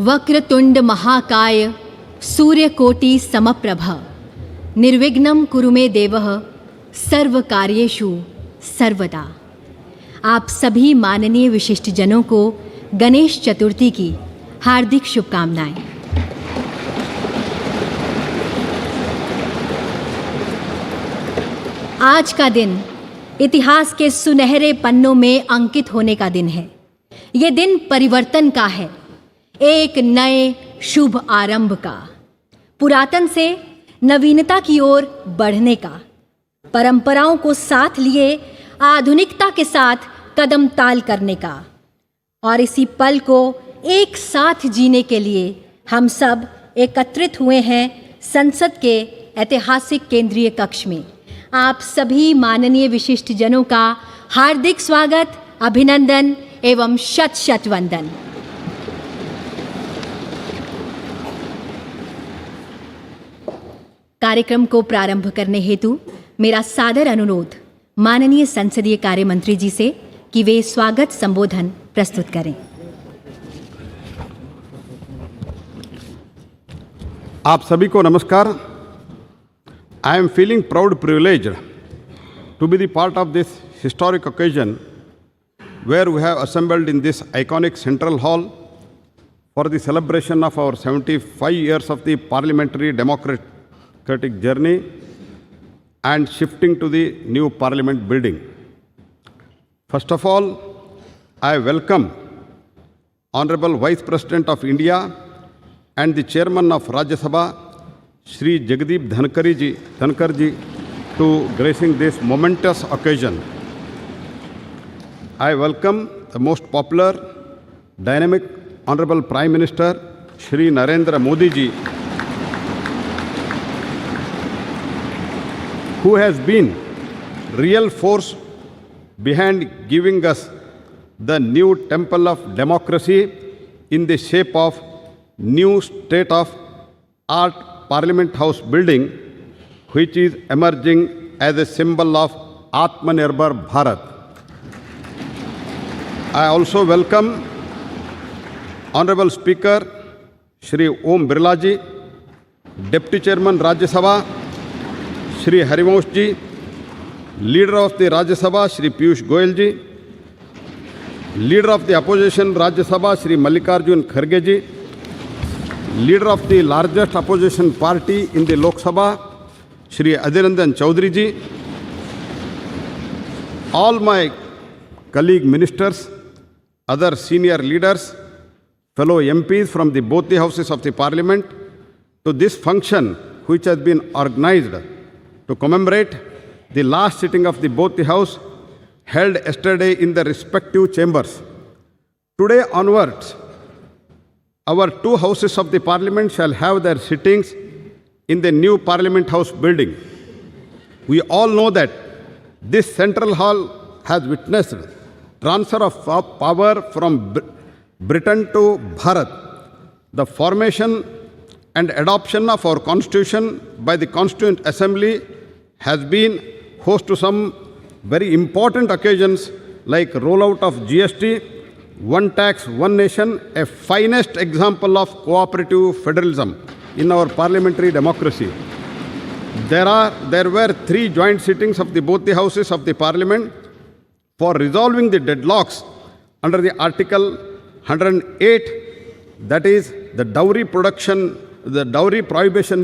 Vakratunda महाकाय सूर्यकोटि समप्रभ निर्विघ्नं कुरु मे देवः सर्वकार्येषु सर्वदा। आप सभी माननीय विशिष्ट जनों को गणेश चतुर्थी की हार्दिक शुभकामनाएं। आज का दिन इतिहास के सुनहरे पन्नों में अंकित होने का दिन है। ये दिन परिवर्तन का है, एक नए शुभ आरंभ का, पुरातन से नवीनता की ओर बढ़ने का, परंपराओं को साथ लिए आधुनिकता के साथ कदम ताल करने का। और इसी पल को एक साथ जीने के लिए हम सब एकत्रित हुए हैं संसद के ऐतिहासिक केंद्रीय कक्ष में। आप सभी माननीय विशिष्ट जनों का हार्दिक स्वागत, अभिनंदन एवं शत शत वंदन। कार्यक्रम को प्रारंभ करने हेतु मेरा सादर अनुरोध माननीय संसदीय कार्य मंत्री जी से कि वे स्वागत संबोधन प्रस्तुत करें। आप सभी को नमस्कार। I am feeling proud privileged to be the part of this historic occasion where we have assembled in this iconic central hall for the celebration of our 75 years of the parliamentary democratic journey and shifting to the new parliament building. First of all, I welcome Honorable Vice President of India and the Chairman of Rajya Sabha, Shri Jagdeep Dhankar ji, to gracing this momentous occasion. I welcome the most popular, dynamic, Honorable Prime Minister, Shri Narendra Modi ji, who has been real force behind giving us the new temple of democracy in the shape of new state-of-art Parliament House building, which is emerging as a symbol of Atmanirbhar Bharat. I also welcome Honorable Speaker Shri Om Birla ji, Deputy Chairman Rajya Sabha Shri Harivansh ji, Leader of the Rajya Sabha Shri Piyush Goyal ji, Leader of the Opposition Rajya Sabha Shri Mallikarjun Kharge ji, Leader of the largest opposition party in the Lok Sabha, Shri Adhiranjan Chaudhary ji, all my colleague ministers, other senior leaders, fellow MPs from both the houses of the Parliament, to this function which has been organized to commemorate the last sitting of both the House held yesterday in the respective chambers. Today onwards, our two houses of the Parliament shall have their sittings in the new Parliament House building. We all know that this central hall has witnessed transfer of power from Britain to Bharat. The formation and adoption of our constitution by the Constituent Assembly has been host to some very important occasions like rollout of GST, one tax, one nation, a finest example of cooperative federalism in our parliamentary democracy. There were 3 joint sittings of both the houses of the Parliament for resolving the deadlocks under the Article 108, that is the Dowry Prohibition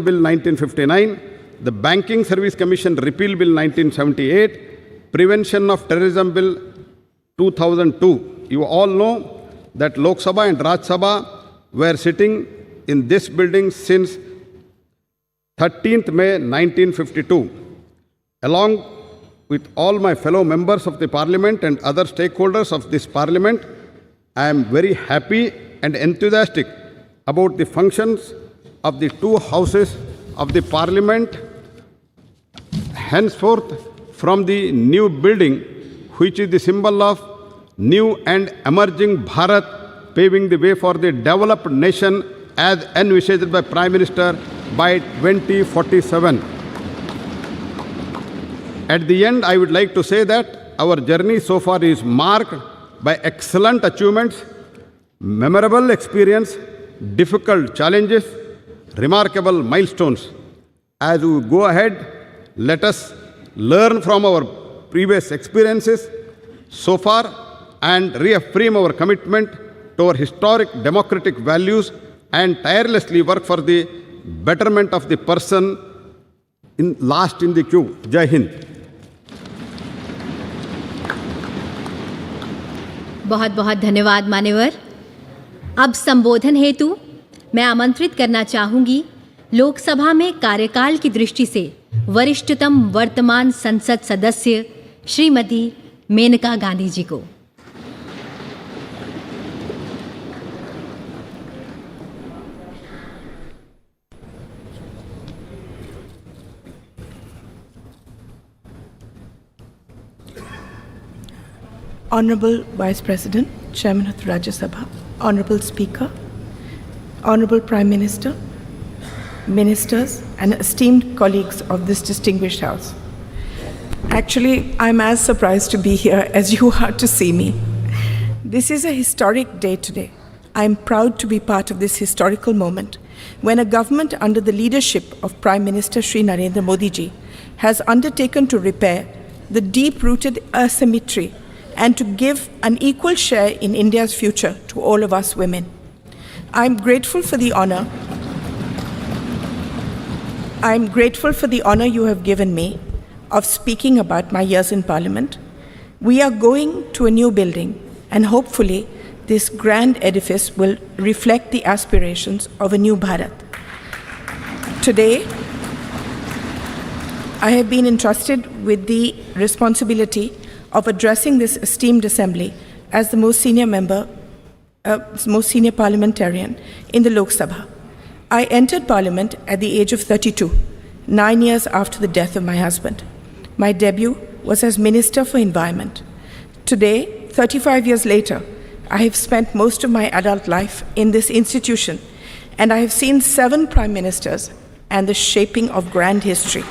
Bill 1959, the Banking Service Commission Repeal Bill 1978, Prevention of Terrorism Bill 2002. You all know that Lok Sabha and Rajya Sabha were sitting in this building since 13th May 1952. Along with all my fellow members of the Parliament and other stakeholders of this Parliament, I am very happy and enthusiastic about the functions of the two houses of the Parliament henceforth from the new building, which is the symbol of new and emerging Bharat, paving the way for the developed nation as envisaged by Prime Minister by 2047. At the end, I would like to say that our journey so far is marked by excellent achievements, memorable experience, difficult challenges, remarkable milestones. As we go ahead, let us learn from our previous experiences so far and reaffirm our commitment to our historic democratic values and tirelessly work for the betterment of the person last in the queue. Jai Hind. बहुत बहुत धन्यवाद मान्यवर। अब संबोधन हेतु मैं आमंत्रित करना चाहूंगी लोकसभा में कार्यकाल की दृष्टि से वरिष्ठतम वर्तमान संसद सदस्य श्रीमती मेनका गांधी जी को। Honorable Vice President, Chairman of the Rajya Sabha, Honorable Speaker, Honorable Prime Minister, Ministers and esteemed colleagues of this distinguished House. Actually, I'm as surprised to be here as you are to see me. This is a historic day today. I'm proud to be part of this historical moment when a government under the leadership of Prime Minister Shri Narendra Modi ji has undertaken to repair the deep-rooted asymmetry and to give an equal share in India's future to all of us women. I'm grateful for the honor you have given me of speaking about my years in Parliament. We are going to a new building, and hopefully this grand edifice will reflect the aspirations of a new Bharat. Today, I have been entrusted with the responsibility of addressing this esteemed assembly as the most senior parliamentarian in the Lok Sabha. I entered Parliament at the age of 32, 9 years after the death of my husband. My debut was as Minister for Environment. Today, 35 years later, I have spent most of my adult life in this institution, and I have seen 7 Prime Ministers and the shaping of grand history.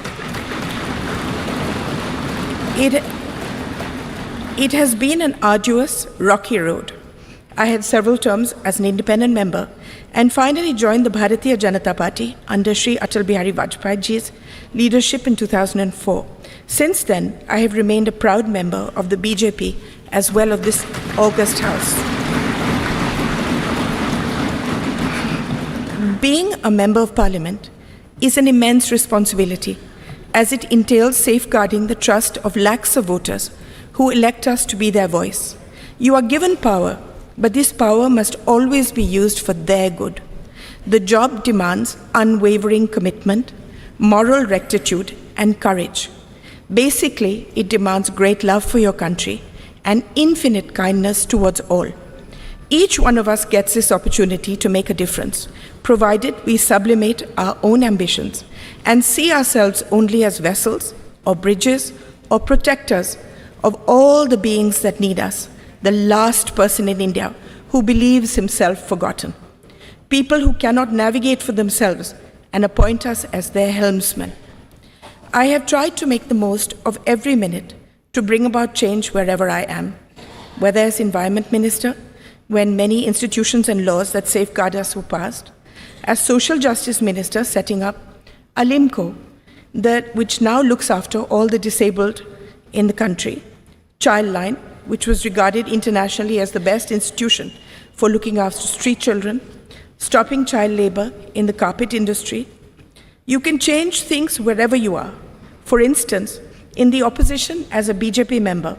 It has been an arduous, rocky road. I had several terms as an independent member and finally joined the Bharatiya Janata Party under Shri Atal Bihari Vajpayee ji's leadership in 2004. Since then, I have remained a proud member of the BJP as well of this august House. Being a member of Parliament is an immense responsibility as it entails safeguarding the trust of lakhs of voters who elect us to be their voice. You are given power, but this power must always be used for their good. The job demands unwavering commitment, moral rectitude, and courage. Basically, it demands great love for your country and infinite kindness towards all. Each one of us gets this opportunity to make a difference, provided we sublimate our own ambitions and see ourselves only as vessels or bridges or protectors of all the beings that need us, the last person in India who believes himself forgotten. People who cannot navigate for themselves and appoint us as their helmsmen. I have tried to make the most of every minute to bring about change wherever I am, whether as Environment Minister, when many institutions and laws that safeguard us were passed, as Social Justice Minister setting up Alimco, which now looks after all the disabled in the country, Childline, which was regarded internationally as the best institution for looking after street children, stopping child labor in the carpet industry. You can change things wherever you are. For instance, in the opposition as a BJP member,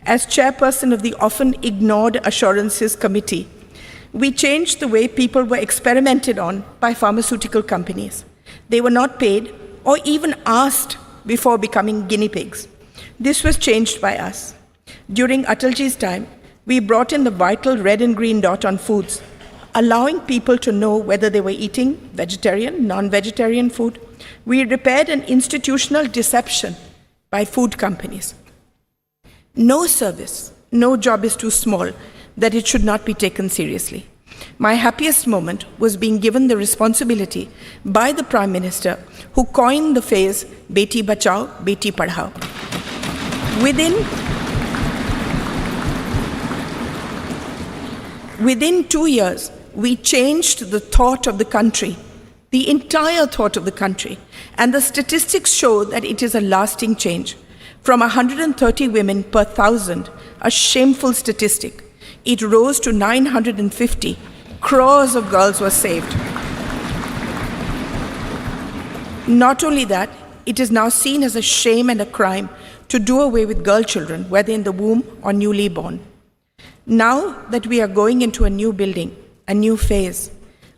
as chairperson of the often ignored Assurances Committee, we changed the way people were experimented on by pharmaceutical companies. They were not paid or even asked before becoming guinea pigs. This was changed by us. During Atalji's time, we brought in the vital red and green dot on foods, allowing people to know whether they were eating vegetarian, non-vegetarian food. We repaired an institutional deception by food companies. No service, no job is too small that it should not be taken seriously. My happiest moment was being given the responsibility by the Prime Minister who coined the phrase Beti Bachao, Beti Padhao. Within 2 years, we changed the thought of the country, the entire thought of the country, and the statistics show that it is a lasting change. From 130 women per 1,000, a shameful statistic, it rose to 950. Crores of girls were saved. Not only that, it is now seen as a shame and a crime to do away with girl children, whether in the womb or newly born. Now that we are going into a new building, a new phase,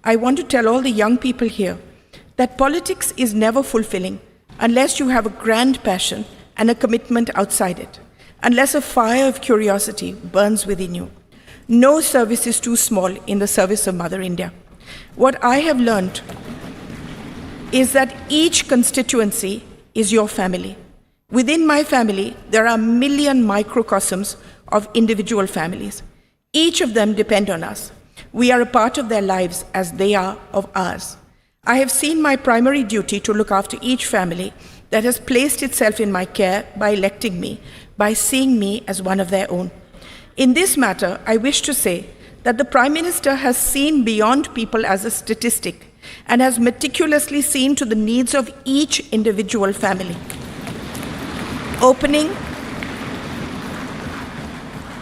I want to tell all the young people here that politics is never fulfilling unless you have a grand passion and a commitment outside it, unless a fire of curiosity burns within you. No service is too small in the service of Mother India. What I have learned is that each constituency is your family. Within my family, there are a million microcosms of individual families. Each of them depend on us. We are a part of their lives as they are of ours. I have seen my primary duty to look after each family that has placed itself in my care by electing me, by seeing me as one of their own. In this matter, I wish to say that the Prime Minister has seen beyond people as a statistic and has meticulously seen to the needs of each individual family.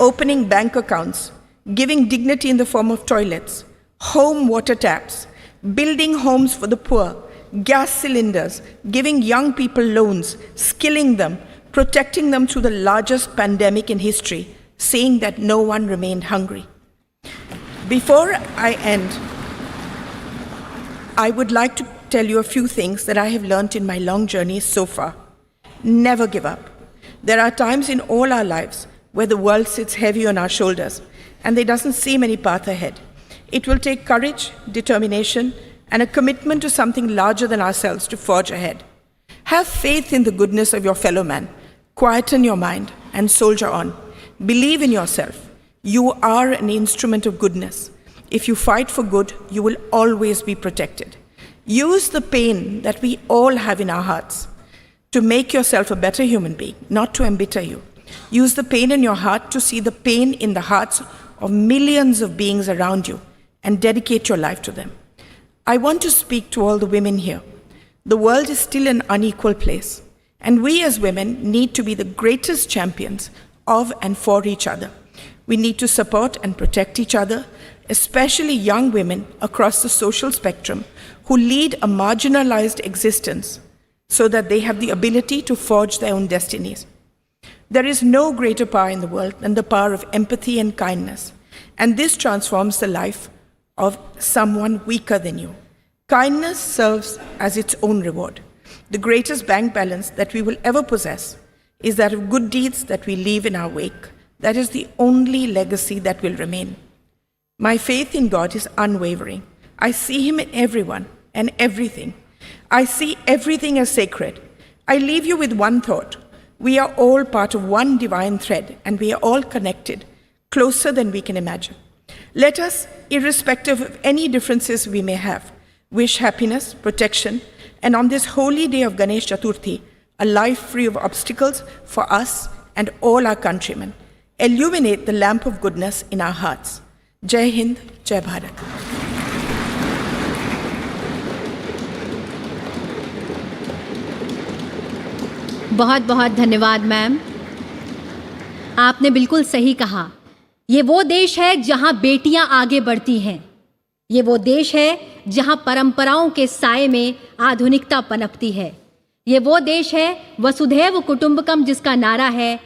Opening bank accounts, giving dignity in the form of toilets, home water taps, building homes for the poor, gas cylinders, giving young people loans, skilling them, protecting them through the largest pandemic in history, saying that no one remained hungry. Before I end, I would like to tell you a few things that I have learned in my long journey so far. Never give up. There are times in all our lives where the world sits heavy on our shoulders and there doesn't seem any path ahead. It will take courage, determination, and a commitment to something larger than ourselves to forge ahead. Have faith in the goodness of your fellow man. Quieten your mind and soldier on. Believe in yourself. You are an instrument of goodness. If you fight for good, you will always be protected. Use the pain that we all have in our hearts to make yourself a better human being, not to embitter you. Use the pain in your heart to see the pain in the hearts of millions of beings around you and dedicate your life to them. I want to speak to all the women here. The world is still an unequal place, and we as women need to be the greatest champions of and for each other. We need to support and protect each other, especially young women across the social spectrum who lead a marginalized existence so that they have the ability to forge their own destinies. There is no greater power in the world than the power of empathy and kindness, and this transforms the life of someone weaker than you. Kindness serves as its own reward. The greatest bank balance that we will ever possess is that of good deeds that we leave in our wake. That is the only legacy that will remain. My faith in God is unwavering. I see Him in everyone and everything. I see everything as sacred. I leave you with one thought. We are all part of one divine thread, and we are all connected, closer than we can imagine. Let us, irrespective of any differences we may have, wish happiness, protection, and on this holy day of Ganesh Chaturthi, a life free of obstacles for us and all our countrymen. Illuminate the lamp of goodness in our hearts. Jai Hind, Jai Bharat. बहुत बहुत धन्यवाद ma'am. आपने बिल्कुल सही कहा। ये वो देश है जहां बेटियां आगे बढ़ती हैं। ये वो देश है जहां परंपराओं के साए में आधुनिकता पनपती है। ये वो देश है वसुधैव कुटुंबकम, जिसका नारा है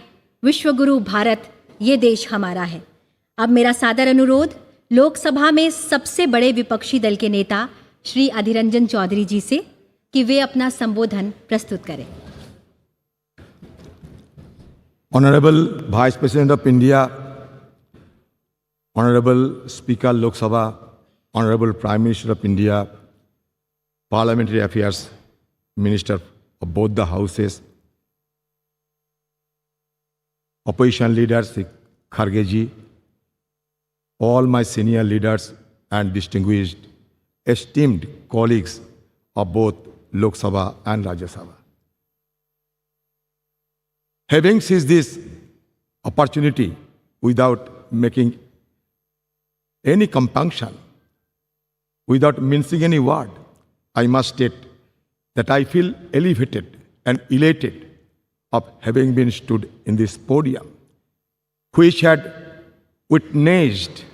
विश्वगुरु भारत, ये देश हमारा है। अब मेरा सादर अनुरोध लोकसभा में सबसे बड़े विपक्षी दल के नेता श्री अधीर रंजन चौधरी जी से कि वे अपना संबोधन प्रस्तुत करें। Honorable Vice President of India, Honorable Speaker Lok Sabha, Honorable Prime Minister of India, Parliamentary Affairs Minister of both the houses, Opposition leaders, Kharge ji, all my senior leaders and distinguished, esteemed colleagues of both Lok Sabha and Rajya Sabha. Having seized this opportunity without making any compunction, without mincing any word, I must state that I feel elevated and elated of having been stood in this podium, which had witnessed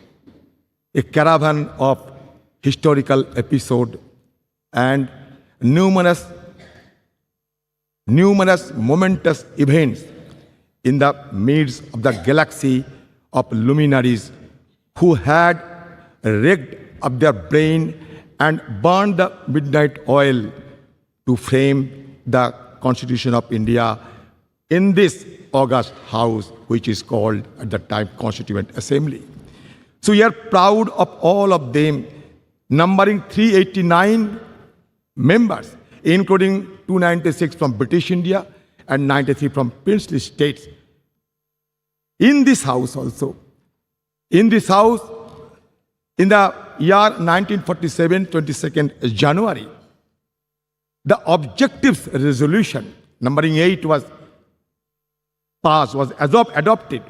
a caravan of historical episodes and numerous momentous events in the midst of the galaxy of luminaries who had rigged up their brain and burned the midnight oil to frame the Constitution of India in this august house, which is called at the time Constituent Assembly. So we are proud of all of them, numbering 389 members, including 296 from British India and 93 from princely states. In this house also, in this house, in the year 1947, 22nd January, the objectives resolution, numbering 8, was passed, was adopted,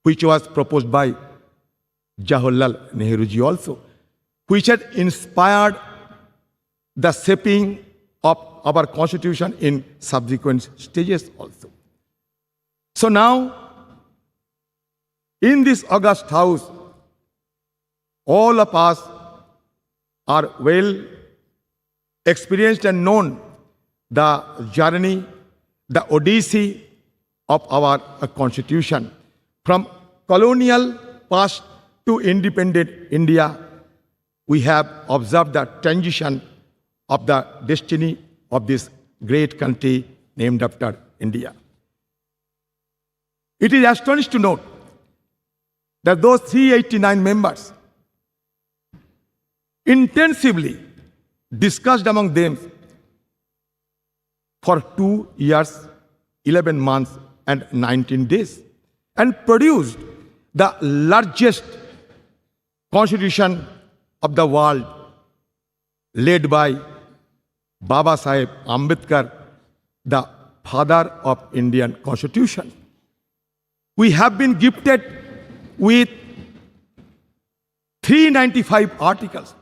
which was proposed by Jawaharlal Nehru ji also, which had inspired the shaping of our constitution in subsequent stages also. So now, in this august house, all of us are well experienced and known the journey, the odyssey of our constitution. From colonial past to independent India, we have observed the transition of the destiny of this great country named after India. It is astonishing to note that those 389 members intensively discussed among them for 2 years, 11 months, and 19 days, and produced the largest constitution of the world, led by Baba Saheb Ambedkar, the father of Indian Constitution. We have been gifted with 395 articles.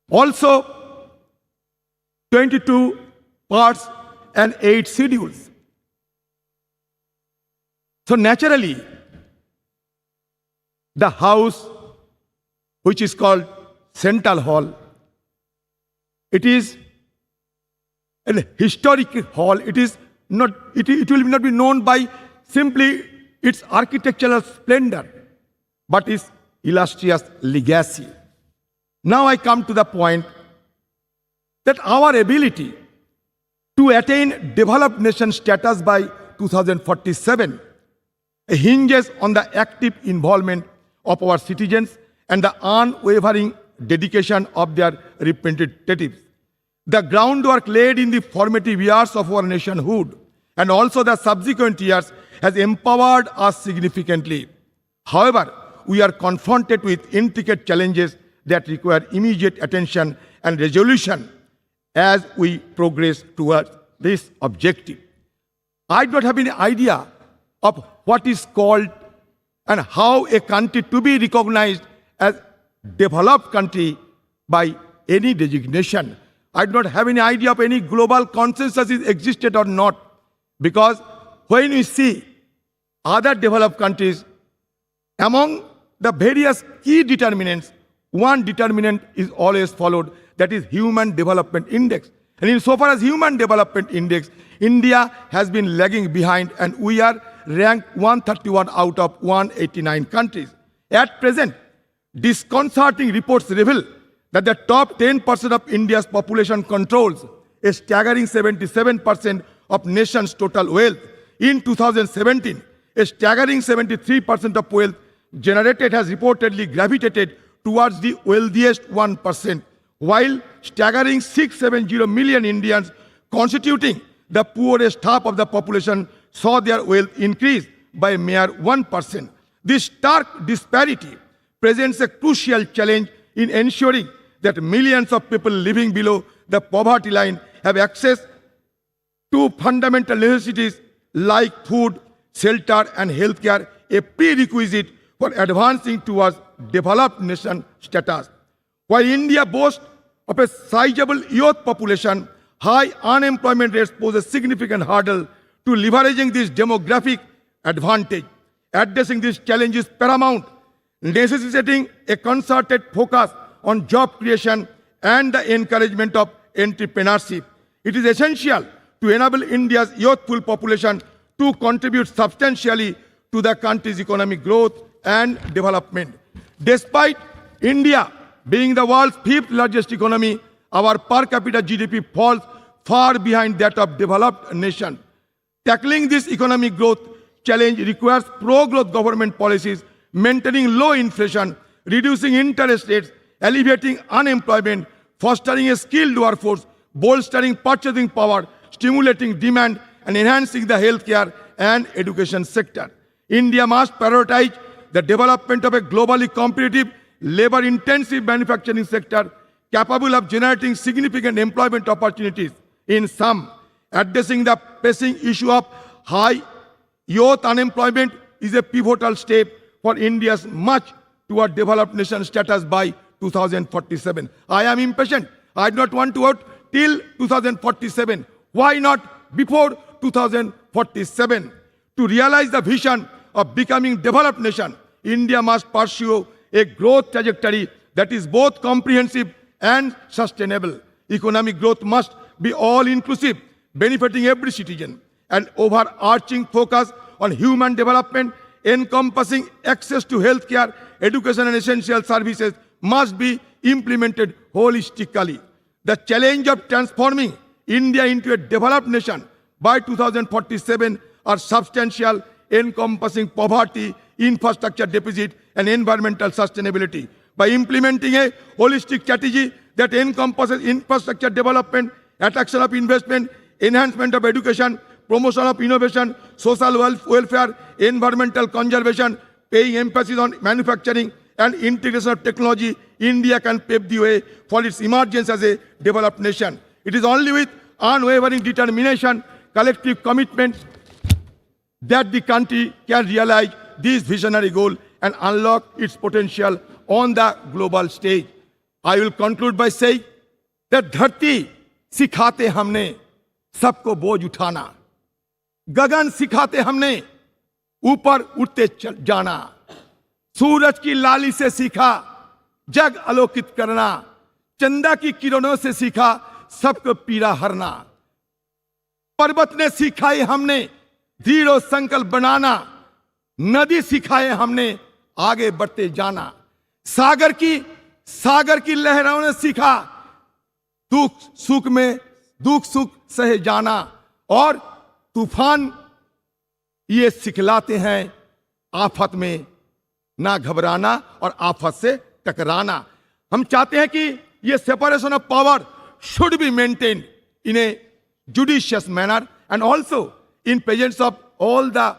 Also, 22 parts and 8 schedules. So naturally, the house, which is called Central Hall, it is an historic hall. It will not be known by simply its architectural splendor, but its illustrious legacy. Now I come to the point that our ability to attain developed nation status by 2047 hinges on the active involvement of our citizens and the unwavering dedication of their representatives. The groundwork laid in the formative years of our nationhood and also the subsequent years has empowered us significantly. However, we are confronted with intricate challenges that require immediate attention and resolution as we progress towards this objective. I don't have any idea of what is called and how a country to be recognized as developed country by any designation. I do not have any idea of any global consensus is existed or not, because when we see other developed countries, among the various key determinants, one determinant is always followed, that is Human Development Index. And insofar as Human Development Index, India has been lagging behind and we are ranked 131 out of 189 countries. At present, disconcerting reports reveal that the top 10% of India's population controls a staggering 77% of nation's total wealth. In 2017, a staggering 73% of wealth generated has reportedly gravitated towards the wealthiest 1%, while staggering 670 million Indians constituting the poorest half of the population saw their wealth increase by a mere 1%. This stark disparity presents a crucial challenge in ensuring that millions of people living below the poverty line have access to fundamental necessities like food, shelter, and healthcare, a prerequisite for advancing towards developed nation status. While India boasts of a sizable youth population, high unemployment rates pose a significant hurdle to leveraging this demographic advantage. Addressing these challenges is paramount, necessitating a concerted focus on job creation and the encouragement of entrepreneurship. It is essential to enable India's youthful population to contribute substantially to the country's economic growth and development. Despite India Being the world's fifth largest economy, our per capita GDP falls far behind that of developed nations. Tackling this economic growth challenge requires pro-growth government policies, maintaining low inflation, reducing interest rates, alleviating unemployment, fostering a skilled workforce, bolstering purchasing power, stimulating demand, and enhancing the healthcare and education sector. India must prioritize the development of a globally competitive, labor-intensive manufacturing sector capable of generating significant employment opportunities. In sum, addressing the pressing issue of high youth unemployment is a pivotal step for India's march toward developed nation status by 2047. I am impatient. I do not want to wait till 2047. Why not before 2047? To realize the vision of becoming developed nation, India must pursue a growth trajectory that is both comprehensive and sustainable. Economic growth must be all-inclusive, benefiting every citizen. An overarching focus on human development, encompassing access to healthcare, education and essential services must be implemented holistically. The challenge of transforming India into a developed nation by 2047 are substantial, encompassing poverty, infrastructure deficit, and environmental sustainability. By implementing a holistic strategy that encompasses infrastructure development, attraction of investment, enhancement of education, promotion of innovation, social welfare, environmental conservation, paying emphasis on manufacturing and integration of technology, India can pave the way for its emergence as a developed nation. It is only with unwavering determination, collective commitment, that the country can realize this visionary goal and unlock its potential on the global stage. I will conclude by saying that धरती सिखाते हमने सबको बोझ उठाना, गगन सिखाते हमने ऊपर उठते जाना, सूरज की लाली से सीखा जग आलोकित करना, चंदा की किरणों से सीखा सबको पीड़ा हरना, पर्वत ने सिखाई हमने दृढ़ संकल्प बनाना, नदी सिखाए हमने आगे बढ़ते जाना, सागर की लहरों ने सीखा दुख सुख सहे जाना, और तूफान ये सिखलाते हैं आफत में ना घबराना और आफत से टकराना. हम चाहते हैं कि ये separation of power should be maintained in a judicious manner and also in presence of all the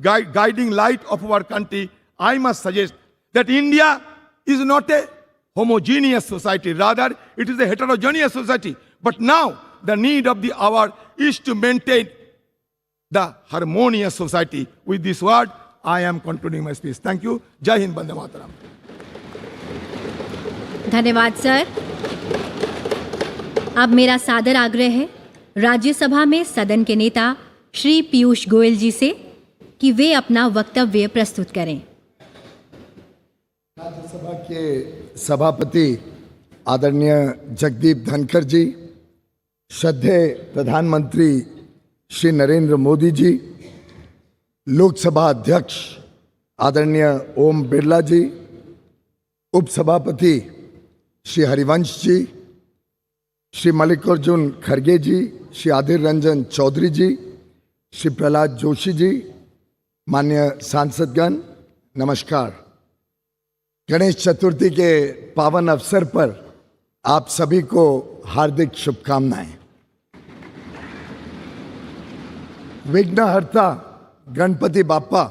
guiding light of our country. I must suggest that India is not a homogeneous society, rather it is a heterogeneous society. But now the need of the hour is to maintain the harmonious society. With this word, I am concluding my speech. Thank you. Jai Hind, Bande Mataram. धन्यवाद sir. अब मेरा सादर आग्रह है राज्यसभा में सदन के नेता श्री पीयूष गोयल जी से कि वे अपना वक्तव्य प्रस्तुत करें. राज्यसभा के सभापति आदरणीय जगदीप धनखड़ जी, श्रद्धेय प्रधानमंत्री श्री नरेंद्र मोदी जी, लोकसभा अध्यक्ष आदरणीय ओम बिरला जी, उपसभापति श्री हरिवंश जी, श्री मल्लिकार्जुन खड़गे जी, श्री आदिर रंजन चौधरी जी, श्री प्रहलाद जोशी जी, माननीय सांसदगण, नमस्कार. गणेश चतुर्थी के पावन अवसर पर आप सभी को हार्दिक शुभकामनाएं. विघ्नहर्ता गणपति बाप्पा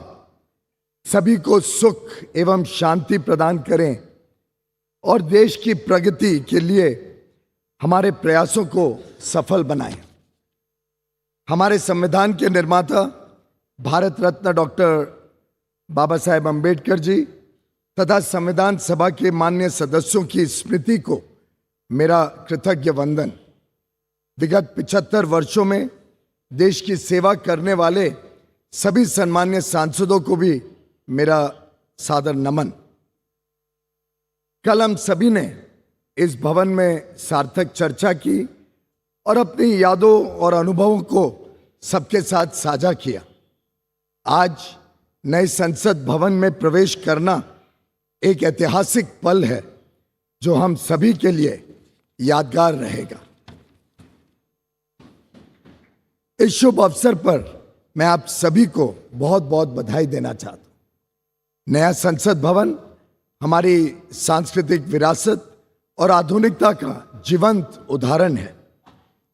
सभी को सुख एवं शांति प्रदान करें और देश की प्रगति के लिए हमारे प्रयासों को सफल बनाएं. हमारे संविधान के निर्माता भारत रत्न डॉक्टर बाबा साहेब अम्बेडकर जी तथा संविधान सभा के माननीय सदस्यों की स्मृति को मेरा कृतज्ञ वंदन. विगत 75 वर्षों में देश की सेवा करने वाले सभी सम्मान्य सांसदों को भी मेरा सादर नमन. कल हम सभी ने इस भवन में सार्थक चर्चा की और अपनी यादों और अनुभवों को सबके साथ साझा किया. आज नए संसद भवन में प्रवेश करना एक ऐतिहासिक पल है जो हम सभी के लिए यादगार रहेगा। इस शुभ अवसर पर मैं आप सभी को बहुत बहुत बधाई देना चाहता हूं। नया संसद भवन हमारी सांस्कृतिक विरासत और आधुनिकता का जीवंत उदाहरण है।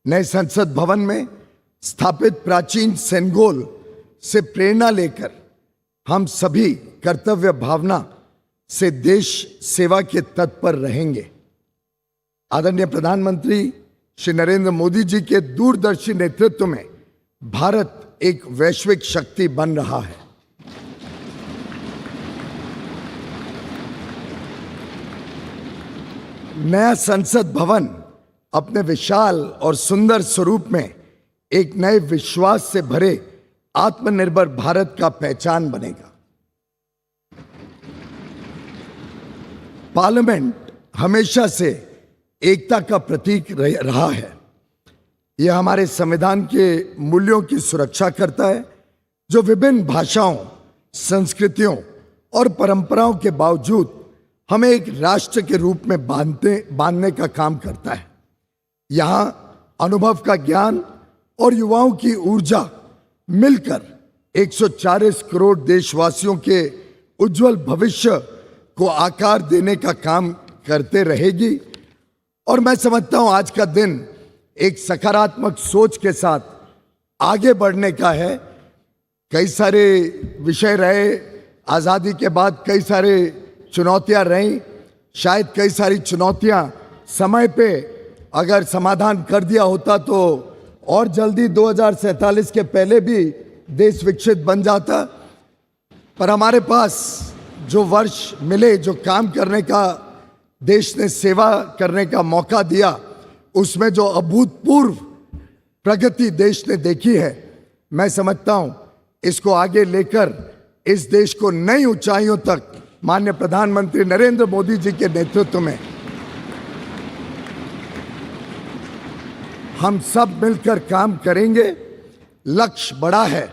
नए संसद भवन में स्थापित प्राचीन सेनगोल से प्रेरणा लेकर हम सभी कर्तव्य भावना से देश सेवा के तत्पर रहेंगे। आदरणीय प्रधानमंत्री श्री नरेंद्र मोदी जी के दूरदर्शी नेतृत्व में भारत एक वैश्विक शक्ति बन रहा है। नया संसद भवन अपने विशाल और सुंदर स्वरूप में एक नए विश्वास से भरे आत्मनिर्भर भारत का पहचान बनेगा। पार्लियामेंट हमेशा से एकता का प्रतीक रहा है। यह हमारे संविधान के मूल्यों की सुरक्षा करता है, जो विभिन्न भाषाओं, संस्कृतियों और परंपराओं के बावजूद हमें एक राष्ट्र के रूप में बांधने का काम करता है। यहाँ अनुभव का ज्ञान और युवाओं की ऊर्जा मिलकर 140 करोड़ देशवासियों के उज्जवल भविष्य को आकार देने का काम करते रहेगी। और मैं समझता हूं आज का दिन एक सकारात्मक सोच के साथ आगे बढ़ने का है। कई सारे विषय रहे, आज़ादी के बाद कई सारे चुनौतियां रहीं। शायद कई सारी चुनौतियां समय पे अगर समाधान कर दिया होता तो और जल्दी 2047 के पहले भी देश विकसित बन जाता। पर हमारे पास जो वर्ष मिले, जो काम करने का, देश ने सेवा करने का मौका दिया, उसमें जो अभूतपूर्व प्रगति देश ने देखी है, मैं समझता हूं इसको आगे लेकर इस देश को नई ऊंचाइयों तक माननीय प्रधानमंत्री नरेंद्र मोदी जी के नेतृत्व में हम सब मिलकर काम करेंगे। लक्ष्य बड़ा है,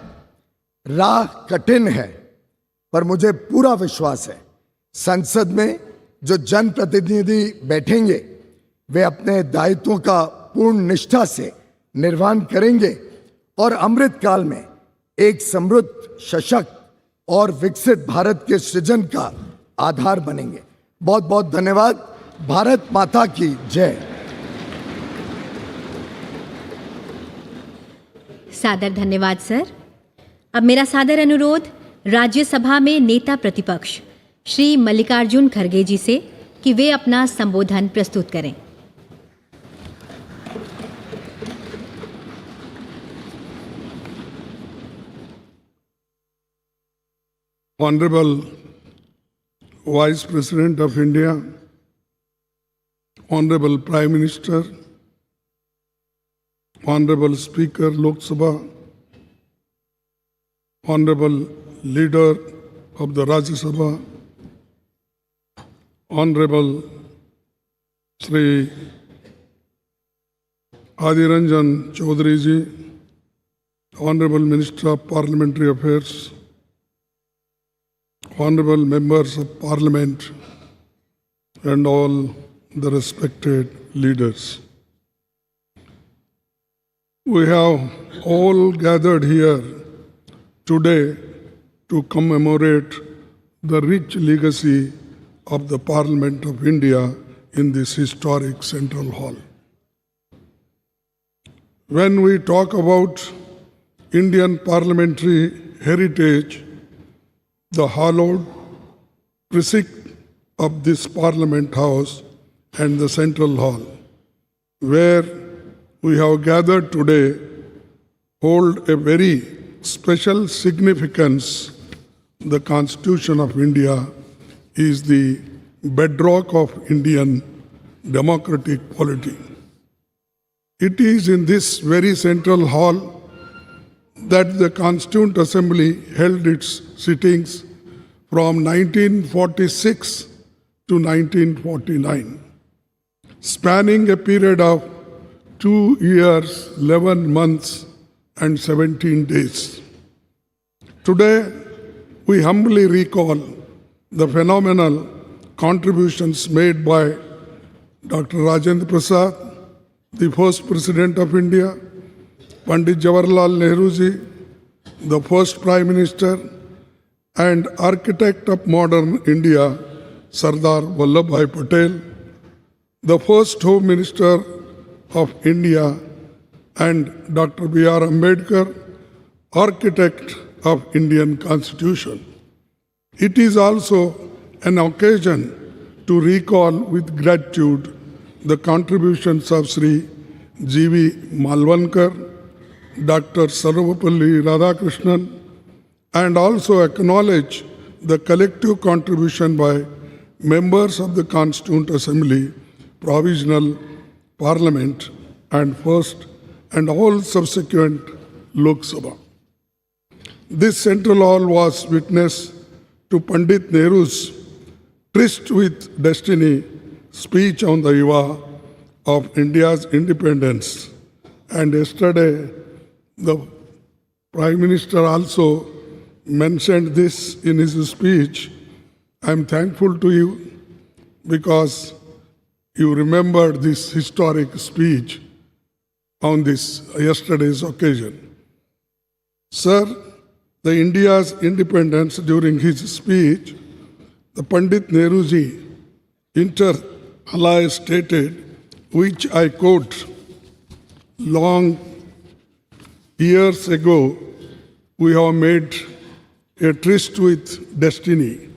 राह कठिन है, पर मुझे पूरा विश्वास है संसद में जो जनप्रतिनिधि बैठेंगे वे अपने दायित्वों का पूर्ण निष्ठा से निर्वहन करेंगे और अमृत काल में एक समृद्ध, सशक्त और विकसित भारत के सृजन का आधार बनेंगे। बहुत बहुत धन्यवाद। भारत माता की जय। सादर धन्यवाद सर। अब मेरा सादर अनुरोध राज्यसभा में नेता प्रतिपक्ष श्री मल्लिकार्जुन खड़गे जी से कि वे अपना संबोधन प्रस्तुत करें। Honorable Vice President of India, Honorable Prime Minister, Honorable Speaker Lok Sabha, Honorable Leader of the Rajya Sabha, Honorable Shri Adiranjan Chaudhary ji, Honorable Minister of Parliamentary Affairs, Honorable Members of Parliament, and all the respected leaders. We have all gathered here today to commemorate the rich legacy of the Parliament of India in this historic Central Hall. When we talk about Indian parliamentary heritage, the hallowed precinct of this Parliament House and the Central Hall, where we have gathered today, hold a very special significance. The Constitution of India is the bedrock of Indian democratic polity. It is in this very Central Hall that the Constituent Assembly held its sittings from 1946 to 1949, spanning a period of 2 years, 11 months, and 17 days. Today, we humbly recall the phenomenal contributions made by Dr. Rajendra Prasad, the first President of India, Pandit Jawaharlal Nehru ji, the first Prime Minister, and architect of modern India, Sardar Vallabhbhai Patel, the first Home Minister of India, and Dr. B.R. Ambedkar, architect of Indian Constitution. It is also an occasion to recall with gratitude the contributions of Sri G.V. Malvankar, Dr. Sarvapalli Radhakrishnan, and also acknowledge the collective contribution by members of the Constituent Assembly, Provisional Parliament, and First and all subsequent Lok Sabha. This central hall was witness to Pandit Nehru's tryst with destiny speech on the eve of India's independence. And yesterday, the Prime Minister also mentioned this in his speech. I am thankful to you because you remembered this historic speech on this yesterday's occasion. Sir, the India's independence during his speech, the Pandit Nehruji inter alia stated, which I quote, long years ago, we have made a tryst with destiny,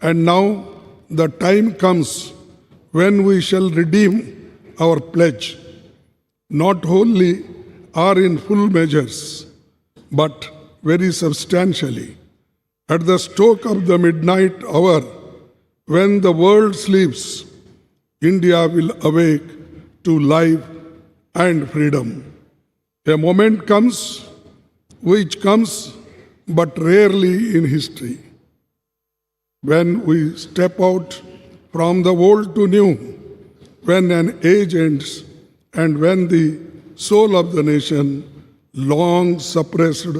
and now the time comes when we shall redeem our pledge, not wholly or in full measures, but very substantially. At the stroke of the midnight hour, when the world sleeps, India will awake to life and freedom. A moment comes, which comes but rarely in history, when we step out from the old to new, when an age ends, and when the soul of the nation, long suppressed,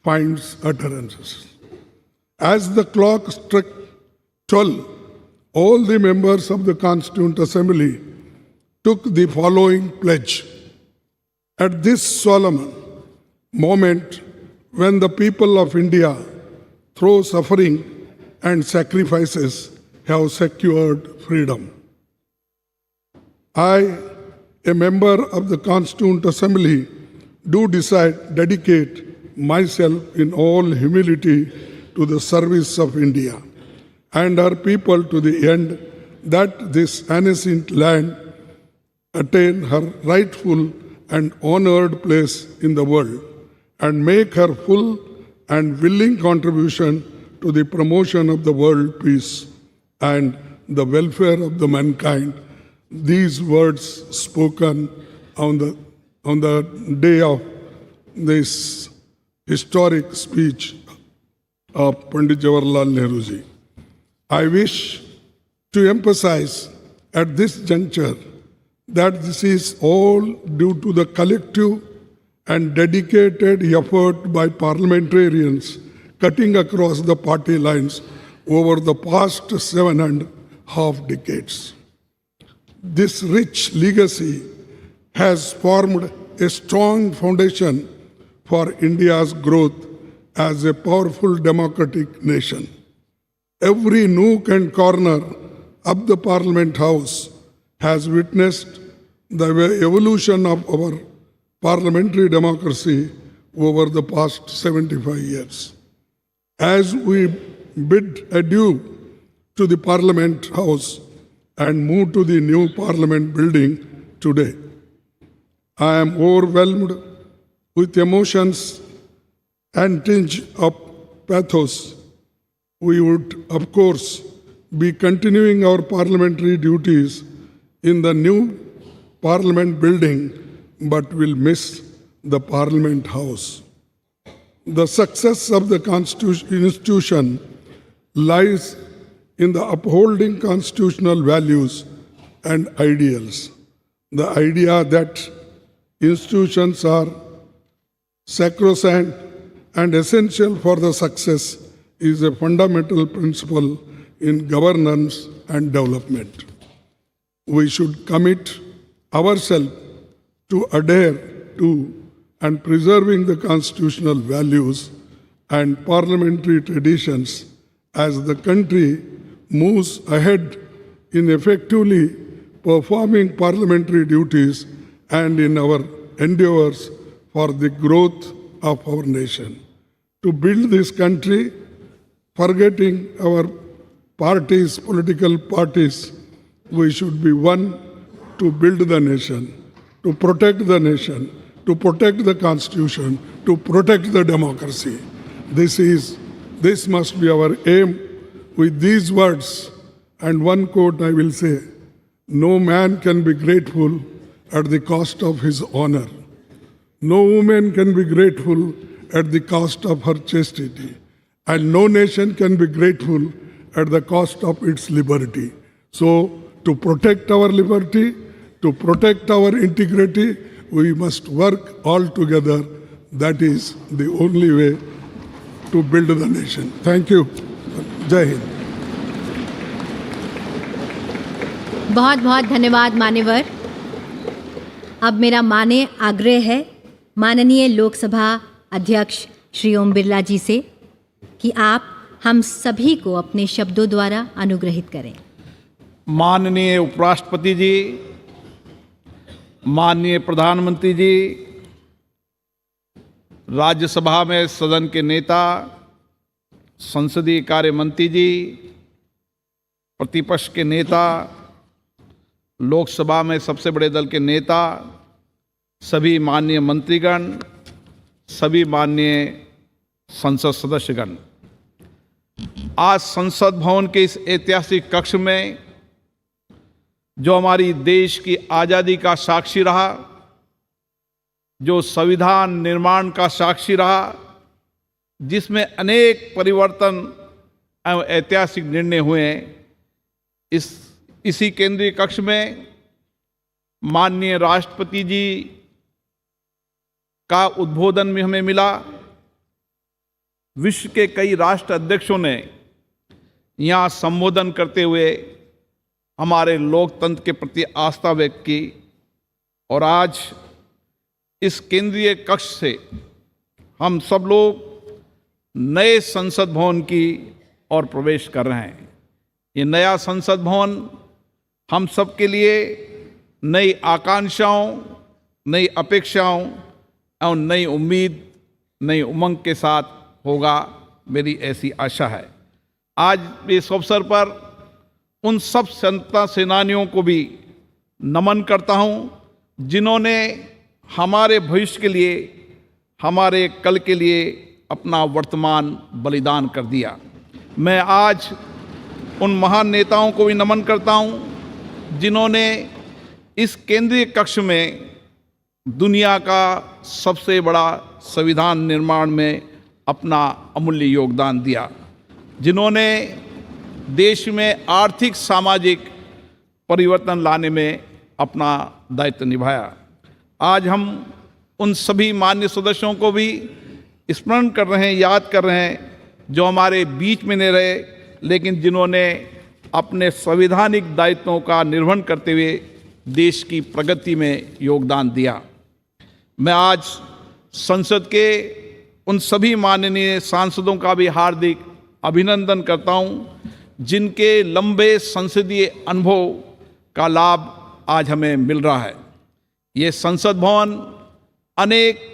finds utterances. As the clock struck 12, all the members of the Constituent Assembly took the following pledge. At this solemn moment, when the people of India, through suffering and sacrifices, have secured freedom, I, a member of the Constituent Assembly, do dedicate myself in all humility to the service of India and her people to the end that this ancient land attain her rightful and honored place in the world and make her full and willing contribution to the promotion of the world peace and the welfare of the mankind. These words spoken on the day of this historic speech of Pandit Jawaharlal Nehru ji. I wish to emphasize at this juncture that this is all due to the collective and dedicated effort by parliamentarians cutting across the party lines over the past 7.5 decades. This rich legacy has formed a strong foundation for India's growth as a powerful democratic nation. Every nook and corner of the Parliament House has witnessed the evolution of our parliamentary democracy over the past 75 years. As we bid adieu to the Parliament House and move to the new Parliament building today, I am overwhelmed with emotions and tinge of pathos. We would, of course, be continuing our parliamentary duties in the new Parliament building, but will miss the Parliament House. The success of the institution lies in the upholding constitutional values and ideals. The idea that institutions are sacrosanct and essential for the success is a fundamental principle in governance and development. we should commit ourselves to adhere to and preserving the constitutional values and parliamentary traditions as the country moves ahead in effectively performing parliamentary duties and in our endeavors for the growth of our nation. To build this country, forgetting our parties, political parties, we should be one to build the nation, to protect the nation, to protect the constitution, to protect the democracy. This must be our aim. With these words and one quote I will say, no man can be grateful at the cost of his honor. No woman can be grateful at the cost of her chastity. And no nation can be grateful at the cost of its liberty. So, to protect our liberty, to protect our integrity, we must work all together. That is the only way to build the nation. Thank you. Jai Hind. बहुत बहुत धन्यवाद मान्यवर। अब मेरा माननीय आग्रह है माननीय लोकसभा अध्यक्ष श्री ओम बिरला जी से कि आप हम सभी को अपने शब्दों द्वारा अनुग्रहित करें। माननीय उपराष्ट्रपति जी, माननीय प्रधानमंत्री जी, राज्यसभा में सदन के नेता, संसदीय कार्य मंत्री जी, प्रतिपक्ष के नेता, लोकसभा में सबसे बड़े दल के नेता, सभी माननीय मंत्रीगण, सभी माननीय संसद सदस्यगण, आज संसद भवन के इस ऐतिहासिक कक्ष में जो हमारी देश की आज़ादी का साक्षी रहा, जो संविधान निर्माण का साक्षी रहा, जिसमें अनेक परिवर्तन एवं ऐतिहासिक निर्णय हुए, इसी केंद्रीय कक्ष में माननीय राष्ट्रपति जी का उद्बोधन भी हमें मिला। विश्व के कई राष्ट्र अध्यक्षों ने यहाँ संबोधन करते हुए हमारे लोकतंत्र के प्रति आस्था व्यक्त की और आज इस केंद्रीय कक्ष से हम सब लोग नए संसद भवन की ओर प्रवेश कर रहे हैं। ये नया संसद भवन हम सब के लिए नई आकांक्षाओं, नई अपेक्षाओं और नई उम्मीद, नई उमंग के साथ होगा, मेरी ऐसी आशा है। आज इस अवसर पर उन सब स्वतंत्रता सेनानियों को भी नमन करता हूँ जिन्होंने हमारे भविष्य के लिए, हमारे कल के लिए अपना वर्तमान बलिदान कर दिया। मैं आज उन महान नेताओं को भी नमन करता हूँ जिन्होंने इस केंद्रीय कक्ष में दुनिया का सबसे बड़ा संविधान निर्माण में अपना अमूल्य योगदान दिया, जिन्होंने देश में आर्थिक सामाजिक परिवर्तन लाने में अपना दायित्व निभाया। आज हम उन सभी मान्य सदस्यों को भी स्मरण कर रहे हैं, याद कर रहे हैं, जो हमारे बीच में नहीं रहे लेकिन जिन्होंने अपने संवैधानिक दायित्वों का निर्वहन करते हुए देश की प्रगति में योगदान दिया। मैं आज संसद के उन सभी माननीय सांसदों का भी हार्दिक अभिनंदन करता हूं जिनके लंबे संसदीय अनुभव का लाभ आज हमें मिल रहा है। ये संसद भवन अनेक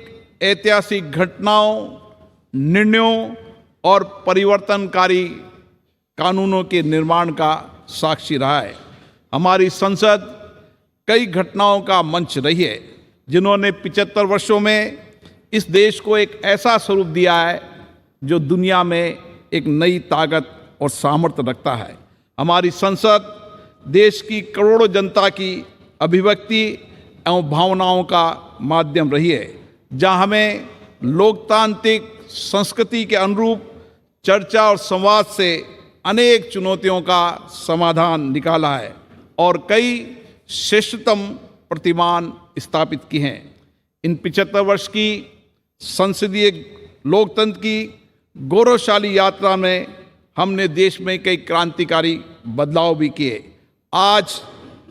ऐतिहासिक घटनाओं, निर्णयों और परिवर्तनकारी कानूनों के निर्माण का साक्षी रहा है। हमारी संसद कई घटनाओं का मंच रही है जिन्होंने 75 वर्षों में इस देश को एक ऐसा स्वरूप दिया है जो दुनिया में एक नई ताकत और सामर्थ्य रखता है। हमारी संसद देश की करोड़ों जनता की अभिव्यक्ति एवं भावनाओं का माध्यम रही है, जहां हमें लोकतांत्रिक संस्कृति के अनुरूप चर्चा और संवाद से अनेक चुनौतियों का समाधान निकाला है और कई श्रेष्ठतम प्रतिमान स्थापित किए हैं। इन 75 वर्ष की संसदीय लोकतंत्र की गौरवशाली यात्रा में हमने देश में कई क्रांतिकारी बदलाव भी किए। आज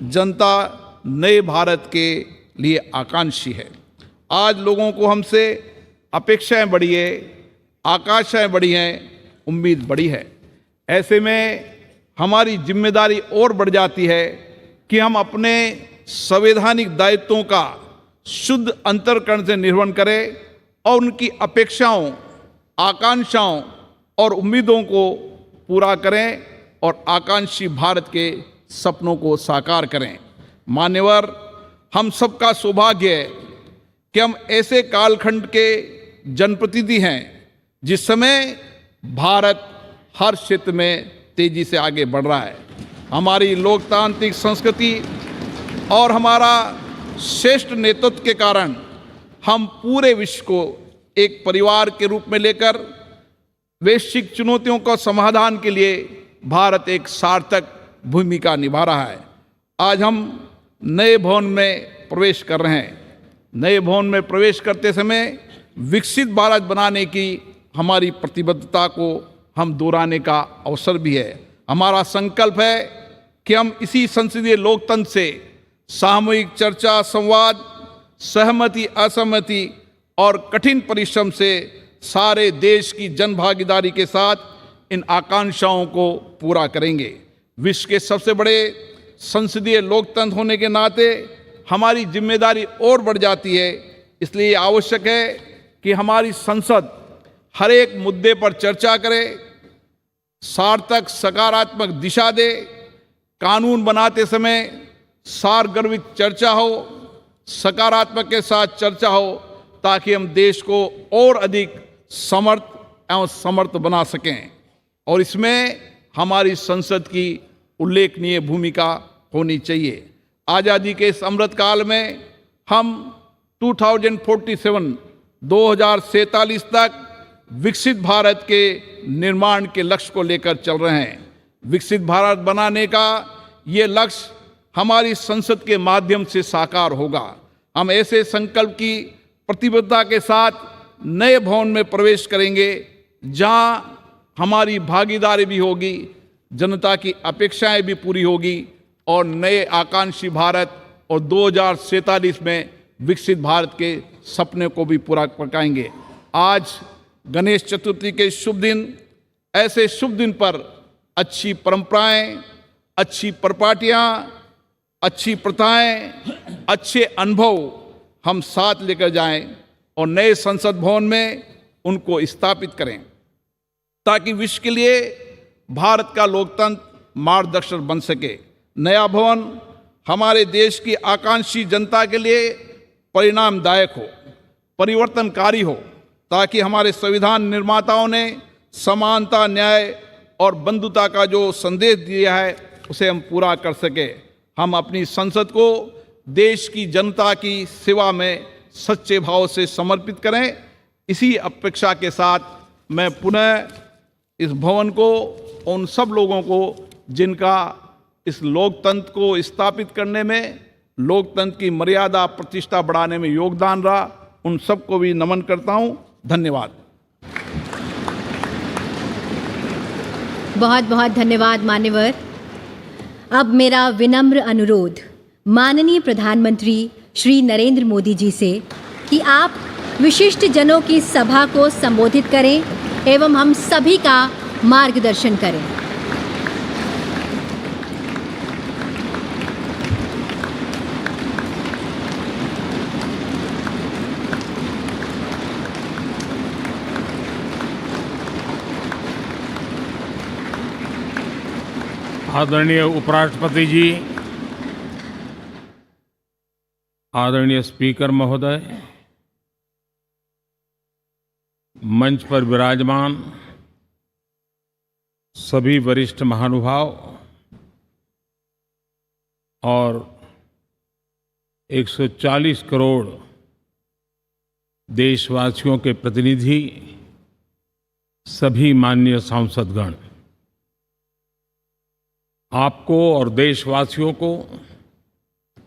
जनता नए भारत के लिए आकांक्षी है। आज लोगों को हमसे अपेक्षाएं बढ़ी है, आकांक्षाएं बढ़ी हैं, उम्मीद बढ़ी है। ऐसे में हमारी जिम्मेदारी और बढ़ जाती है कि हम अपने संवैधानिक दायित्वों का शुद्ध अंतर्करण से निर्वहन करें और उनकी अपेक्षाओं, आकांक्षाओं और उम्मीदों को पूरा करें और आकांक्षी भारत के सपनों को साकार करें। मान्यवर, हम सबका सौभाग्य है कि हम ऐसे कालखंड के जनप्रतिनिधि हैं जिस समय भारत हर क्षेत्र में तेजी से आगे बढ़ रहा है। हमारी लोकतांत्रिक संस्कृति और हमारा श्रेष्ठ नेतृत्व के कारण हम पूरे विश्व को एक परिवार के रूप में लेकर वैश्विक चुनौतियों का समाधान के लिए भारत एक सार्थक भूमिका निभा रहा है। आज हम नए भवन में प्रवेश कर रहे हैं। नए भवन में प्रवेश करते समय विकसित भारत बनाने की हमारी प्रतिबद्धता को हम दोहराने का अवसर भी है। हमारा संकल्प है कि हम इसी संसदीय लोकतंत्र से सामूहिक चर्चा, संवाद, सहमति, असहमति और कठिन परिश्रम से सारे देश की जनभागीदारी के साथ इन आकांक्षाओं को पूरा करेंगे। विश्व के सबसे बड़े संसदीय लोकतंत्र होने के नाते हमारी जिम्मेदारी और बढ़ जाती है। इसलिए आवश्यक है कि हमारी संसद हर एक मुद्दे पर चर्चा करे, सार्थक सकारात्मक दिशा दे, कानून बनाते समय सारगर्भित चर्चा हो, सकारात्मक के साथ चर्चा हो, ताकि हम देश को और अधिक समर्थ एवं समर्थ बना सकें। और इसमें हमारी संसद की उल्लेखनीय भूमिका होनी चाहिए। आज़ादी के इस अमृत काल में हम 2047 तक विकसित भारत के निर्माण के लक्ष्य को लेकर चल रहे हैं। विकसित भारत बनाने का ये लक्ष्य हमारी संसद के माध्यम से साकार होगा। हम ऐसे संकल्प की प्रतिबद्धता के साथ नए भवन में प्रवेश करेंगे जहां हमारी भागीदारी भी होगी, जनता की अपेक्षाएं भी पूरी होगी और नए आकांक्षी भारत और 2047 में विकसित भारत के सपने को भी पूरा पकाएंगे। आज गणेश चतुर्थी के शुभ दिन, ऐसे शुभ दिन पर अच्छी परंपराएं, अच्छी परिपाटियां, अच्छी प्रथाएं, अच्छे अनुभव हम साथ लेकर जाएं और नए संसद भवन में उनको स्थापित करें, ताकि विश्व के लिए भारत का लोकतंत्र मार्गदर्शक बन सके। नया भवन हमारे देश की आकांक्षी जनता के लिए परिणामदायक हो, परिवर्तनकारी हो, ताकि हमारे संविधान निर्माताओं ने समानता, न्याय और बंधुता का जो संदेश दिया है उसे हम पूरा कर सके। हम अपनी संसद को देश की जनता की सेवा में सच्चे भाव से समर्पित करें। इसी अपेक्षा के साथ मैं पुनः इस भवन को, उन सब लोगों को जिनका इस लोकतंत्र को स्थापित करने में, लोकतंत्र की मर्यादा प्रतिष्ठा बढ़ाने में योगदान रहा, उन सबको भी नमन करता हूं। धन्यवाद। बहुत बहुत धन्यवाद मान्यवर। अब मेरा विनम्र अनुरोध माननीय प्रधानमंत्री श्री नरेंद्र मोदी जी से कि आप विशिष्ट जनों की सभा को संबोधित करें एवं हम सभी का मार्गदर्शन करें। आदरणीय उपराष्ट्रपति जी, आदरणीय स्पीकर महोदय, मंच पर विराजमान सभी वरिष्ठ महानुभाव और 140 करोड़ देशवासियों के प्रतिनिधि, सभी माननीय सांसदगण, आपको और देशवासियों को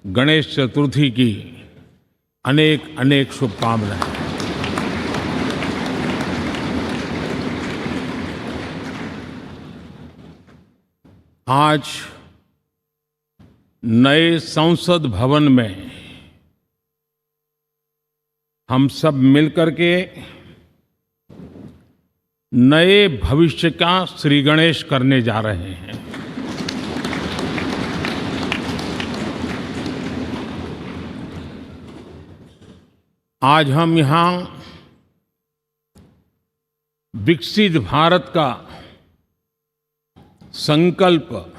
गणेश चतुर्थी की अनेक अनेक शुभकामनाएं। आज नए संसद भवन में हम सब मिलकर के नए भविष्य का श्री गणेश करने जा रहे हैं। आज हम यहाँ विकसित भारत का संकल्प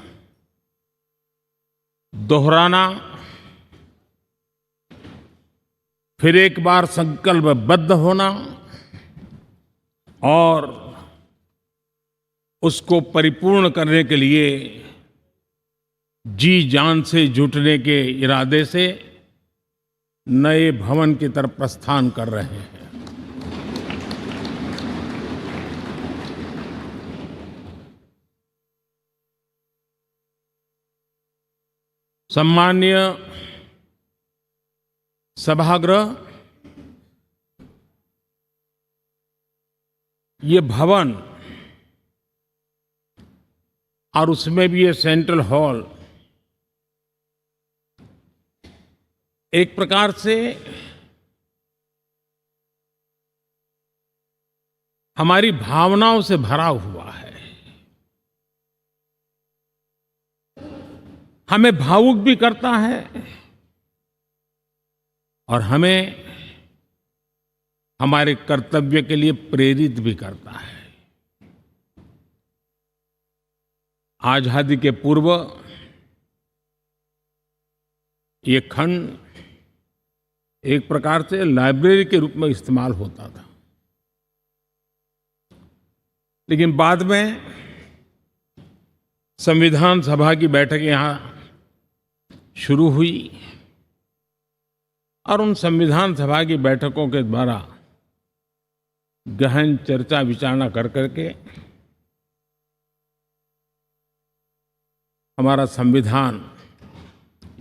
दोहराना, फिर एक बार संकल्पबद्ध होना और उसको परिपूर्ण करने के लिए जी जान से जुटने के इरादे से नए भवन की तरफ प्रस्थान कर रहे हैं। सम्मान्य सभागृह, ये भवन और उसमें भी ये सेंट्रल हॉल एक प्रकार से हमारी भावनाओं से भरा हुआ है। हमें भावुक भी करता है और हमें हमारे कर्तव्य के लिए प्रेरित भी करता है। आजादी के पूर्व ये खंड एक प्रकार से लाइब्रेरी के रूप में इस्तेमाल होता था, लेकिन बाद में संविधान सभा की बैठक यहाँ शुरू हुई और उन संविधान सभा की बैठकों के द्वारा गहन चर्चा विचारणा कर करके हमारा संविधान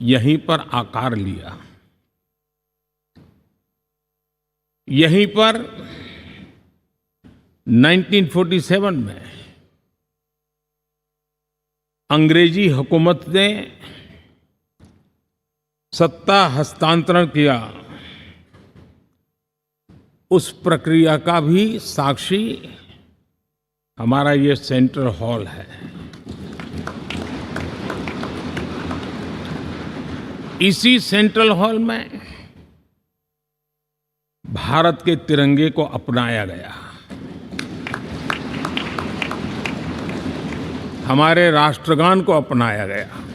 यहीं पर आकार लिया। यहीं पर 1947 में अंग्रेजी हुकूमत ने सत्ता हस्तांतरण किया, उस प्रक्रिया का भी साक्षी हमारा ये सेंट्रल हॉल है। इसी सेंट्रल हॉल में भारत के तिरंगे को अपनाया गया, हमारे राष्ट्रगान को अपनाया गया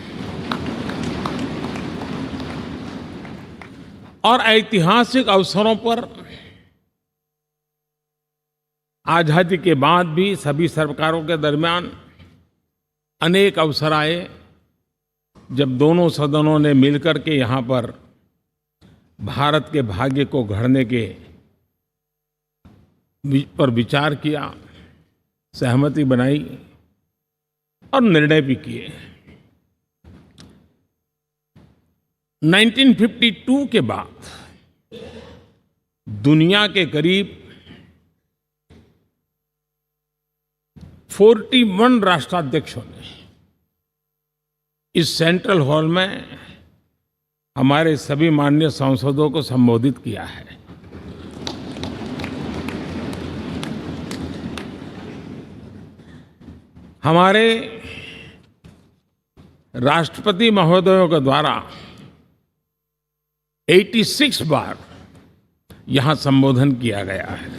और ऐतिहासिक अवसरों पर आजादी के बाद भी सभी सरकारों के दरमियान अनेक अवसर आए जब दोनों सदनों ने मिलकर के यहाँ पर भारत के भाग्य को गढ़ने के पर विचार किया, सहमति बनाई और निर्णय भी किए। 1952 के बाद दुनिया के करीब 41 राष्ट्राध्यक्षों ने इस सेंट्रल हॉल में हमारे सभी माननीय सांसदों को संबोधित किया है। हमारे राष्ट्रपति महोदयों के द्वारा 86 बार यहां संबोधन किया गया है।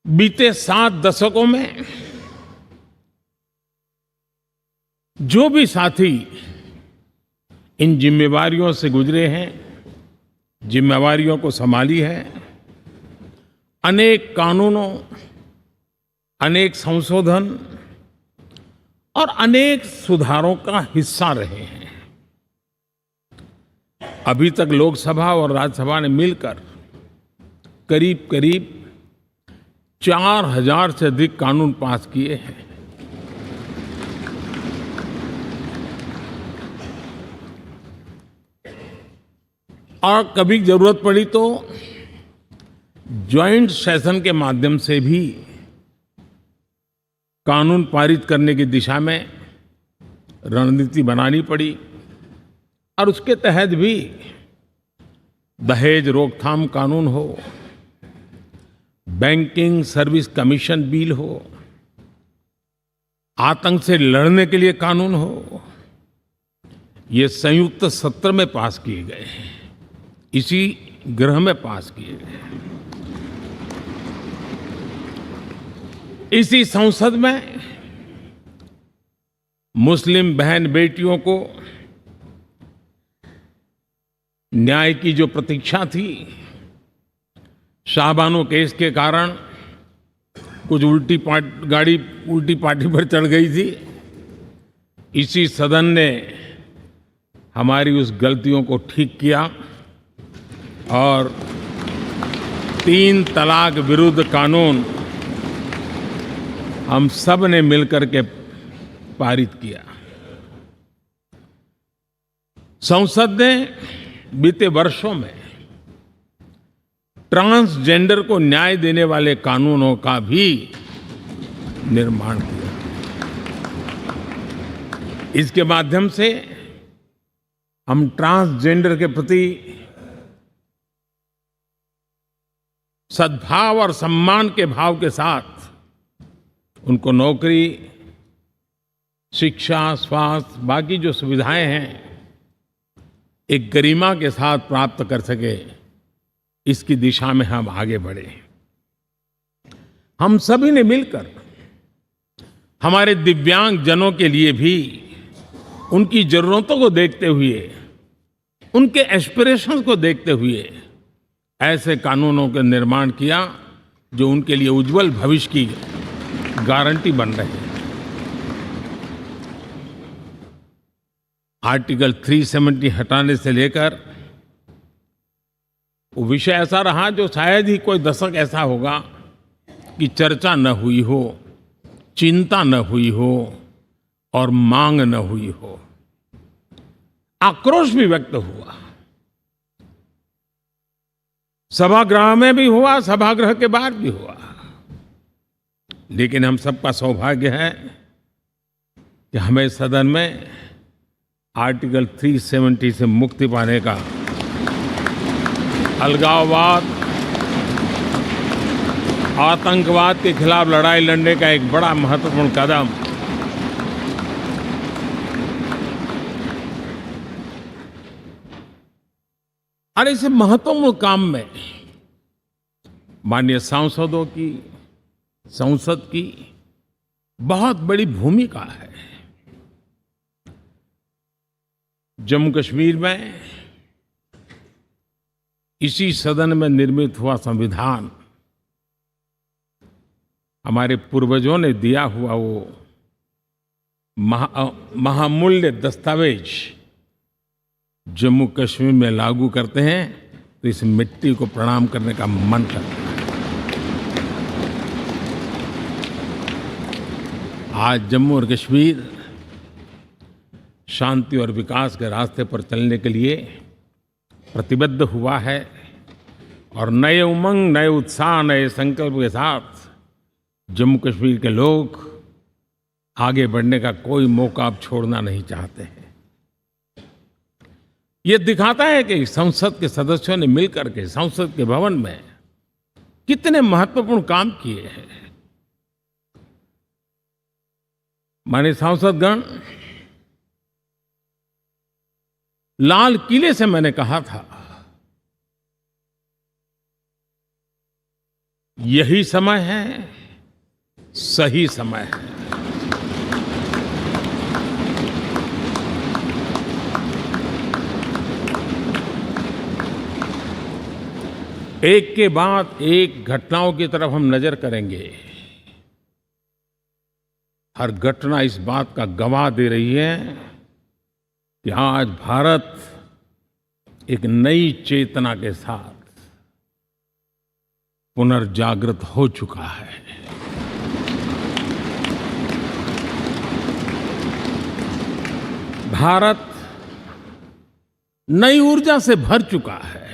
बीते 7 दशकों में जो भी साथी इन जिम्मेवारियों से गुजरे हैं, जिम्मेवारियों को संभाली है, अनेक कानूनों, अनेक संशोधन और अनेक सुधारों का हिस्सा रहे हैं। अभी तक लोकसभा और राज्यसभा ने मिलकर करीब करीब 4000 से अधिक कानून पास किए हैं। और कभी जरूरत पड़ी तो ज्वाइंट सेशन के माध्यम से भी कानून पारित करने की दिशा में रणनीति बनानी पड़ी और उसके तहत भी दहेज रोकथाम कानून हो, बैंकिंग सर्विस कमीशन बिल हो, आतंक से लड़ने के लिए कानून हो, ये संयुक्त सत्र में पास किए गए हैं, इसी गृह में पास किए गए। इसी संसद में मुस्लिम बहन बेटियों को न्याय की जो प्रतीक्षा थी, शाहबानो केस के कारण कुछ गाड़ी उल्टी पार्टी पर चढ़ गई थी। इसी सदन ने हमारी उस गलतियों को ठीक किया और 3 तलाक विरुद्ध कानून हम सब ने मिलकर के पारित किया। संसद ने बीते वर्षों में ट्रांसजेंडर को न्याय देने वाले कानूनों का भी निर्माण किया। इसके माध्यम से हम ट्रांसजेंडर के प्रति सद्भाव और सम्मान के भाव के साथ उनको नौकरी, शिक्षा, स्वास्थ्य, बाकी जो सुविधाएं हैं, एक गरिमा के साथ प्राप्त कर सके, इसकी दिशा में हम आगे बढ़े। हम सभी ने मिलकर हमारे दिव्यांग जनों के लिए भी उनकी जरूरतों को देखते हुए, उनके एस्पिरेशंस को देखते हुए ऐसे कानूनों का निर्माण किया जो उनके लिए उज्जवल भविष्य की गारंटी बन रहे हैं। आर्टिकल 370 हटाने से लेकर वो विषय ऐसा रहा जो शायद ही कोई दशक ऐसा होगा कि चर्चा न हुई हो, चिंता न हुई हो और मांग न हुई हो। आक्रोश भी व्यक्त हुआ, सभागृह में भी हुआ, सभागृह के बाहर भी हुआ। लेकिन हम सबका सौभाग्य है कि हमें सदन में आर्टिकल 370 से मुक्ति पाने का, अलगाववाद, आतंकवाद के खिलाफ लड़ाई लड़ने का एक बड़ा महत्वपूर्ण कदम और इस महत्वपूर्ण काम में माननीय सांसदों की, संसद की बहुत बड़ी भूमिका है। जम्मू कश्मीर में इसी सदन में निर्मित हुआ संविधान हमारे पूर्वजों ने दिया हुआ वो महामूल्य दस्तावेज जम्मू कश्मीर में लागू करते हैं तो इस मिट्टी को प्रणाम करने का मन करता है। आज जम्मू और कश्मीर शांति और विकास के रास्ते पर चलने के लिए प्रतिबद्ध हुआ है और नए उमंग, नए उत्साह, नए संकल्प के साथ जम्मू कश्मीर के लोग आगे बढ़ने का कोई मौका अब छोड़ना नहीं चाहते हैं। ये दिखाता है कि संसद के सदस्यों ने मिलकर के संसद के भवन में कितने महत्वपूर्ण काम किए हैं। माननीय सांसदगण, लाल किले से मैंने कहा था यही समय है, सही समय है। एक के बाद एक घटनाओं की तरफ हम नजर करेंगे। हर घटना इस बात का गवाह दे रही है कि आज भारत एक नई चेतना के साथ पुनर्जागृत हो चुका है। भारत नई ऊर्जा से भर चुका है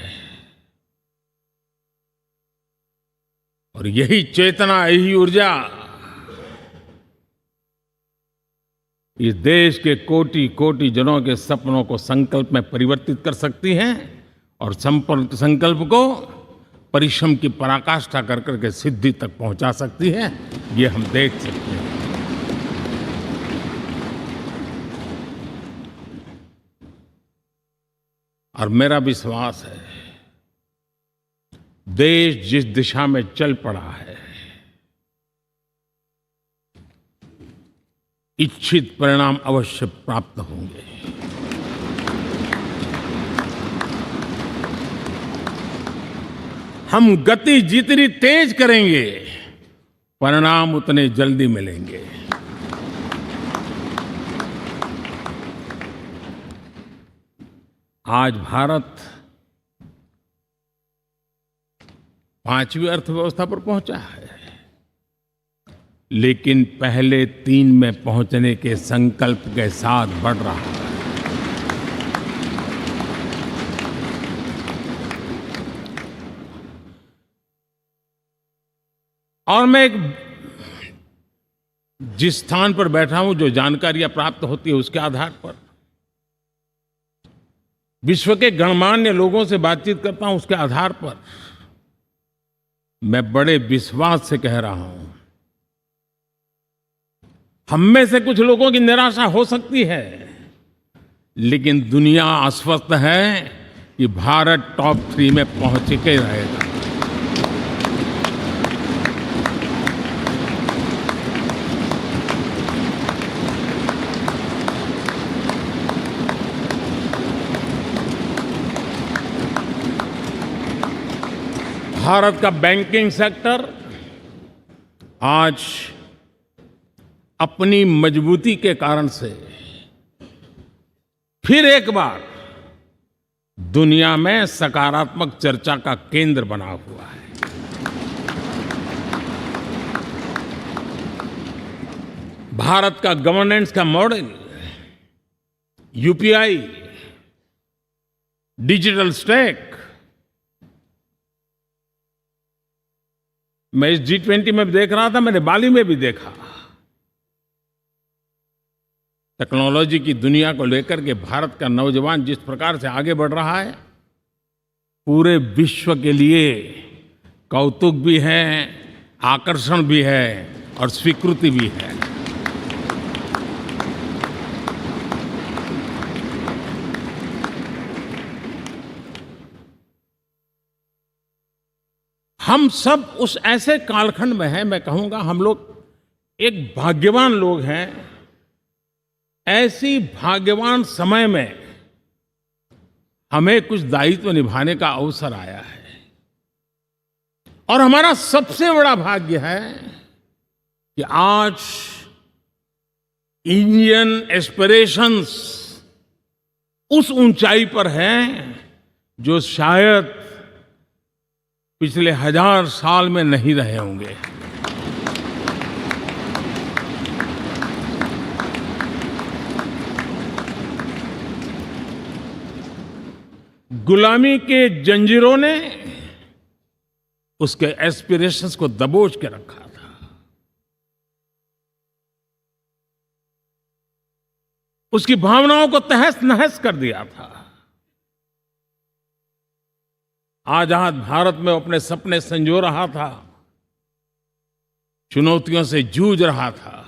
और यही चेतना, यही ऊर्जा इस देश के कोटि कोटि जनों के सपनों को संकल्प में परिवर्तित कर सकती हैं और संकल्प को परिश्रम की पराकाष्ठा कर करके सिद्धि तक पहुंचा सकती है। ये हम देख सकते हैं। और मेरा विश्वास है देश जिस दिशा में चल पड़ा है, इच्छित परिणाम अवश्य प्राप्त होंगे। हम गति जितनी तेज करेंगे, परिणाम उतने जल्दी मिलेंगे। आज भारत 5वीं अर्थव्यवस्था पर पहुंचा है, लेकिन पहले 3 में पहुंचने के संकल्प के साथ बढ़ रहा है। और मैं जिस स्थान पर बैठा हूं, जो जानकारियां प्राप्त होती है, उसके आधार पर विश्व के गणमान्य लोगों से बातचीत करता हूं, उसके आधार पर मैं बड़े विश्वास से कह रहा हूं, हम में से कुछ लोगों की निराशा हो सकती है, लेकिन दुनिया आश्वस्त है कि भारत टॉप 3 में पहुंच के रहेगा। भारत का बैंकिंग सेक्टर आज अपनी मजबूती के कारण से फिर एक बार दुनिया में सकारात्मक चर्चा का केंद्र बना हुआ है। भारत का गवर्नेंस का मॉडल, यूपीआई, डिजिटल स्टैक, मैं इस G20 में देख रहा था, मैंने बाली में भी देखा। टेक्नोलॉजी की दुनिया को लेकर के भारत का नौजवान जिस प्रकार से आगे बढ़ रहा है, पूरे विश्व के लिए कौतुक भी है, आकर्षण भी है और स्वीकृति भी है। हम सब उस ऐसे कालखंड में हैं, मैं कहूंगा हम लोग एक भाग्यवान लोग हैं। ऐसी भाग्यवान समय में हमें कुछ दायित्व निभाने का अवसर आया है, और हमारा सबसे बड़ा भाग्य है कि आज इंडियन एस्पिरेशंस उस ऊंचाई पर हैं जो शायद पिछले 1000 साल में नहीं रहे होंगे। गुलामी के जंजीरों ने उसके एस्पिरेशंस को दबोच के रखा था। उसकी भावनाओं को तहस नहस कर दिया था। आजाद भारत में अपने सपने संजो रहा था, चुनौतियों से जूझ रहा था,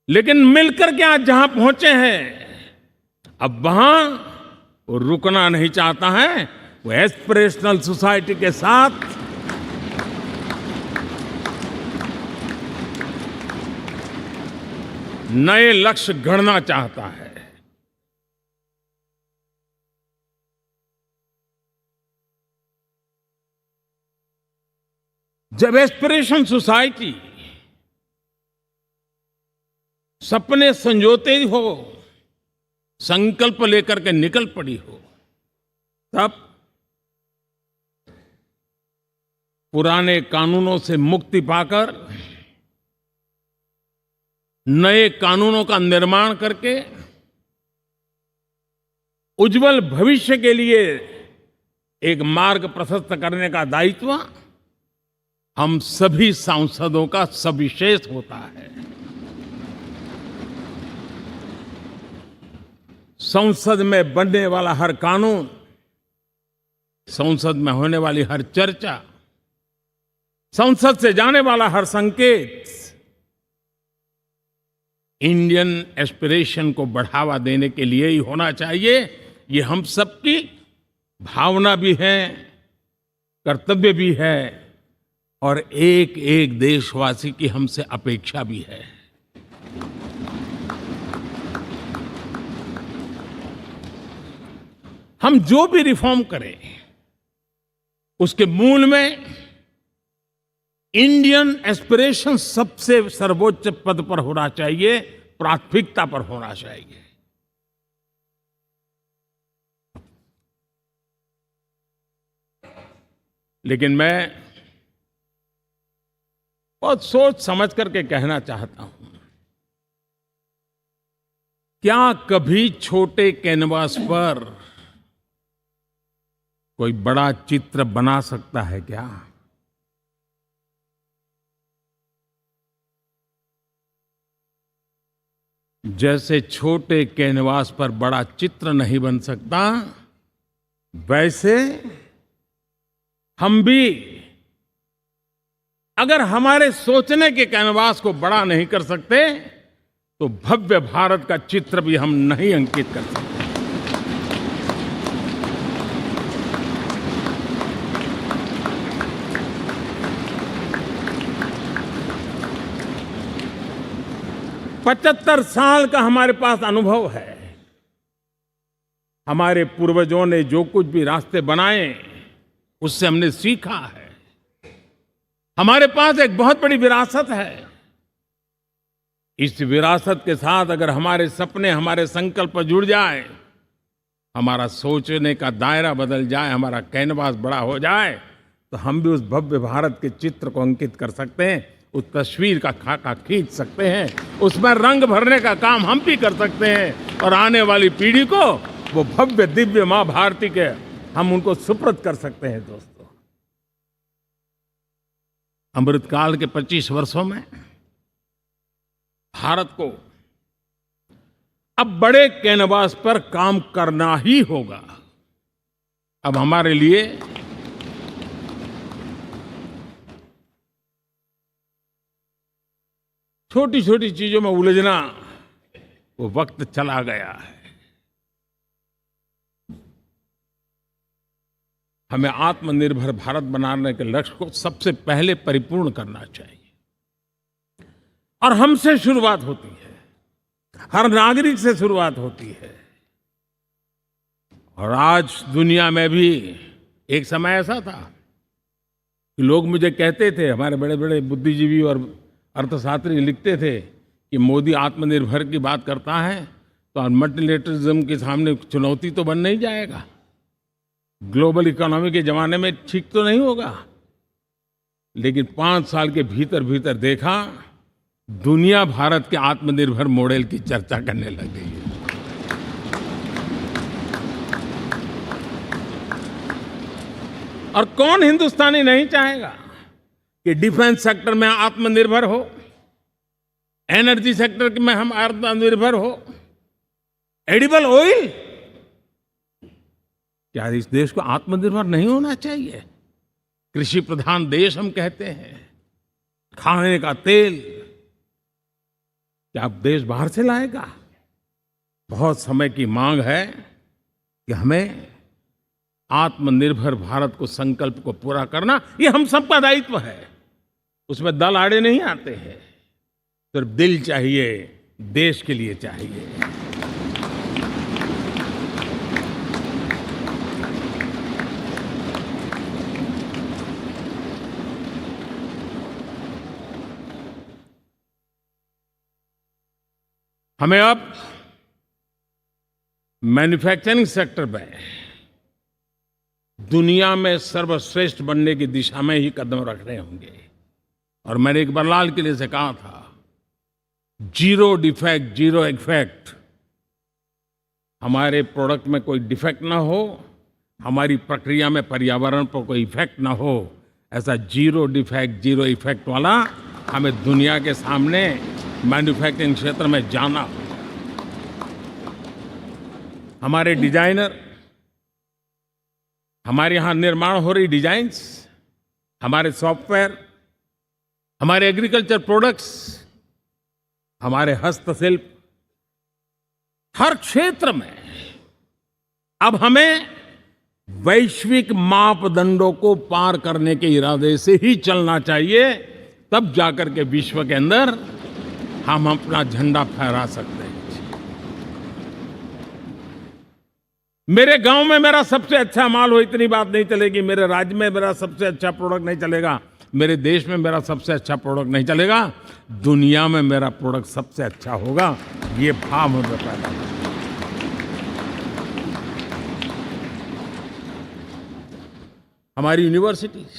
लेकिन मिलकर के आज जहां पहुंचे हैं, अब वहां वो रुकना नहीं चाहता है। वो एस्पिरेशनल सोसाइटी के साथ नए लक्ष्य गढ़ना चाहता है। जब एस्पिरेशन सोसाइटी सपने संजोते ही हो, संकल्प लेकर के निकल पड़ी हो, तब पुराने कानूनों से मुक्ति पाकर नए कानूनों का निर्माण करके उज्जवल भविष्य के लिए एक मार्ग प्रशस्त करने का दायित्व हम सभी सांसदों का सविशेष होता है। संसद में बनने वाला हर कानून, संसद में होने वाली हर चर्चा, संसद से जाने वाला हर संकेत इंडियन एस्पिरेशन को बढ़ावा देने के लिए ही होना चाहिए। ये हम सबकी भावना भी है, कर्तव्य भी है और एक एक देशवासी की हमसे अपेक्षा भी है। हम जो भी रिफॉर्म करें उसके मूल में इंडियन एस्पिरेशन सबसे सर्वोच्च पद पर होना चाहिए, प्राथमिकता पर होना चाहिए। लेकिन मैं बहुत सोच समझ करके कहना चाहता हूं, क्या कभी छोटे कैनवास पर कोई बड़ा चित्र बना सकता है क्या? जैसे छोटे कैनवास पर बड़ा चित्र नहीं बन सकता, वैसे हम भी अगर हमारे सोचने के कैनवास को बड़ा नहीं कर सकते तो भव्य भारत का चित्र भी हम नहीं अंकित कर सकते। पचहत्तर साल का हमारे पास अनुभव है। हमारे पूर्वजों ने जो कुछ भी रास्ते बनाए उससे हमने सीखा है। हमारे पास एक बहुत बड़ी विरासत है। इस विरासत के साथ अगर हमारे सपने, हमारे संकल्प जुड़ जाए, हमारा सोचने का दायरा बदल जाए, हमारा कैनवास बड़ा हो जाए, तो हम भी उस भव्य भारत के चित्र को अंकित कर सकते हैं, उस तस्वीर का खाका खींच सकते हैं, उसमें रंग भरने का काम हम भी कर सकते हैं और आने वाली पीढ़ी को वो भव्य दिव्य मां भारती के हम उनको सुपुर्द कर सकते हैं। दोस्तों, अमृतकाल के 25 वर्षों में भारत को अब बड़े कैनवास पर काम करना ही होगा। अब हमारे लिए छोटी छोटी चीजों में उलझना वो वक्त चला गया है। हमें आत्मनिर्भर भारत बनाने के लक्ष्य को सबसे पहले परिपूर्ण करना चाहिए और हमसे शुरुआत होती है, हर नागरिक से शुरुआत होती है। और आज दुनिया में भी एक समय ऐसा था कि लोग मुझे कहते थे, हमारे बड़े बड़े बुद्धिजीवी और अर्थशास्त्री लिखते थे कि मोदी आत्मनिर्भर की बात करता है तो मल्टीलेटरलिज्म के सामने चुनौती तो बन नहीं जाएगा, ग्लोबल इकोनॉमी के जमाने में ठीक तो नहीं होगा। लेकिन 5 साल के भीतर भीतर देखा, दुनिया भारत के आत्मनिर्भर मॉडल की चर्चा करने लग गई है। और कौन हिंदुस्तानी नहीं चाहेगा कि डिफेंस सेक्टर में आत्मनिर्भर हो, एनर्जी सेक्टर में हम आत्मनिर्भर हो, एडिबल ऑयल, क्या इस देश को आत्मनिर्भर नहीं होना चाहिए? कृषि प्रधान देश हम कहते हैं, खाने का तेल क्या अब देश बाहर से लाएगा? बहुत समय की मांग है कि हमें आत्मनिर्भर भारत को संकल्प को पूरा करना, ये हम सबका दायित्व है। उसमें दल आड़े नहीं आते हैं, सिर्फ दिल चाहिए, देश के लिए चाहिए। हमें अब मैन्युफैक्चरिंग सेक्टर में दुनिया में सर्वश्रेष्ठ बनने की दिशा में ही कदम रखने होंगे। और मैंने एक बार लाल किले से कहा था, जीरो डिफेक्ट जीरो इफेक्ट। हमारे प्रोडक्ट में कोई डिफेक्ट ना हो, हमारी प्रक्रिया में पर्यावरण पर कोई इफेक्ट ना हो, ऐसा जीरो डिफेक्ट जीरो इफेक्ट वाला हमें दुनिया के सामने मैन्युफैक्चरिंग क्षेत्र में जाना हो। हमारे डिजाइनर, हमारे यहाँ निर्माण हो रही डिजाइन्स, हमारे सॉफ्टवेयर, हमारे एग्रीकल्चर प्रोडक्ट्स, हमारे हस्तशिल्प, हर क्षेत्र में अब हमें वैश्विक मापदंडों को पार करने के इरादे से ही चलना चाहिए, तब जाकर के विश्व के अंदर हम अपना झंडा फहरा सकते हैं। मेरे गांव में मेरा सबसे अच्छा माल हो, इतनी बात नहीं चलेगी। मेरे राज्य में मेरा सबसे अच्छा प्रोडक्ट नहीं चलेगा। मेरे देश में मेरा सबसे अच्छा प्रोडक्ट नहीं चलेगा। दुनिया में मेरा प्रोडक्ट सबसे अच्छा होगा, ये भाव हमें पैदा होगा। हमारी यूनिवर्सिटीज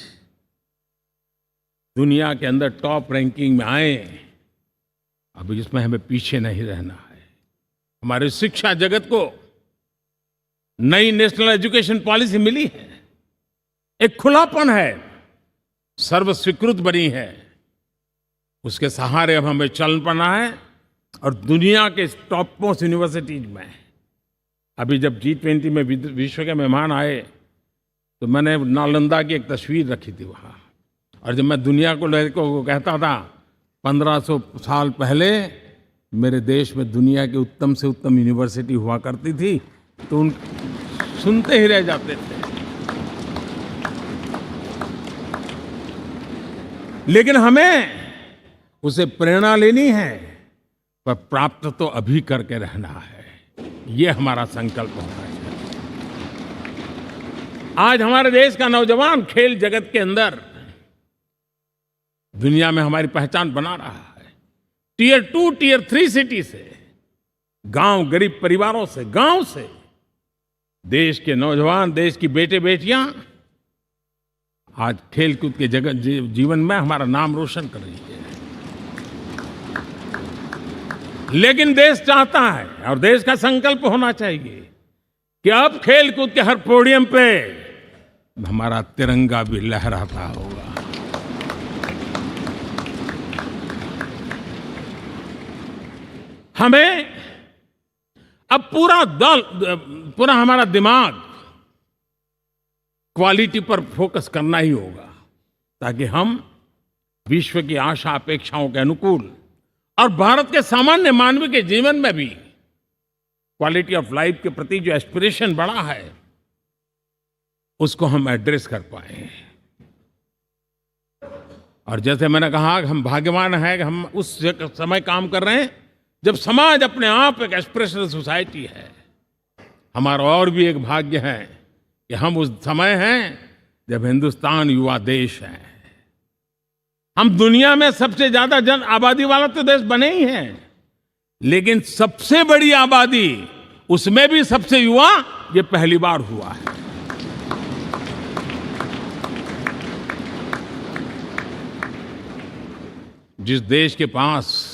दुनिया के अंदर टॉप रैंकिंग में आए, अब इसमें हमें पीछे नहीं रहना है। हमारे शिक्षा जगत को नई नेशनल एजुकेशन पॉलिसी मिली है, एक खुलापन है, सर्व स्वीकृत बनी है। उसके सहारे अब हमें चल पाना है। और दुनिया के टॉप मोस्ट यूनिवर्सिटीज में अभी जब G20 में विश्व के मेहमान आए तो मैंने नालंदा की एक तस्वीर रखी थी वहाँ। और जब मैं दुनिया को कहता था 1500 साल पहले मेरे देश में दुनिया की उत्तम से उत्तम यूनिवर्सिटी हुआ करती थी, तो उन सुनते ही रह जाते थे। लेकिन हमें उसे प्रेरणा लेनी है, पर प्राप्त तो अभी करके रहना है। ये हमारा संकल्प होना चाहिए। आज हमारे देश का नौजवान खेल जगत के अंदर दुनिया में हमारी पहचान बना रहा है। टियर 2, टियर 3 सिटी से, गांव, गरीब परिवारों से, गांव से देश के नौजवान, देश की बेटे बेटियां आज खेलकूद के जगत जीवन में हमारा नाम रोशन कर रही है। लेकिन देश चाहता है और देश का संकल्प होना चाहिए कि अब खेलकूद के हर पोडियम पे हमारा तिरंगा भी लहराता होगा। हमें अब पूरा हमारा दिमाग क्वालिटी पर फोकस करना ही होगा, ताकि हम विश्व की आशा अपेक्षाओं के अनुकूल और भारत के सामान्य मानव के जीवन में भी क्वालिटी ऑफ लाइफ के प्रति जो एस्पिरेशन बढ़ा है, उसको हम एड्रेस कर पाए। और जैसे मैंने कहा कि हम भाग्यवान हैं कि हम उस समय काम कर रहे हैं जब समाज अपने आप एक एस्पिरेशनल सोसाइटी है। हमारा और भी एक भाग्य है कि हम उस समय हैं जब हिंदुस्तान युवा देश है। हम दुनिया में सबसे ज्यादा जन आबादी वाला तो देश बने ही हैं, लेकिन सबसे बड़ी आबादी, उसमें भी सबसे युवा, ये पहली बार हुआ है। जिस देश के पास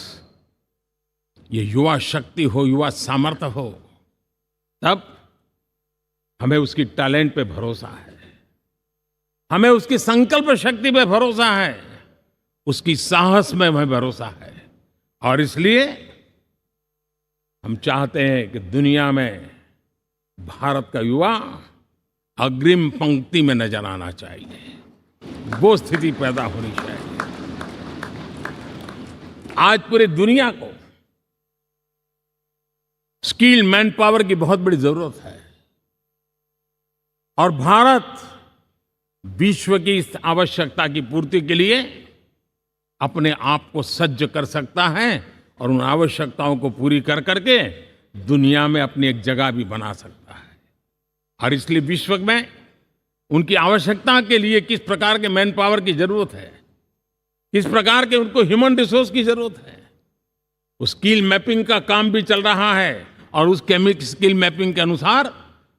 ये युवा शक्ति हो, युवा सामर्थ्य हो, तब हमें उसकी टैलेंट पे भरोसा है, हमें उसकी संकल्प शक्ति पे भरोसा है, उसकी साहस में हमें भरोसा है। और इसलिए हम चाहते हैं कि दुनिया में भारत का युवा अग्रिम पंक्ति में नजर आना चाहिए। वो स्थिति पैदा होनी चाहिए। आज पूरी दुनिया को स्किल मैन पावर की बहुत बड़ी जरूरत है, और भारत विश्व की इस आवश्यकता की पूर्ति के लिए अपने आप को सज्ज कर सकता है और उन आवश्यकताओं को पूरी कर करके दुनिया में अपनी एक जगह भी बना सकता है। और इसलिए विश्व में उनकी आवश्यकता के लिए किस प्रकार के मैन पावर की जरूरत है, किस प्रकार के उनको ह्यूमन रिसोर्स की जरूरत है, उस स्किल मैपिंग का काम भी चल रहा है। और उस स्किल मैपिंग के अनुसार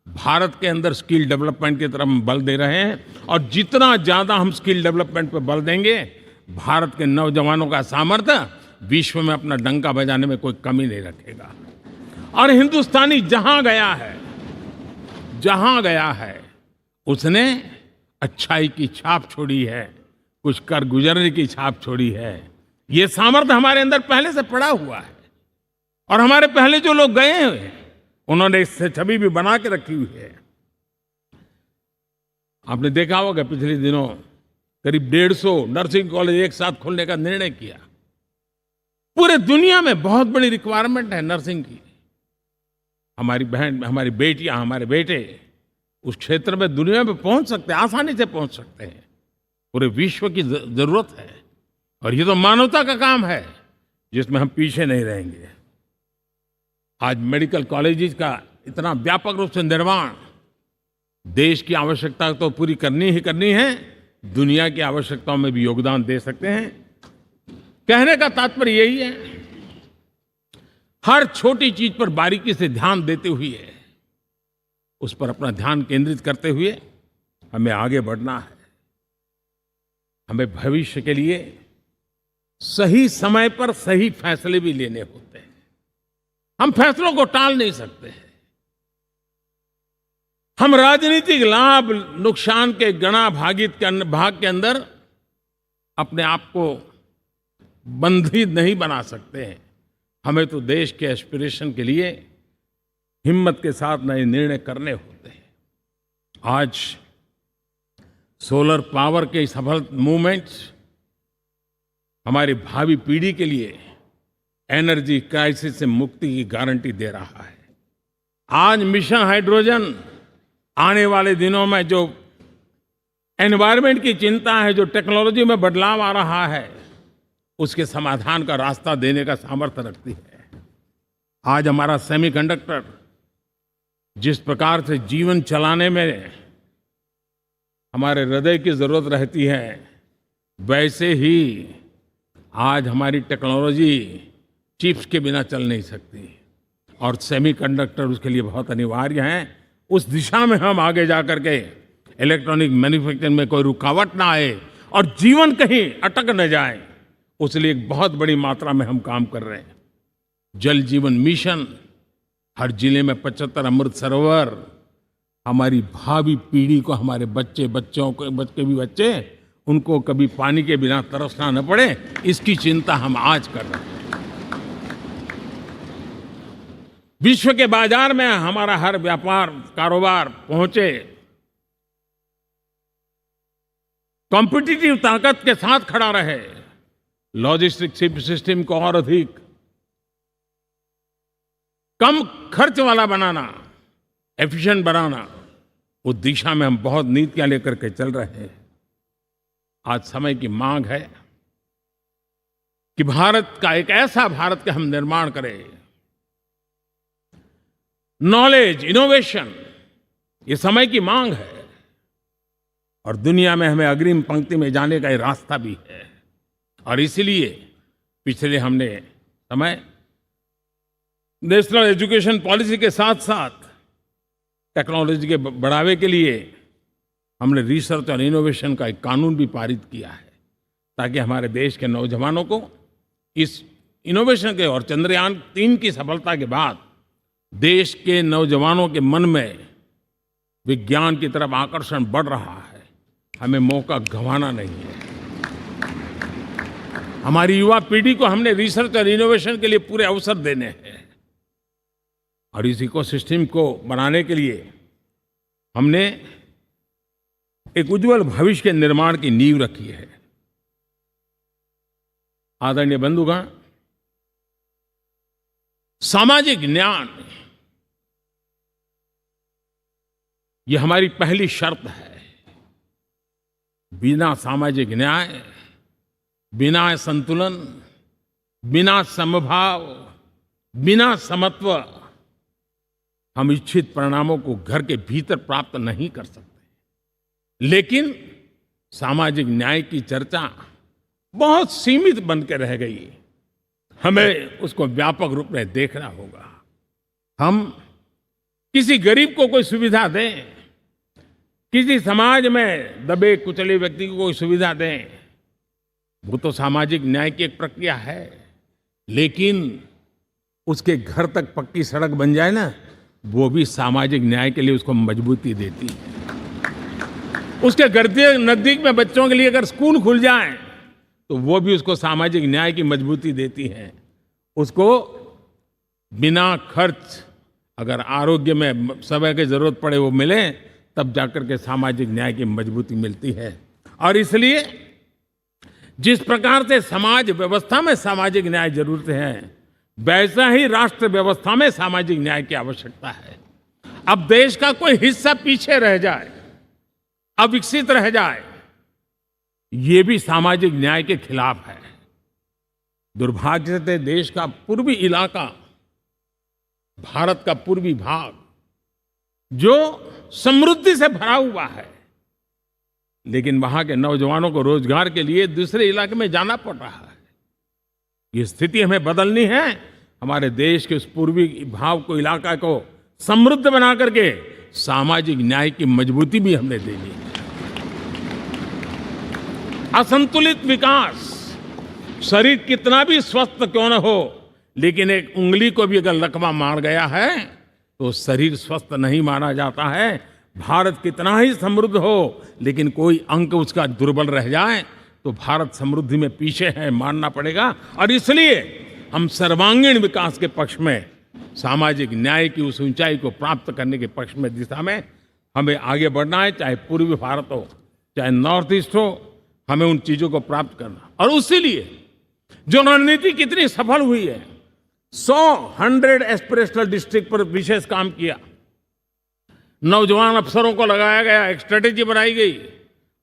भारत के अंदर स्किल डेवलपमेंट की तरफ हम बल दे रहे हैं। और जितना ज्यादा हम स्किल डेवलपमेंट पर बल देंगे, भारत के नौजवानों का सामर्थ्य विश्व में अपना डंका बजाने में कोई कमी नहीं रखेगा। और हिंदुस्तानी जहां गया है उसने अच्छाई की छाप छोड़ी है, कुछ कर गुजरने की छाप छोड़ी है। ये सामर्थ्य हमारे अंदर पहले से पड़ा हुआ है। और हमारे पहले जो लोग गए हैं उन्होंने इससे छवि भी बना के रखी हुई है। आपने देखा होगा पिछले दिनों करीब 150 नर्सिंग कॉलेज एक साथ खोलने का निर्णय किया। पूरे दुनिया में बहुत बड़ी रिक्वायरमेंट है नर्सिंग की। हमारी बहन, हमारी बेटियां, हमारे बेटे उस क्षेत्र में दुनिया में पहुंच सकते हैं, आसानी से पहुंच सकते हैं। पूरे विश्व की जरूरत है और ये तो मानवता का काम है जिसमें हम पीछे नहीं रहेंगे। आज मेडिकल कॉलेजेस का इतना व्यापक रूप से निर्माण, देश की आवश्यकता तो पूरी करनी ही करनी है, दुनिया की आवश्यकताओं में भी योगदान दे सकते हैं। कहने का तात्पर्य यही है, हर छोटी चीज पर बारीकी से ध्यान देते हुए, उस पर अपना ध्यान केंद्रित करते हुए हमें आगे बढ़ना है। हमें भविष्य के लिए सही समय पर सही फैसले भी लेने होते हैं। हम फैसलों को टाल नहीं सकते। हम राजनीतिक लाभ नुकसान के गणा भाग के अंदर अपने आप को बंधी नहीं बना सकते हैं। हमें तो देश के एस्पिरेशन के लिए हिम्मत के साथ नए निर्णय करने होते हैं। आज सोलर पावर के सफल मूवमेंट्स हमारी भावी पीढ़ी के लिए एनर्जी क्राइसिस से मुक्ति की गारंटी दे रहा है। आज मिशन हाइड्रोजन आने वाले दिनों में जो एनवायरनमेंट की चिंता है, जो टेक्नोलॉजी में बदलाव आ रहा है, उसके समाधान का रास्ता देने का सामर्थ्य रखती है। आज हमारा सेमीकंडक्टर जिस प्रकार से जीवन चलाने में हमारे हृदय की जरूरत रहती है, वैसे ही आज हमारी टेक्नोलॉजी चिप्स के बिना चल नहीं सकती और सेमीकंडक्टर उसके लिए बहुत अनिवार्य हैं। उस दिशा में हम आगे जाकर के इलेक्ट्रॉनिक मैन्युफैक्चरिंग में कोई रुकावट ना आए और जीवन कहीं अटक न जाए, उसलिए एक बहुत बड़ी मात्रा में हम काम कर रहे हैं। जल जीवन मिशन, हर जिले में 75 अमृत सरोवर, हमारी भावी पीढ़ी को, हमारे बच्चों के भी बच्चे, उनको कभी पानी के बिना तरसना न पड़े, इसकी चिंता हम आज कर रहे हैं। विश्व के बाजार में हमारा हर व्यापार कारोबार पहुंचे, कॉम्पिटिटिव ताकत के साथ खड़ा रहे, लॉजिस्टिक सिस्टम को और अधिक कम खर्च वाला बनाना, एफिशिएंट बनाना, उस दिशा में हम बहुत नीतियां लेकर के चल रहे हैं। आज समय की मांग है कि भारत का एक ऐसा भारत का हम निर्माण करें। नॉलेज, इनोवेशन, ये समय की मांग है और दुनिया में हमें अग्रिम पंक्ति में जाने का ये रास्ता भी है। और इसलिए पिछले हमने समय नेशनल एजुकेशन पॉलिसी के साथ साथ टेक्नोलॉजी के बढ़ावे के लिए हमने रिसर्च और इनोवेशन का एक कानून भी पारित किया है, ताकि हमारे देश के नौजवानों को इस इनोवेशन के और चंद्रयान 3 की सफलता के बाद देश के नौजवानों के मन में विज्ञान की तरफ आकर्षण बढ़ रहा है। हमें मौका गंवाना नहीं है। हमारी युवा पीढ़ी को हमने रिसर्च और इनोवेशन के लिए पूरे अवसर देने हैं और इस इकोसिस्टम को बनाने के लिए हमने एक उज्जवल भविष्य के निर्माण की नींव रखी है। आदरणीय बंधुगण, सामाजिक न्याय ये हमारी पहली शर्त है। बिना सामाजिक न्याय, बिना संतुलन, बिना समभाव, बिना समत्व हम इच्छित परिणामों को घर के भीतर प्राप्त नहीं कर सकते। लेकिन सामाजिक न्याय की चर्चा बहुत सीमित बन के रह गई। हमें उसको व्यापक रूप में देखना होगा। हम किसी गरीब को कोई सुविधा दें, किसी समाज में दबे कुचले व्यक्ति को कोई सुविधा दें, वो तो सामाजिक न्याय की एक प्रक्रिया है। लेकिन उसके घर तक पक्की सड़क बन जाए ना, वो भी सामाजिक न्याय के लिए उसको मजबूती देती है। उसके घर के नजदीक में बच्चों के लिए अगर स्कूल खुल जाए तो वो भी उसको सामाजिक न्याय की मजबूती देती है। उसको बिना खर्च अगर आरोग्य में समय की जरूरत पड़े वो मिले, तब जाकर के सामाजिक न्याय की मजबूती मिलती है। और इसलिए जिस प्रकार से समाज व्यवस्था में सामाजिक न्याय जरूरत है, वैसा ही राष्ट्र व्यवस्था में सामाजिक न्याय की आवश्यकता है। अब देश का कोई हिस्सा पीछे रह जाए, अविकसित रह जाए, ये भी सामाजिक न्याय के खिलाफ है। दुर्भाग्य से देश का पूर्वी इलाका, भारत का पूर्वी भाग, जो समृद्धि से भरा हुआ है, लेकिन वहां के नौजवानों को रोजगार के लिए दूसरे इलाके में जाना पड़ रहा है। ये स्थिति हमें बदलनी है। हमारे देश के उस पूर्वी भाग को, इलाका को समृद्ध बना करके सामाजिक न्याय की मजबूती भी हमने देनी है। असंतुलित विकास, शरीर कितना भी स्वस्थ क्यों न हो, लेकिन एक उंगली को भी अगर लकवा मार गया है तो शरीर स्वस्थ नहीं माना जाता है। भारत कितना ही समृद्ध हो, लेकिन कोई अंग उसका दुर्बल रह जाए तो भारत समृद्धि में पीछे है, मानना पड़ेगा। और इसलिए हम सर्वांगीण विकास के पक्ष में, सामाजिक न्याय की उस ऊंचाई को प्राप्त करने के पक्ष में, दिशा में हमें आगे बढ़ना है। चाहे पूर्वी भारत हो, चाहे नॉर्थ ईस्ट हो, हमें उन चीजों को प्राप्त करना। और उसी लिए जो रणनीति कितनी सफल हुई है, 100 एस्पिरेशनल डिस्ट्रिक्ट पर विशेष काम किया, नौजवान अफसरों को लगाया गया, एक स्ट्रेटेजी बनाई गई।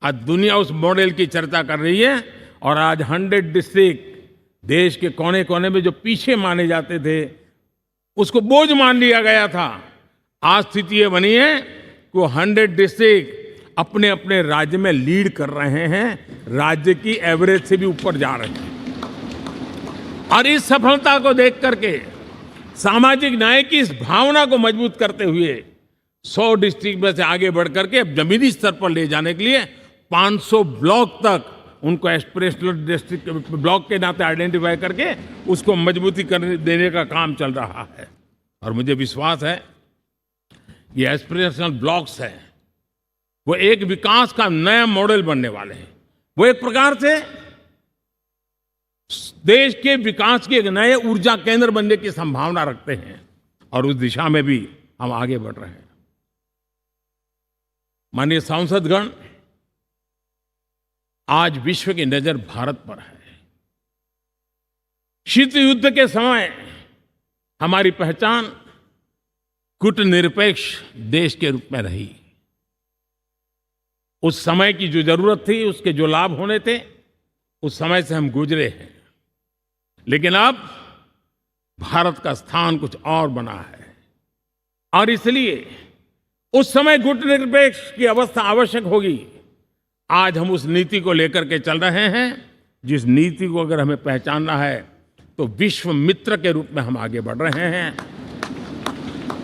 आज दुनिया उस मॉडल की चर्चा कर रही है। और आज 100 डिस्ट्रिक्ट, देश के कोने कोने में जो पीछे माने जाते थे, उसको बोझ मान लिया गया था। आज स्थिति ये बनी है कि वो 100 डिस्ट्रिक्ट अपने अपने राज्य में लीड कर रहे हैं, राज्य की एवरेज से भी ऊपर जा रहे हैं। और इस सफलता को देख करके, सामाजिक न्याय की इस भावना को मजबूत करते हुए 100 डिस्ट्रिक्ट में से आगे बढ़ करके अब जमीनी स्तर पर ले जाने के लिए 500 ब्लॉक तक उनको एस्पिरेशनल डिस्ट्रिक्ट ब्लॉक के नाते आइडेंटिफाई करके उसको मजबूती करने देने का काम चल रहा है। और मुझे विश्वास है ये एस्पिरेशनल ब्लॉक्स हैं, वो एक विकास का नया मॉडल बनने वाले हैं। वो एक प्रकार से देश के विकास के एक नए ऊर्जा केंद्र बनने की संभावना रखते हैं। और उस दिशा में भी हम आगे बढ़ रहे हैं। माननीय सांसदगण, आज विश्व की नजर भारत पर है। शीत युद्ध के समय हमारी पहचान कूटनिरपेक्ष देश के रूप में रही। उस समय की जो जरूरत थी, उसके जो लाभ होने थे, उस समय से हम गुजरे हैं। लेकिन अब भारत का स्थान कुछ और बना है। और इसलिए उस समय कूटनिरपेक्ष की अवस्था आवश्यक होगी। आज हम उस नीति को लेकर के चल रहे हैं, जिस नीति को अगर हमें पहचानना है तो विश्व मित्र के रूप में हम आगे बढ़ रहे हैं।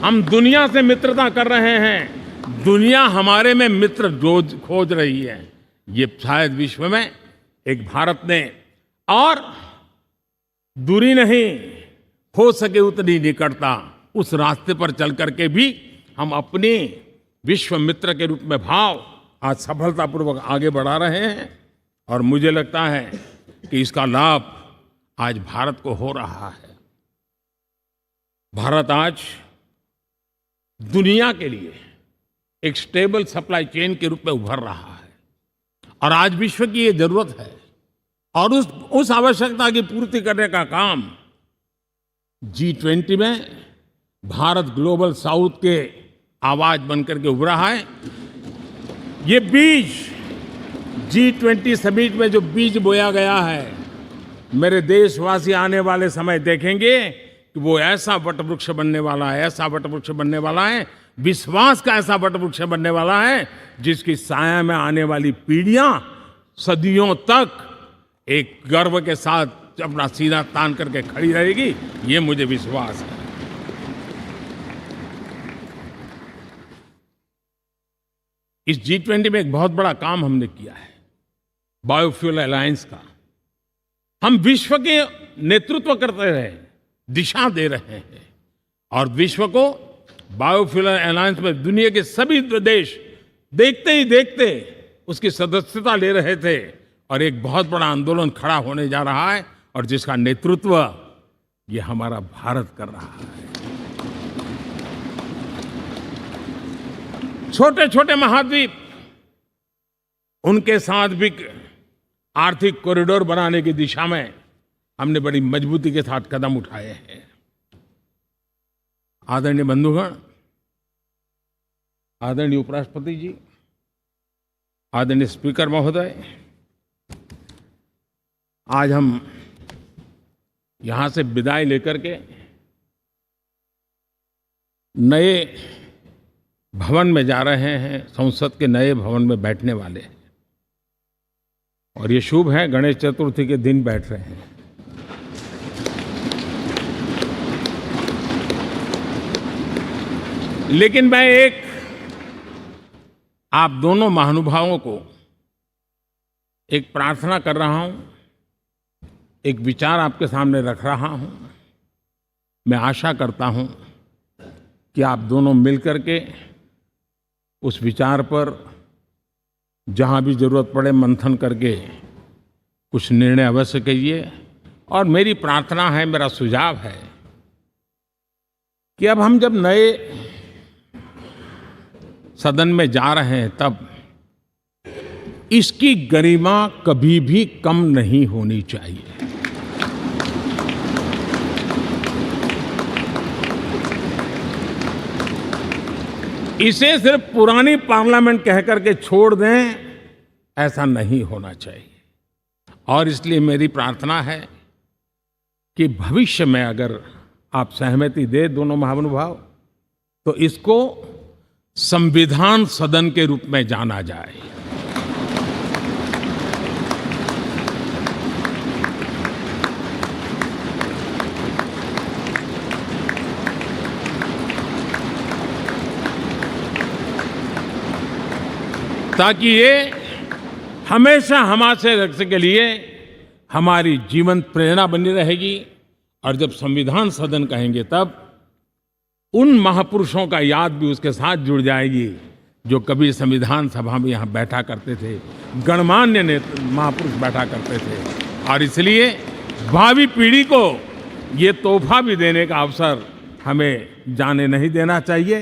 हम दुनिया से मित्रता कर रहे हैं, दुनिया हमारे में मित्र खोज रही है। ये शायद विश्व में एक भारत ने, और दूरी नहीं, हो सके उतनी निकटता, उस रास्ते पर चल करके भी हम अपने विश्व मित्र के रूप में भाव आज सफलतापूर्वक आगे बढ़ा रहे हैं। और मुझे लगता है कि इसका लाभ आज भारत को हो रहा है। भारत आज दुनिया के लिए एक स्टेबल सप्लाई चेन के रूप में उभर रहा है। और आज विश्व की ये जरूरत है। और उस आवश्यकता की पूर्ति करने का काम G20 में भारत ग्लोबल साउथ के आवाज बनकर के उभरा है। ये बीज G20 समिट में जो बीज बोया गया है, मेरे देशवासी आने वाले समय देखेंगे कि वो ऐसा वटवृक्ष बनने वाला है, ऐसा वटवृक्ष बनने वाला है, विश्वास का ऐसा वटवृक्ष बनने वाला है, जिसकी साया में आने वाली पीढ़ियां सदियों तक एक गर्व के साथ अपना सीना तान करके खड़ी रहेगी। ये मुझे विश्वास है। इस G20 में एक बहुत बड़ा काम हमने किया है, बायोफ्यूल अलायंस का। हम विश्व के नेतृत्व करते रहे, दिशा दे रहे हैं। और विश्व को बायोफ्यूल अलायंस में दुनिया के सभी देश देखते ही देखते उसकी सदस्यता ले रहे थे। और एक बहुत बड़ा आंदोलन खड़ा होने जा रहा है, और जिसका नेतृत्व ये हमारा भारत कर रहा है। छोटे छोटे महाद्वीप, उनके साथ भी आर्थिक कॉरिडोर बनाने की दिशा में हमने बड़ी मजबूती के साथ कदम उठाए हैं। आदरणीय बंधुगण, आदरणीय उपराष्ट्रपति जी, आदरणीय स्पीकर महोदय, आज हम यहां से विदाई लेकर के नए भवन में जा रहे हैं, संसद के नए भवन में बैठने वाले हैं और ये शुभ है, गणेश चतुर्थी के दिन बैठ रहे हैं। लेकिन मैं एक आप दोनों महानुभावों को एक प्रार्थना कर रहा हूं, एक विचार आपके सामने रख रहा हूं। मैं आशा करता हूं कि आप दोनों मिलकर के उस विचार पर जहां भी जरूरत पड़े मंथन करके कुछ निर्णय अवश्य कीजिए। और मेरी प्रार्थना है, मेरा सुझाव है कि अब हम जब नए सदन में जा रहे हैं तब इसकी गरिमा कभी भी कम नहीं होनी चाहिए। इसे सिर्फ पुरानी पार्लियामेंट कहकर के छोड़ दें, ऐसा नहीं होना चाहिए। और इसलिए मेरी प्रार्थना है कि भविष्य में अगर आप सहमति दे दोनों महानुभाव, तो इसको संविधान सदन के रूप में जाना जाए। ताकि ये हमेशा हमारे रक्षा के लिए हमारी जीवन प्रेरणा बनी रहेगी। और जब संविधान सदन कहेंगे तब उन महापुरुषों का याद भी उसके साथ जुड़ जाएगी जो कभी संविधान सभा में यहाँ बैठा करते थे, गणमान्य महापुरुष बैठा करते थे। और इसलिए भावी पीढ़ी को ये तोहफा भी देने का अवसर हमें जाने नहीं देना चाहिए।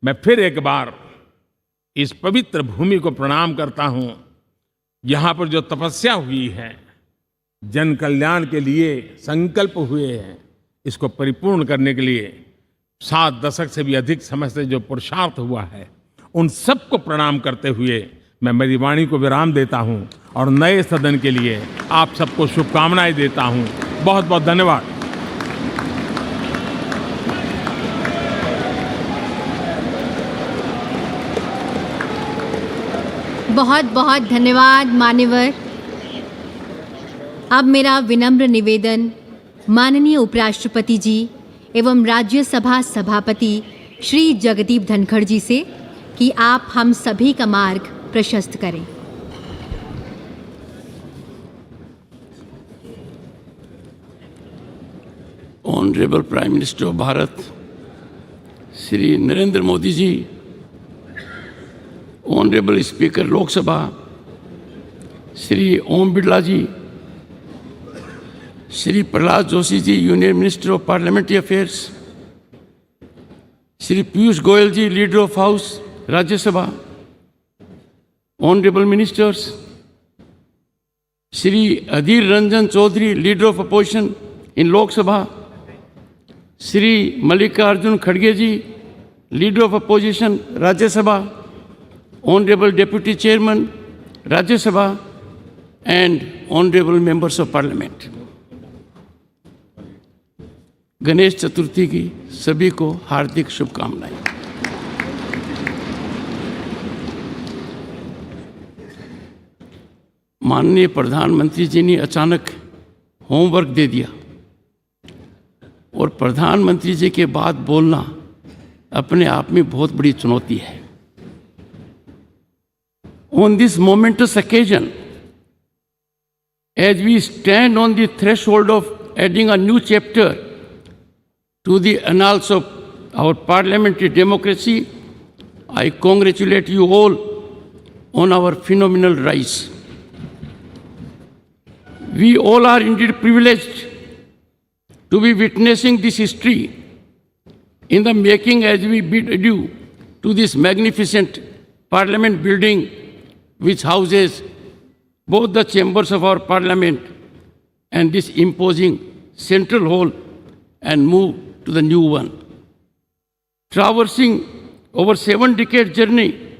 मैं फिर एक बार इस पवित्र भूमि को प्रणाम करता हूं। यहाँ पर जो तपस्या हुई है, जन कल्याण के लिए संकल्प हुए हैं, इसको परिपूर्ण करने के लिए 7 दशक से भी अधिक समय से जो पुरुषार्थ हुआ है, उन सबको प्रणाम करते हुए मैं मेरी वाणी को विराम देता हूं और नए सदन के लिए आप सबको शुभकामनाएं देता हूं। बहुत बहुत धन्यवाद। बहुत बहुत धन्यवाद मान्यवर। अब मेरा विनम्र निवेदन माननीय उपराष्ट्रपति जी एवं राज्यसभा सभापति श्री जगदीप धनखड़ जी से कि आप हम सभी का मार्ग प्रशस्त करें। Honourable prime minister of Bharat Shri Narendra Modi ji, honourable speaker Lok Sabha Shri Om Birla ji, Shri Prahlad Joshi ji, union minister of parliamentary affairs, Shri Piyush Goyal ji, leader of house Rajya Sabha, honourable ministers, Shri Adhir Ranjan Chowdhury, leader of opposition in Lok Sabha, Shri Mallikarjun खड़गे ji, leader of opposition Rajya Sabha, honourable deputy chairman Rajya Sabha and honourable members of parliament. Ganesh Chaturthi की सभी को हार्दिक शुभकामनाएं। माननीय प्रधानमंत्री जी ने अचानक homework दे दिया और प्रधानमंत्री जी के बाद बोलना अपने आप में बहुत बड़ी चुनौती है। On this momentous occasion, as we stand on the threshold of adding a new chapter to the annals of our parliamentary democracy, I congratulate you all on our phenomenal rise. We all are indeed privileged to be witnessing this history in the making as we bid adieu to this magnificent Parliament building, which houses both the chambers of our Parliament and this imposing central hall, and move to the new one. Traversing over 7-decade journey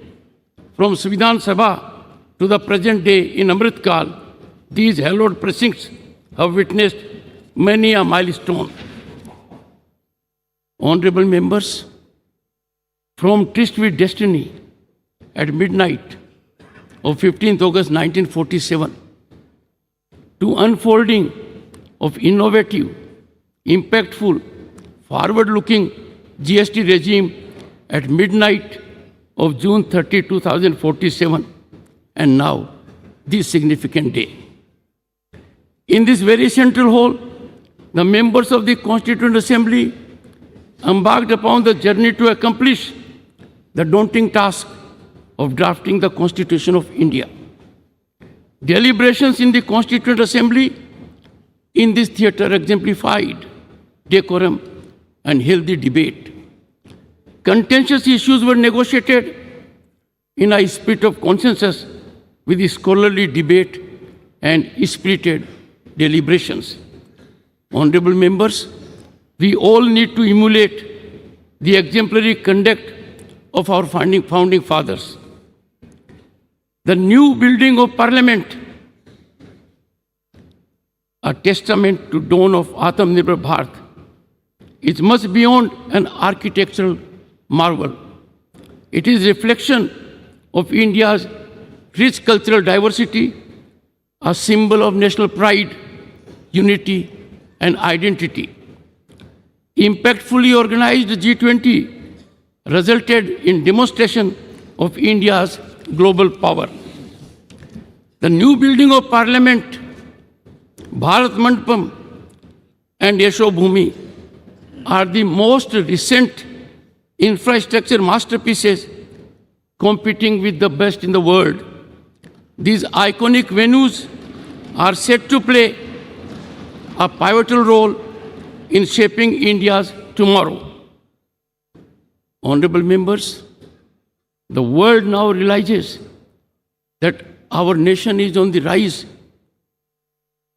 from Vidhan Sabha to the present day in Amritkal, these hallowed precincts have witnessed many a milestone. Honorable members, from tryst with destiny at midnight of 15th August 1947 to unfolding of innovative, impactful, forward-looking GST regime at midnight of June 30, 2047, and now this significant day. In this very central hall, the members of the Constituent Assembly embarked upon the journey to accomplish the daunting task of drafting the Constitution of India. Deliberations in the Constituent Assembly in this theatre exemplified decorum and healthy debate. Contentious issues were negotiated in a spirit of consensus with scholarly debate and spirited deliberations. Honorable members, we all need to emulate the exemplary conduct of our founding fathers. The new building of Parliament, a testament to dawn of Atmanirbhar Bharat, is much beyond an architectural marvel. It is a reflection of India's rich cultural diversity, a symbol of national pride, unity, and identity. Impactfully organized G20 resulted in demonstration of India's global power. The new building of Parliament, Bharat Mandapam and Yasho Bhumi are the most recent infrastructure masterpieces competing with the best in the world. These iconic venues are set to play a pivotal role in shaping India's tomorrow. Honorable members, the world now realizes that our nation is on the rise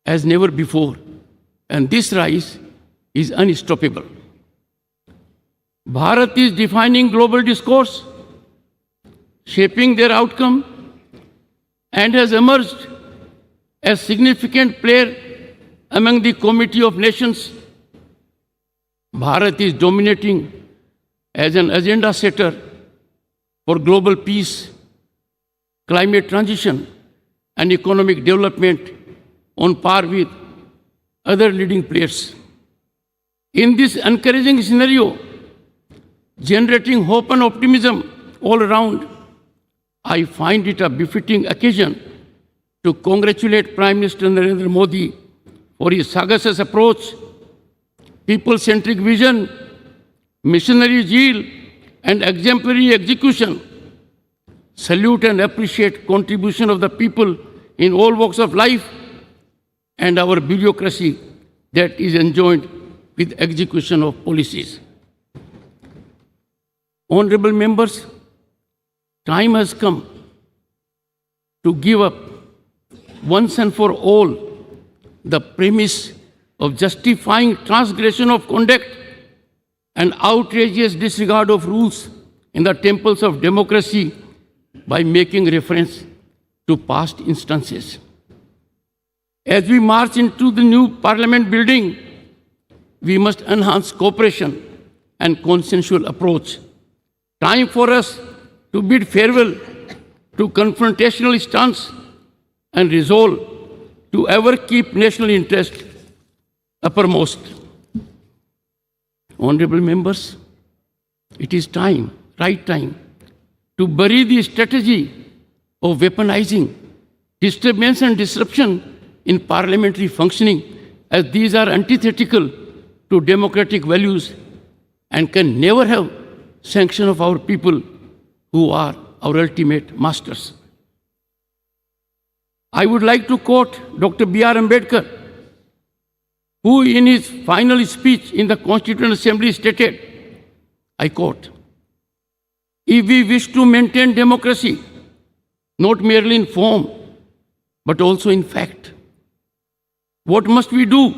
as never before, and this rise is unstoppable. Bharat is defining global discourse, shaping their outcome, and has emerged as significant player among the Committee of Nations. Bharat is dominating as an agenda setter for global peace, climate transition, and economic development on par with other leading players. In this encouraging scenario, generating hope and optimism all around, I find it a befitting occasion to congratulate Prime Minister Narendra Modi for his sagacious approach, people-centric vision, missionary zeal, and exemplary execution. Salute and appreciate contribution of the people in all walks of life and our bureaucracy that is enjoined with execution of policies. Honorable members, time has come to give up once and for all the premise of justifying transgression of conduct and outrageous disregard of rules in the temples of democracy by making reference to past instances. As we march into the new Parliament building, we must enhance cooperation and consensual approach. Time for us to bid farewell to confrontational stance and resolve to ever keep national interest uppermost. Honorable members, it is time, right time, to bury the strategy of weaponizing disturbance and disruption in parliamentary functioning, as these are antithetical to democratic values and can never have sanction of our people who are our ultimate masters. I would like to quote Dr. B.R. Ambedkar, who in his final speech in the Constituent Assembly stated, I quote, If we wish to maintain democracy, not merely in form, but also in fact, what must we do?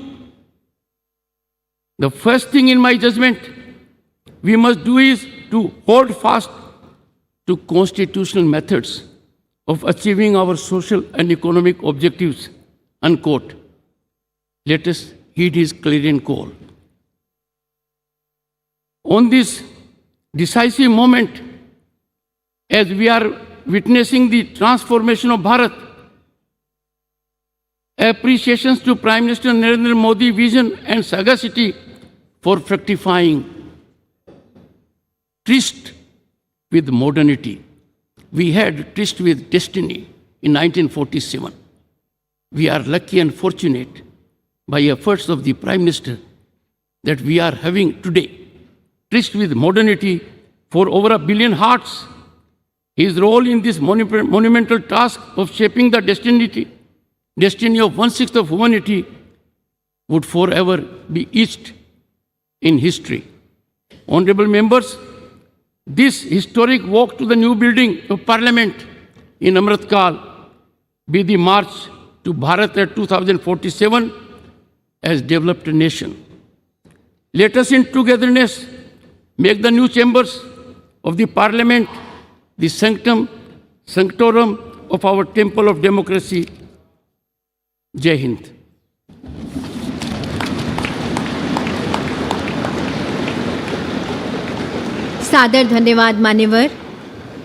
The first thing in my judgment we must do is to hold fast to constitutional methods of achieving our social and economic objectives, unquote. Let us heed his clarion call. On this decisive moment, as we are witnessing the transformation of Bharat, appreciations to Prime Minister Narendra Modi's vision and sagacity for fructifying tryst with modernity. We had tryst with destiny in 1947. We are lucky and fortunate by efforts of the Prime Minister that we are having today tryst with modernity for over 1 billion hearts. His role in this monumental task of shaping the destiny of 1/6 of humanity would forever be etched in history. Honorable members, this historic walk to the new building of Parliament in Amritkal be the march to Bharat at 2047 as developed nation. Let us in togetherness make the new chambers of the Parliament the sanctorum of our temple of democracy. Jai Hind. सादर धन्यवाद मान्यवर।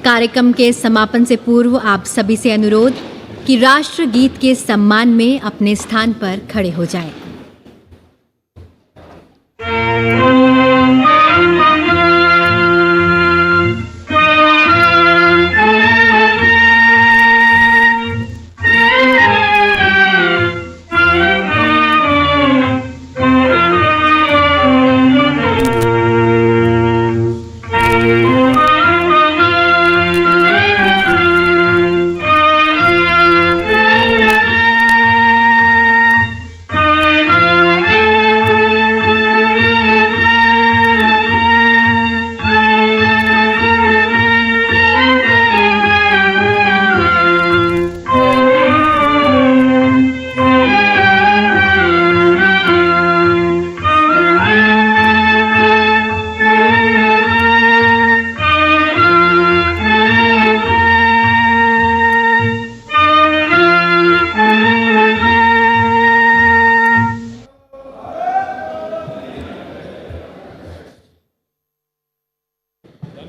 कार्यक्रम के समापन से पूर्व आप सभी से अनुरोध कि राष्ट्रगीत के सम्मान में अपने स्थान पर खड़े हो जाएं।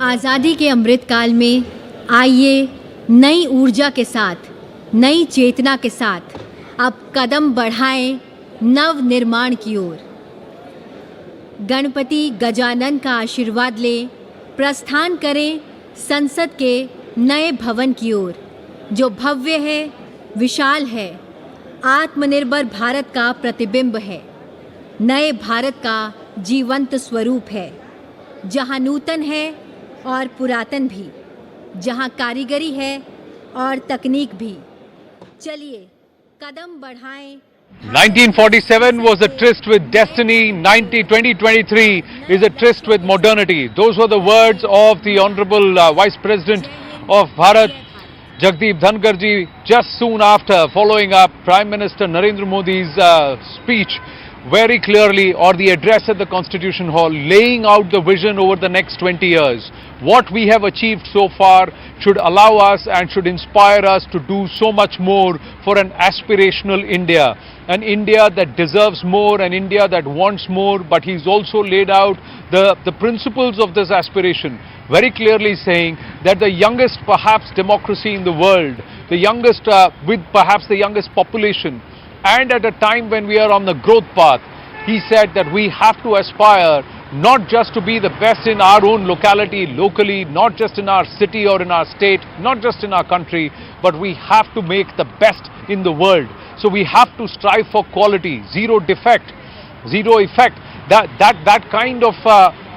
आज़ादी के अमृतकाल में आइए नई ऊर्जा के साथ, नई चेतना के साथ अब कदम बढ़ाएं नव निर्माण की ओर। गणपति गजानन का आशीर्वाद लें, प्रस्थान करें संसद के नए भवन की ओर, जो भव्य है, विशाल है, आत्मनिर्भर भारत का प्रतिबिंब है, नए भारत का जीवंत स्वरूप है, जहां नूतन है और पुरातन भी, जहां कारीगरी है और तकनीक भी। चलिए कदम बढ़ाएं। 1947 was a tryst with destiny. 2023 is a tryst with modernity. Those were the words of the Honorable Vice President of Bharat, Jagdeep Dhankhar ji, just soon after following up Prime Minister Narendra Modi's speech very clearly, or the address at the Constitution Hall, laying out the vision over the next 20 years. What we have achieved so far should allow us and should inspire us to do so much more for an aspirational India. An India that deserves more, an India that wants more, but he's also laid out the principles of this aspiration, very clearly saying that the youngest perhaps democracy in the world, the youngest with perhaps the youngest population, and at a time when we are on the growth path, he said that we have to aspire not just to be the best in our own locality, locally, not just in our city or in our state, not just in our country, but we have to make the best in the world. So we have to strive for quality, zero defect, zero effect. That kind of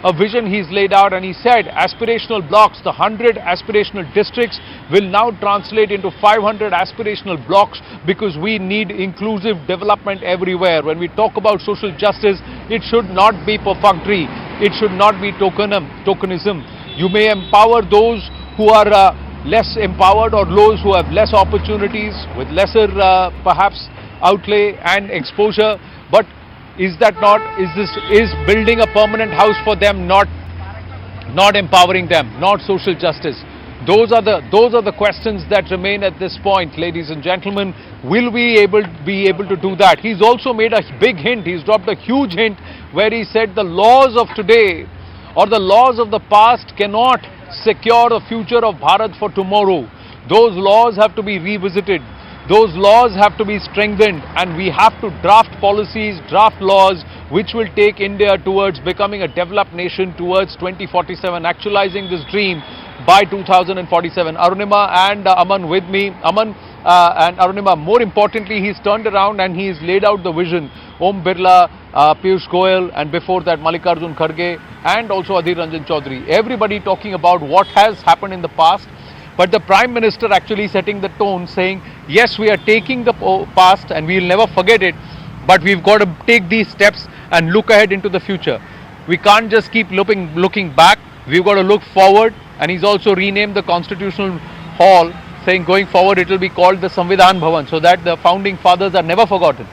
a vision he's laid out, and he said aspirational blocks, the 100 aspirational districts will now translate into 500 aspirational blocks, because we need inclusive development everywhere. When we talk about social justice, it should not be perfunctory, it should not be tokenism. You may empower those who are less empowered or those who have less opportunities with lesser perhaps outlay and exposure. But is that not, is building a permanent house for them not empowering them, not social justice? Those are the questions that remain at this point, ladies and gentlemen. Will we be able to do that? He's also made a big hint. He's dropped a huge hint where he said the laws of today or the laws of the past cannot secure the future of Bharat for tomorrow. Those laws have to be revisited. Those laws have to be strengthened, and we have to draft policies, draft laws which will take India towards becoming a developed nation towards 2047, actualizing this dream by 2047. Arunima and Aman with me. Aman and Arunima, more importantly, he's turned around and he's laid out the vision. Om Birla, Piyush Goyal, and before that Mallikarjun Kharge and also Adhir Ranjan Chaudhary. Everybody talking about what has happened in the past. But the Prime Minister actually setting the tone, saying, yes, we are taking the past and we will never forget it, but we've got to take these steps and look ahead into the future. We can't just keep looking back, we've got to look forward. And he's also renamed the Constitutional Hall, saying going forward it will be called the Samvidhan Bhavan, so that the founding fathers are never forgotten.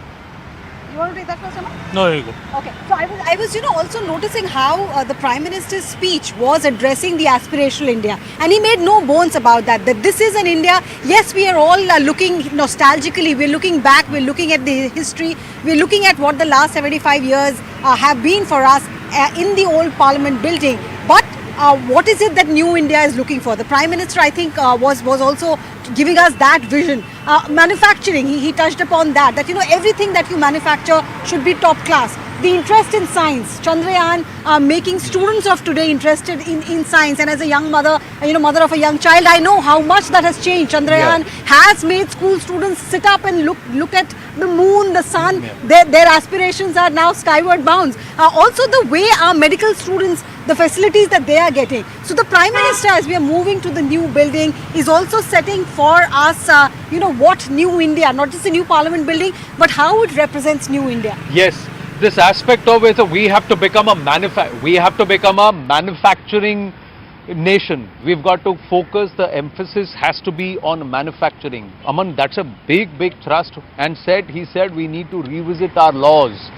You want to take that first, Aman? No, here you go. Okay, so I was also noticing how the Prime Minister's speech was addressing the aspirational India, and he made no bones about that this is an India, yes, we are all looking nostalgically, we're looking back, we're looking at the history, we're looking at what the last 75 years have been for us in the old Parliament building, but what is it that new India is looking for? The Prime Minister, I think, was also giving us that vision. Manufacturing, he touched upon that everything that you manufacture should be top class. The interest in science, Chandrayaan making students of today interested in science, and as a young mother, mother of a young child, I know how much that has changed. Chandrayaan has made school students sit up and look at the moon, the sun. Their aspirations are now skyward bounds. Also the way our medical students, the facilities that they are getting. So the Prime Minister, as we are moving to the new building, is also setting for us, what new India, not just a new Parliament building, but how it represents new India. Yes, this aspect of it, we have to become a manufacturing nation. We've got to focus, the emphasis has to be on manufacturing. Aman, that's a big thrust, and he said we need to revisit our laws.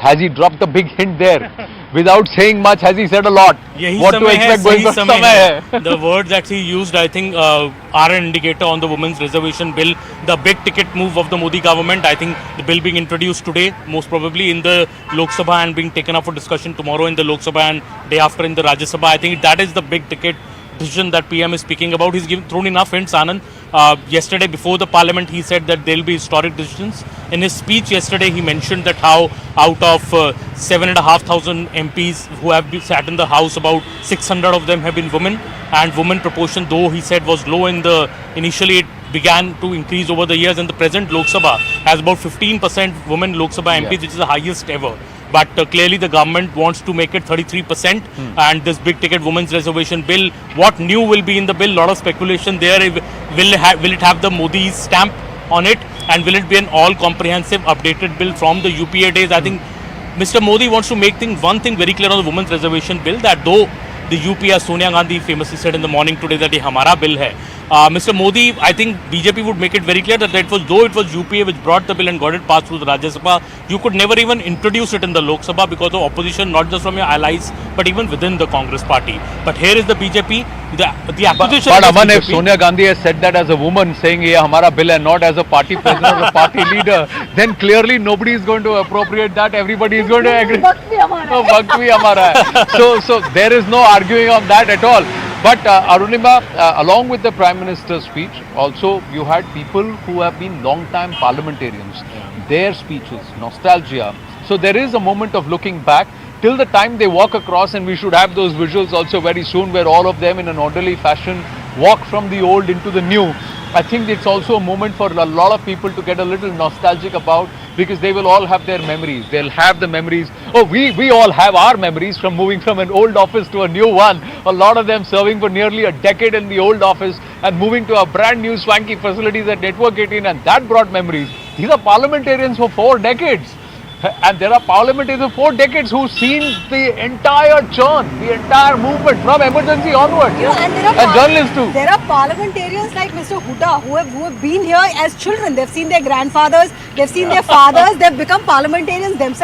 Has he dropped a big hint there? Without saying much, has he said a lot? What to expect going forward? The words that he used, I think, are an indicator on the women's reservation bill. The big ticket move of the Modi government. I think the bill being introduced today, most probably in the Lok Sabha, and being taken up for discussion tomorrow in the Lok Sabha and day after in the Rajya Sabha. I think that is the big ticket decision that PM is speaking about. He's thrown enough hints, Anand. Yesterday before the Parliament, he said that there will be historic decisions. In his speech yesterday, he mentioned that how out of 7,500 MPs who have sat in the House, about 600 of them have been women, and women proportion, though he said was low initially, it began to increase over the years, and the present Lok Sabha has about 15% women Lok Sabha MPs, which is the highest ever. But clearly the government wants to make it 33%, and this big ticket women's reservation bill, what new will be in the bill? A lot of speculation there. Will it have the Modi's stamp on it, and will it be an all comprehensive updated bill from the UPA days? I think Mr. Modi wants to make one thing very clear on the women's reservation bill, that though the UPA, Sonia Gandhi famously said in the morning today that ye hamara bill hai. Mr. Modi, I think BJP would make it very clear that though it was UPA which brought the bill and got it passed through the Rajya Sabha, you could never even introduce it in the Lok Sabha because of opposition, not just from your allies, but even within the Congress party. But here is the BJP, the acquisition. But Aman, if Sonia Gandhi has said that as a woman, saying ye hamara bill and not as a party president or a party leader, then clearly nobody is going to appropriate that. Everybody is going to agree. Vaqt bhi hamara hai. So there is no arguing on that at all. But Arunima, along with the Prime Minister's speech, also you had people who have been long-time parliamentarians, their speeches, nostalgia. So there is a moment of looking back till the time they walk across, and we should have those visuals also very soon where all of them in an orderly fashion walk from the old into the new. I think it's also a moment for a lot of people to get a little nostalgic about, because they will all have their memories. They'll have the memories. Oh, we all have our memories from moving from an old office to a new one. A lot of them serving for nearly a decade in the old office and moving to a brand new swanky facilities at Network 18, and that brought memories. These are parliamentarians for 4 decades. And there are parliamentarians of 4 decades who've seen the entire churn, the entire movement from emergency onwards. And journalists too. There are parliamentarians like Mr. Huda who have been here as children. They've seen their grandfathers, they've seen their fathers, they've become parliamentarians themselves.